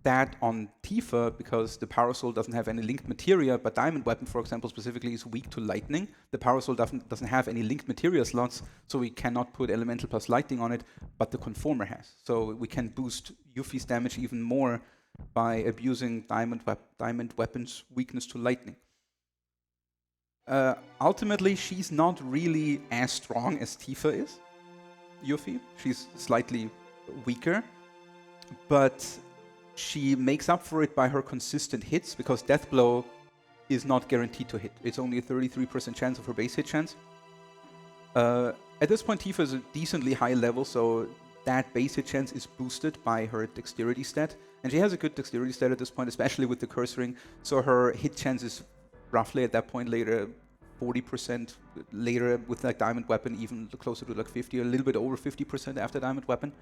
that on Tifa because the Power Soul doesn't have any linked materia, but Diamond Weapon, for example, specifically is weak to lightning. The Power Soul doesn't have any linked materia slots, so we cannot put Elemental plus Lightning on it, but the Conformer has. So we can boost Yuffie's damage even more by abusing Diamond Weapon's weakness to lightning. Ultimately, she's not really as strong as Tifa is, Yuffie. She's slightly weaker, but she makes up for it by her consistent hits, because Death Blow is not guaranteed to hit. It's only a 33% chance of her base hit chance. At this point, Tifa is a decently high level, so that base hit chance is boosted by her dexterity stat. And she has a good dexterity stat at this point, especially with the curse ring. So her hit chance is roughly at that point later 40%, later with like Diamond Weapon even closer to like 50, a little bit over 50% after Diamond Weapon.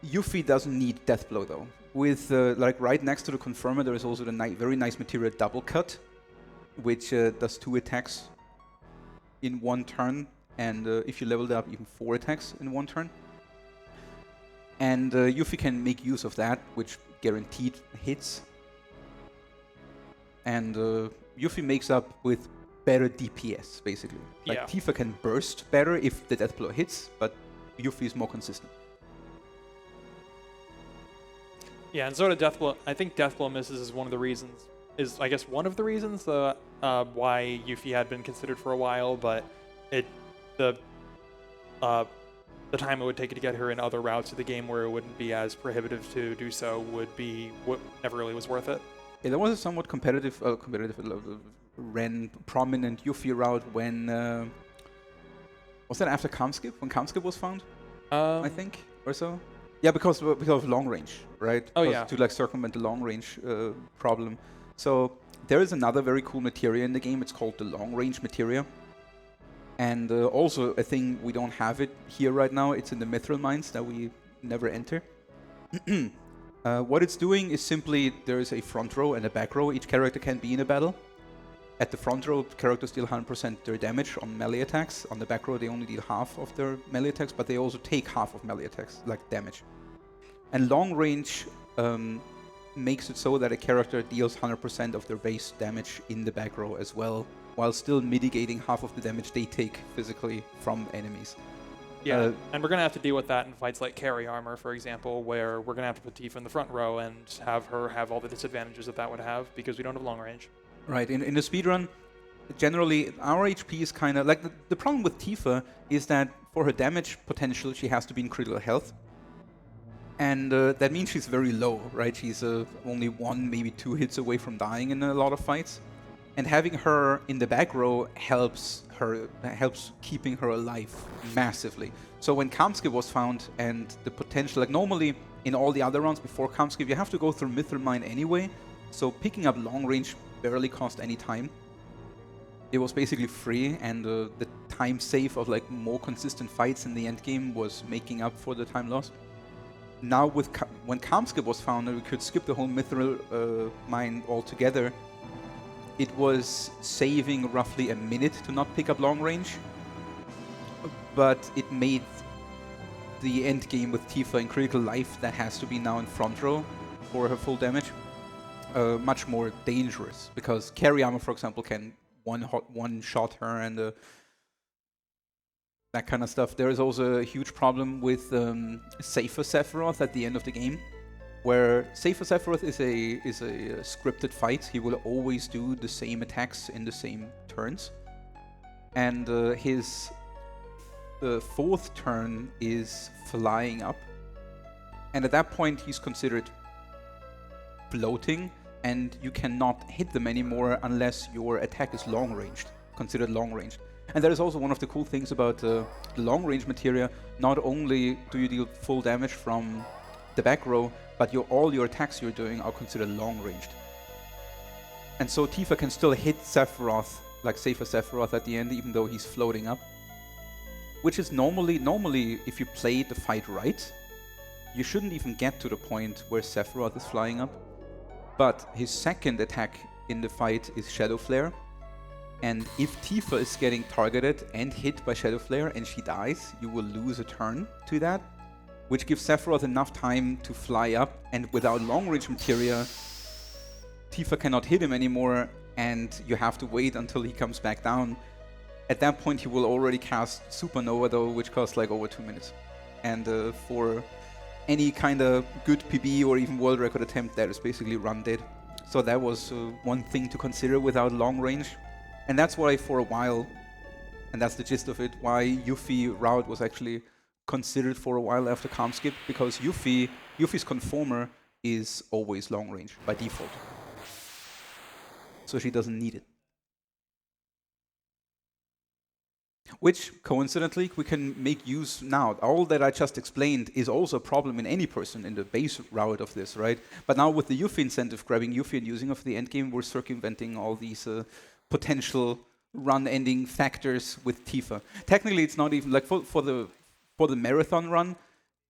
Yuffie doesn't need Death Blow though. With like right next to the Confirmer, there is also the very nice material Double Cut, which does 2 attacks in one turn, and if you level it up, even 4 attacks in one turn. And Yuffie can make use of that, which guaranteed hits. And Yuffie makes up with better DPS, basically. Like Tifa can burst better if the Death Blow hits, but Yuffie is more consistent. Yeah, and so to Death Blow, I think Death Blow misses is one of the reasons, why Yuffie had been considered for a while, but the time it would take to get her in other routes of the game where it wouldn't be as prohibitive to do so would be what never really was worth it. Yeah, there was a somewhat competitive Ren prominent Yuffie route when was that after Kamskip? When Kamskip was found, I think, or so. Yeah, because of long range, right? Oh, Because yeah. to like circumvent the long range problem. So there is another very cool materia in the game. It's called the long range materia. And also a thing, we don't have it here right now. It's in the Mithril mines that we never enter. What it's doing is simply there's a front row and a back row. Each character can be in a battle. At the front row, characters deal 100% their damage on melee attacks. On the back row, they only deal half of their melee attacks, but they also take half of melee attacks, like damage. And long range makes it so that a character deals 100% of their base damage in the back row as well, while still mitigating half of the damage they take physically from enemies. Yeah, and we're going to have to deal with that in fights like Carry Armor, for example, where we're going to have to put Tifa in the front row and have her have all the disadvantages that would have because we don't have long range. Right, in the speedrun, generally our HP is kind of like the problem with Tifa is that for her damage potential she has to be in critical health. And that means she's very low, right? She's only 1, maybe 2 hits away from dying in a lot of fights. And having her in the back row helps keeping her alive massively. So when Kamskip was found and the potential, like normally in all the other rounds before Kamskip, you have to go through Mithril Mine anyway. So picking up long range barely cost any time. It was basically free, and the time save of like more consistent fights in the end game was making up for the time lost. Now when Kamskip was found and we could skip the whole Mithril Mine altogether, it was saving roughly a minute to not pick up long range, but it made the end game with Tifa in critical life that has to be now in front row for her full damage much more dangerous, because Carry Armor, for example, can one shot her and that kind of stuff. There is also a huge problem with Safer Sephiroth at the end of the game, where Safer Sephiroth is a scripted fight. He will always do the same attacks in the same turns, and his fourth turn is flying up, and at that point he's considered floating, and you cannot hit them anymore unless your attack is long-ranged, considered long-ranged. And that is also one of the cool things about the long-range materia. Not only do you deal full damage from the back row, but all your attacks you're doing are considered long-ranged. And so Tifa can still hit Sephiroth, like Safer Sephiroth at the end, even though he's floating up. Which is normally, if you play the fight right, you shouldn't even get to the point where Sephiroth is flying up. But his second attack in the fight is Shadow Flare. And if Tifa is getting targeted and hit by Shadow Flare and she dies, you will lose a turn to that, which gives Sephiroth enough time to fly up, and without long-range materia, Tifa cannot hit him anymore, and you have to wait until he comes back down. At that point, he will already cast Supernova, though, which costs like over 2 minutes. And for any kind of good PB or even world record attempt, that is basically run dead. So that was one thing to consider without long range. And that's why for a while, and that's the gist of it, why Yuffie route was actually considered for a while after Kamskip, because Yuffie's conformer is always long range by default. So she doesn't need it. Which, coincidentally, we can make use now. All that I just explained is also a problem in any person in the base route of this, right? But now with the Yuffie incentive, grabbing Yuffie and using of the endgame, we're circumventing all these potential run-ending factors with Tifa. Technically, it's not even like for the marathon run.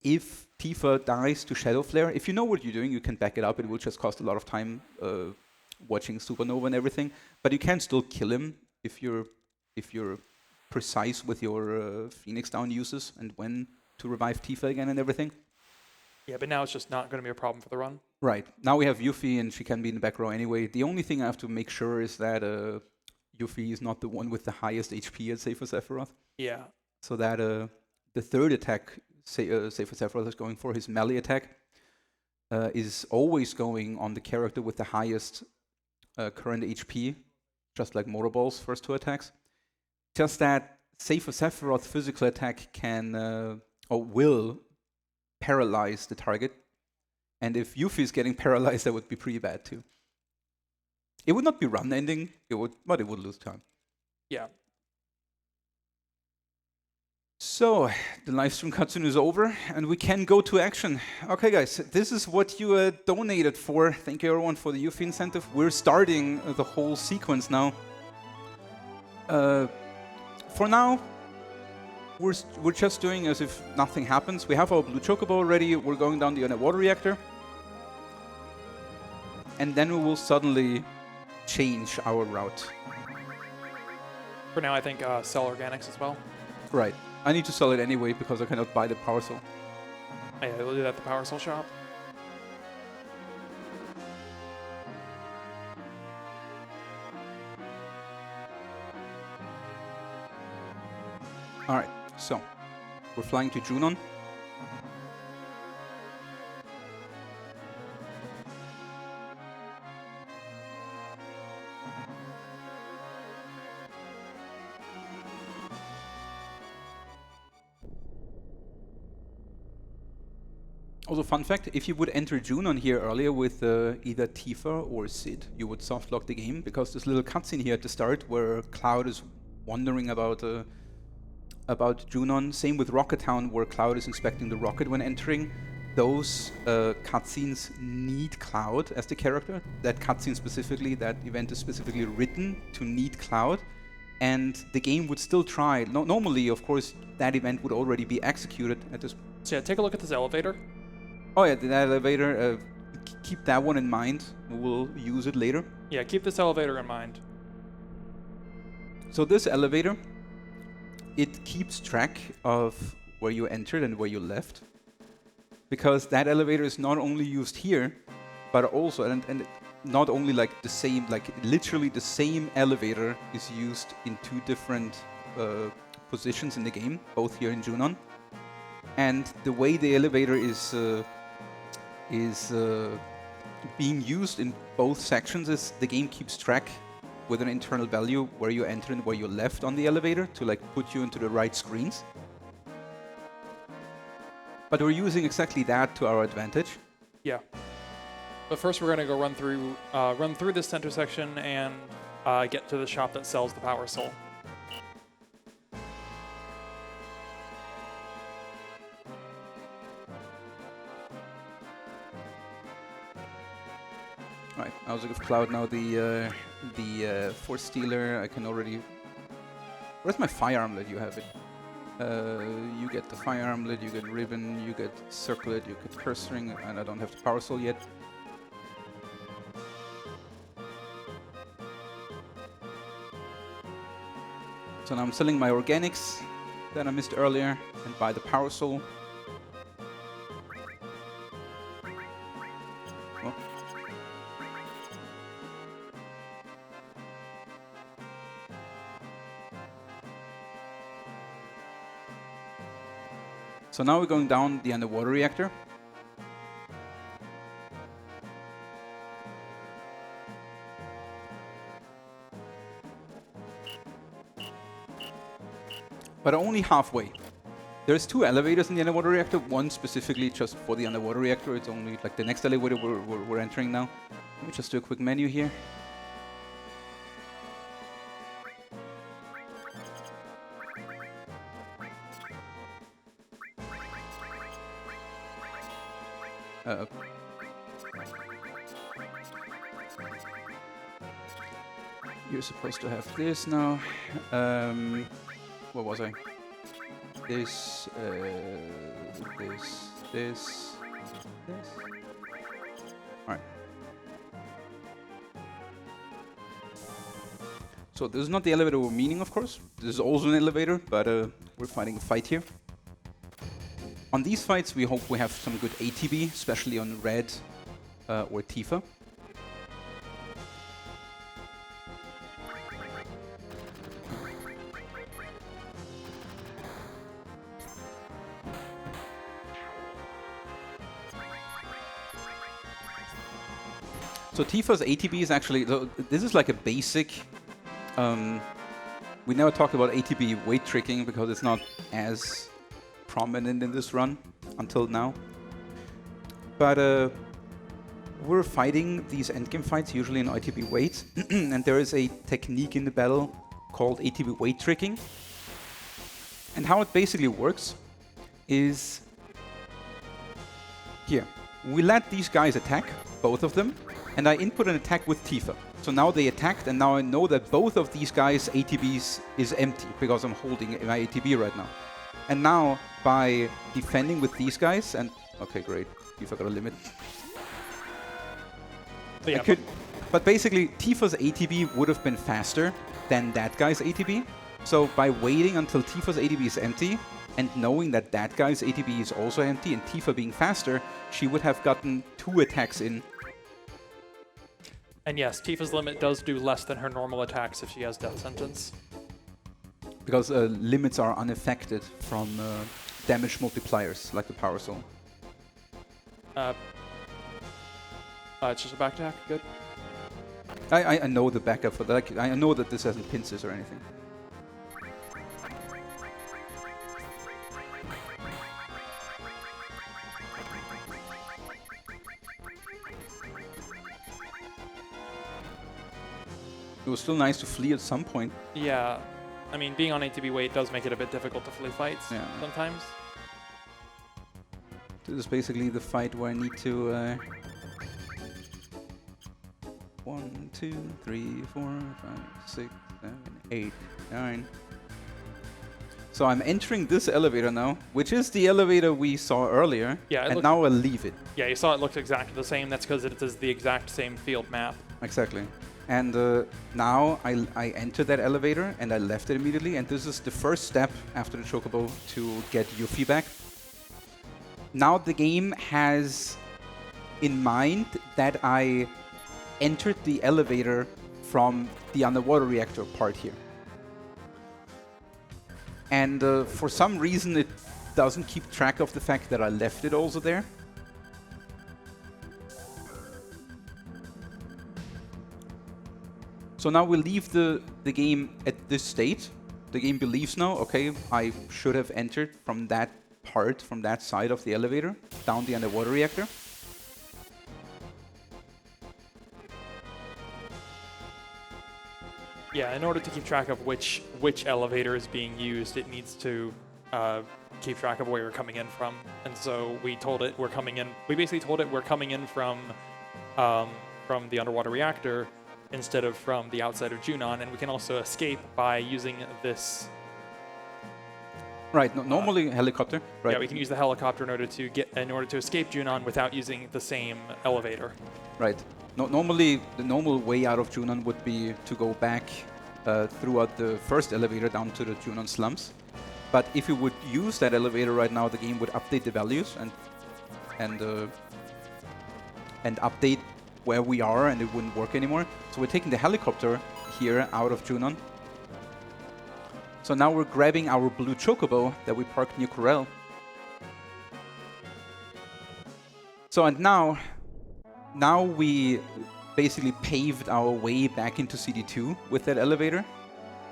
If Tifa dies to Shadow Flare, if you know what you're doing, you can back it up. It will just cost a lot of time watching Supernova and everything. But you can still kill him if you're precise with your Phoenix Down uses and when to revive Tifa again and everything. Yeah, but now it's just not going to be a problem for the run. Right. Now we have Yuffie, and she can be in the back row anyway. The only thing I have to make sure is that Yuffie is not the one with the highest HP at Safer Sephiroth. Yeah. So that the third attack Safer Sephiroth is going for, his melee attack, is always going on the character with the highest current HP, just like Motorball's first 2 attacks. Just that Safer Sephiroth physical attack can or will paralyze the target. And if Yuffie is getting paralyzed, that would be pretty bad too. It would not be run ending, but it would lose time. Yeah. So, the live stream cutscene is over, and we can go to action. Okay, guys, this is what you donated for. Thank you, everyone, for the Yuffie incentive. We're starting the whole sequence now. For now, we're just doing as if nothing happens. We have our blue chocobo already. We're going down the underwater reactor. And then we will suddenly change our route. For now, I think sell organics as well. Right. I need to sell it anyway because I cannot buy the power cell. Oh, yeah, we'll do that at the power cell shop. All right. So, we're flying to Junon. Also, fun fact, if you would enter Junon here earlier with either Tifa or Sid, you would softlock the game, because this little cutscene here at the start where Cloud is wondering about Junon. Same with Rocket Town, where Cloud is inspecting the rocket when entering. Those cutscenes need Cloud as the character. That cutscene specifically, that event is specifically written to need Cloud. And the game would still try. Normally, of course, that event would already be executed at this. So yeah, take a look at this elevator. Oh yeah, the elevator, keep that one in mind. We'll use it later. Yeah, keep this elevator in mind. So this elevator, it keeps track of where you entered and where you left. Because that elevator is not only used here, but also, and not only like the same, like literally the same elevator is used in 2 different positions in the game, both here in Junon. And the way the elevator is being used in both sections is the game keeps track with an internal value where you entered and where you left on the elevator to like put you into the right screens. But we're using exactly that to our advantage. Yeah. But first, we're gonna go run through this center section and get to the shop that sells the power soul. Right, I also give Cloud now the Force Stealer. I can already... Where's my Fire Armlet? You have it. You get the Fire Armlet, you get Ribbon, you get Circlet, you get Curse Ring, and I don't have the Power Soul yet. So now I'm selling my organics that I missed earlier and buy the Power Soul. Oh. So now we're going down the underwater reactor. But only halfway. There's 2 elevators in the underwater reactor, one specifically just for the underwater reactor. It's only like the next elevator we're entering now. Let me just do a quick menu here. You're supposed to have this now. What was I? This. Alright. So this is not the elevator we're meaning, of course. This is also an elevator, but we're fighting a fight here. On these fights, we hope we have some good ATB, especially on Red or Tifa. So Tifa's ATB is actually, this is like a basic, we never talked about ATB weight tricking because it's not as prominent in this run until now. But we're fighting these endgame fights usually in ATB weight, and there is a technique in the battle called ATB weight tricking. And how it basically works is here. We let these guys attack, both of them, and I input an attack with Tifa. So now they attacked, and now I know that both of these guys' ATBs is empty because I'm holding my ATB right now. And now by defending with these guys, and okay, great, Tifa got a limit. So yeah, but basically, Tifa's ATB would have been faster than that guy's ATB. So by waiting until Tifa's ATB is empty, and knowing that that guy's ATB is also empty, and Tifa being faster, she would have gotten 2 attacks in. And yes, Tifa's limit does do less than her normal attacks if she has Death Sentence. Because limits are unaffected from damage multipliers, like the Power Soul. It's just a back attack, good. I know the backup for that. Like, I know that this hasn't pincers or anything. It was still nice to flee at some point. Yeah, I mean, being on ATB weight does make it a bit difficult to flee fights sometimes. This is basically the fight where I need to 1, 2, 3, 4, 5, 6, 7, 8, 9. So I'm entering this elevator now, which is the elevator we saw earlier. Yeah, and now I'll leave it. Yeah, you saw it looked exactly the same. That's because it is the exact same field map. Exactly. And now I entered that elevator and I left it immediately. And this is the first step after the Chocobo to get Yuffie back. Now the game has in mind that I entered the elevator from the underwater reactor part here. And for some reason it doesn't keep track of the fact that I left it also there. So now we leave the game at this state. The game believes now, okay, I should have entered from that part, from that side of the elevator, down the underwater reactor. Yeah, in order to keep track of which elevator is being used, it needs to keep track of where you're coming in from. And so we told it we're coming in. We basically told it we're coming in from the underwater reactor instead of from the outside of Junon, and we can also escape by using this. Right. Normally helicopter. Right. Yeah, we can use the helicopter in order to escape Junon without using the same elevator. Right. Normally, the normal way out of Junon would be to go back throughout the first elevator down to the Junon slums. But if you would use that elevator right now, the game would update the values and update where we are, and it wouldn't work anymore. So we're taking the helicopter here out of Junon. So now we're grabbing our blue Chocobo that we parked near Corel. So and now we basically paved our way back into CD2 with that elevator.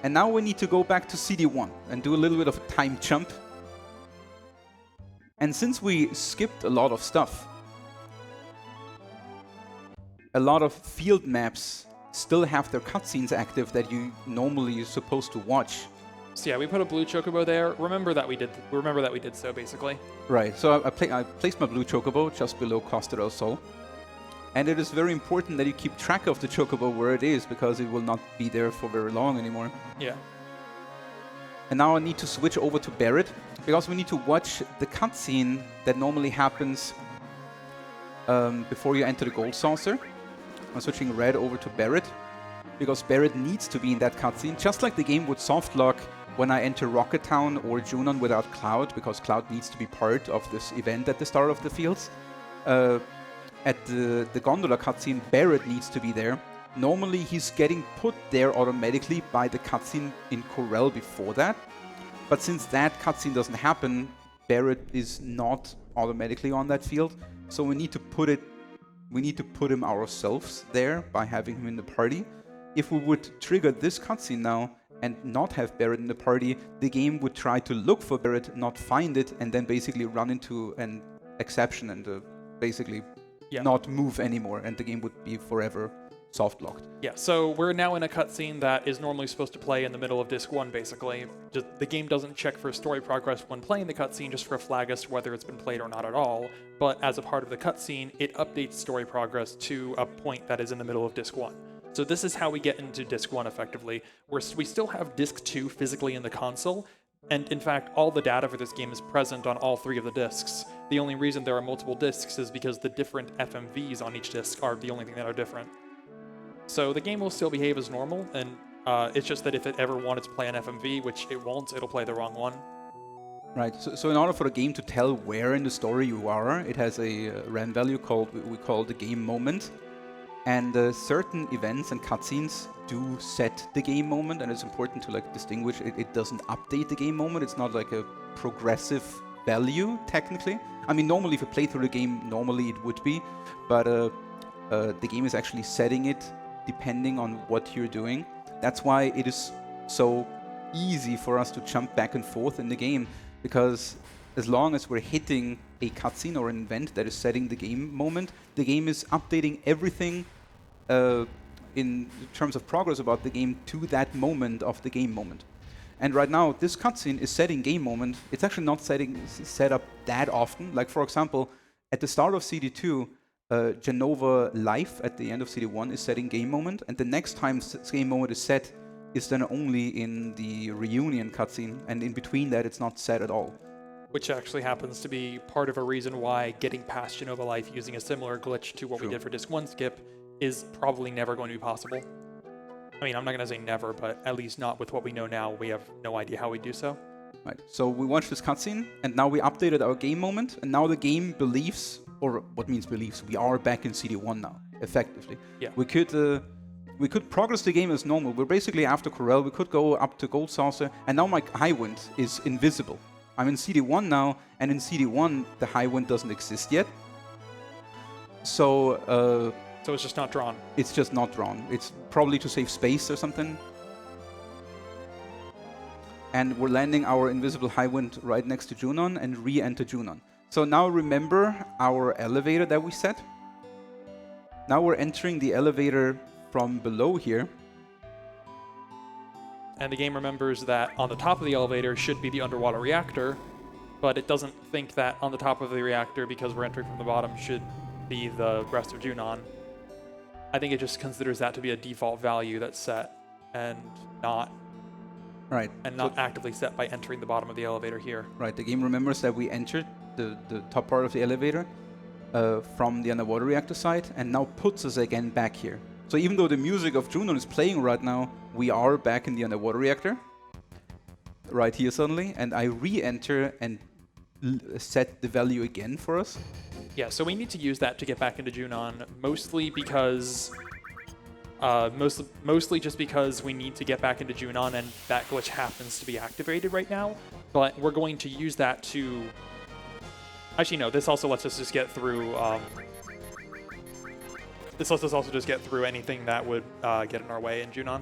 And now we need to go back to CD1 and do a little bit of a time jump. And since we skipped a lot of stuff, a lot of field maps still have their cutscenes active that you normally are supposed to watch. So yeah, we put a blue Chocobo there. Remember that we did so, basically. Right, so I placed my blue Chocobo just below Costa del Sol. And it is very important that you keep track of the Chocobo where it is, because it will not be there for very long anymore. Yeah. And now I need to switch over to Barrett, because we need to watch the cutscene that normally happens before you enter the gold saucer. I'm switching red over to Barrett, because Barrett needs to be in that cutscene, just like the game would softlock when I enter Rocket Town or Junon without Cloud, because Cloud needs to be part of this event at the start of the fields. At the gondola cutscene, Barrett needs to be there. Normally he's getting put there automatically by the cutscene in Corel before that. But since that cutscene doesn't happen, Barrett is not automatically on that field. So we need to put him ourselves there by having him in the party. If we would trigger this cutscene now, and not have Barrett in the party, the game would try to look for Barrett, not find it, and then basically run into an exception and basically not move anymore, and the game would be forever soft locked. Yeah, so we're now in a cutscene that is normally supposed to play in the middle of disc 1, basically. Just, the game doesn't check for story progress when playing the cutscene, just for a flag as to whether it's been played or not at all. But as a part of the cutscene, it updates story progress to a point that is in the middle of disc 1. So this is how we get into disc 1 effectively. We still have disc 2 physically in the console, and in fact, all the data for this game is present on all 3 of the discs. The only reason there are multiple discs is because the different FMVs on each disc are the only thing that are different. So the game will still behave as normal, and it's just that if it ever wanted to play an FMV, which it won't, it'll play the wrong one. Right, so in order for the game to tell where in the story you are, it has a RAM value we call the game moment. And certain events and cutscenes do set the game moment, and it's important to distinguish it doesn't update the game moment. It's not like a progressive value, technically. I mean, normally if you play through the game, normally it would be, but the game is actually setting it depending on what you're doing. That's why it is so easy for us to jump back and forth in the game, because as long as we're hitting a cutscene or an event that is setting the game moment, the game is updating everything in terms of progress about the game to that moment of the game moment. And right now, this cutscene is setting game moment. It's actually not set up that often. Like, for example, at the start of CD2, Jenova Life at the end of CD1 is setting game moment, and the next time game moment is set is then only in the reunion cutscene, and in between that it's not set at all. Which actually happens to be part of a reason why getting past Jenova Life using a similar glitch to what we did for Disc 1 skip is probably never going to be possible. I mean, I'm not going to say never, but at least not with what we know now. We have no idea how we do so. Right, so we watched this cutscene, and now we updated our game moment, and now the game believes, or what means believes, we are back in CD1 now, effectively. Yeah. We could progress the game as normal. We're basically after Corel, we could go up to Gold Saucer, and now my high wind is invisible. I'm in CD1 now, and in CD1 the high wind doesn't exist yet. So it's just not drawn. It's just not drawn. It's probably to save space or something. And we're landing our invisible high wind right next to Junon and re-enter Junon. So now remember our elevator that we set? Now we're entering the elevator from below here. And the game remembers that on the top of the elevator should be the underwater reactor, but it doesn't think that on the top of the reactor, because we're entering from the bottom, should be the rest of Junon. I think it just considers that to be a default value that's set and not actively set by entering the bottom of the elevator here. Right, the game remembers that we entered the top part of the elevator from the underwater reactor side, and now puts us again back here. So even though the music of Junon is playing right now, we are back in the underwater reactor. Right here suddenly, and I re-enter and set the value again for us. Yeah, so we need to use that to get back into Junon, mostly because... mostly just because we need to get back into Junon, and that glitch happens to be activated right now. But we're going to use that to... Actually, no, this also lets us just get through... This lets us also just get through anything that would get in our way in Junon.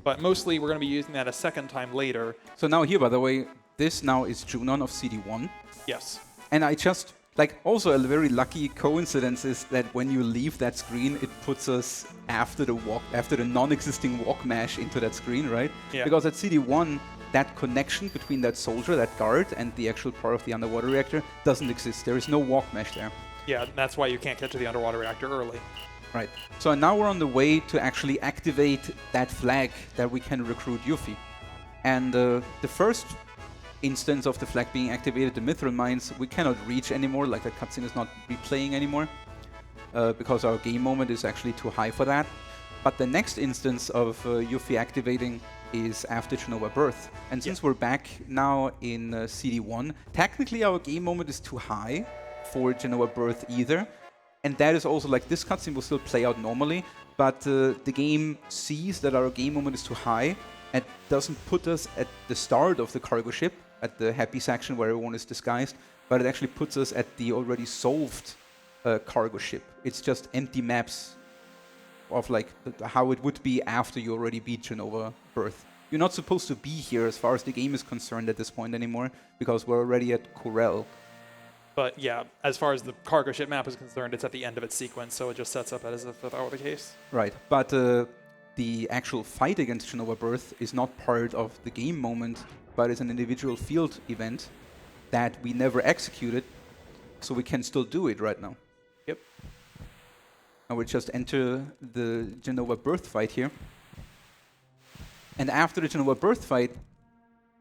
But mostly, we're going to be using that a second time later. So now here, by the way, this now is Junon of CD1. Yes. And I just... also a very lucky coincidence is that when you leave that screen, it puts us after the non-existing walk mesh into that screen, right? Yeah. Because at CD1, that connection between that soldier, that guard, and the actual part of the underwater reactor doesn't exist. There is no walk mesh there. Yeah, that's why you can't get to the underwater reactor early. Right. So now we're on the way to actually activate that flag that we can recruit Yuffie. And the first instance of the flag being activated, the Mithril Mines, we cannot reach anymore, like the cutscene is not replaying anymore, because our game moment is actually too high for that. But the next instance of Yuffie activating is after Jenova Birth. And since we're back now in CD1, technically our game moment is too high for Jenova Birth either. And that is also like this cutscene will still play out normally, but the game sees that our game moment is too high and doesn't put us at the start of the cargo ship, at the happy section where everyone is disguised, but it actually puts us at the already solved cargo ship. It's just empty maps of like how it would be after you already beat Jenova Birth. You're not supposed to be here as far as the game is concerned at this point anymore, because we're already at Corel. But yeah, as far as the cargo ship map is concerned, it's at the end of its sequence, so it just sets up as if that were the case. Right, but the actual fight against Jenova Birth is not part of the game moment, but is an individual field event that we never executed, so we can still do it right now. Yep. And we just enter the Jenova Birth fight here. And after the Jenova Birth fight,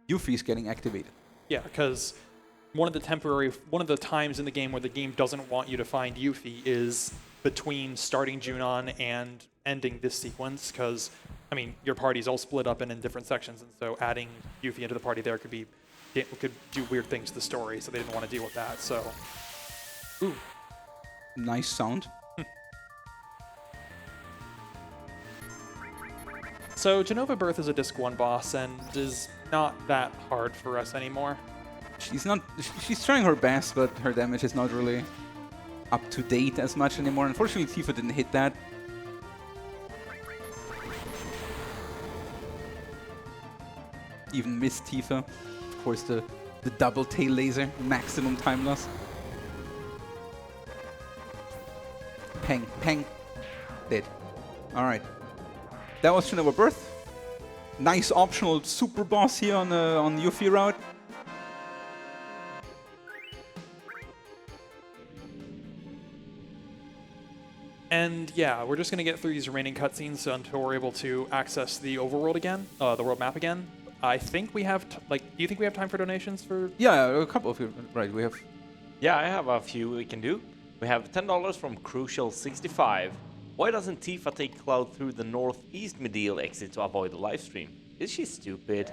Yuffie is getting activated. Yeah, because one of the times in the game where the game doesn't want you to find Yuffie is between starting Junon and ending this sequence, because, I mean, your party's all split up and in different sections, and so adding Yuffie into the party there could do weird things to the story, so they didn't want to deal with that, so... Ooh. Nice sound. So Jenova Birth is a Disc 1 boss and is not that hard for us anymore. She's trying her best, but her damage is not really up to date as much anymore. Unfortunately, Tifa didn't hit that. Even missed Tifa. Of course, the double tail laser, maximum time loss. Peng, peng. Dead. Alright. That was Jenova Birth. Nice optional super boss here on Yuffie route. And yeah, we're just going to get through these remaining cutscenes until we're able to access the overworld again, the world map again. I think we have, do you think we have time for donations for? Yeah, a couple of you. Right, we have. Yeah, I have a few we can do. We have $10 from Crucial65. Why doesn't Tifa take Cloud through the northeast medial exit to avoid the live stream? Is she stupid?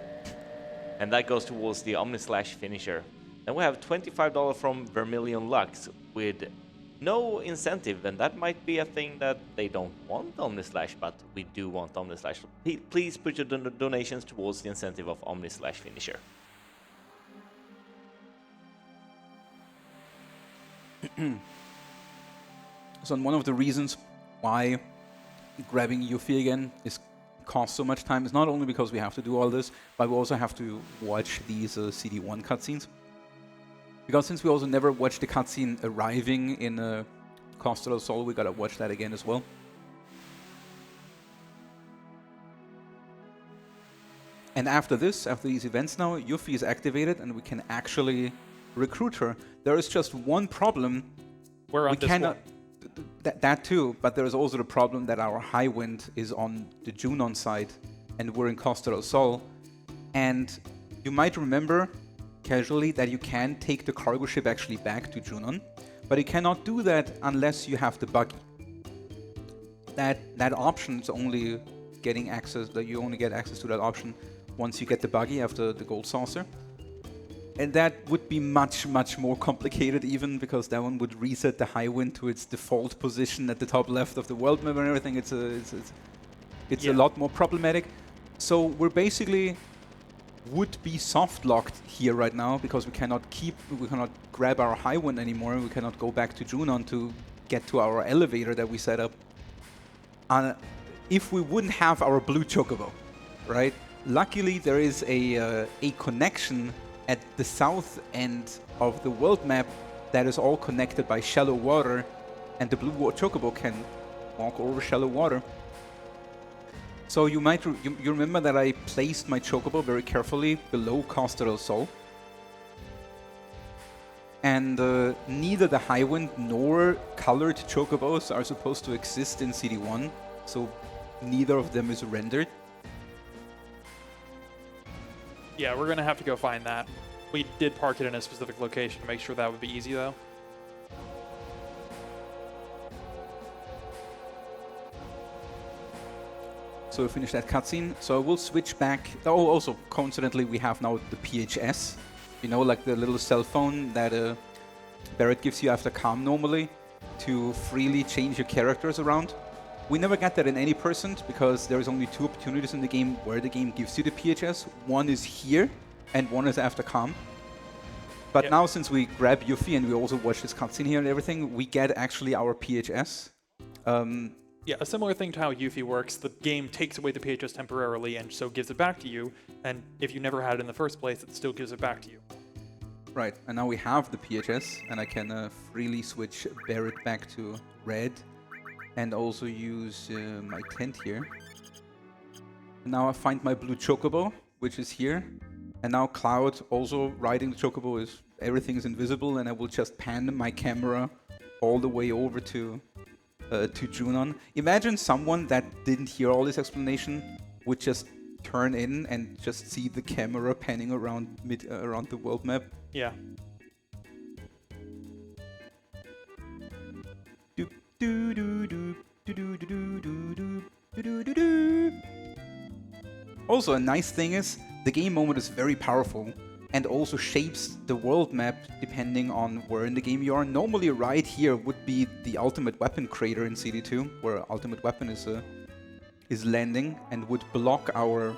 And that goes towards the Omnislash finisher. Then we have $25 from Vermilion Lux with no incentive, and that might be a thing that they don't want Omnislash, but we do want Omnislash. Please put your donations towards the incentive of Omnislash finisher. So one of the reasons why grabbing Yuffie again costs so much time is not only because we have to do all this, but we also have to watch these CD1 cutscenes. Because since we also never watched the cutscene arriving in Costa del Sol, we gotta watch that again as well. And after these events now, Yuffie is activated and we can actually recruit her. There is just one problem. We're on this one. That too, but there is also the problem that our high wind is on the Junon side and we're in Costa del Sol. And you might remember casually that you can take the cargo ship actually back to Junon, but you cannot do that unless you have the buggy. That option is only getting access, that you only get access to that option once you get the buggy after the gold saucer. And that would be much, much more complicated even, because that one would reset the high wind to its default position at the top left of the world map and everything. It's a lot more problematic. So we're basically would be soft locked here right now because we cannot grab our high wind anymore. We cannot go back to Junon to get to our elevator that we set up. If we wouldn't have our blue chocobo, right? Luckily there is a connection at the south end of the world map that is all connected by shallow water, and the blue chocobo can walk over shallow water. So you might you remember that I placed my chocobo very carefully below Costa del Sol, and neither the high wind nor colored chocobos are supposed to exist in CD1, so neither of them is rendered. Yeah, we're going to have to go find that. We did park it in a specific location to make sure that would be easy, though. So we finished that cutscene. So we'll switch back. Oh, also, coincidentally, we have now the PHS. You know, like the little cell phone that Barrett gives you after calm normally to freely change your characters around. We never get that in any percent because there's only 2 opportunities in the game where the game gives you the PHS. One is here and one is after calm. But now since we grab Yuffie and we also watch this cutscene here and everything, we get actually our PHS. Yeah, a similar thing to how Yuffie works. The game takes away the PHS temporarily and so gives it back to you. And if you never had it in the first place, it still gives it back to you. Right, and now we have the PHS, and I can freely switch Barrett back to red, and also use my tent here. Now I find my blue Chocobo, which is here, and now Cloud also riding the Chocobo is everything is invisible, and I will just pan my camera all the way over to Junon. Imagine someone that didn't hear all this explanation would just turn in and just see the camera panning around around the world map. Yeah. Also, a nice thing is the game moment is very powerful and also shapes the world map depending on where in the game you are. Normally, right here would be the ultimate weapon crater in CD2, where ultimate weapon is landing and would block our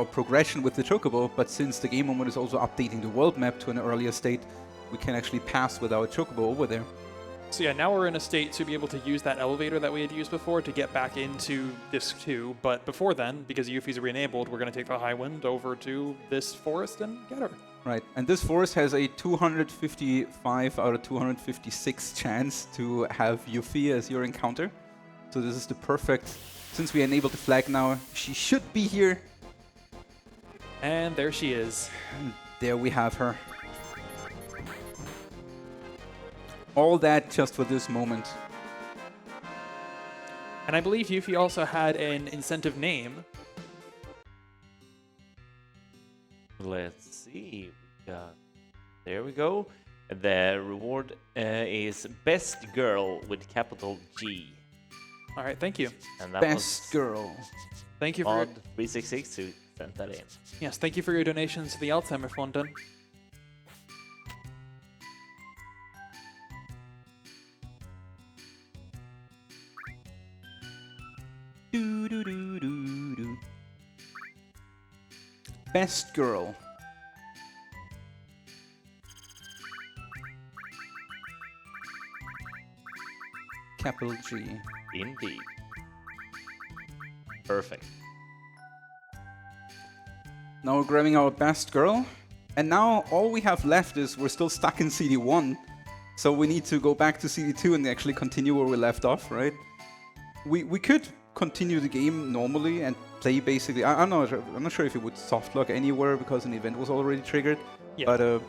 progression with the Chocobo. But since the game moment is also updating the world map to an earlier state, we can actually pass with our Chocobo over there. So yeah, now we're in a state to be able to use that elevator that we had used before to get back into Disc 2. But before then, because Yuffie's re-enabled, we're going to take the High Wind over to this forest and get her. Right, and this forest has a 255 out of 256 chance to have Yuffie as your encounter. So this is the perfect... Since we enabled the flag now, she should be here. And there she is. And there we have her. All that just for this moment. And I believe Yuffie also had an incentive name. Let's see. There we go. The reward is Best Girl with capital G. All right, thank you. And that Best girl. Thank you for Odd 366 who sent that in. Yes, thank you for your donations to the Alzheimer Fund. Do. Best girl. Capital G. Indeed. Perfect. Now we're grabbing our best girl. And now all we have left is we're still stuck in CD1. So we need to go back to CD2 and actually continue where we left off, right? We could continue the game normally and play basically... I'm not sure if it would softlock anywhere because an event was already triggered. Yeah. But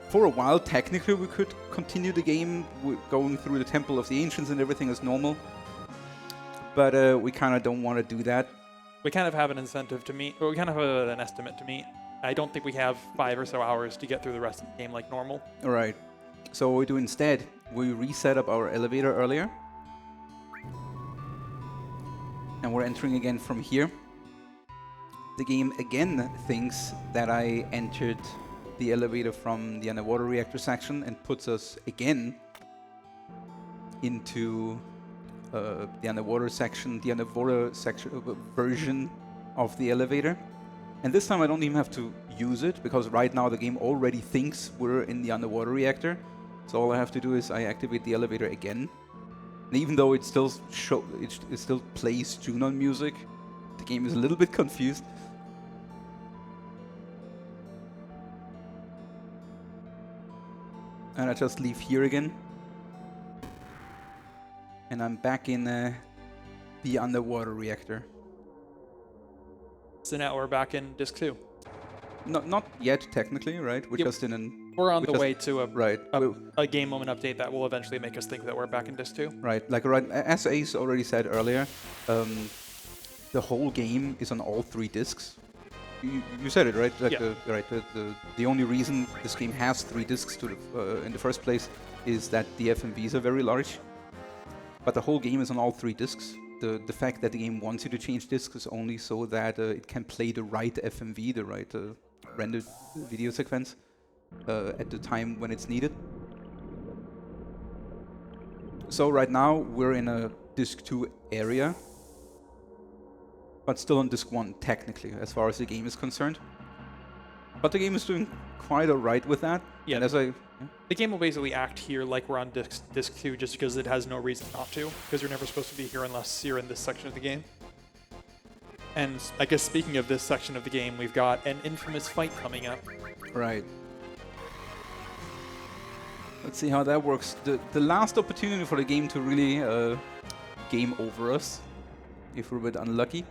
for a while, technically, we could continue the game going through the Temple of the Ancients and everything as normal. But we kind of don't want to do that. We kind of have an incentive to meet, or we kind of have an estimate to meet. I don't think we have 5 or so hours to get through the rest of the game like normal. All right. So what we do instead, we reset up our elevator earlier. And we're entering again from here. The game again thinks that I entered the elevator from the underwater reactor section and puts us again into the underwater section version of the elevator. And this time I don't even have to use it because right now the game already thinks we're in the underwater reactor. So all I have to do is I activate the elevator again. And even though it still plays Junon music, the game is a little bit confused. And I just leave here again. And I'm back in the underwater reactor. So now we're back in Disc 2. Not yet, technically, right? We're just in an... We're on the way to a a game moment update that will eventually make us think that we're back in Disc 2. Right, like as Ace already said earlier, the whole game is on all 3 discs. You said it, right? Like yeah. The only reason this game has 3 discs in the first place is that the FMVs are very large. But the whole game is on all 3 discs. The fact that the game wants you to change discs is only so that it can play the right FMV, the right rendered video sequence at the time when it's needed. So right now we're in a Disc 2 area, but still on Disc 1 technically, as far as the game is concerned. But the game is doing quite alright with that. Yeah. And as I The game will basically act here like we're on disc 2 just because it has no reason not to, because you're never supposed to be here unless you're in this section of the game. And I guess speaking of this section of the game, we've got an infamous fight coming up. Right. Let's see how that works. The last opportunity for the game to really game over us, if we're a bit unlucky.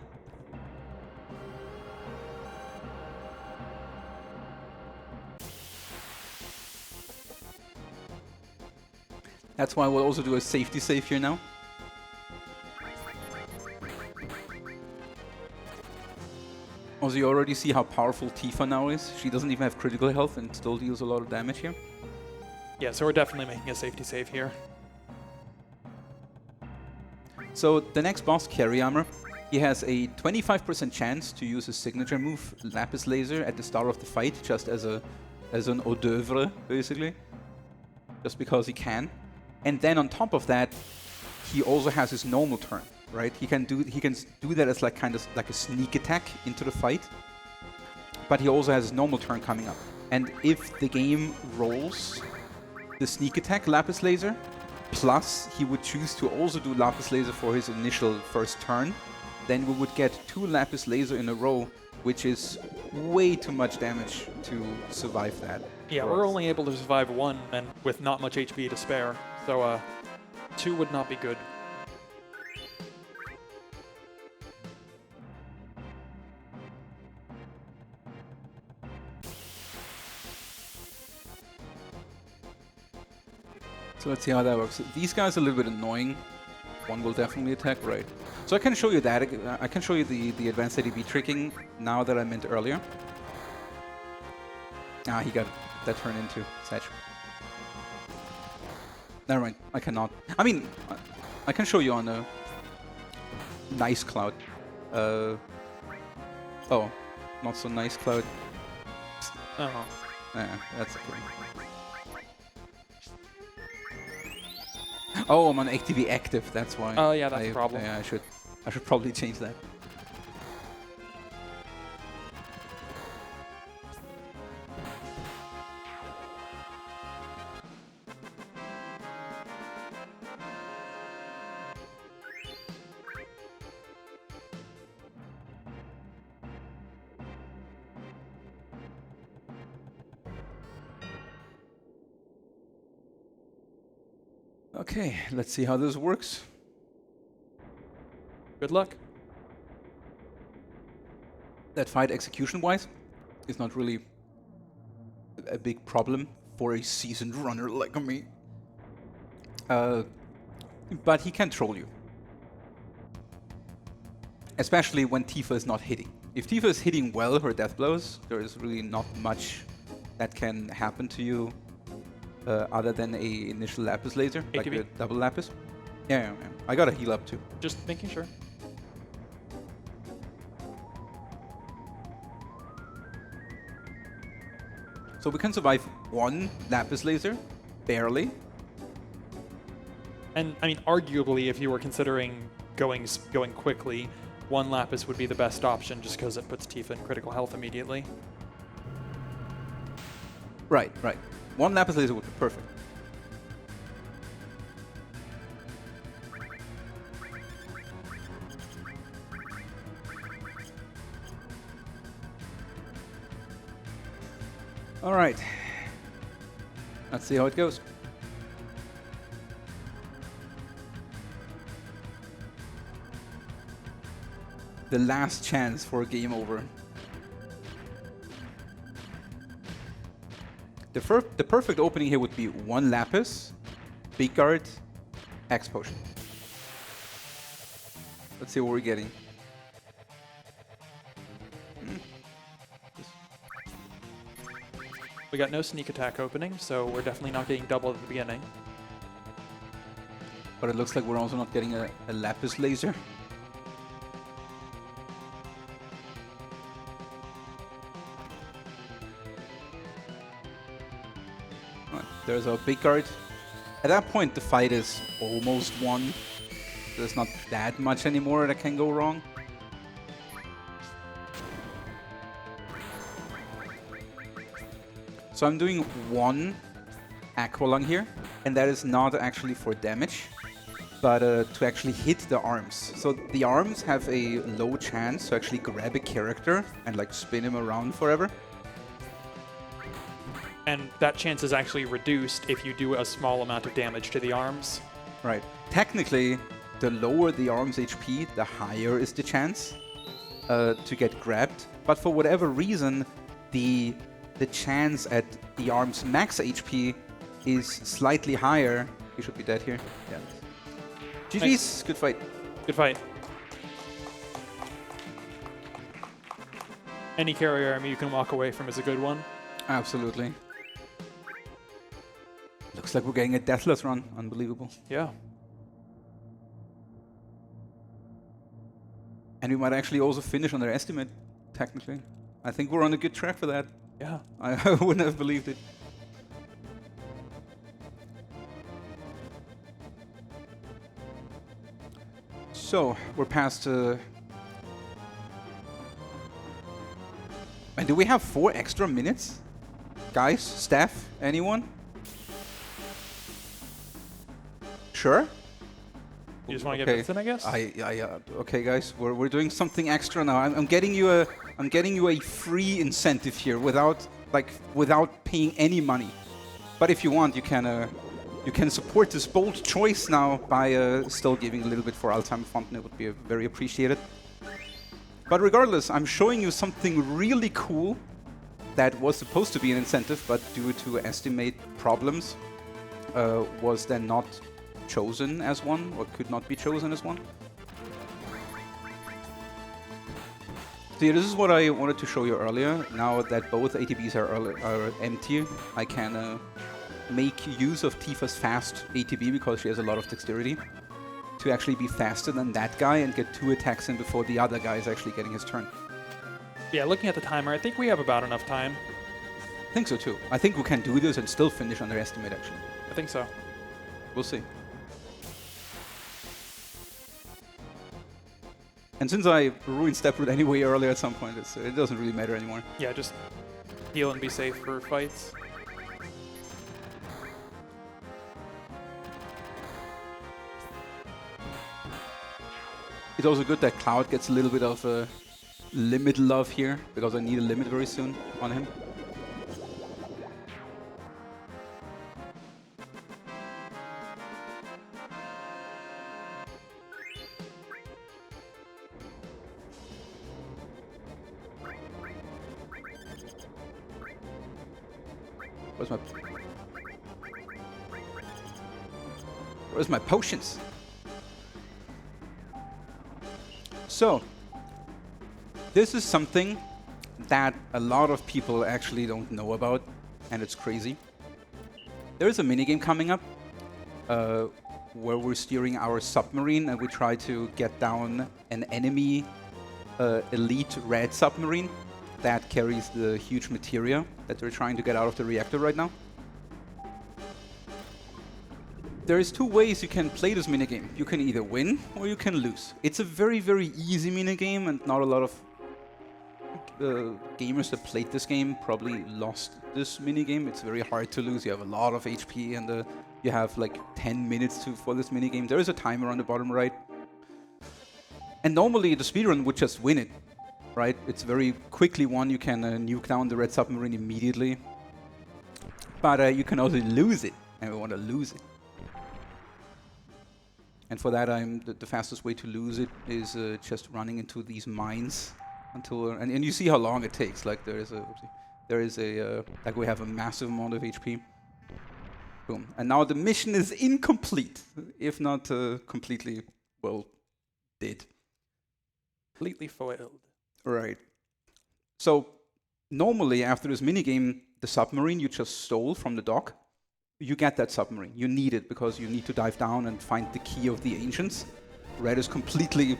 That's why we'll also do a safety save here now. Also, you already see how powerful Tifa now is. She doesn't even have critical health and still deals a lot of damage here. Yeah, so we're definitely making a safety save here. So the next boss, Carry Armor, he has a 25% chance to use his signature move, Lapis Laser, at the start of the fight, just as an hors d'oeuvre, basically. Just because he can. And then on top of that, he also has his normal turn, right? He can do that as like kind of like a sneak attack into the fight. But he also has his normal turn coming up. And if the game rolls the sneak attack Lapis Laser, plus he would choose to also do Lapis Laser for his initial first turn, then we would get 2 Lapis Laser in a row, which is way too much damage to survive that. Yeah, we're only able to survive 1 and with not much HP to spare. So 2 would not be good. So let's see how that works. These guys are a little bit annoying. One will definitely attack, right? So I can show you that. I can show you the advanced ADB tricking now that I meant earlier. Ah, he got that turned into Sag. Never mind, I cannot. I mean, I can show you on a nice cloud. Oh, not so nice cloud. Oh. That's okay. Oh, I'm on ATV active. That's why. Oh yeah, that's a problem. Yeah, I should probably change that. Okay, let's see how this works. Good luck. That fight execution-wise is not really a big problem for a seasoned runner like me. But he can troll you. Especially when Tifa is not hitting. If Tifa is hitting well her death blows, there is really not much that can happen to you other than a initial Lapis Laser, like a double Lapis. Yeah. I got a heal up too. Just making sure. So we can survive 1 Lapis Laser, barely. And I mean, arguably, if you were considering going quickly, 1 Lapis would be the best option just because it puts Tifa in critical health immediately. Right. 1 Lapis Laser would be perfect. All right. Let's see how it goes. The last chance for a game over. The perfect opening here would be 1 Lapis, Big Guard, X Potion. Let's see what we're getting. We got no sneak attack opening, so we're definitely not getting double at the beginning. But it looks like we're also not getting a Lapis Laser. There's a Big Guard. At that point, the fight is almost won. There's not that much anymore that can go wrong. So I'm doing 1 aqualung here, and that is not actually for damage, but to actually hit the arms. So the arms have a low chance to actually grab a character and like spin him around forever. And that chance is actually reduced if you do a small amount of damage to the arms. Right. Technically, the lower the arm's HP, the higher is the chance to get grabbed. But for whatever reason, the chance at the arm's max HP is slightly higher. You should be dead here. Yeah. GG's. Nice. Good fight. Good fight. Any carrier army you can walk away from is a good one. Absolutely. Looks like we're getting a deathless run. Unbelievable. Yeah. And we might actually also finish on their estimate, technically. I think we're on a good track for that. Yeah. I wouldn't have believed it. So, we're past... And do we have 4 extra minutes? Guys, staff, anyone? Sure? You just want to get this in, I guess? Okay, guys, we're doing something extra now. I'm getting you a free incentive here without paying any money. But if you want, you can support this bold choice now by still giving a little bit for Alzheimer Fountain. It would be very appreciated. But regardless, I'm showing you something really cool that was supposed to be an incentive, but due to estimate problems, was then not chosen as one, or could not be chosen as one. So yeah, this is what I wanted to show you earlier. Now that both ATBs are empty, I can make use of Tifa's fast ATB because she has a lot of dexterity to actually be faster than that guy and get 2 attacks in before the other guy is actually getting his turn. Yeah, looking at the timer, I think we have about enough time. I think so too. I think we can do this and still finish under estimate actually. I think so. We'll see. And since I ruined Steproot anyway earlier at some point, it doesn't really matter anymore. Yeah, just heal and be safe for fights. It's also good that Cloud gets a little bit of limit love here, because I need a limit very soon on him. Where's my potions? So, this is something that a lot of people actually don't know about, and it's crazy. There is a minigame coming up where we're steering our submarine and we try to get down an enemy elite red submarine that carries the huge materia that they're trying to get out of the reactor right now. There is 2 ways you can play this minigame. You can either win or you can lose. It's a very, very easy minigame, and not a lot of gamers that played this game probably lost this minigame. It's very hard to lose. You have a lot of HP, and you have like 10 minutes for this minigame. There is a timer on the bottom right. And normally the speedrun would just win it, right? It's very quickly won. You can nuke down the red submarine immediately. But you can also lose it, and we want to lose it. And for that, the fastest way to lose it is just running into these mines until and you see how long it takes. Like there is a like we have a massive amount of HP. Boom. And now the mission is incomplete, if not completely dead. Completely foiled. Right. So normally after this minigame, the submarine you just stole from the dock, you get that submarine. You need it because you need to dive down and find the key of the ancients. Red is completely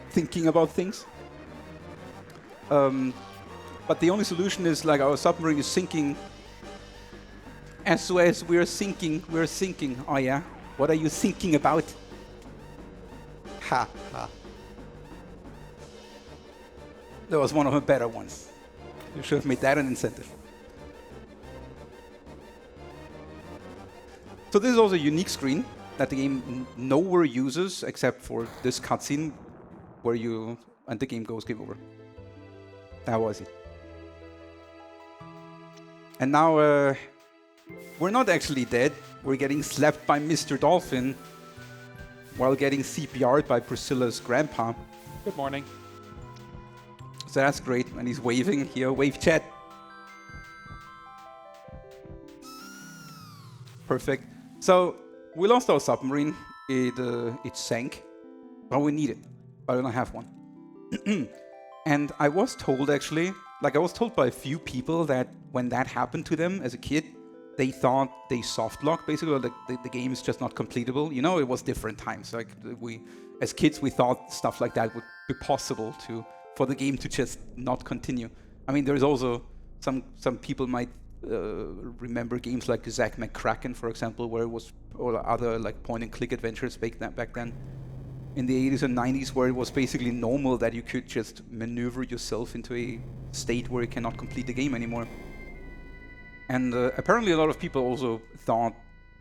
thinking about things. But the only solution is like our submarine is sinking. SOS, we're sinking. Oh yeah? What are you thinking about? Ha ha. That was one of the better ones. You should have made that an incentive. So this is also a unique screen that the game nowhere uses except for this cutscene where you and the game goes game over. That was it. And now we're not actually dead. We're getting slapped by Mr. Dolphin while getting CPR'd by Priscilla's grandpa. Good morning. So that's great. And he's waving here. Wave chat. Perfect. So we lost our submarine. It sank. But we need it. But I don't have one. And I was told actually, like I was told by a few people that when that happened to them as a kid, they thought they soft locked basically, or the game is just not completable. You know, it was different times. Like as kids, we thought stuff like that would be possible for the game to just not continue. I mean, there's also some people might remember games like Zack McCracken, for example, where it was, or other like point-and-click adventures back then in the 80s and 90s, where it was basically normal that you could just maneuver yourself into a state where you cannot complete the game anymore. And apparently a lot of people also thought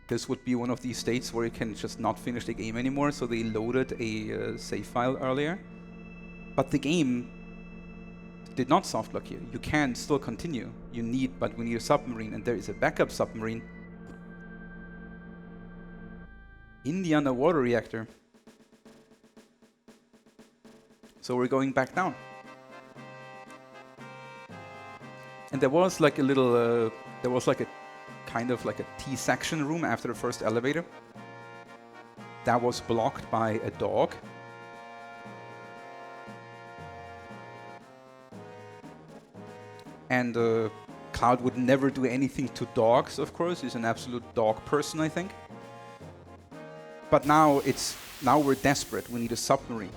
this would be one of these states where you can just not finish the game anymore, so they loaded a save file earlier. But the game did not soft lock here. You can still continue. But we need a submarine, and there is a backup submarine in the underwater reactor. So we're going back down. And there was like a little, there was like a kind of like a T-section room after the first elevator. That was blocked by a dog. And Cloud would never do anything to dogs, of course. He's an absolute dog person, I think. But now we're desperate. We need a submarine.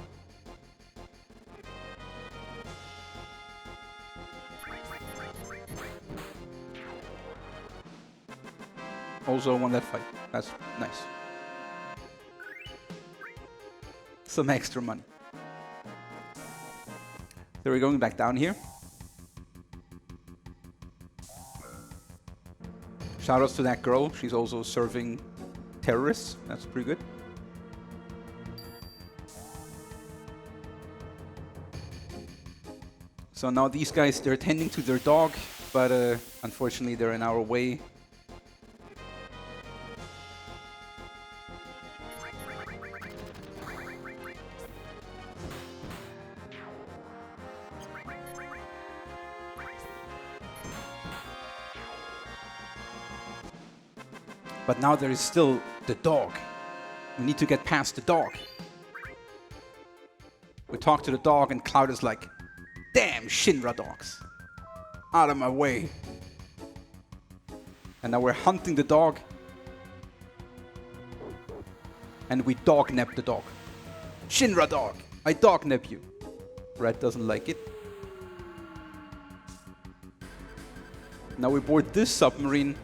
Also won that fight. That's nice. Some extra money. So we're going back down here. Shoutouts to that girl. She's also serving terrorists. That's pretty good. So now these guys, they're tending to their dog, but unfortunately they're in our way. But now there is still the dog. We need to get past the dog. We talk to the dog and Cloud is like, damn Shinra dogs. Out of my way. And now we're hunting the dog. And we dog-nab the dog. Shinra dog, I dog-nab you. Red doesn't like it. Now we board this submarine.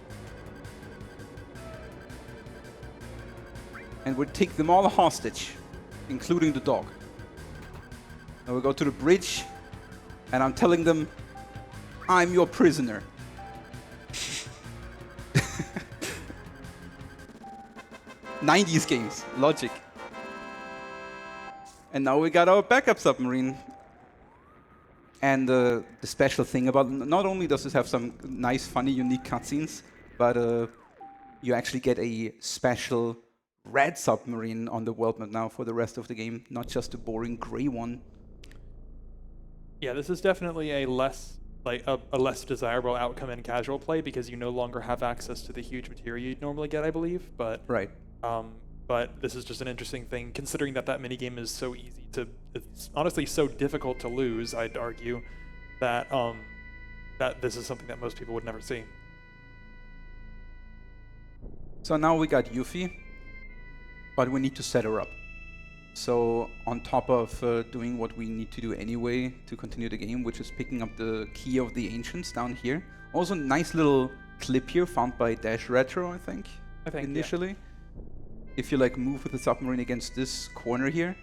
And we take them all hostage, including the dog. Now we go to the bridge, and I'm telling them, I'm your prisoner. '90s games, logic. And now we got our backup submarine. And the special thing about not only does this have some nice, funny, unique cutscenes, but you actually get a special red submarine on the world map now for the rest of the game, not just a boring gray one. Yeah, this is definitely a less desirable outcome in casual play because you no longer have access to the huge material you'd normally get, I believe. But right. But this is just an interesting thing, considering that minigame is so easy to. It's honestly so difficult to lose. I'd argue that that this is something that most people would never see. So now we got Yuffie, but we need to set her up. So on top of doing what we need to do anyway to continue the game, which is picking up the key of the ancients down here. Also nice little clip here found by Dash Retro, I think initially. Yeah. If you like move with the submarine against this corner here,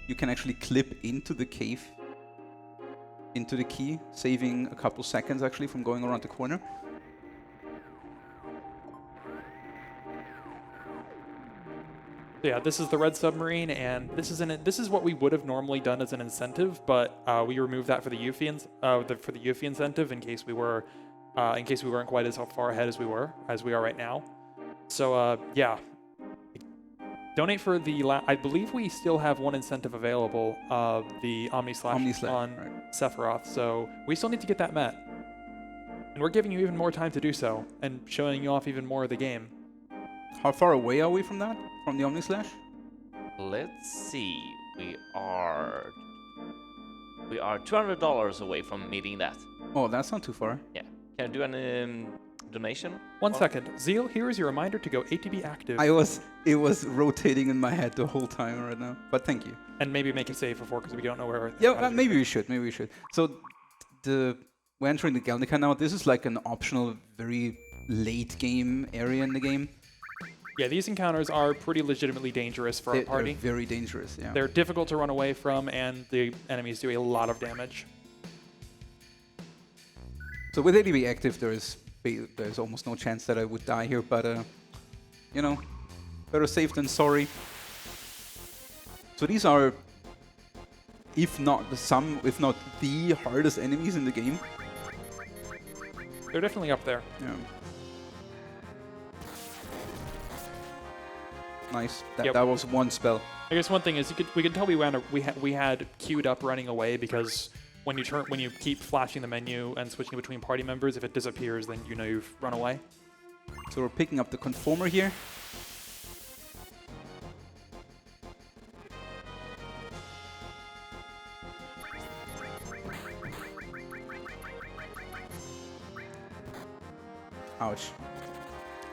you can actually clip into the cave, into the key, saving a couple seconds actually from going around the corner. Yeah, this is the red submarine, and this is what we would have normally done as an incentive, but we removed that for the Yuffie for the Yuffie incentive in case we weren't quite as far ahead as we are right now. So yeah, donate for the. I believe we still have one incentive available, the Omni Slash on right. Sephiroth. So we still need to get that met, and we're giving you even more time to do so, and showing you off even more of the game. How far away are we from that? From the Omni Slash? Let's see. We are $200 away from meeting that. Oh, that's not too far. Yeah. Can I do an donation? One second. Zeal, here is your reminder to go ATB active. It was rotating in my head the whole time right now. But thank you. And maybe make it save before, because we don't know where. Yeah, maybe we should. Maybe we should. So, we're entering the Galnica now. This is like an optional, very late game area in the game. Yeah, these encounters are pretty legitimately dangerous for our party. They're very dangerous, yeah. They're difficult to run away from, and the enemies do a lot of damage. So with ADB active, there's almost no chance that I would die here, but you know, better safe than sorry. So these are, if not the hardest enemies in the game. They're definitely up there. Yeah. Nice. Yep. That was one spell. I guess one thing is we could tell we had queued up running away, because when you keep flashing the menu and switching between party members, if it disappears, then you know you've run away. So we're picking up the conformer here. Ouch.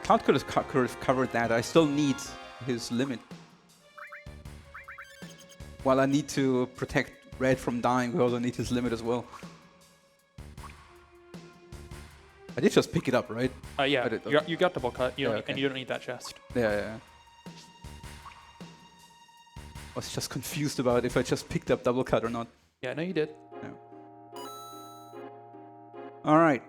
Cloud could have covered that. I still need his limit. While I need to protect Red from dying, we also need his limit as well. I did just pick it up, right? Yeah, did, okay. you got double cut, Okay. and you don't need that chest. Yeah. I was just confused about if I just picked up double cut or not. Yeah, no, you did. Yeah. All right.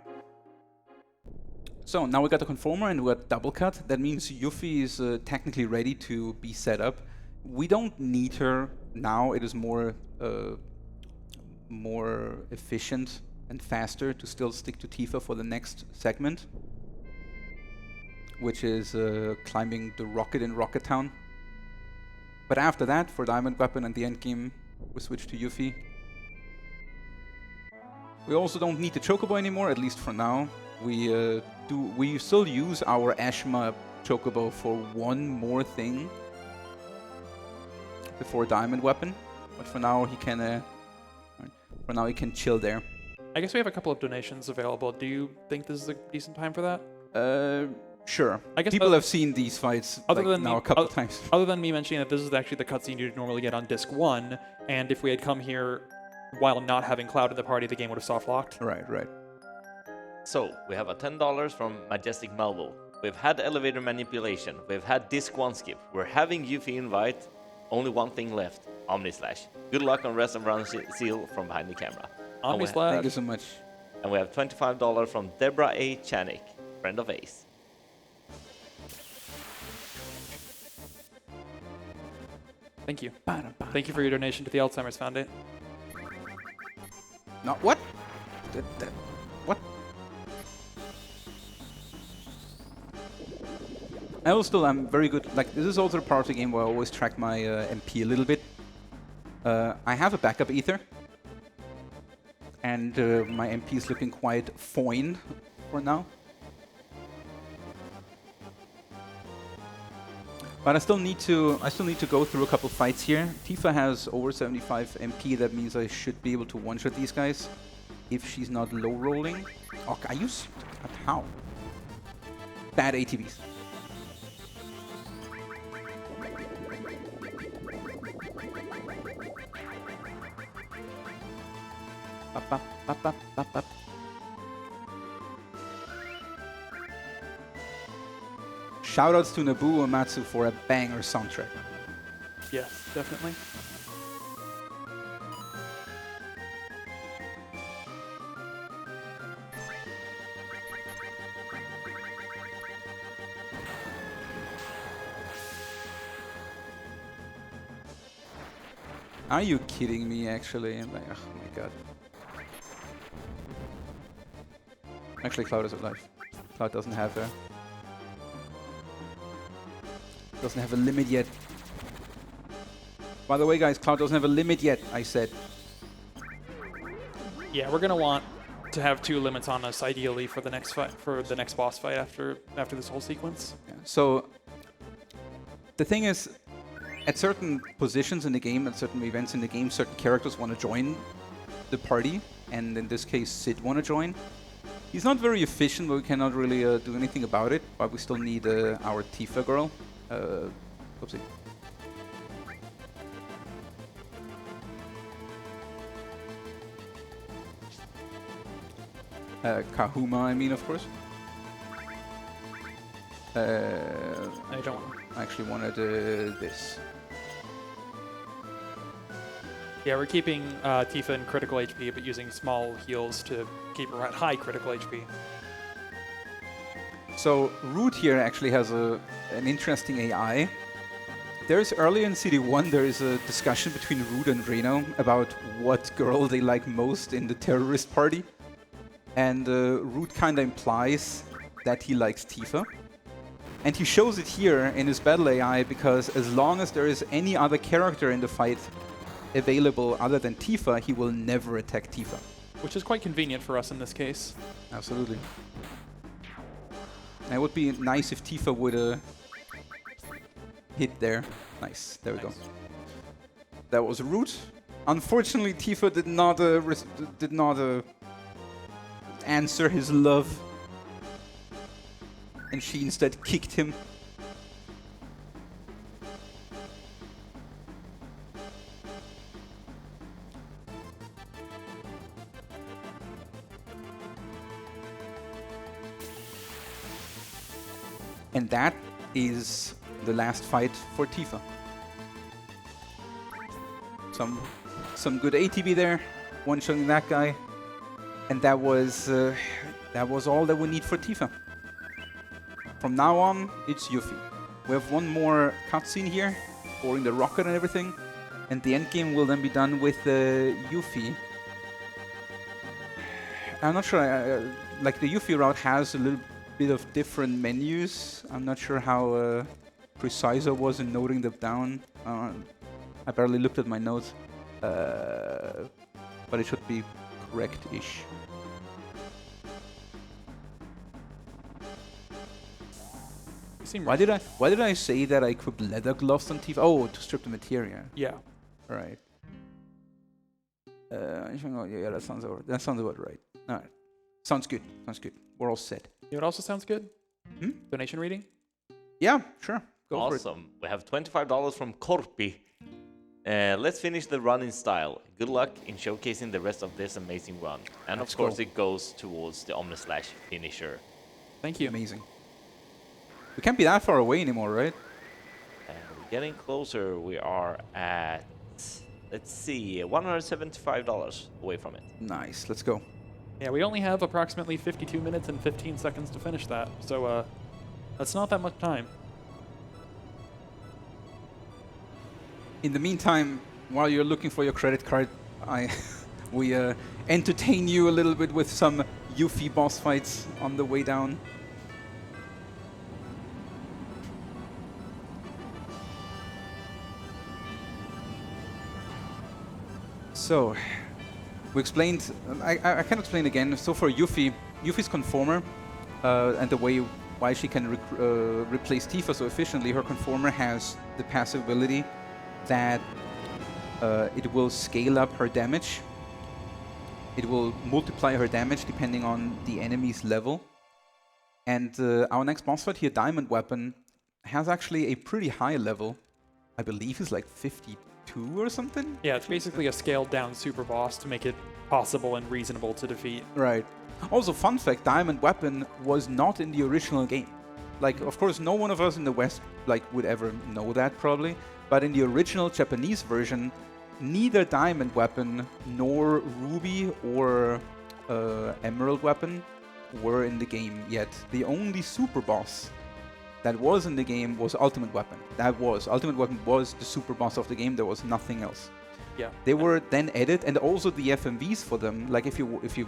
So now we got the conformer and we got double cut. That means Yuffie is technically ready to be set up. We don't need her now. It is more efficient and faster to still stick to Tifa for the next segment, which is climbing the rocket in Rocket Town. But after that, for Diamond Weapon and the end game, we switch to Yuffie. We also don't need the Chocobo anymore, at least for now. We still use our Ashma Chocobo for one more thing before Diamond Weapon, but for now he can chill there. I guess we have a couple of donations available. Do you think this is a decent time for that? Sure. I guess people have seen these fights a couple of times. Other than me mentioning that this is actually the cutscene you'd normally get on disc 1, and if we had come here while not having Cloud in the party, the game would have soft locked. Right. So, we have a $10 from Majestic Melville. We've had elevator manipulation. We've had disc 1 skip. We're having Yuffie invite. Only one thing left. Omni Slash. Good luck on rest and run Seal from behind the camera. Omni Slash. Thank you so much. And we have $25 from Deborah A. Chanik, friend of Ace. Thank you. Thank you for your donation to the Alzheimer's Foundation. No, what? What? I'm very good. Like, this is also a part of the game where I always track my MP a little bit. I have a backup ether, and my MP is looking quite fine for now. But I still need to go through a couple fights here. Tifa has over 75 MP. That means I should be able to one-shot these guys if she's not low rolling. Oh, I use how? Bad ATVs. Shoutouts to Nobuo Uematsu for a banger soundtrack. Yes, definitely. Are you kidding me, actually? I'm like, oh my god. Actually, Cloud is alive. Cloud doesn't have a limit yet. By the way, guys, Cloud doesn't have a limit yet, I said. Yeah, we're gonna want to have 2 limits on us, ideally, for the next fight, for the next boss fight after this whole sequence. Yeah. So the thing is, at certain positions in the game, at certain events in the game, certain characters want to join the party, and in this case, Sid want to join. He's not very efficient, but we cannot really do anything about it. But we still need our Tifa girl. Oopsie. Kahuma, I mean, of course. I don't. I actually wanted this. Yeah, we're keeping Tifa in critical HP, but using small heals to keep her at high critical HP. So Root here actually has an interesting AI. There's earlier in CD1, there is a discussion between Root and Reno about what girl they like most in the terrorist party. And Root kind of implies that he likes Tifa. And he shows it here in his battle AI because as long as there is any other character in the fight available other than Tifa, he will never attack Tifa. Which is quite convenient for us in this case. Absolutely. And it would be nice if Tifa would hit there. Nice. There we go. That was Root. Unfortunately, Tifa did not answer his love. And she instead kicked him. And that is the last fight for Tifa. Some good ATB there, one-shotting that guy, and that was all that we need for Tifa. From now on, it's Yuffie. We have one more cutscene here, boarding the rocket and everything, and the end game will then be done with Yuffie. I'm not sure. Like the Yuffie route has a little bit of different menus. I'm not sure how precise I was in noting them down. I barely looked at my notes, but it should be correct-ish. Why did I say that I equipped leather gloves on Tifa? Oh, to strip the materia. Yeah. Right. Yeah, that sounds about right. All right. Sounds good. We're all set. You know what also sounds good? Hmm? Donation reading? Yeah, sure. Go for it. Awesome. We have $25 from Korpi. Let's finish the run in style. Good luck in showcasing the rest of this amazing run. And of course, it goes towards the Omnislash finisher. Thank you. Amazing. We can't be that far away anymore, right? We're getting closer. We are at, let's see, $175 away from it. Nice. Let's go. Yeah, we only have approximately 52 minutes and 15 seconds to finish that. So that's not that much time. In the meantime, while you're looking for your credit card, we entertain you a little bit with some Yuffie boss fights on the way down. So, we explained, I can explain again. So for Yuffie's conformer, and the way why she can replace Tifa so efficiently, her conformer has the passive ability that it will scale up her damage. It will multiply her damage depending on the enemy's level. And our next boss fight here, Diamond Weapon, has actually a pretty high level. I believe it's like 52 or something? Yeah, it's basically a scaled down super boss to make it possible and reasonable to defeat. Right. Also, fun fact, Diamond Weapon was not in the original game. Like, of course, no one of us in the West would ever know that, probably. But in the original Japanese version, neither Diamond Weapon nor Ruby or Emerald Weapon were in the game yet. The only super boss that was in the game was Ultimate Weapon. Ultimate Weapon was the super boss of the game. There was nothing else. Yeah. They were then added, and also the FMVs for them. Like if you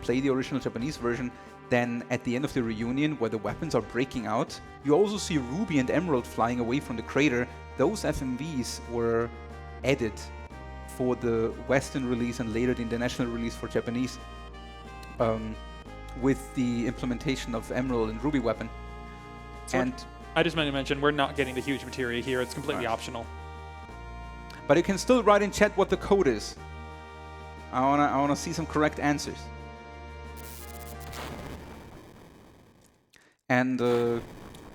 play the original Japanese version, then at the end of the reunion, where the weapons are breaking out, you also see Ruby and Emerald flying away from the crater. Those FMVs were added for the Western release and later the international release for Japanese, with the implementation of Emerald and Ruby weapon. So and I just meant to mention we're not getting the huge materia here. It's completely optional. But you can still write in chat what the code is. I wanna see some correct answers. And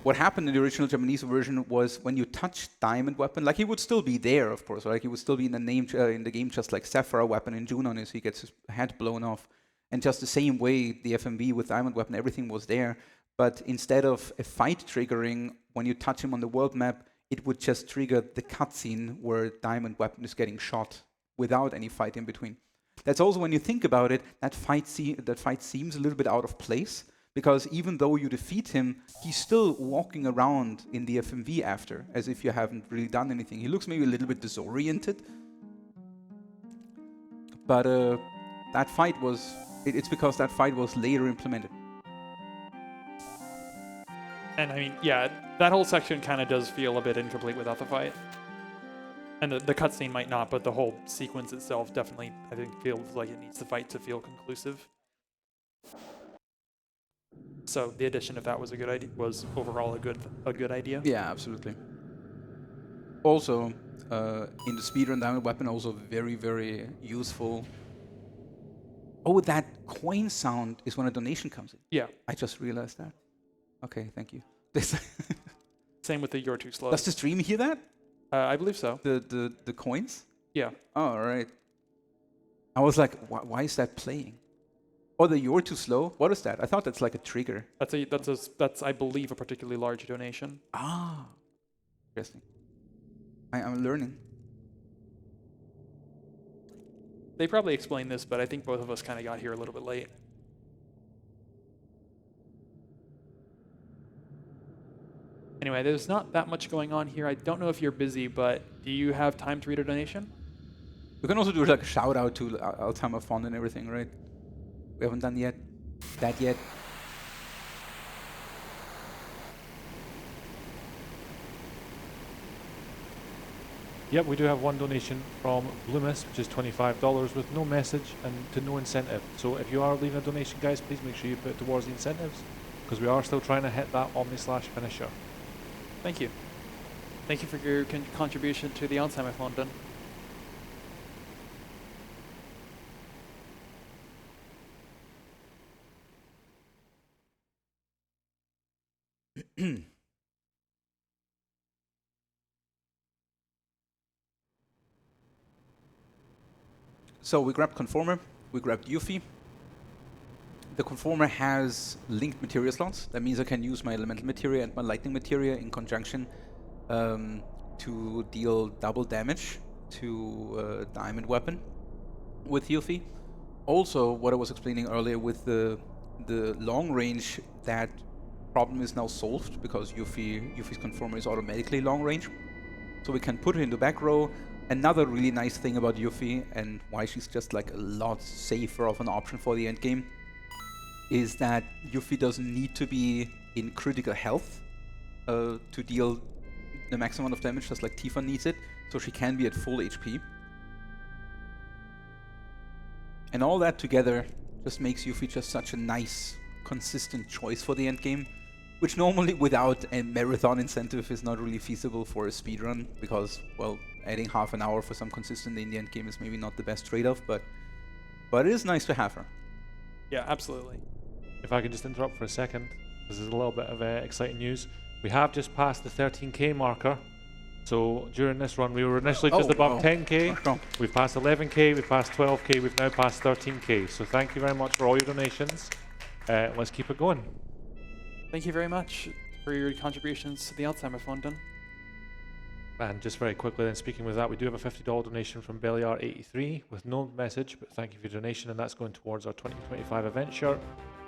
what happened in the original Japanese version was when you touch Diamond Weapon, like he would still be there, of course, like he would still be in the game just like Sapphire Weapon in Junon is. He gets his head blown off, and just the same way the FMV with Diamond Weapon, everything was there. But instead of a fight triggering when you touch him on the world map, it would just trigger the cutscene where Diamond Weapon is getting shot without any fight in between. That's also, when you think about it, that fight seems a little bit out of place. Because even though you defeat him, he's still walking around in the FMV after, as if you haven't really done anything. He looks maybe a little bit disoriented. But that fight was... It's because that fight was later implemented. And I mean, yeah, that whole section kind of does feel a bit incomplete without the fight. And the cutscene might not, but the whole sequence itself definitely, I think, feels like it needs the fight to feel conclusive. So the addition of that was a good idea. Was overall a good idea. Yeah, absolutely. Also, in the speedrun, Diamond Weapon also very, very useful. Oh, that coin sound is when a donation comes in. Yeah. I just realized that. Okay, thank you. Same with the "You're Too Slow." Does the stream hear that? I believe so. The coins? Yeah. Oh, all right. I was like, why is that playing? Oh, the "You're Too Slow"? What is that? I thought that's like a trigger. That's I believe a particularly large donation. Ah, interesting. I'm learning. They probably explained this, but I think both of us kind of got here a little bit late. Anyway, there's not that much going on here. I don't know if you're busy, but do you have time to read a donation? We can also do like a shout out to Alzheimer Fund and everything, right? We haven't done that yet. Yep, we do have one donation from Bloomis, which is $25 with no message and to no incentive. So if you are leaving a donation, guys, please make sure you put it towards the incentives, because we are still trying to hit that Omni/finisher. Thank you. Thank you for your contribution to the Alzheimer Fund. So we grabbed Conformer, we grabbed Yuffie. The Conformer has linked materia slots. That means I can use my elemental materia and my lightning materia in conjunction to deal double damage to Diamond Weapon with Yuffie. Also, what I was explaining earlier with the long range, that problem is now solved because Yuffie's Conformer is automatically long range. So we can put her in the back row. Another really nice thing about Yuffie, and why she's just like a lot safer of an option for the end game, is that Yuffie doesn't need to be in critical health to deal the maximum amount of damage, just like Tifa needs it. So she can be at full HP. And all that together just makes Yuffie just such a nice, consistent choice for the end game, which normally without a marathon incentive is not really feasible for a speedrun, because, well, adding half an hour for some consistency in the end game is maybe not the best trade-off, but it is nice to have her. Yeah, absolutely. If I could just interrupt for a second, this is a little bit of exciting news. We have just passed the 13k marker. So during this run, we were initially just above 10k. We've passed 11k, we've passed 12k, we've now passed 13k. So thank you very much for all your donations. Let's keep it going. Thank you very much for your contributions to the Alzheimer Fund. And just very quickly then, speaking with that, we do have a $50 donation from Beliar83 with no message, but thank you for your donation, and that's going towards our 2025 event shirt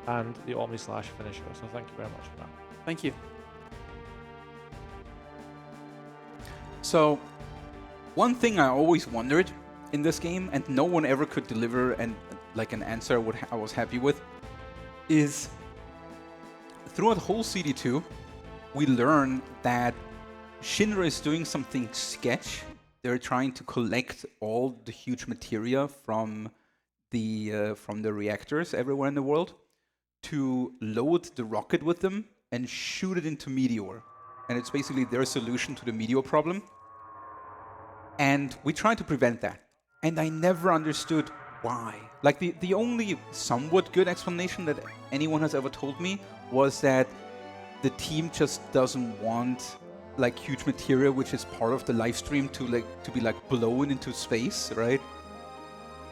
and the Omni/finisher. So thank you very much for that. Thank you. So, one thing I always wondered in this game, and no one ever could deliver an answer I was happy with, is throughout the whole CD2, we learn that Shinra is doing something sketch. They're trying to collect all the huge materia from the reactors everywhere in the world to load the rocket with them and shoot it into Meteor. And it's basically their solution to the Meteor problem. And we try to prevent that. And I never understood why. Like, the only somewhat good explanation that anyone has ever told me was that the team just doesn't want like huge materia, which is part of the live stream, to be like blown into space, right?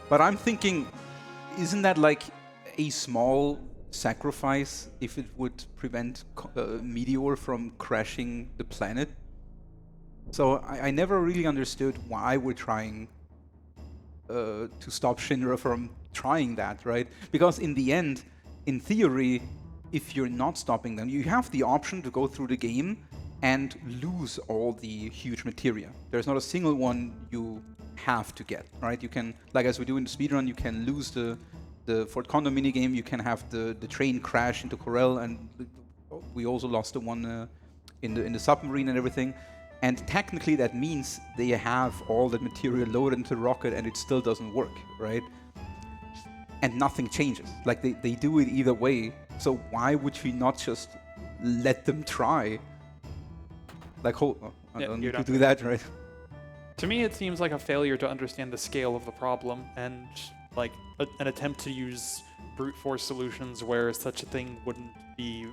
But I'm thinking, isn't that like a small sacrifice if it would prevent Meteor from crashing the planet? So I never really understood why we're trying to stop Shinra from trying that, right? Because in the end, in theory, if you're not stopping them, you have the option to go through the game and lose all the huge materia. There's not a single one you have to get, right? You can, like as we do in the speedrun, you can lose the Fort Condor minigame, you can have the train crash into Corel, and we also lost the one in the submarine and everything. And technically that means they have all that material loaded into the rocket and it still doesn't work, right? And nothing changes. Like they do it either way. So why would we not just let them try? Like, I don't need to do that, right? To me, it seems like a failure to understand the scale of the problem and like an attempt to use brute force solutions where such a thing wouldn't be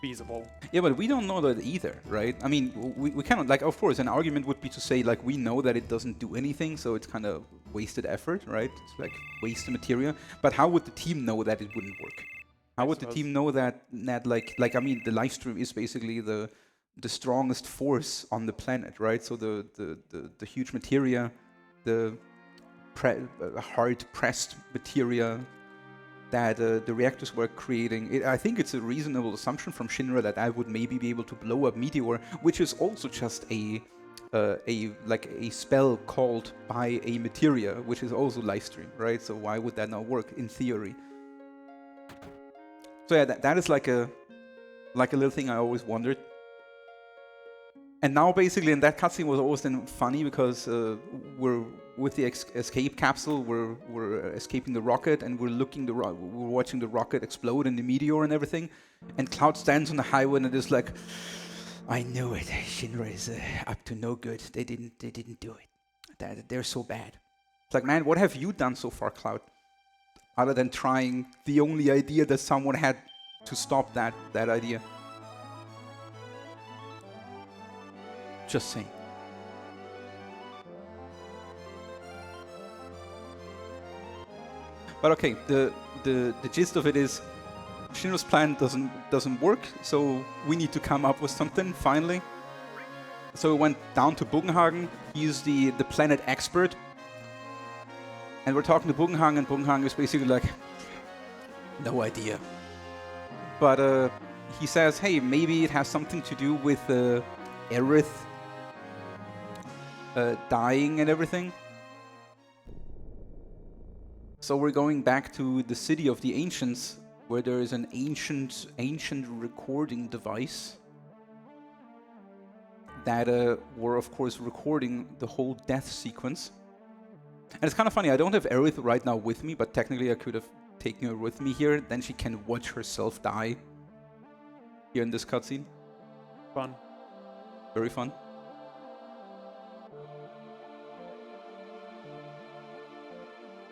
feasible. Yeah, but we don't know that either, right? I mean, we cannot, like, of course, an argument would be to say, like, we know that it doesn't do anything, so it's kind of wasted effort, right? It's like wasted material. But how would the team know that it wouldn't work? How would the team know that like I mean, the live stream is basically the strongest force on the planet, right? So the huge materia, the hard pressed materia that the reactors were creating. I think it's a reasonable assumption from Shinra that I would maybe be able to blow up Meteor, which is also just a spell called by a materia, which is also live stream, right? So why would that not work in theory? So yeah, that is like a little thing I always wondered. And now basically, and that cutscene was always then funny because we're with the escape capsule, we're escaping the rocket, and we're watching the rocket explode in the meteor and everything. And Cloud stands on the highway and it is like, I knew it. Shinra is up to no good. They didn't do it. They're so bad. It's like, man, what have you done so far, Cloud? Other than trying the only idea that someone had to stop that idea. Just saying. But okay, the gist of it is Shinra's plan doesn't work, so we need to come up with something finally. So we went down to Bugenhagen. He's the planet expert. And we're talking to Bugenhagen, and Bugenhagen is basically like, no idea. But he says, hey, maybe it has something to do with Aerith dying and everything. So we're going back to the city of the ancients, where there is an ancient recording device that were of course recording the whole death sequence. And it's kind of funny, I don't have Aerith right now with me, but technically I could have taken her with me here. Then she can watch herself die here in this cutscene. Fun. Very fun.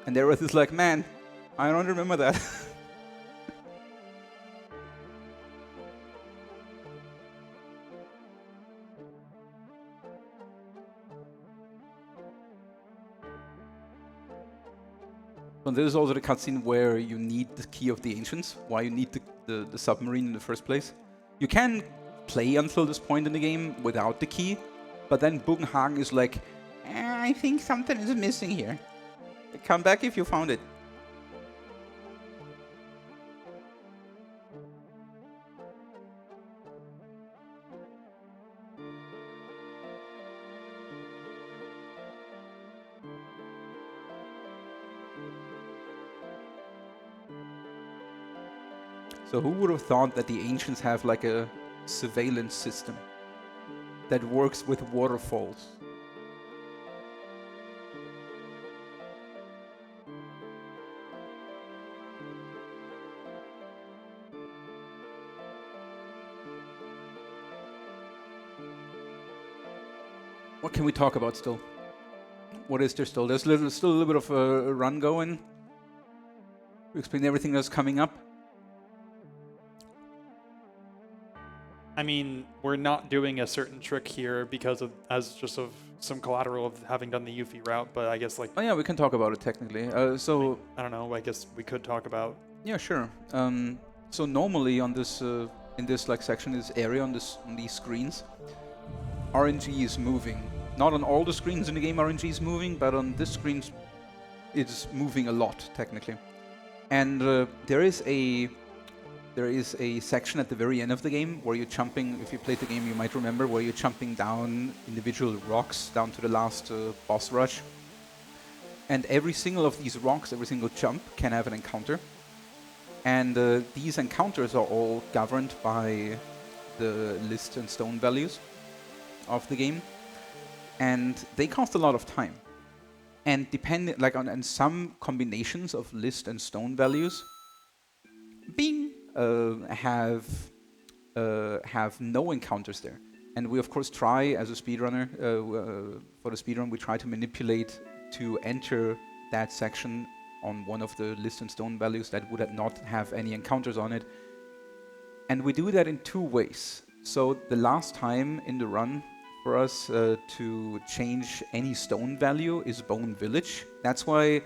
And Aerith is like, man, I don't remember that. And this is also the cutscene where you need the key of the ancients, why you need the submarine in the first place. You can play until this point in the game without the key, but then Bugenhagen is like, I think something is missing here. Come back if you found it. So who would have thought that the ancients have like a surveillance system that works with waterfalls? What can we talk about still? What is there still? There's still a little bit of a run going. We explain everything that's coming up. I mean, we're not doing a certain trick here because of some collateral of having done the Yuffie route, but I guess like Oh yeah, we can talk about it technically. So I don't know. I guess we could talk about. yeah, sure. So normally on this in this like section, this area on these screens, RNG is moving. Not on all the screens in the game RNG is moving, but on this screen it's moving a lot technically. And there is a section at the very end of the game where you're jumping. If you played the game, you might remember where you're jumping down individual rocks down to the last boss rush. And every single of these rocks, every single jump can have an encounter. And these encounters are all governed by the list and stone values of the game. And they cost a lot of time. And depending, like on some combinations of list and stone values, have no encounters there. And we of course try as a speedrunner, for the speedrun we try to manipulate to enter that section on one of the list and stone values that would not have any encounters on it. And we do that in two ways. So the last time in the run for us to change any stone value is Bone Village. That's why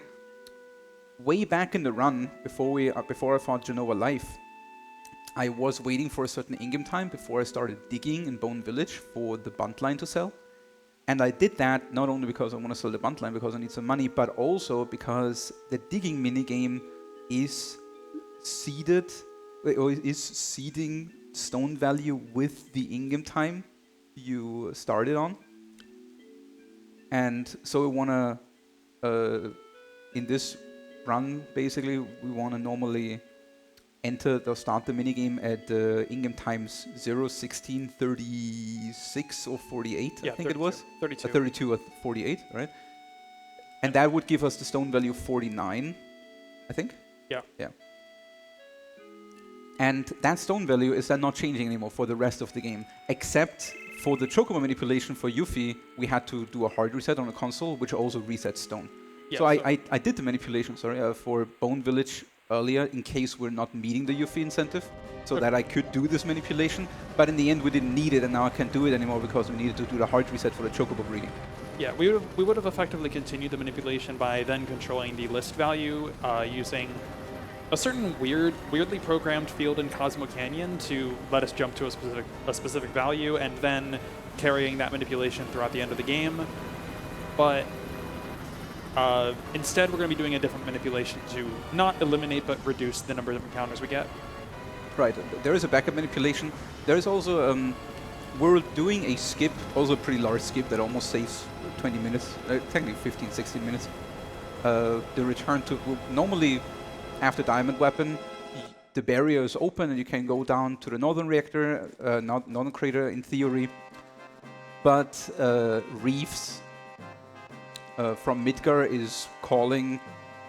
way back in the run, before I fought Jenova Life, I was waiting for a certain in-game time before I started digging in Bone Village for the buntline to sell. And I did that not only because I want to sell the buntline because I need some money, but also because the digging minigame is seeded, or is seeding stone value with the in-game time you started on. And so we want to, in this run, basically, we want to normally enter or start the minigame at in-game times 0, 16, 36 or 48, Yeah, I think 32. it was. 32. 32 or 48, right? And that would give us the stone value 49, I think. Yeah. Yeah. And that stone value is then not changing anymore for the rest of the game, except for the Chocobo manipulation for Yuffie, we had to do a hard reset on the console, which also resets stone. Yeah, So I did the manipulation, for Bone Village earlier in case we're not meeting the Yuffie incentive, so that I could do this manipulation. But in the end, we didn't need it, and now I can't do it anymore because we needed to do the hard reset for the Chocobo breeding. Yeah, we would have effectively continued the manipulation by then controlling the list value using a certain weirdly programmed field in Cosmo Canyon to let us jump to a specific value, and then carrying that manipulation throughout the end of the game. But instead, we're going to be doing a different manipulation to not eliminate but reduce the number of encounters we get. Right. There is a backup manipulation. There is also we're doing a skip, also a pretty large skip that almost saves 20 minutes, technically 15, 16 minutes. The return to normally. After Diamond Weapon, the barrier is open and you can go down to the northern reactor, northern crater in theory. But Reeves from Midgar is calling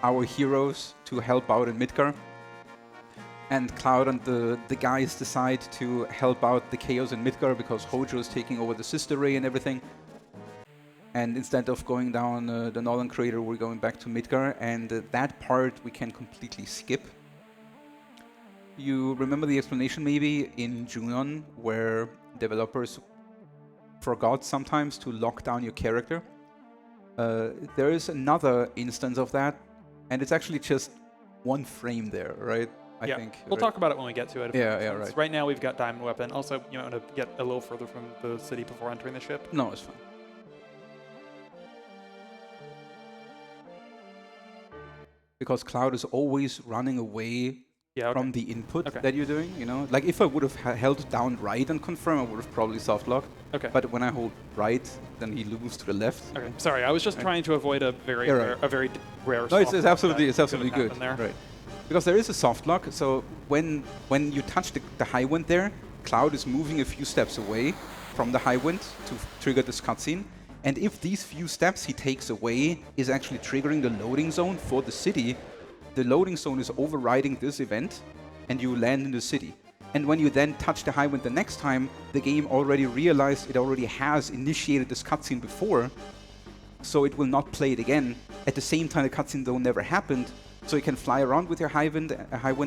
our heroes to help out in Midgar. And Cloud and the guys decide to help out the chaos in Midgar because Hojo is taking over the sister ray and everything. And instead of going down the northern crater, we're going back to Midgar, and that part we can completely skip. You remember the explanation maybe in Junon, where developers forgot sometimes to lock down your character? There is another instance of that, and it's actually just one frame there, right? I think. We'll talk about it when we get to it. Yeah, right. Right now we've got Diamond Weapon. Also, you want to get a little further from the city before entering the ship? No, it's fine. Because Cloud is always running away from the input that you're doing, you know? Like, if I would have held down right and confirm, I would have probably soft locked. Okay. But when I hold right, then he moves to the left. Okay. Sorry, I was just trying to avoid a very rare No, it's absolutely good. there. Right. Because there is a soft lock, so when you touch the high wind there, Cloud is moving a few steps away from the high wind to trigger this cutscene. And if these few steps he takes away is actually triggering the loading zone for the city, the loading zone is overriding this event, and you land in the city. And when you then touch the high wind the next time, the game already realized it already has initiated this cutscene before, so it will not play it again. At the same time, the cutscene though never happened, so you can fly around with your high wind,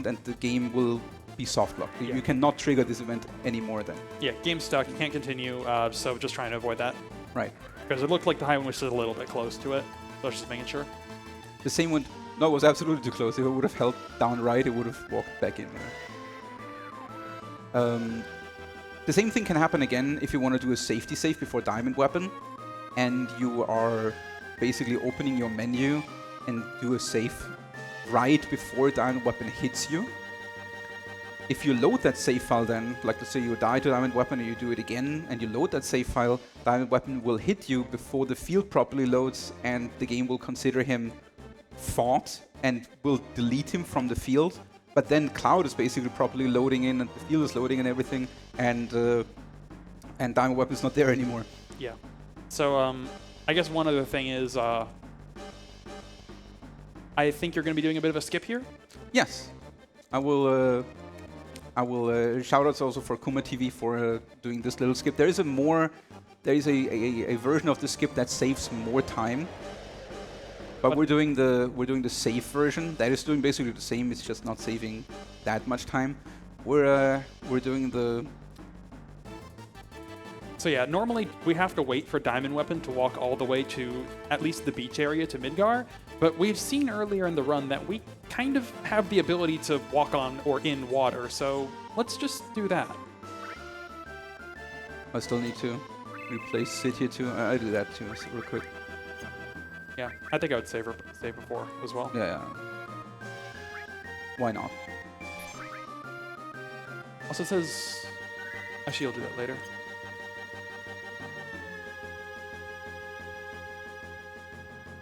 and the game will be soft locked. Yeah. You cannot trigger this event anymore then. Yeah, game's stuck. You can't continue. So just trying to avoid that Right. because it looked like the high one was just a little bit close to it. So I was just making sure. The same one. No, it was absolutely too close. If it would have held down right, it would have walked back in. The same thing can happen again if you want to do a safety save before Diamond Weapon, and you are basically opening your menu and do a save right before Diamond Weapon hits you. If you load that save file then, like let's say you die to Diamond Weapon and you do it again, and you load that save file, Diamond Weapon will hit you before the field properly loads, and the game will consider him fought and will delete him from the field. But then Cloud is basically properly loading in, and the field is loading and everything, and Diamond Weapon is not there anymore. Yeah. So I guess one other thing is I think you're going to be doing a bit of a skip here. Yes, I will shout outs also for Kuma TV for doing this little skip. There is a version of the skip that saves more time. But we're doing the safe version. That is doing basically the same. It's just not saving that much time. We're doing the. So yeah, normally we have to wait for Diamond Weapon to walk all the way to at least the beach area to Midgar. But we've seen earlier in the run that we kind of have the ability to walk on or in water. So let's just do that. I still need to replace City too. I do that too, real quick. Yeah, I think I would save before as well. Yeah. Why not? Also says, actually, I'll do that later.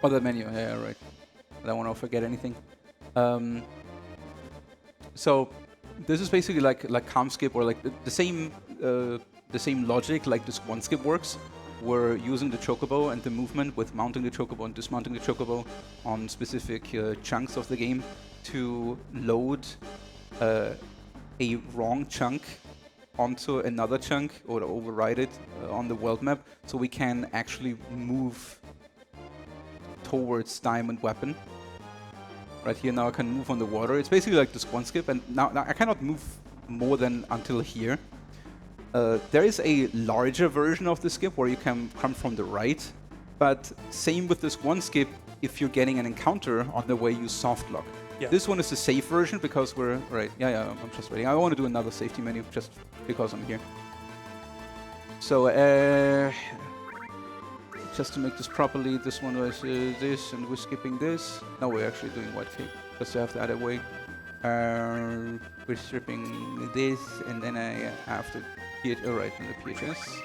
Oh, the menu. Yeah, right. I don't want to forget anything. So this is basically like calm skip, or like the same logic like this one skip works. We're using the Chocobo and the movement with mounting the Chocobo and dismounting the Chocobo on specific chunks of the game to load a wrong chunk onto another chunk or to override it on the world map, so we can actually move towards Diamond Weapon. Right here now I can move on the water. It's basically like this one skip, and now I cannot move more than until here. There is a larger version of the skip where you can come from the right, but same with this one skip, if you're getting an encounter on the way, you soft lock. Yeah. This one is the safe version because we're... Right, yeah, I'm just waiting. I want to do another safety menu just because I'm here. So, just to make this properly, this one was this, and we're skipping this. No, we're actually doing white cape, just to have the other way. We're stripping this, and then I have to... Alright, in the PHS.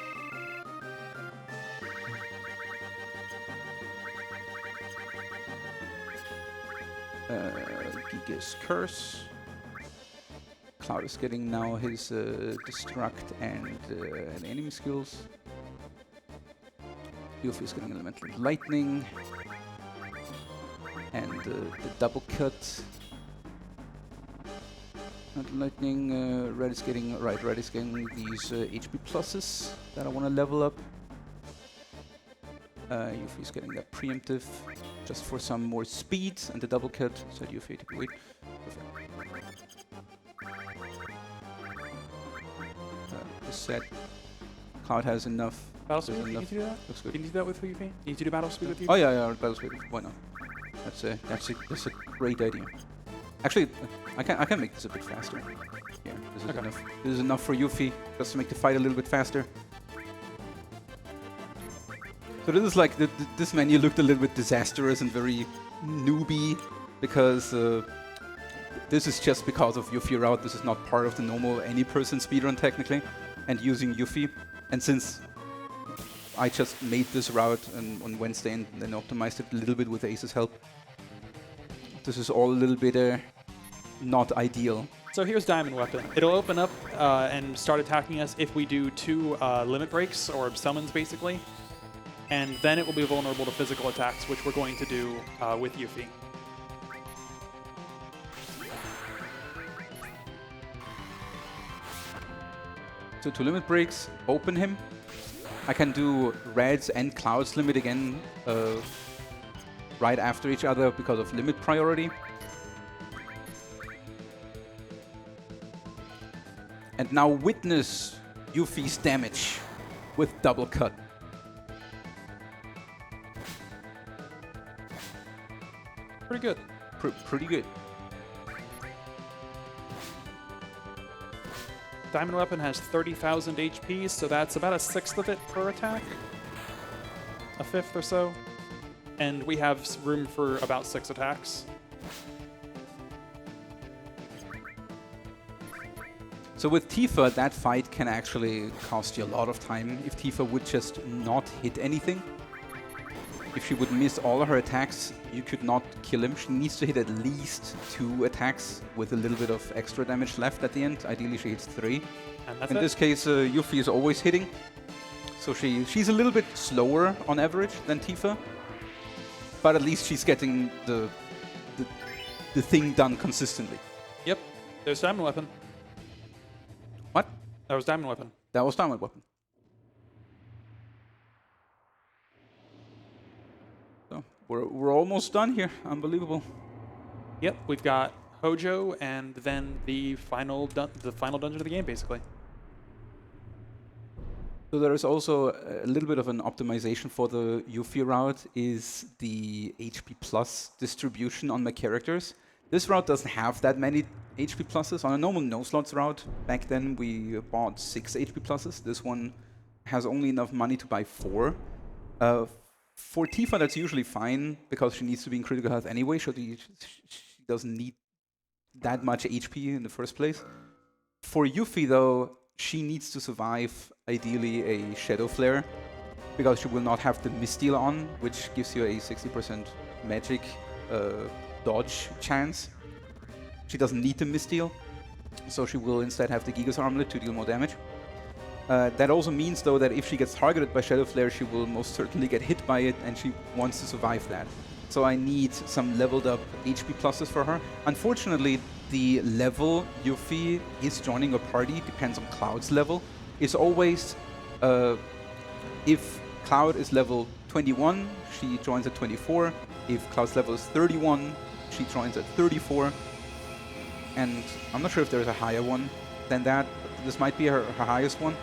Giga's Curse. Cloud is getting now his Destruct and enemy skills. Yuffie is getting Elemental Lightning. And the double cut. Lightning, Red is getting these HP pluses that I want to level up. Yuffie is getting that Preemptive just for some more speed, and the double cut, so Yuffie to wait. This set, Cloud has enough. Battle speed? You need to do that? Looks good. You need to do that with Yuffie? You need to do battle speed with Yuffie? Oh yeah, battle speed. Why not? That's a great idea. Actually, I can make this a bit faster. Yeah, this is Okay. enough. This is enough for Yuffie, just to make the fight a little bit faster. So this is like this menu looked a little bit disastrous and very newbie because this is just because of Yuffie route. This is not part of the normal any person speedrun technically, and using Yuffie. And since I just made this route on Wednesday and then optimized it a little bit with Ace's help, this is all a little bit not ideal. So here's Diamond Weapon. It'll open up and start attacking us if we do 2 limit breaks, or summons basically. And then it will be vulnerable to physical attacks, which we're going to do with Yuffie. So 2 limit breaks, open him. I can do Reds and Clouds limit again right after each other because of limit priority. And now witness Yuffie's damage with double cut. Pretty good. Pretty good. Diamond Weapon has 30,000 HP, so that's about 1/6 of it per attack. 1/5 or so. And we have room for about 6 attacks. So with Tifa, that fight can actually cost you a lot of time. If Tifa would just not hit anything, if she would miss all of her attacks, you could not kill him. She needs to hit at least 2 attacks with a little bit of extra damage left at the end. Ideally, she hits 3. And that's In this case, Yuffie is always hitting. So she's a little bit slower on average than Tifa. But at least she's getting the thing done consistently. Yep. There's Diamond Weapon. What? That was Diamond Weapon. That was Diamond Weapon. So we're almost done here. Unbelievable. Yep, we've got Hojo and then the final dungeon of the game, basically. So there is also a little bit of an optimization for the Yuffie route is the HP plus distribution on my characters. This route doesn't have that many HP pluses. On a normal no slots route, back then we bought 6 HP pluses. This one has only enough money to buy 4. For Tifa, that's usually fine because she needs to be in critical health anyway, so she doesn't need that much HP in the first place. For Yuffie, though, she needs to survive, ideally, a Shadow Flare, because she will not have the Missteal on, which gives you a 60% magic dodge chance. She doesn't need the Missteal, so she will instead have the Gigas Armlet to deal more damage. That also means, though, that if she gets targeted by Shadow Flare, she will most certainly get hit by it, and she wants to survive that. So I need some leveled up HP pluses for her. Unfortunately, the level Yuffie is joining a party depends on Cloud's level. It's always, if Cloud is level 21, she joins at 24. If Cloud's level is 31, she joins at 34. And I'm not sure if there's a higher one than that. This might be her highest one.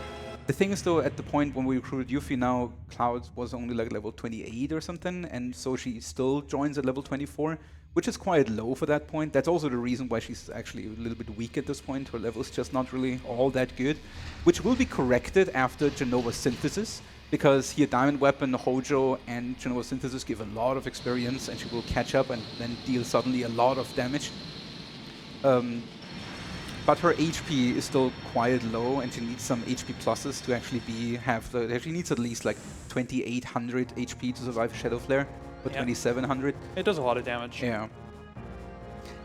The thing is, though, at the point when we recruited Yuffie now, Cloud was only like level 28 or something, and so she still joins at level 24, which is quite low for that point. That's also the reason why she's actually a little bit weak at this point. Her level is just not really all that good, which will be corrected after Jenova Synthesis, because here Diamond Weapon, Hojo, and Jenova Synthesis give a lot of experience, and she will catch up and then deal suddenly a lot of damage. But her HP is still quite low, and she needs some HP pluses to actually she needs at least like 2800 HP to survive Shadow Flare, or 2700. It does a lot of damage. Yeah.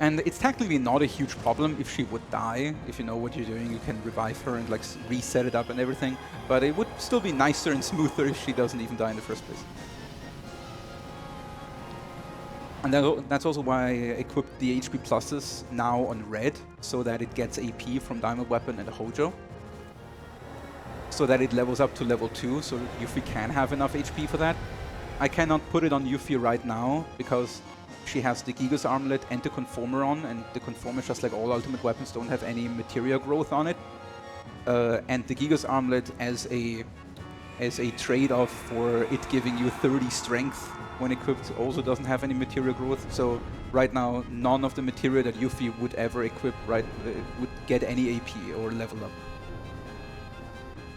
And it's technically not a huge problem if she would die. If you know what you're doing, you can revive her and like reset it up and everything. But it would still be nicer and smoother if she doesn't even die in the first place. And that's also why I equipped the HP pluses now on red, so that it gets AP from Diamond Weapon and Hojo. So that it levels up to level 2, so Yuffie can have enough HP for that. I cannot put it on Yuffie right now, because she has the Gigas Armlet and the Conformer on, and the Conformer, just like all ultimate weapons, don't have any materia growth on it. And the Gigas Armlet as a trade-off for it giving you 30 strength when equipped also doesn't have any materia growth. So right now, none of the materia that Yuffie would ever equip would get any AP or level up.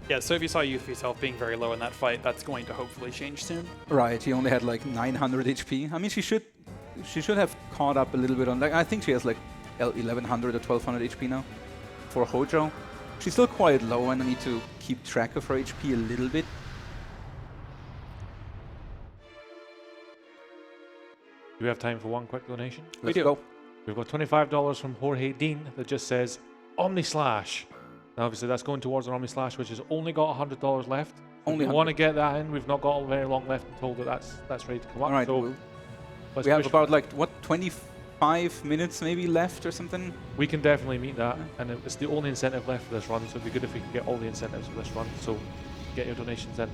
Yeah, so if you saw Yuffie's health being very low in that fight, that's going to hopefully change soon. Right, she only had like 900 HP. I mean, she should have caught up a little bit on, like, I think she has like 1100 or 1200 HP now for Hojo. She's still quite low, and I need to keep track of her HP a little bit. Do we have time for one quick donation? Let's go. We We've got $25 from Jorge Dean that just says Omni Slash. Now, obviously, that's going towards an Omni Slash, which has only got $100 left. Only we want to get that in. We've not got very long left until that's ready to come up. All right, so we have about like what 25 minutes maybe left or something. We can definitely meet that, and it's the only incentive left for this run. So it'd be good if we can get all the incentives for this run. So get your donations in.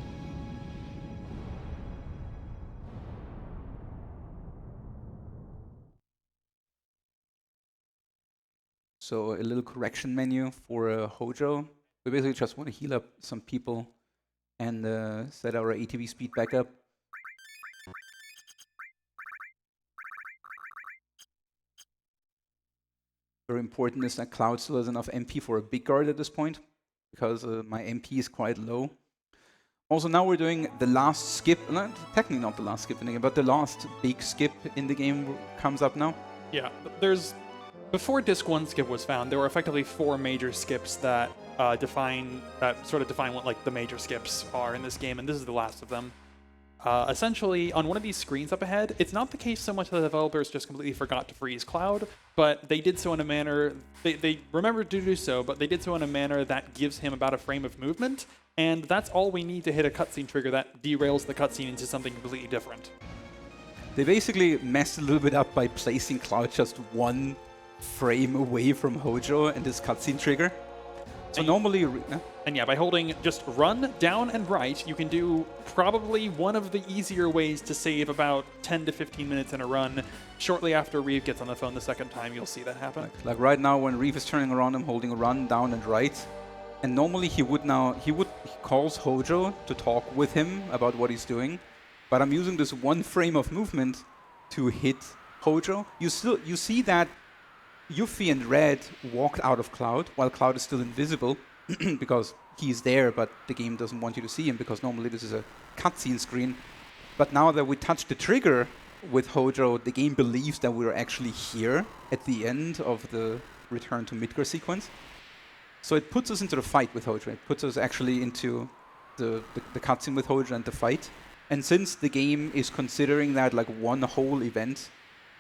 So a little correction menu for Hojo. We basically just want to heal up some people and set our ATB speed back up. Very important is that Cloud still has enough MP for a big guard at this point, because my MP is quite low. Also, now we're doing the last skip, technically not the last skip in the game, but the last big skip in the game comes up now. Yeah, before Disc 1 skip was found, there were effectively 4 major skips that define what like the major skips are in this game, and this is the last of them. Essentially, on one of these screens up ahead, it's not the case so much that the developers just completely forgot to freeze Cloud, but they did so in a manner, they remembered to do so, but they did so in a manner that gives him about a frame of movement, and that's all we need to hit a cutscene trigger that derails the cutscene into something completely different. They basically messed a little bit up by placing Cloud just 1 frame away from Hojo and this cutscene trigger. So normally... And yeah, by holding just run, down, and right, you can do probably one of the easier ways to save about 10 to 15 minutes in a run. Shortly after Reeve gets on the phone the second time, you'll see that happen. Like right now, when Reeve is turning around, I'm holding run, down, and right. And normally he calls Hojo to talk with him about what he's doing. But I'm using this 1 frame of movement to hit Hojo. You see that Yuffie and Red walked out of Cloud while Cloud is still invisible because he's there, but the game doesn't want you to see him because normally this is a cutscene screen. But now that we touched the trigger with Hojo, the game believes that we're actually here at the end of the return to Midgar sequence. So it puts us into the fight with Hojo. It puts us actually into the cutscene with Hojo and the fight. And since the game is considering that like one whole event,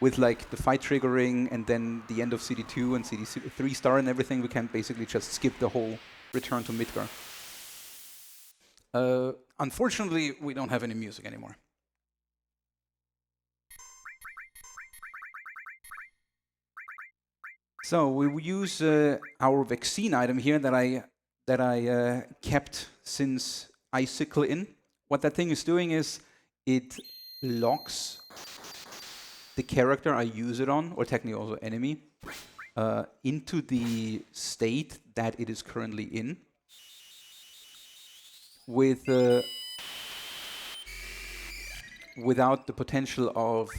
with like the fight triggering and then the end of CD2 and CD3 star and everything, we can basically just skip the whole return to Midgar. Unfortunately, we don't have any music anymore. So we will use our vaccine item here that I kept since Icicle in. What that thing is doing is it locks the character I use it on, or technically also enemy, into the state that it is currently in, without the potential of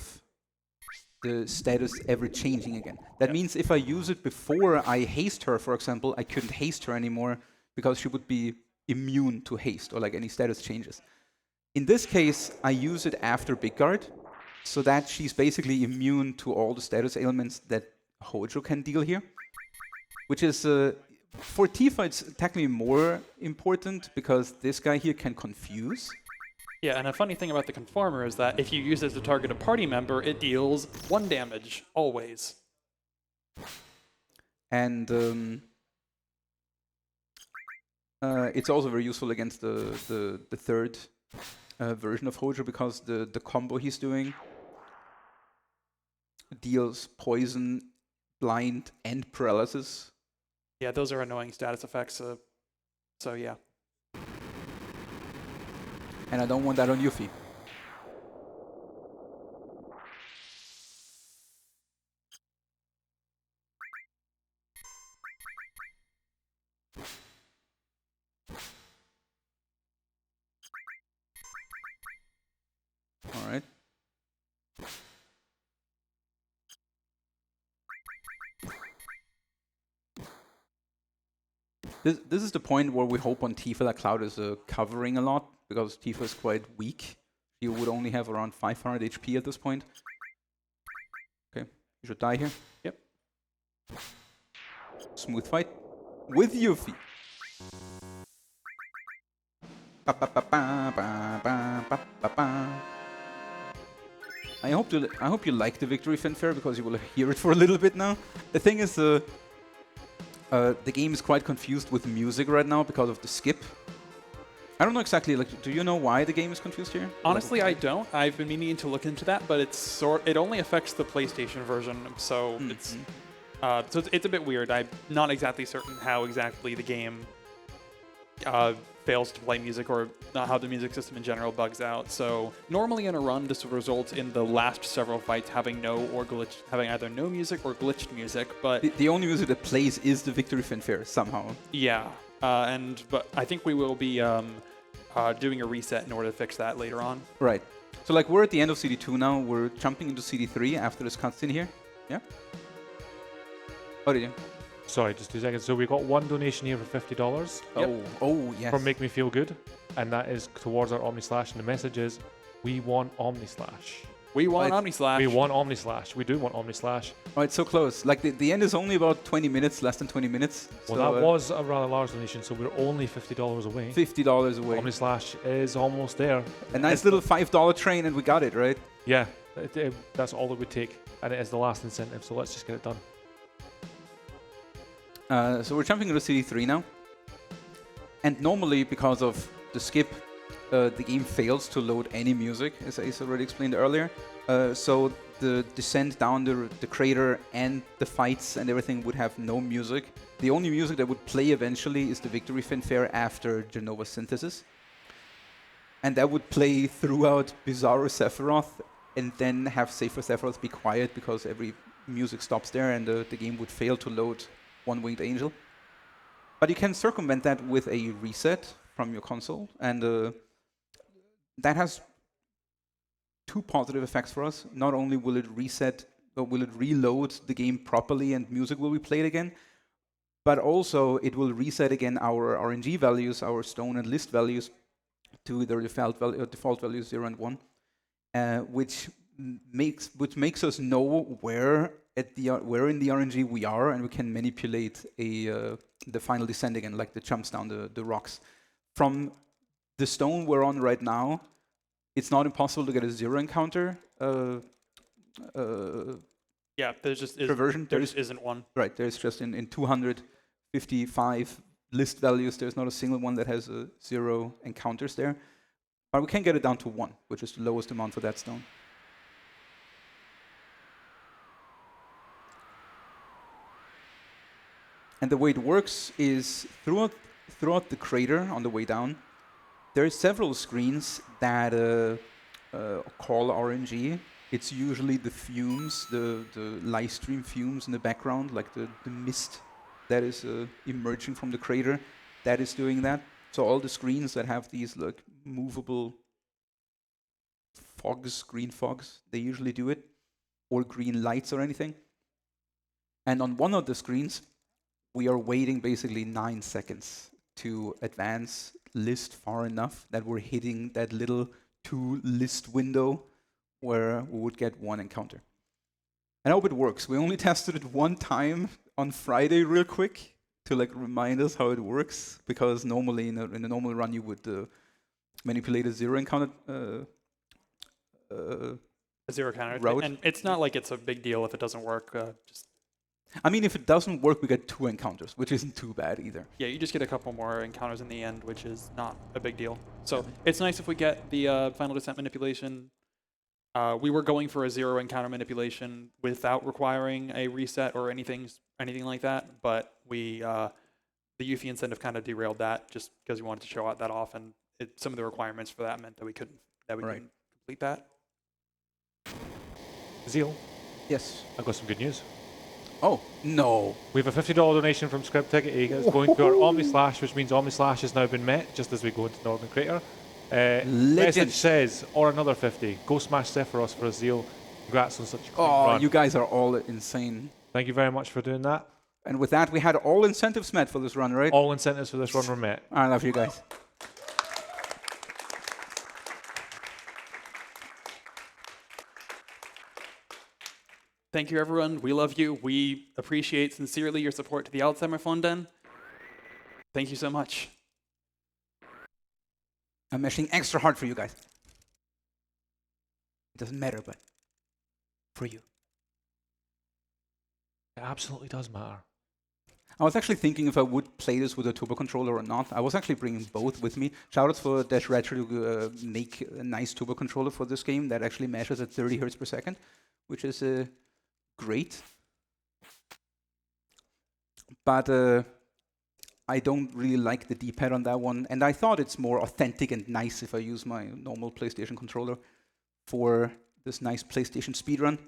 the status ever changing again. That means if I use it before I haste her, for example, I couldn't haste her anymore because she would be immune to haste or like any status changes. In this case, I use it after Big Guard, so that she's basically immune to all the status ailments that Hojo can deal here. Which is, for Tifa, it's technically more important because this guy here can confuse. Yeah, and a funny thing about the Conformer is that if you use it to target a party member, it deals 1 damage, always. And it's also very useful against the third version of Hojo because the combo he's doing deals poison, blind, and paralysis. Yeah, those are annoying status effects, so yeah. And I don't want that on Yuffie. All right. This is the point where we hope on Tifa that Cloud is covering a lot, because Tifa is quite weak. She would only have around 500 HP at this point. Okay, you should die here. Yep. Smooth fight with Yuffie. Ba, ba, ba, ba, ba, ba, ba, ba, ba. I hope you like the victory fanfare because you will hear it for a little bit now. The thing is, the game is quite confused with music right now because of the skip. I don't know exactly. Like, do you know why the game is confused here? Honestly, I don't. I've been meaning to look into that, but it only affects the PlayStation version, so it's a bit weird. I'm not exactly certain how exactly the game fails to play music or how the music system in general bugs out. So normally in a run, this will result in the last several fights having having either no music or glitched music. But the only music that plays is the victory fanfare somehow. Yeah, but I think we will be doing a reset in order to fix that later on. Right. So like we're at the end of CD2 now. We're jumping into CD3 after this cutscene here. Yeah. What did you? Sorry, just 2 seconds. So we got one donation here for $50. Oh yes. For Make Me Feel Good, and that is towards our Omni Slash. And the message is, we want Omni Slash. We want Omni Slash. We want Omni Slash. We do want Omni Slash. Oh, it's so close. Like the end is only about 20 minutes, less than 20 minutes. Well, so, that was a rather large donation, so we're only $50 away. $50 away. Omni Slash is almost there. A nice little $5 train, and we got it, right? Yeah, that's all it would take, and it is the last incentive. So let's just get it done. So we're jumping into CD3 now. And normally, because of the skip, the game fails to load any music, as Ace already explained earlier. So the descent down the crater and the fights and everything would have no music. The only music that would play eventually is the victory fanfare after Jenova synthesis. And that would play throughout Bizarro Sephiroth, and then have Safer Sephiroth be quiet because every music stops there and the game would fail to load One-Winged Angel. But you can circumvent that with a reset from your console, and that has two positive effects for us. Not only will it reset, or will it reload the game properly and music will be played again, but also it will reset again our RNG values, our stone and list values, to their default values 0 and 1, which makes us know where in the RNG we are, and we can manipulate the final descent again, like the jumps down the rocks. From the stone we're on right now, it's not impossible to get a 0 encounter. Yeah, there just isn't one. Right, there's just in 255 list values, there's not a single one that has 0 encounters there. But we can get it down to 1, which is the lowest amount for that stone. And the way it works is throughout the crater on the way down, there are several screens that call RNG. It's usually the fumes, the live stream fumes in the background, like the mist that is emerging from the crater, that is doing that. So all the screens that have these like movable fogs, green fogs, they usually do it, or green lights or anything. And on one of the screens, we are waiting basically 9 seconds to advance list far enough that we're hitting that little 2 list window where we would get 1 encounter. And I hope it works. We only tested it 1 time on Friday real quick to like remind us how it works, because normally in a normal run you would manipulate a 0 encounter A 0 counter route. And it's not like it's a big deal if it doesn't work. I mean, if it doesn't work, we get 2 encounters, which isn't too bad either. Yeah, you just get a couple more encounters in the end, which is not a big deal. So it's nice if we get the final descent manipulation. We were going for a 0 encounter manipulation without requiring a reset or anything like that, but the Yuffie incentive kind of derailed that just because we wanted to show that off, and some of the requirements for that meant that we couldn't complete that. Zheal, Yes. I've got some good news. Oh, no. We have a $50 donation from Script Ticket. It's going to our Omni Slash, which means Omni Slash has now been met just as we go into Northern Crater. Message says, or another 50. Go smash Sephiroth for a Zheal. Congrats on such a great run. You guys are all insane. Thank you very much for doing that. And with that, we had all incentives met for this run, right? All incentives for this run were met. I love you guys. Thank you, everyone. We love you. We appreciate sincerely your support to the Alzheimer Fonden. Thank you so much. I'm meshing extra hard for you guys. It doesn't matter, but for you. It absolutely does matter. I was actually thinking if I would play this with a turbo controller or not. I was actually bringing both with me. Shoutouts for Dash Retro to make a nice turbo controller for this game that actually measures at 30 hertz per second, which is great. But I don't really like the D-pad on that one, and I thought it's more authentic and nice if I use my normal PlayStation controller for this nice PlayStation speedrun.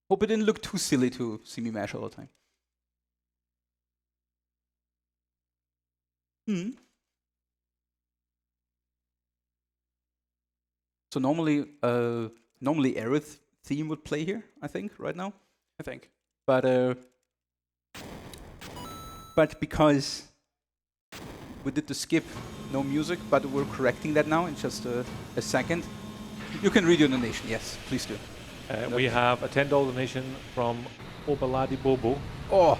Hope it didn't look too silly to see me mash all the time. So normally Aerith theme would play here, I think, right now. I think. But because we did the skip, no music, but we're correcting that now in just a second. You can read your donation, yes, please do. We have a $10 donation from Obaladi Bobo. Oh,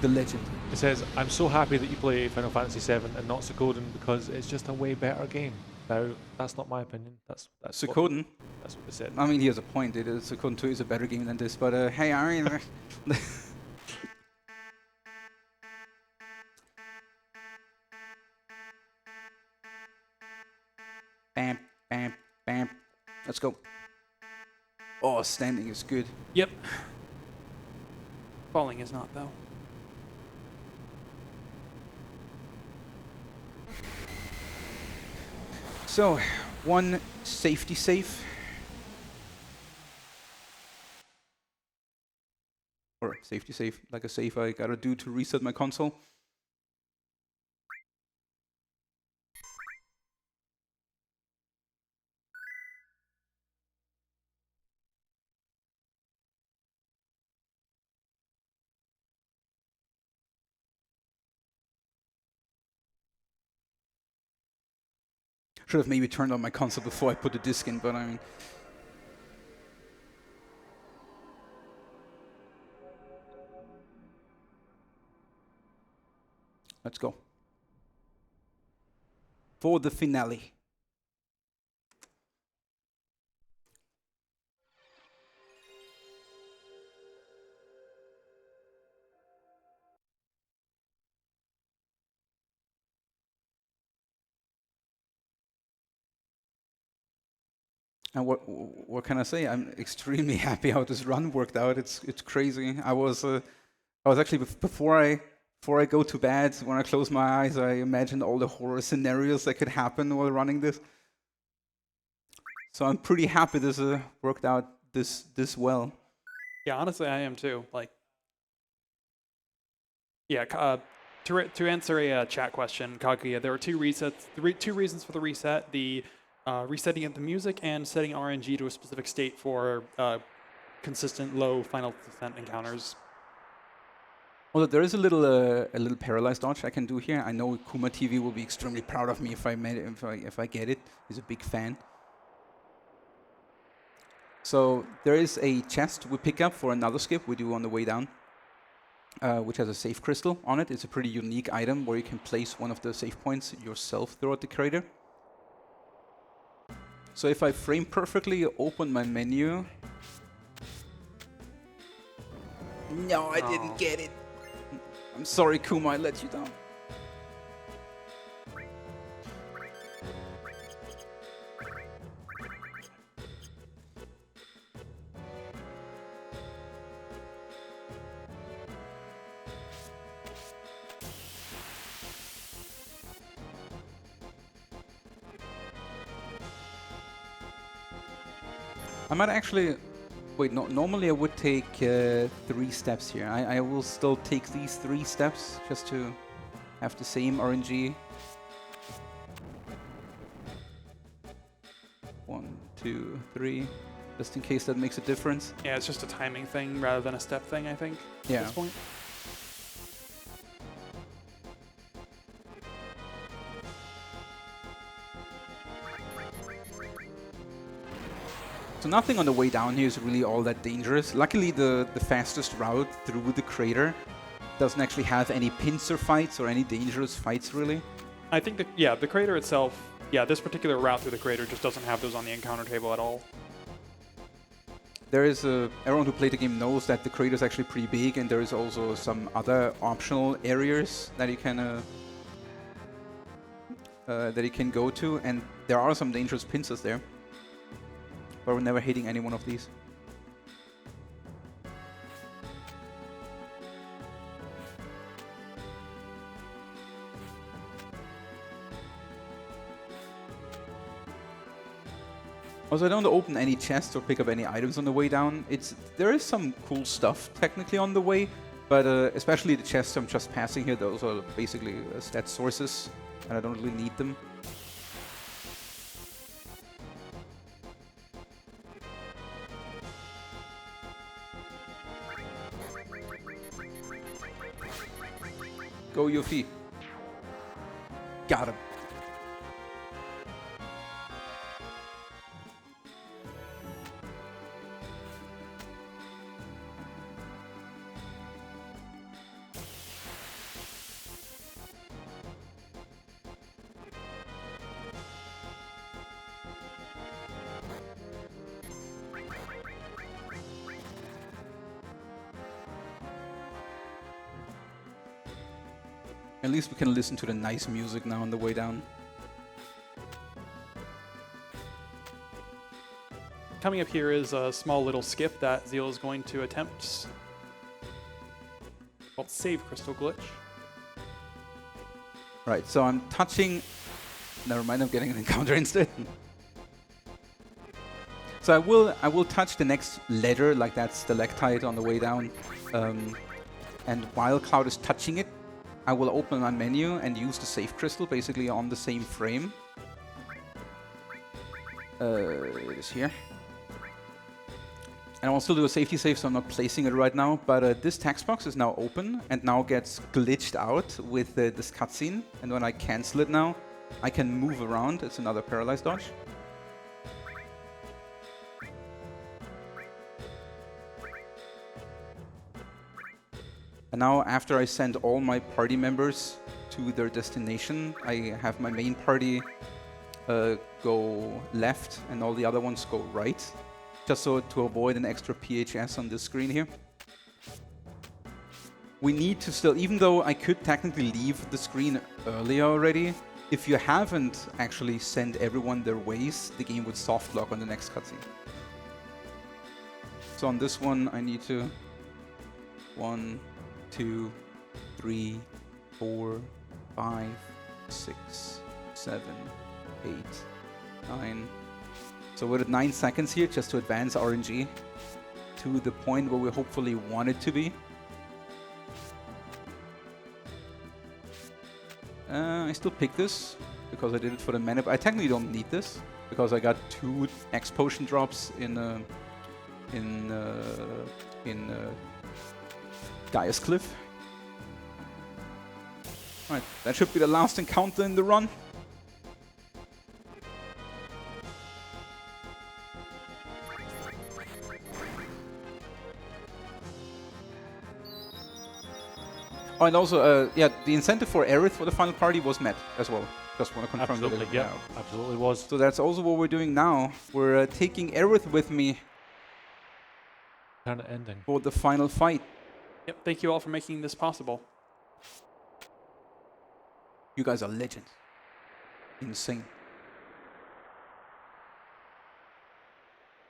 the legend. It says, I'm so happy that you play Final Fantasy VII and not Suikoden because it's just a way better game. Now, that's not my opinion. That's Suikoden? That's what it said. I mean, he has a point. It is Suikoden 2 is a better game than this, but hey, I mean... Bam, bam, bam. Let's go. Oh, standing is good. Yep. Falling is not, though. So, one safety safe. Or safety safe, like a save I gotta do to reset my console. Should have maybe turned on my console before I put the disc in, but I mean... Let's go. For the finale. And what can I say? I'm extremely happy how this run worked out. It's crazy. I was actually before I go to bed, when I close my eyes, I imagine all the horror scenarios that could happen while running this. So I'm pretty happy this worked out this well. Yeah, honestly, I am too. Like, yeah. To answer a chat question, Kaguya, there were two reasons for the reset: the resetting of the music and setting RNG to a specific state for consistent low final descent encounters. Well, there is a little paralyzed dodge I can do here. I know Kuma TV will be extremely proud of me if I get it. He's a big fan. So there is a chest we pick up for another skip we do on the way down, which has a save crystal on it. It's a pretty unique item where you can place one of the save points yourself throughout the crater. So if I frame perfectly, open my menu. No, I didn't get it. I'm sorry, Kuma, I let you down. I might actually... Wait, no, normally I would take 3 steps here. I will still take these 3 steps just to have the same RNG. 1, 2, 3, just in case that makes a difference. Yeah, it's just a timing thing rather than a step thing, I think, yeah. At this point. So nothing on the way down here is really all that dangerous. Luckily, the fastest route through the crater doesn't actually have any pincer fights or any dangerous fights, really. I think the crater itself, this particular route through the crater just doesn't have those on the encounter table at all. there is everyone who played the game knows that the crater is actually pretty big, and there is also some other optional areas that you can go to, and there are some dangerous pincers there. But we're never hitting any one of these. Also, I don't open any chests or pick up any items on the way down. There is some cool stuff technically on the way, but especially the chests I'm just passing here, those are basically stat sources, and I don't really need them. Go Yuffie. Got him. At least we can listen to the nice music now on the way down. Coming up here is a small little skip that Zheal is going to attempt. Called Save Crystal Glitch. Right, so I'm touching... Never mind, I'm getting an encounter instead. So I will touch the next letter, like that stalactite on the way down. And while Cloud is touching it, I will open my menu and use the save crystal basically on the same frame. It is here. And I will still do a safety save, so I'm not placing it right now. But this text box is now open and now gets glitched out with this cutscene. And when I cancel it now, I can move around. It's another paralyzed dodge. And now, after I send all my party members to their destination, I have my main party go left and all the other ones go right, just so to avoid an extra PHS on this screen here. We need to still, even though I could technically leave the screen earlier already, if you haven't actually sent everyone their ways, the game would soft lock on the next cutscene. So on this one, I need to 1, 2, 3, 4, 5, 6, 7, 8, 9. So we're at 9 seconds here just to advance RNG to the point where we hopefully want it to be. I still pick this because I did it for the mana. I technically don't need this because I got 2 X potion drops in Gaia's Cliff. Alright, that should be the last encounter in the run. Oh, and also, yeah, the incentive for Aerith for the final party was met as well. Just want to confirm that. Absolutely, yeah, absolutely was. So that's also what we're doing now. We're taking Aerith with me Kind of ending. for the final fight. Yep, thank you all for making this possible. You guys are legends. Insane.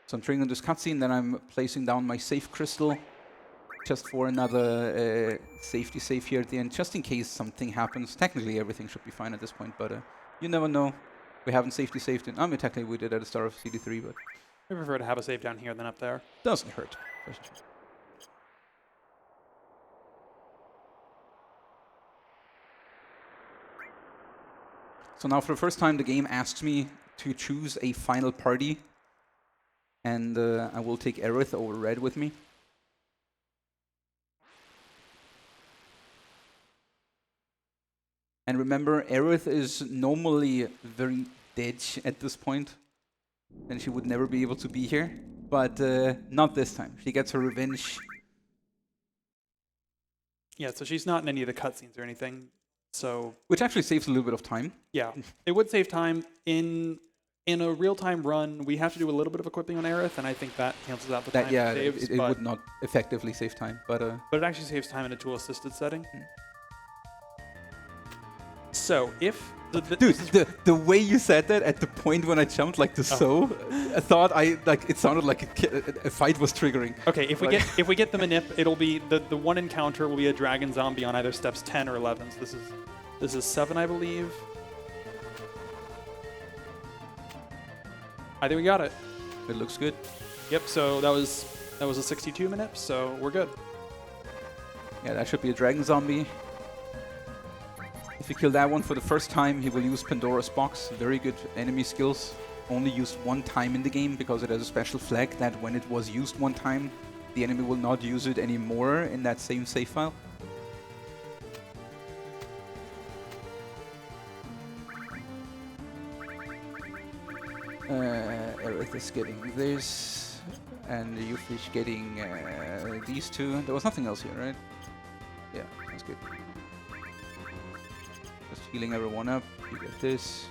So I'm triggering this cutscene, then I'm placing down my save crystal just for another safety save here at the end, just in case something happens. Technically, everything should be fine at this point, but you never know. We haven't safety saved in. I mean, technically, we did at the start of CD3, but I prefer to have a save down here than up there. doesn't hurt. So now, for the first time, the game asks me to choose a final party, and I will take Aerith over Red with me. And remember, Aerith is normally very dead at this point, and she would never be able to be here. But not this time. She gets her revenge. Yeah, so she's not in any of the cutscenes or anything. So Which actually saves a little bit of time. yeah, it would save time in In a real-time run, we have to do a little bit of equipping on Aerith, and I think that cancels out the time Yeah, saves. it would not effectively save time, but it actually saves time in a tool-assisted setting. So if dude, the way you said that at the point when I jumped, like I thought it sounded like a fight was triggering. Okay, if we get the manip, it'll be the one encounter will be a dragon zombie on either steps 10 or 11. So this is 7, I believe. I think we got it. It looks good. Yep. So that was a 62 manip. So we're good. Yeah, that should be a dragon zombie. If you kill that one for the first time, he will use Pandora's Box. Very good enemy skills. Only used one time in the game because it has a special flag that when it was used one time, the enemy will not use it anymore in that same save file. Aerith is getting this, and Yuffie is getting these two. There was nothing else here, right? Yeah, that's good. Just healing everyone up. You get this.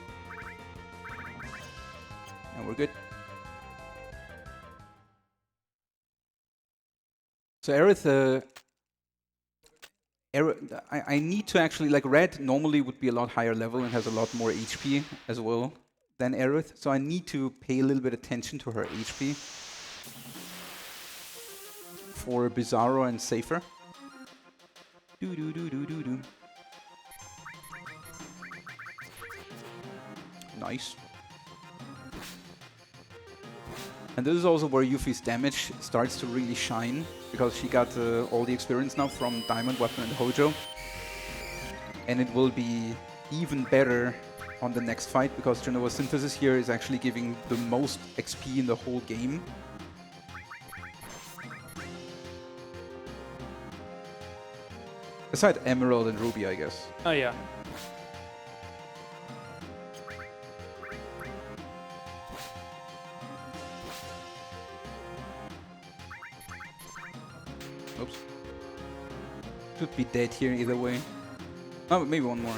And we're good. So Aerith, I need to actually, like Red normally would be a lot higher level and has a lot more HP as well than Aerith. So I need to pay a little bit attention to her HP for Bizarro and Safer. Nice. And this is also where Yuffie's damage starts to really shine, because she got all the experience now from Diamond Weapon and Hojo. And it will be even better on the next fight, because Jenova Synthesis here is actually giving the most XP in the whole game. Aside Emerald and Ruby, I guess. Oh yeah. Oops. Should be dead here either way. Oh, maybe one more.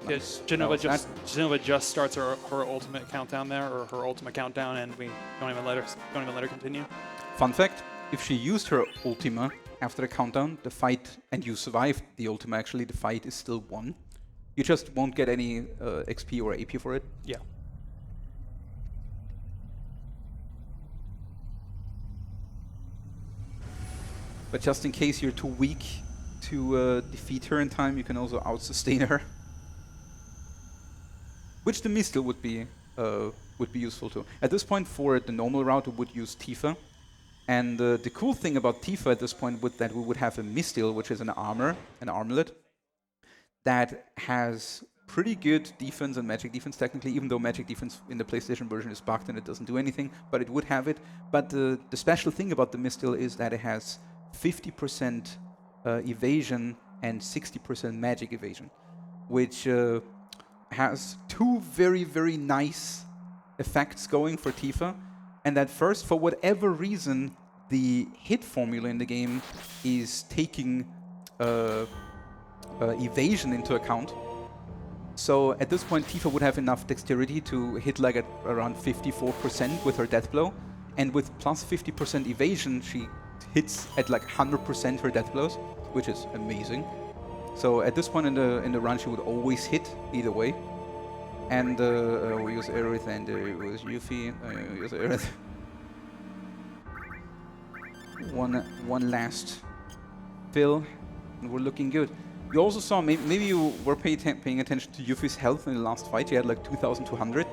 Yeah. Jenova just starts her ultimate countdown there, or her ultimate countdown, and we don't even let her continue. Fun fact: if she used her ultima after the countdown, the fight, and you survived the ultima, actually, the fight is still won. You just won't get any XP or AP for it. Yeah. But just in case you're too weak to defeat her in time, you can also out-sustain her. Which the Mistil would be useful too. At this point, for the normal route, we would use Tifa. And the cool thing about Tifa at this point would that we would have a Mistil, which is an armlet, that has pretty good defense and magic defense technically, even though magic defense in the PlayStation version is bugged and it doesn't do anything, but it would have it. But the special thing about the Mistil is that it has 50% evasion and 60% magic evasion, which has two very, very nice effects going for Tifa. And at first, for whatever reason, the hit formula in the game is taking evasion into account. So at this point, Tifa would have enough dexterity to hit like at around 54% with her death blow. And with plus 50% evasion, she hits at like 100% her death blows, which is amazing. So at this point in the run, she would always hit either way. And we use Aerith and we use Yuffie. We use Aerith. One last fill, and we're looking good. You also saw, maybe you were paying attention to Yuffie's health in the last fight. She had like 2,200,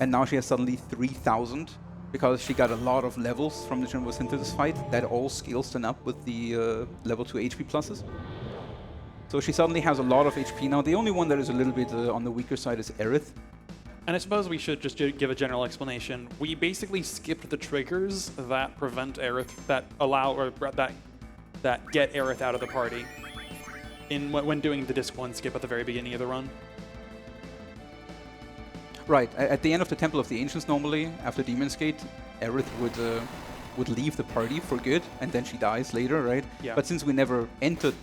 and now she has suddenly 3,000 because she got a lot of levels from the Jenova Synthesis fight that all scales then up with the level 2 HP pluses. So she suddenly has a lot of HP now. The only one that is a little bit on the weaker side is Aerith. And I suppose we should just give a general explanation. We basically skipped the triggers that prevent Aerith, that allow, or that get Aerith out of the party when doing the disc 1 skip at the very beginning of the run. Right. At the end of the Temple of the Ancients, normally, after Demon's Gate, Aerith would leave the party for good, and then she dies later, right? Yeah. But since we never entered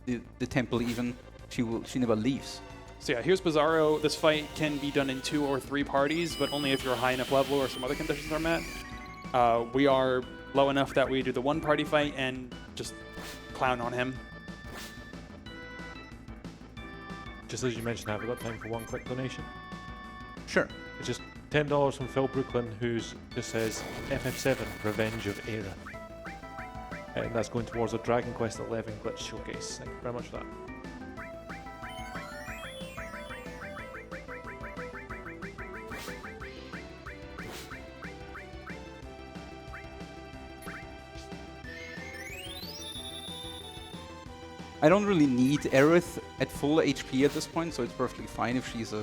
the temple even, she never leaves. So yeah, here's Bizarro. This fight can be done in 2 or 3 parties, but only if you're a high enough level or some other conditions are met. We are low enough that we do the 1-party fight and just clown on him. Just as you mentioned, have we got time for one quick donation? Sure. It's just $10 from Phil Brooklyn, who's just says FF7 Revenge of Aerith. And that's going towards a Dragon Quest XI glitch showcase. Thank you very much for that. I don't really need Aerith at full HP at this point, so it's perfectly fine if she's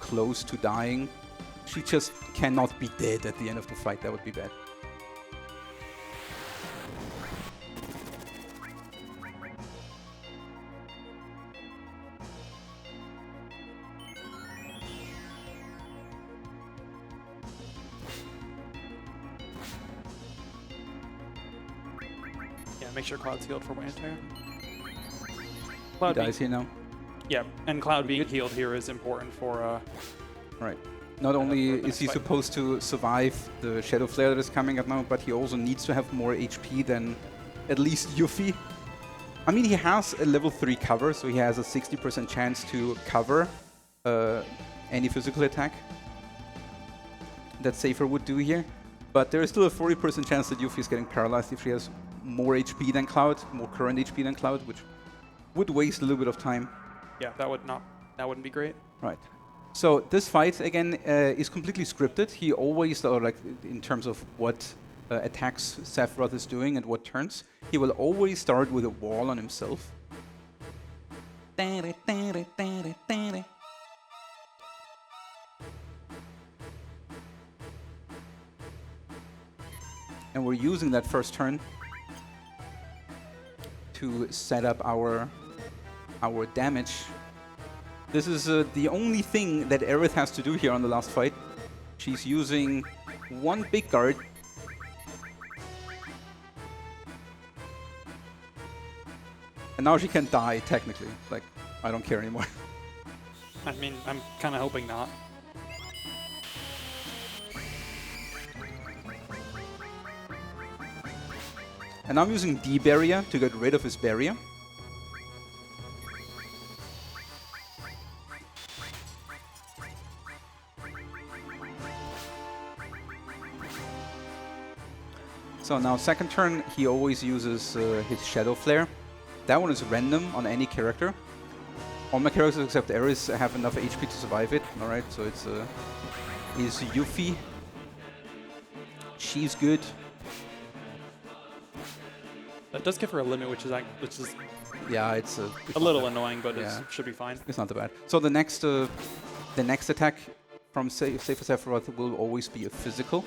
close to dying. She just cannot be dead at the end of the fight. That would be bad. Yeah, make sure Cloud's healed for Winter. He dies here now. Yeah, and Cloud being healed here is important for... Right. Not only is he supposed to survive the Shadow Flare that is coming up now, but he also needs to have more HP than at least Yuffie. I mean, he has a level 3 cover, so he has a 60% chance to cover any physical attack that Safer would do here. But there is still a 40% chance that Yuffie is getting paralyzed if she has more HP than Cloud, more current HP than Cloud, which would waste a little bit of time. Yeah, that wouldn't be great. Right. So this fight again is completely scripted. He always, or like in terms of what attacks Sephiroth is doing and what turns, he will always start with a wall on himself. And we're using that first turn to set up our damage. This is the only thing that Aerith has to do here on the last fight. She's using one big guard. And now she can die, technically. Like, I don't care anymore. I mean, I'm kind of hoping not. And I'm using D-Barrier to get rid of his barrier. So now second turn, he always uses his Shadow Flare. That one is random on any character. All my characters except Ares have enough HP to survive it. Alright, so it's is Yuffie. She's good. That does give her a limit, which is yeah, it's a little annoying, but it should be fine. It's not that bad. So the next attack from Safer Sephiroth will always be a physical.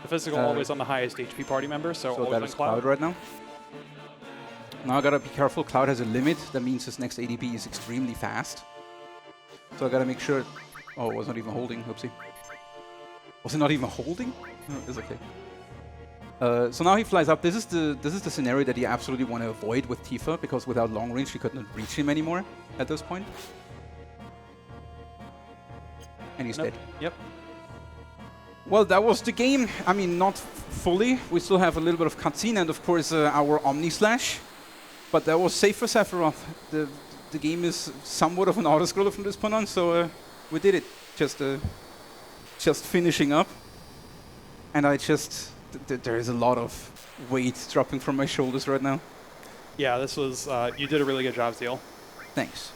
The physical always on the highest HP party member, so always that on is Cloud right now. Now I gotta be careful. Cloud has a limit. That means his next ADP is extremely fast. So I gotta make sure. Oh, it was not even holding. Oopsie. Was it not even holding? No, it's okay. So now he flies up. This is the scenario that you absolutely want to avoid with Tifa, because without long range you could not reach him anymore at this point. And he's dead. Yep. Well, that was the game. I mean, not fully. We still have a little bit of cutscene and, of course, our Omni Slash. But that was Safer Sephiroth. The game is somewhat of an auto-scroller from this point on, so we did it. Just finishing up. And there is a lot of weight dropping from my shoulders right now. Yeah, this was, you did a really good job, Zheal. Thanks.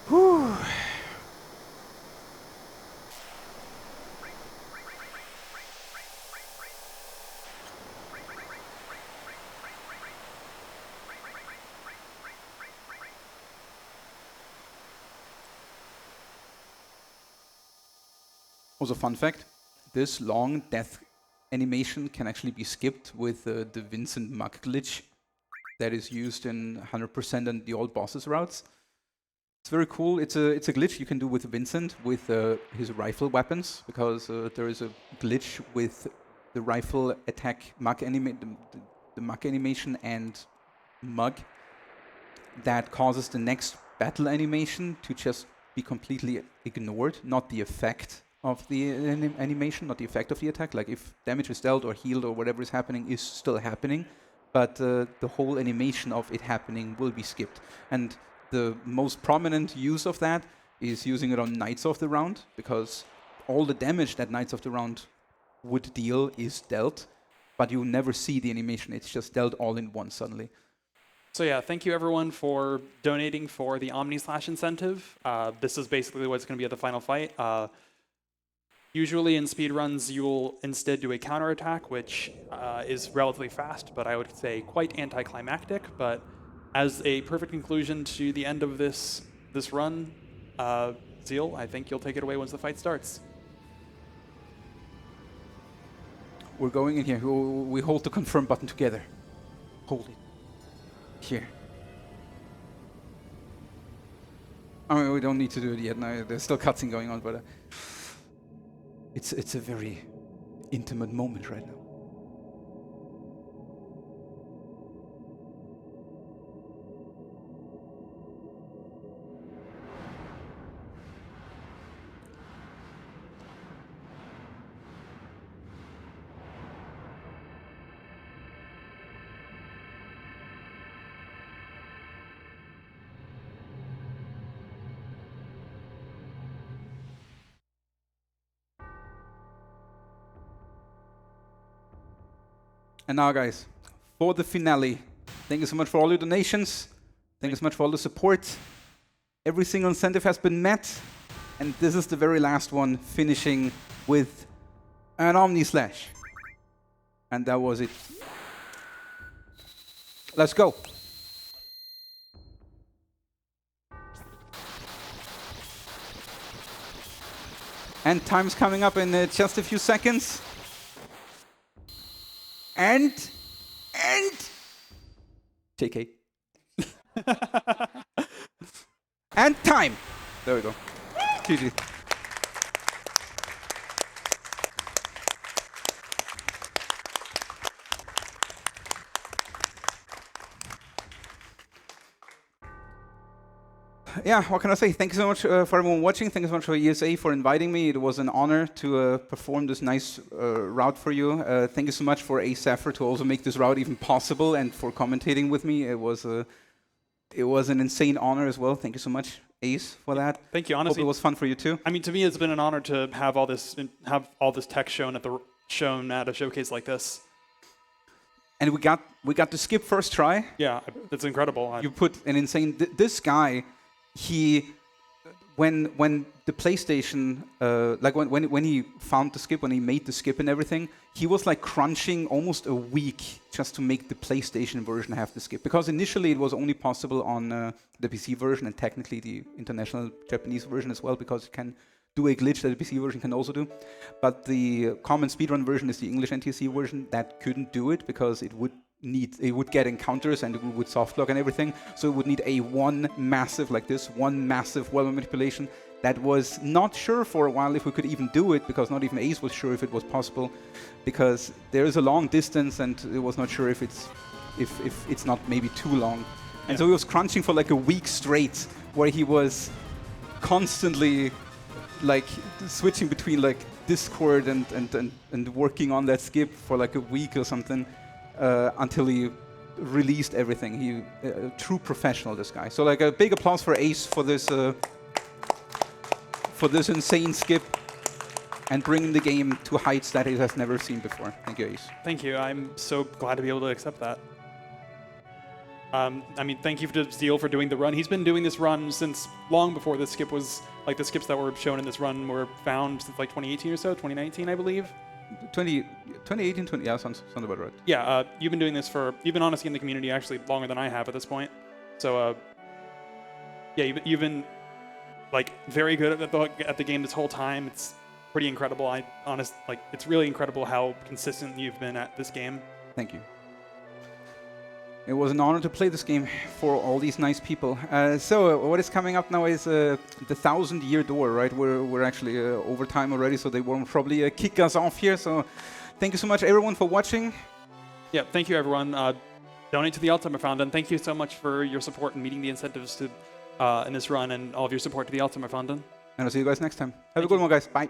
Whew. Also, fun fact, this long death animation can actually be skipped with the Vincent Muck glitch that is used in 100% and the old bosses routes. It's very cool. It's a glitch you can do with Vincent with his rifle weapons, because there is a glitch with the rifle attack Muck the Mug animation and Mug, that causes the next battle animation to just be completely ignored, not the effect of the animation, not the effect of the attack. Like if damage is dealt or healed or whatever is happening is still happening, but the whole animation of it happening will be skipped. And the most prominent use of that is using it on Knights of the Round, because all the damage that Knights of the Round would deal is dealt, but you never see the animation. It's just dealt all in one suddenly. So yeah, thank you everyone for donating for the Omni/Slash incentive. This is basically what's going to be at the final fight. Usually in speedruns, you'll instead do a counterattack, which is relatively fast, but I would say quite anticlimactic. But as a perfect conclusion to the end of this run, Zheal, I think you'll take it away once the fight starts. We're going in here. We hold the confirm button together. Hold it. Here. I mean, we don't need to do it yet. No, there's still cutscene going on, but it's a very intimate moment right now. And now, guys, for the finale, thank you so much for all your donations. Thank you so much for all the support. Every single incentive has been met. And this is the very last one, finishing with an Omni/Slash. And that was it. Let's go. And time's coming up in just a few seconds. And JK. And time. There we go. GG. Yeah, what can I say? Thank you so much for everyone watching. Thank you so much for ESA for inviting me. It was an honor to perform this nice route for you. Thank you so much for Sapphire to also make this route even possible and for commentating with me. It was an insane honor as well. Thank you so much, Ace, for that. Thank you. Honestly, hope it was fun for you too. I mean, to me, it's been an honor to have all this tech shown at a showcase like this. And we got to skip first try. Yeah, it's incredible. You put an insane. This guy. When the PlayStation, like when he found the skip, when he made the skip and everything, he was like crunching almost a week just to make the PlayStation version have the skip. Because initially it was only possible on the PC version and technically the international Japanese version as well, because it can do a glitch that the PC version can also do. But the common speedrun version is the English NTSC version that couldn't do it because it would get encounters and it would softlock and everything, so it would need one massive web manipulation that was not sure for a while if we could even do it, because not even Ace was sure if it was possible, because there is a long distance and it was not sure if it's not maybe too long. And so he was crunching for like a week straight, where he was constantly like switching between like Discord and working on that skip for like a week or something. Until he released everything. He a true professional, this guy. So like a big applause for Ace for this insane skip and bringing the game to heights that it has never seen before. Thank you, Ace. Thank you. I'm so glad to be able to accept that. I mean, thank you to Zheal for doing the run. He's been doing this run since long before this skip was, like the skips that were shown in this run were found since like 2018 or so, 2019, I believe. 2018, yeah, sounds about right. Yeah, you've been doing this you've been honestly in the community actually longer than I have at this point. So, yeah, you've been like very good at the game this whole time. It's pretty incredible. It's really incredible how consistent you've been at this game. Thank you. It was an honor to play this game for all these nice people. So what is coming up now is the 1,000-year door, right? We're actually over time already, so they won't probably kick us off here. So thank you so much, everyone, for watching. Yeah, thank you, everyone. Donate to the Ultima Fund, and thank you so much for your support in meeting the incentives to in this run and all of your support to the Ultima Fund. And I'll see you guys next time. Have a good one, guys. Bye.